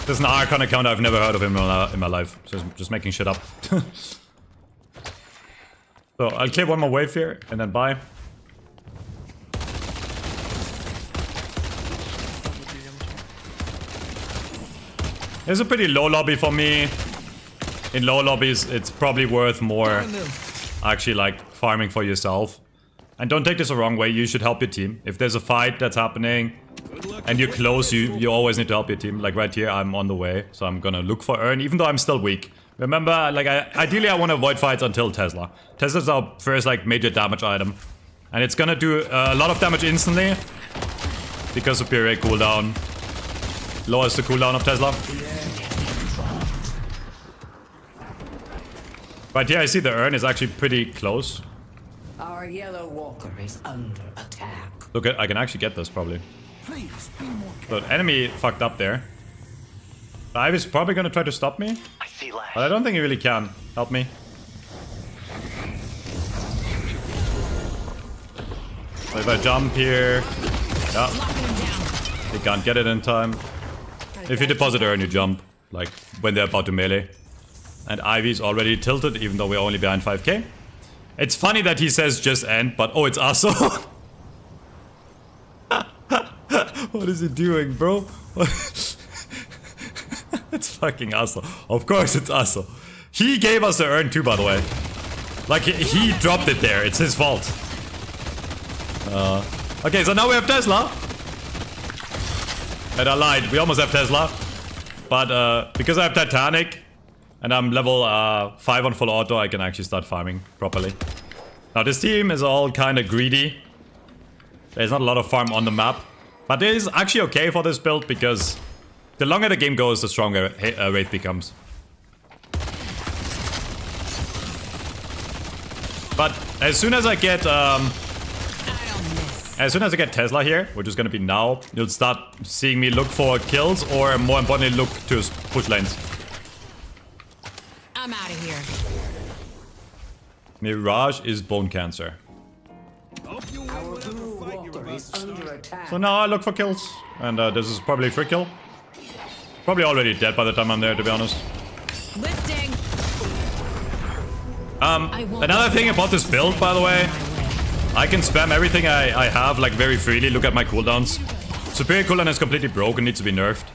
There's an Archon account, I've never heard of him in my life. So just making shit up. So I'll clear one more wave here and then buy. It's a pretty low lobby for me. In low lobbies, it's probably worth more actually like farming for yourself. And don't take this the wrong way, you should help your team. If there's a fight that's happening and you're close, you always need to help your team. Like right here, I'm on the way, so I'm gonna look for Urn, even though I'm still weak. Remember, like ideally I want to avoid fights until Tesla. Tesla's our first like major damage item. And it's gonna do a lot of damage instantly. Because superior cooldown lowers the cooldown of Tesla. Right here I see the Urn is actually pretty close. Our yellow walker is under attack. Look, I can actually get this probably. So enemy fucked up there. The Ivy's probably gonna try to stop me. But I don't think he really can. Help me. So if I jump here... Yeah. He can't get it in time. If you deposit Urn, you jump. Like, when they're about to melee. And Ivy's already tilted, even though we're only behind 5k. It's funny that he says just end, but oh, it's Aso. What is he doing, bro? It's fucking Aso. Of course it's Aso. He gave us the Urn too, by the way. Like, he dropped it there. It's his fault. Okay, so now we have Tesla. And I lied. We almost have Tesla. But because I have Titanic... And I'm level 5 on full auto, I can actually start farming properly. Now this team is all kind of greedy. There's not a lot of farm on the map. But it is actually okay for this build because the longer the game goes, the stronger Wraith becomes. But as soon as I get Tesla here, which is gonna be now, you'll start seeing me look for kills or more importantly look to push lanes. I'm out of here. Mirage is bone cancer. So now I look for kills. And this is probably a free kill. Probably already dead by the time I'm there, to be honest. Lifting. Another thing about this build, by the way. I can spam everything I have, like, very freely. Look at my cooldowns. Superior cooldown is completely broken, needs to be nerfed.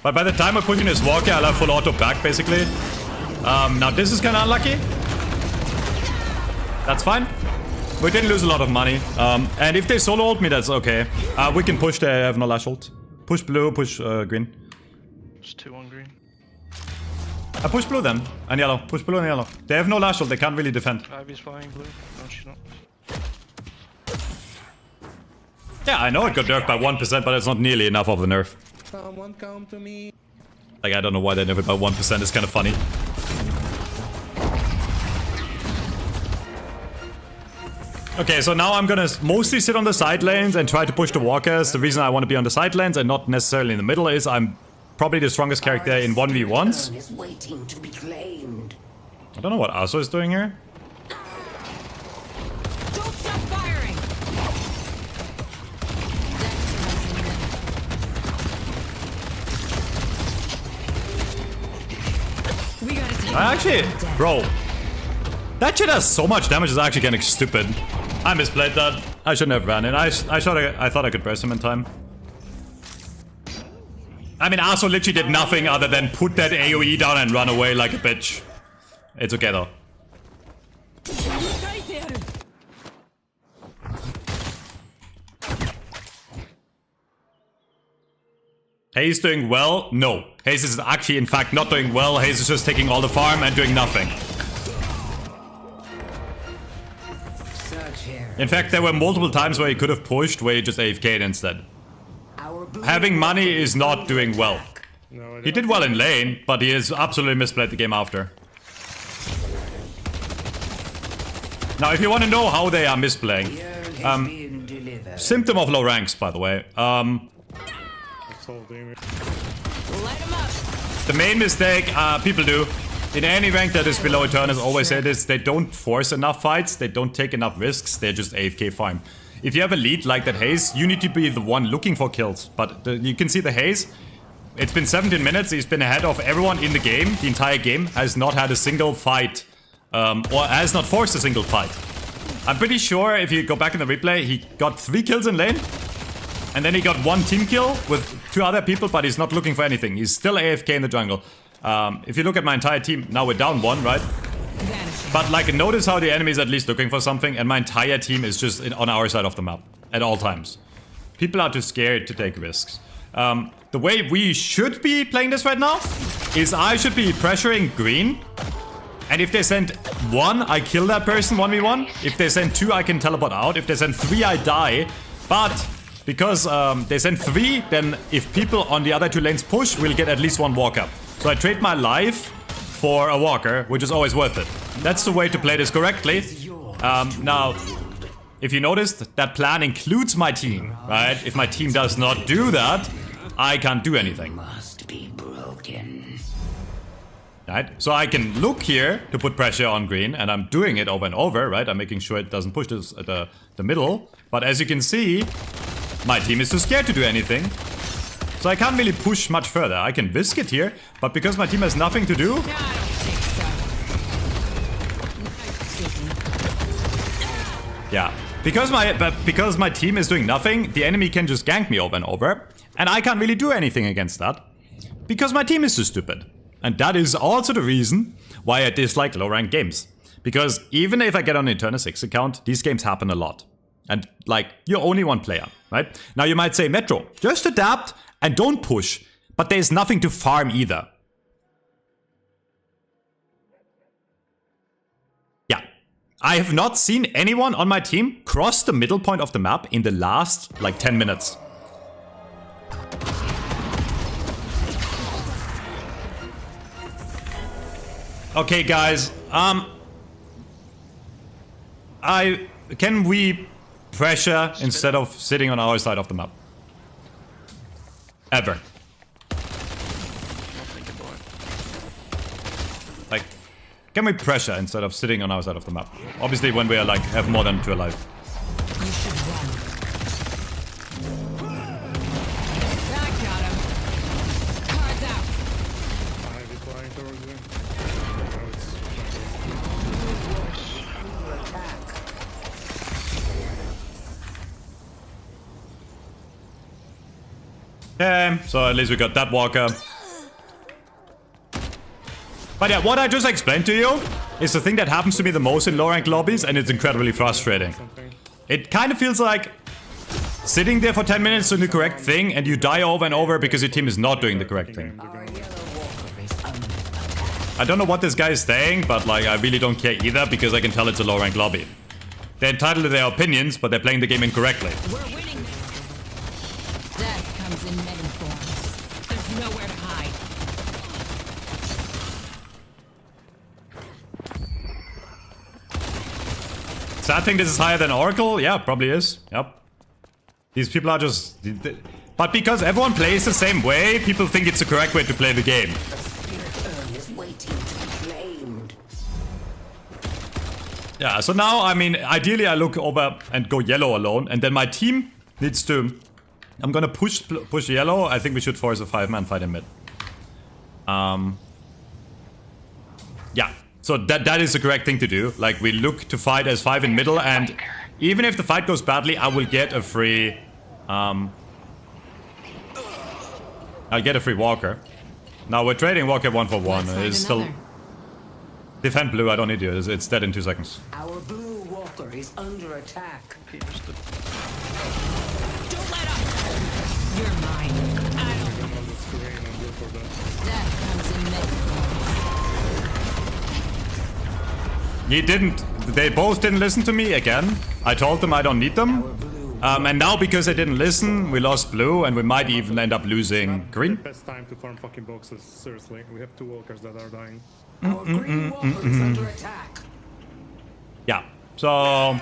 But by the time I put in this walker, I'll have full auto back, basically. Now this is kind of unlucky. That's fine. We didn't lose a lot of money. And if they solo ult me, that's okay. We can push, they have no lash ult. Push blue, push green. There's 2 on green. I push blue then, and yellow. Push blue and yellow. They have no lash ult, they can't really defend. Ivy's flying blue. No, she's not. Yeah, I know it got nerfed by 1%, but it's not nearly enough of a nerf. Someone come to me. Like, I don't know why they nerfed it by 1%, it's kind of funny. Okay, so now I'm gonna mostly sit on the side lanes and try to push the walkers. The reason I want to be on the side lanes and not necessarily in the middle is I'm probably the strongest character in 1v1s. Is waiting to be claimed. I don't know what Aso is doing here. Don't stop firing. We gotta take Actually, bro, that shit has so much damage. It's actually getting stupid. I misplayed that. I shouldn't have ran it. I thought I could burst him in time. I mean, Aso literally did nothing other than put that AoE down and run away like a bitch. It's okay though. Haze doing well? No. Haze is actually, in fact, not doing well. Haze is just taking all the farm and doing nothing. In fact, there were multiple times where he could have pushed, where he just AFK'd instead. Having money is not doing well. He did well in lane, but he has absolutely misplayed the game after. Now, if you want to know how they are misplaying, symptom of low ranks, by the way. The main mistake people do in any rank that is below Eternus, always say this: they don't force enough fights, they don't take enough risks, they're just AFK farm. If you have a lead like that Haze, you need to be the one looking for kills. But you can see the Haze. It's been 17 minutes. He's been ahead of everyone in the game. The entire game has not had a single fight. Or has not forced a single fight. I'm pretty sure if you go back in the replay, he got 3 kills in lane. And then he got 1 team kill with 2 other people, but he's not looking for anything. He's still AFK in the jungle. If you look at my entire team, now we're down 1, right? But like, notice how the enemy is at least looking for something, and my entire team is just on our side of the map at all times. People are too scared to take risks. The way we should be playing this right now is I should be pressuring green. And if they send 1, I kill that person 1v1. If they send 2, I can teleport out. If they send 3, I die. But because they send 3, then if people on the other 2 lanes push, we'll get at least 1 walker. So I trade my life for a walker, which is always worth it. That's the way to play this correctly. Now, if you noticed, that plan includes my team, right? If my team does not do that, I can't do anything. Must be broken. Right? So I can look here to put pressure on green, and I'm doing it over and over, right? I'm making sure it doesn't push this at the middle. But as you can see, my team is too scared to do anything. So I can't really push much further. I can whisk it here, but because my team has nothing to do... Yeah. Because my team is doing nothing, the enemy can just gank me over and over. And I can't really do anything against that. Because my team is so stupid. And that is also the reason why I dislike low-ranked games. Because even if I get on an Eternus 6 account, these games happen a lot. And, like, you're only one player, right? Now you might say, Metro, just adapt and don't push. But there's nothing to farm either. Yeah. I have not seen anyone on my team cross the middle point of the map in the last, like, 10 minutes. Okay, guys, can we pressure instead of sitting on our side of the map? Ever. Like, can we pressure instead of sitting on our side of the map? Obviously when we are like, have more than 2 alive. You should run. I got him. Cards out. Okay, so at least we got that walker. But yeah, what I just explained to you is the thing that happens to me the most in low-ranked lobbies, and it's incredibly frustrating. It kind of feels like sitting there for 10 minutes doing the correct thing, and you die over and over because your team is not doing the correct thing. I don't know what this guy is saying, but like, I really don't care either, because I can tell it's a low-ranked lobby. They're entitled to their opinions, but they're playing the game incorrectly. We're winning. Death comes in many forms. There's nowhere to hide. So I think this is higher than Oracle? Yeah, probably is. Yep. These people are just... But because everyone plays the same way, people think it's the correct way to play the game. Yeah, so now, I mean, ideally I look over and go yellow alone, and then my team needs to... I'm gonna push yellow. I think we should force a 5-man fight in mid. Yeah, so that is the correct thing to do. Like, we look to fight as 5 in middle, and even if the fight goes badly, I will get a free... I'll get a free walker. Now we're trading walker 1 for 1. It's still... Defend blue, I don't need you. It's dead in 2 seconds. Our blue walker is under attack. Don't let up! You're mine. I don't... Death comes in many He didn't... They both didn't listen to me again. I told them I don't need them. And now because they didn't listen, we lost blue, and we might even end up losing green. Best time to farm fucking boxes, seriously. We have 2 walkers that are dying. Our green walker is under attack. Yeah, so...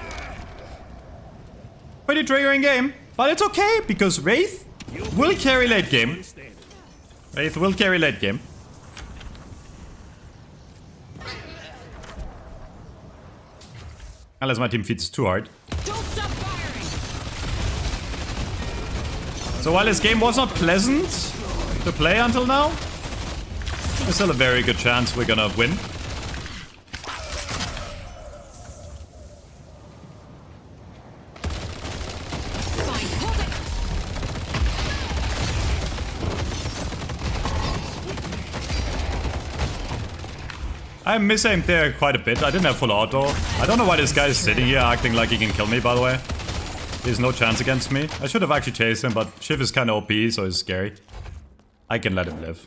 Pretty triggering game. But it's okay, because Wraith will carry late game. Wraith will carry late game. Unless my team feeds too hard. Don't stop firing! So while this game was not pleasant to play until now, there's still a very good chance we're gonna win. I misaimed there quite a bit. I didn't have full auto. I don't know why this guy is sitting here acting like he can kill me, by the way. He has no chance against me. I should have actually chased him, but Shiv is kind of OP, so it's scary. I can let him live.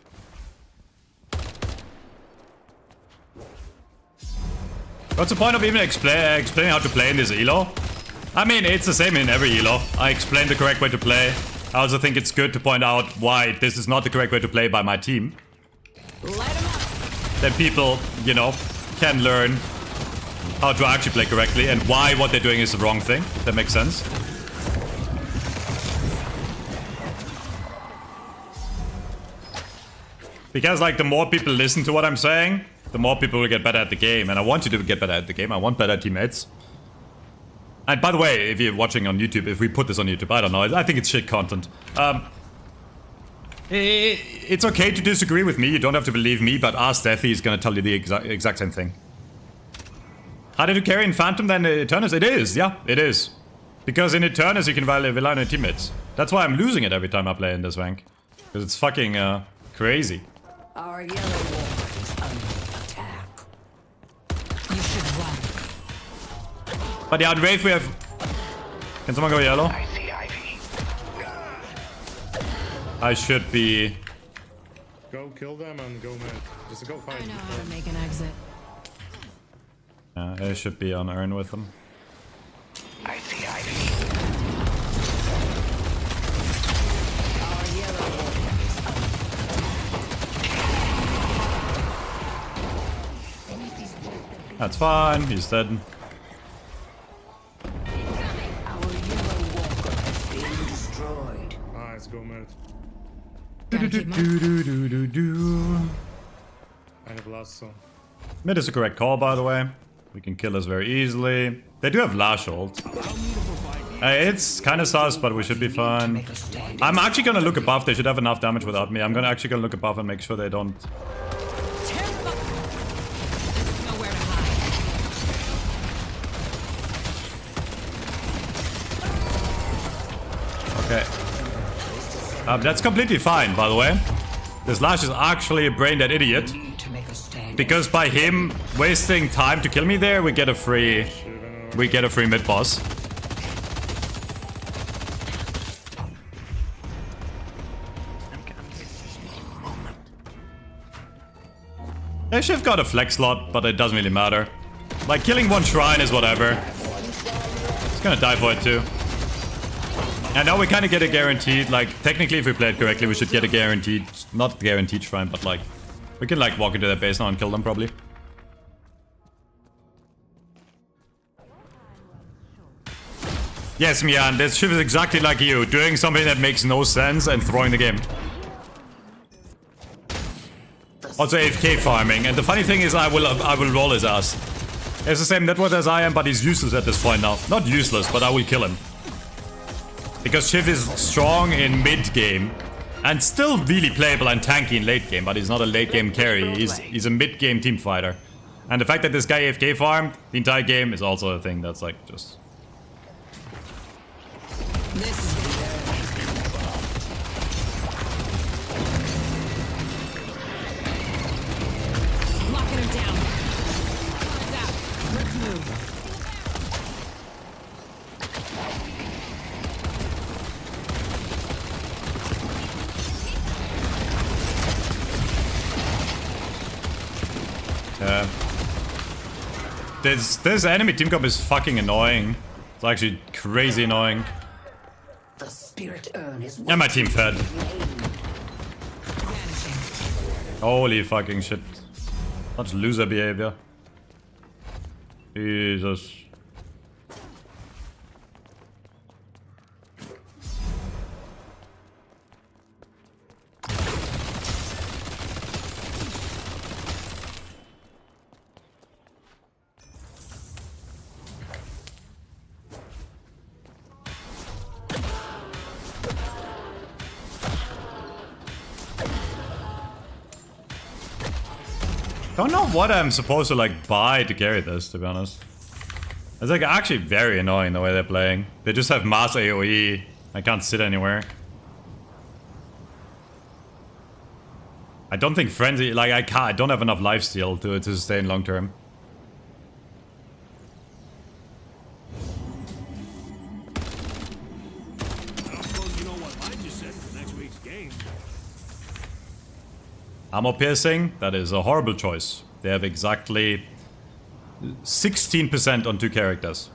What's the point of even explaining how to play in this elo? I mean, it's the same in every elo. I explain the correct way to play. I also think it's good to point out why this is not the correct way to play by my team. Then people, you know, can learn how to actually play correctly and why what they're doing is the wrong thing. That makes sense. Because, like, the more people listen to what I'm saying, the more people will get better at the game. And I want you to get better at the game. I want better teammates. And by the way, if you're watching on YouTube, if we put this on YouTube, I don't know. I think it's shit content. It's okay to disagree with me. You don't have to believe me, but Ask Deathy is going to tell you the exact same thing. Harder to carry in Phantom than Eternus? It is, yeah, it is. Because in Eternus you can rely on your teammates. That's why I'm losing it every time I play in this rank. Because it's fucking crazy. Our yellow walker is under attack. You should run. But yeah, on Wraith we have... Can someone go yellow? I see Ivy. I should be... Go kill them and go mid. Just go fight. I know how to make an exit. I should be on Urn with them. I see Ivy. Our yellow walker is under attack. That's fine, he's dead. Our yellow walker has been destroyed. Nice, go mid. I have lasso. Mid is a correct call, by the way. We can kill us very easily. They do have Lash ult. It's kind of sus, but we should be fine. I'm actually gonna look above. They should have enough damage without me. I'm actually gonna look above and make sure they don't... Okay. That's completely fine, by the way. This Lash is actually a brain dead idiot. Because by him wasting time to kill me there, we get a free mid boss. Yeah, Shiv got a flex slot, but it doesn't really matter. Like, killing one shrine is whatever. It's gonna die for it too. And now we kind of get a guaranteed, like, technically if we play it correctly, we should get a guaranteed, not guaranteed shrine, but like, we can like walk into their base now and kill them probably. Yes, Mian, this ship is exactly like you, doing something that makes no sense and throwing the game. Also AFK farming, and the funny thing is I will roll his ass. He's the same network as I am, but he's useless at this point now. Not useless, but I will kill him. Because Shiv is strong in mid-game, and still really playable and tanky in late-game, but he's not a late-game carry, he's a mid-game team fighter. And the fact that this guy AFK farmed the entire game is also a thing that's like just... This is locking him down. Guards out. Let's move. Yeah. This enemy team comp is fucking annoying. It's actually crazy annoying. The spirit urn is Yeah, my team fed. Holy fucking shit. Such loser behavior. Jesus. Don't know what I'm supposed to like buy to carry this, to be honest. It's like actually very annoying the way they're playing. They just have mass AoE. I can't sit anywhere. I don't think Frenzy, like I don't have enough lifesteal to sustain long term. I suppose you know what I just said for next week's game. Ammo piercing, that is a horrible choice. They have exactly 16% on 2 characters.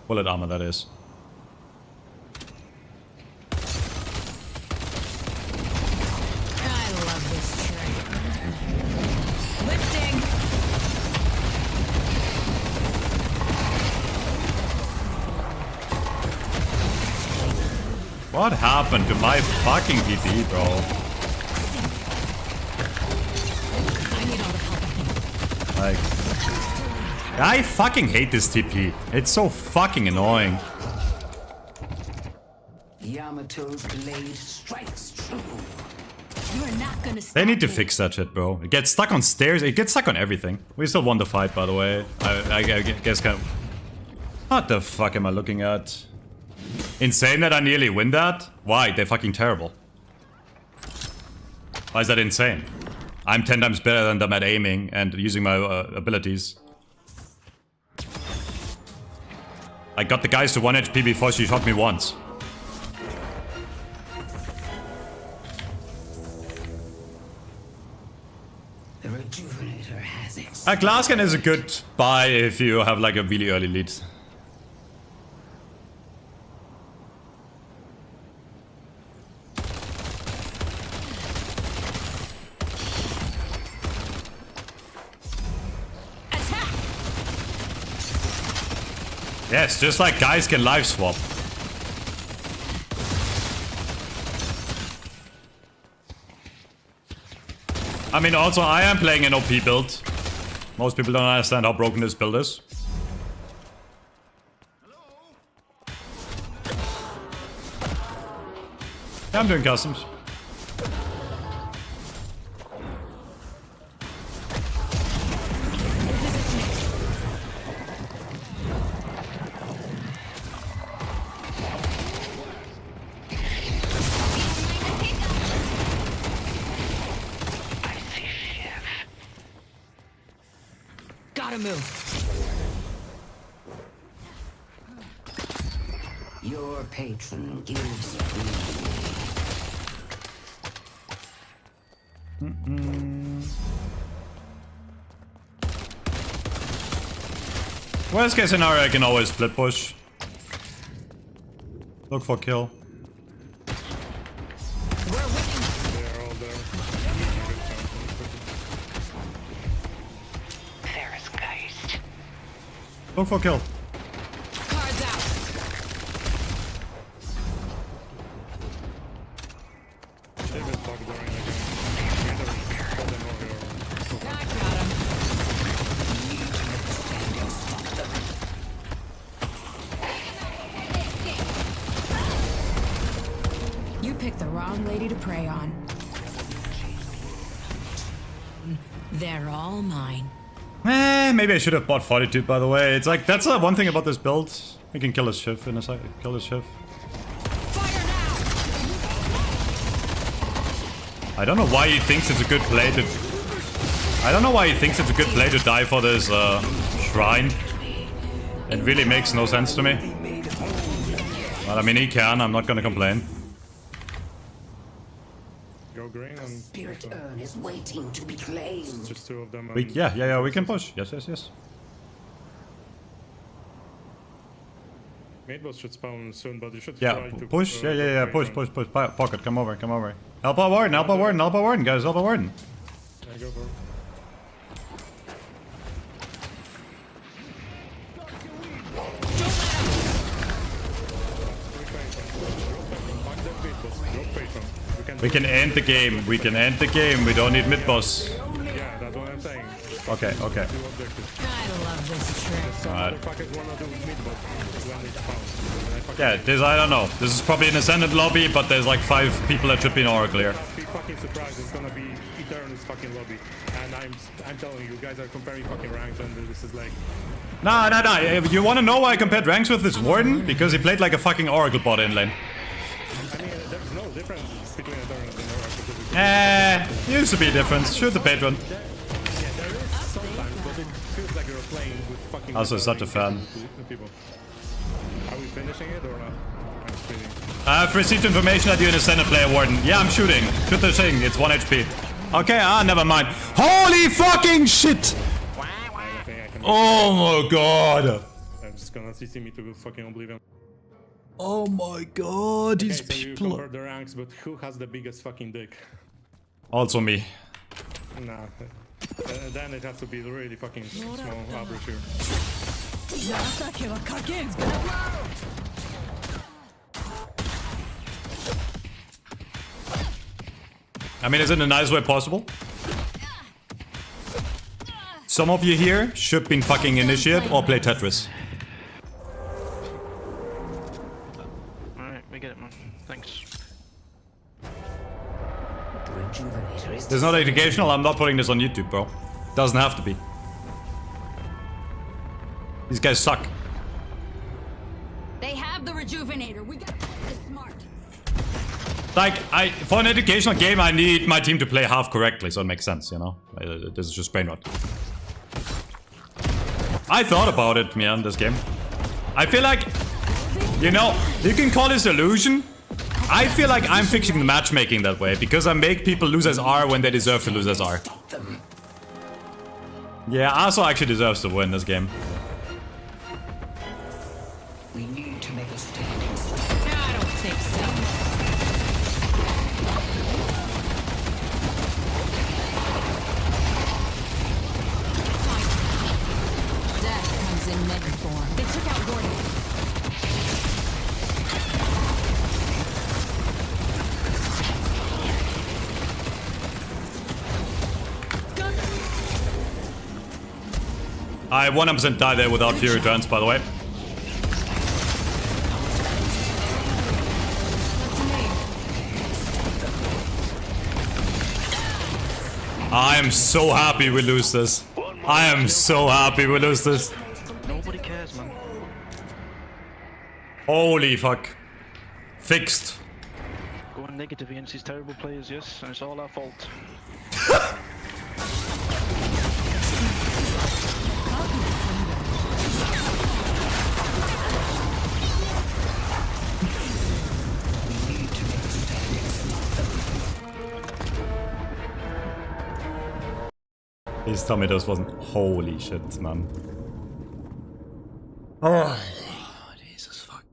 Bullet armor, that is. I love this train. Lifting. What happened to my fucking PP, bro? Like, I fucking hate this TP. It's so fucking annoying. Yamato's blade strikes true. You are not gonna stop They need to me. fix that shit, bro. It gets stuck on stairs. It gets stuck on everything. We still won the fight, by the way. I guess kind of... What the fuck am I looking at? Insane that I nearly win that? Why? They're fucking terrible. Why is that insane? I'm 10 times better than them at aiming and using my abilities. I got the guys to 1 HP before she shot me once. The Rejuvenator has it. A Glasscan is a good buy if you have like a really early lead. Yes, just like guys can live swap. I mean, also I am playing an OP build. Most people don't understand how broken this build is. Yeah, I'm doing customs. Gotta move. Your patron gives Worst case scenario, I can always split push. Look for kill. Look for kill. picked the wrong lady to prey on. They're all mine. Maybe I should have bought Fortitude, by the way. It's like, that's one thing about this build. We can kill his Shiv in a second. Kill his Shiv. I don't know why he thinks it's a good play to... I don't know why he thinks it's a good play to die for this shrine. It really makes no sense to me. But I mean, he can. I'm not gonna complain. Go green and... Spirit urn is waiting to be claimed. Just two of them. Yeah, we can push. Yes. Mid boss should spawn soon, but you should Yeah, try to... push. Yeah. Push. Pocket, come over. Help our Warden, guys. Help our Warden. Yeah, go for it. We can end the game. We don't need mid boss. Yeah, that's what I'm saying. Okay. I love this trick. Alright. Wanna do mid boss when it's found. Yeah, this I don't know. This is probably an ascendant lobby, but there's like 5 people that should be in Oracle here. Be fucking surprised. It's gonna be Eternus fucking lobby, and I'm telling you, guys are comparing fucking ranks, and this is like... Nah. You wanna know why I compared ranks with this Warden? Because he played like a fucking Oracle bot in lane. I mean, there's no difference between Eternus and Oracle. Used to be a difference. Shoot the patron. Yeah, there is sometimes, but it feels like you're playing with fucking... Also such a fan. People. Are we finishing it or not? I'm speeding. I've received information that you're an ascendant player, Warden. Yeah, I'm shooting. Shoot the thing. It's 1 HP. Okay, never mind. Holy fucking shit! Oh my god! I'm just gonna CC me to fucking oblivion. Oh my god, these Okay, so you people. compare the ranks, but who has the biggest fucking dick? Also me. Nah. Then it has to be really fucking small average here. I mean, is it in a nice way possible? Some of you here should be fucking Initiate or play Tetris. Alright, we get it, man. Thanks. This is not educational, I'm not putting this on YouTube, bro. Doesn't have to be. These guys suck. They have the rejuvenator. We got this smart. Like, for an educational game, I need my team to play half correctly, so it makes sense, you know? This is just brain rot. I thought about it, man, this game. I feel like, you know, you can call this illusion. I feel like I'm fixing the matchmaking that way, because I make people lose as R when they deserve to lose as R. Yeah, Aso actually deserves to win this game. We need to make a stand. I don't think so. Death comes in mega form. They took out Warden. I 100% died there without Fury Turns, by the way. I am so happy we lose this. I am so happy we lose this. Nobody cares, man. Holy fuck. Fixed. Going negative against these terrible players, yes, and it's all our fault. Please tell me this wasn't. Holy shit, man. Oh, Jesus fuck.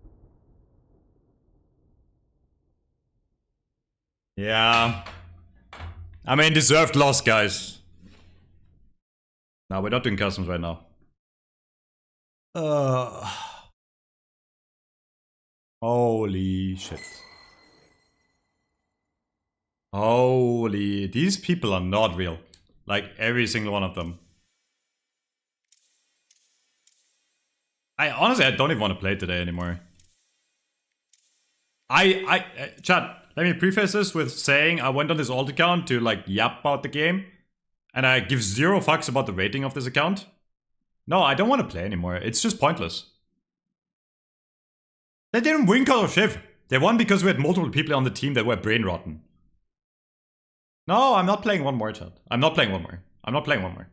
Yeah. I mean, deserved loss, guys. No, we're not doing customs right now. Holy shit. Holy. These people are not real. Like, every single one of them. Honestly, I don't even want to play today anymore. Chat, let me preface this with saying I went on this alt account to like yap about the game. And I give 0 fucks about the rating of this account. No, I don't want to play anymore. It's just pointless. They didn't win because of Shiv. They won because we had multiple people on the team that were brain rotten. No, I'm not playing one more, chat. I'm not playing one more. I'm not playing one more.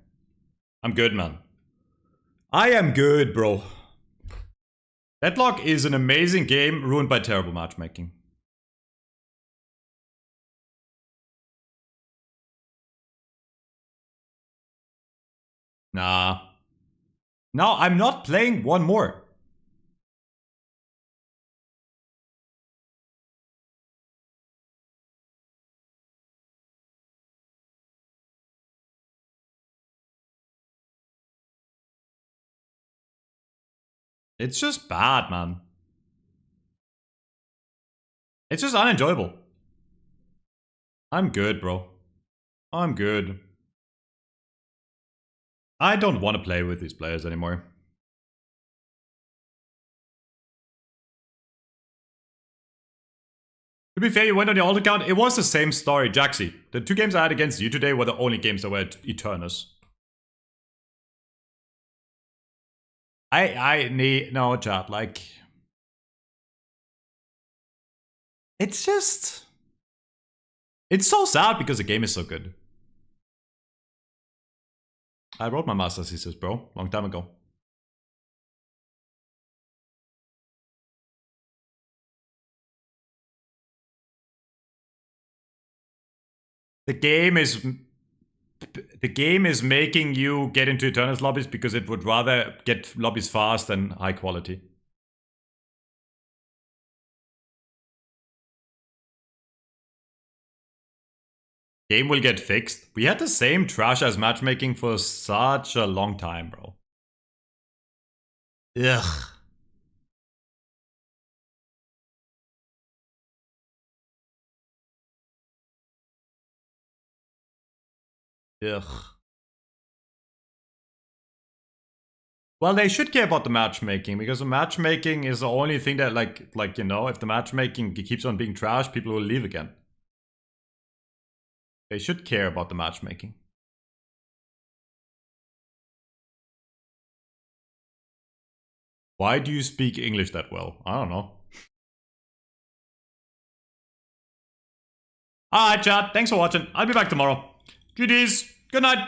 I'm good, man. I am good, bro. Deadlock is an amazing game ruined by terrible matchmaking. Nah. No, I'm not playing one more. It's just bad, man. It's just unenjoyable. I'm good, bro. I'm good. I don't want to play with these players anymore. To be fair, you went on your alt account. It was the same story, Jaxi. The 2 games I had against you today were the only games that were at Eternus. No, chat, like... It's just... It's so sad because the game is so good. I wrote my master's thesis, bro, long time ago. The game is making you get into Eternus lobbies because it would rather get lobbies fast than high quality. Game will get fixed. We had the same trash as matchmaking for such a long time, bro. Ugh. Ugh. Well, they should care about the matchmaking, because the matchmaking is the only thing that, like you know, if the matchmaking keeps on being trash, people will leave again. They should care about the matchmaking. Why do you speak English that well? I don't know. Alright, chat. Thanks for watching. I'll be back tomorrow. GG's. Good night.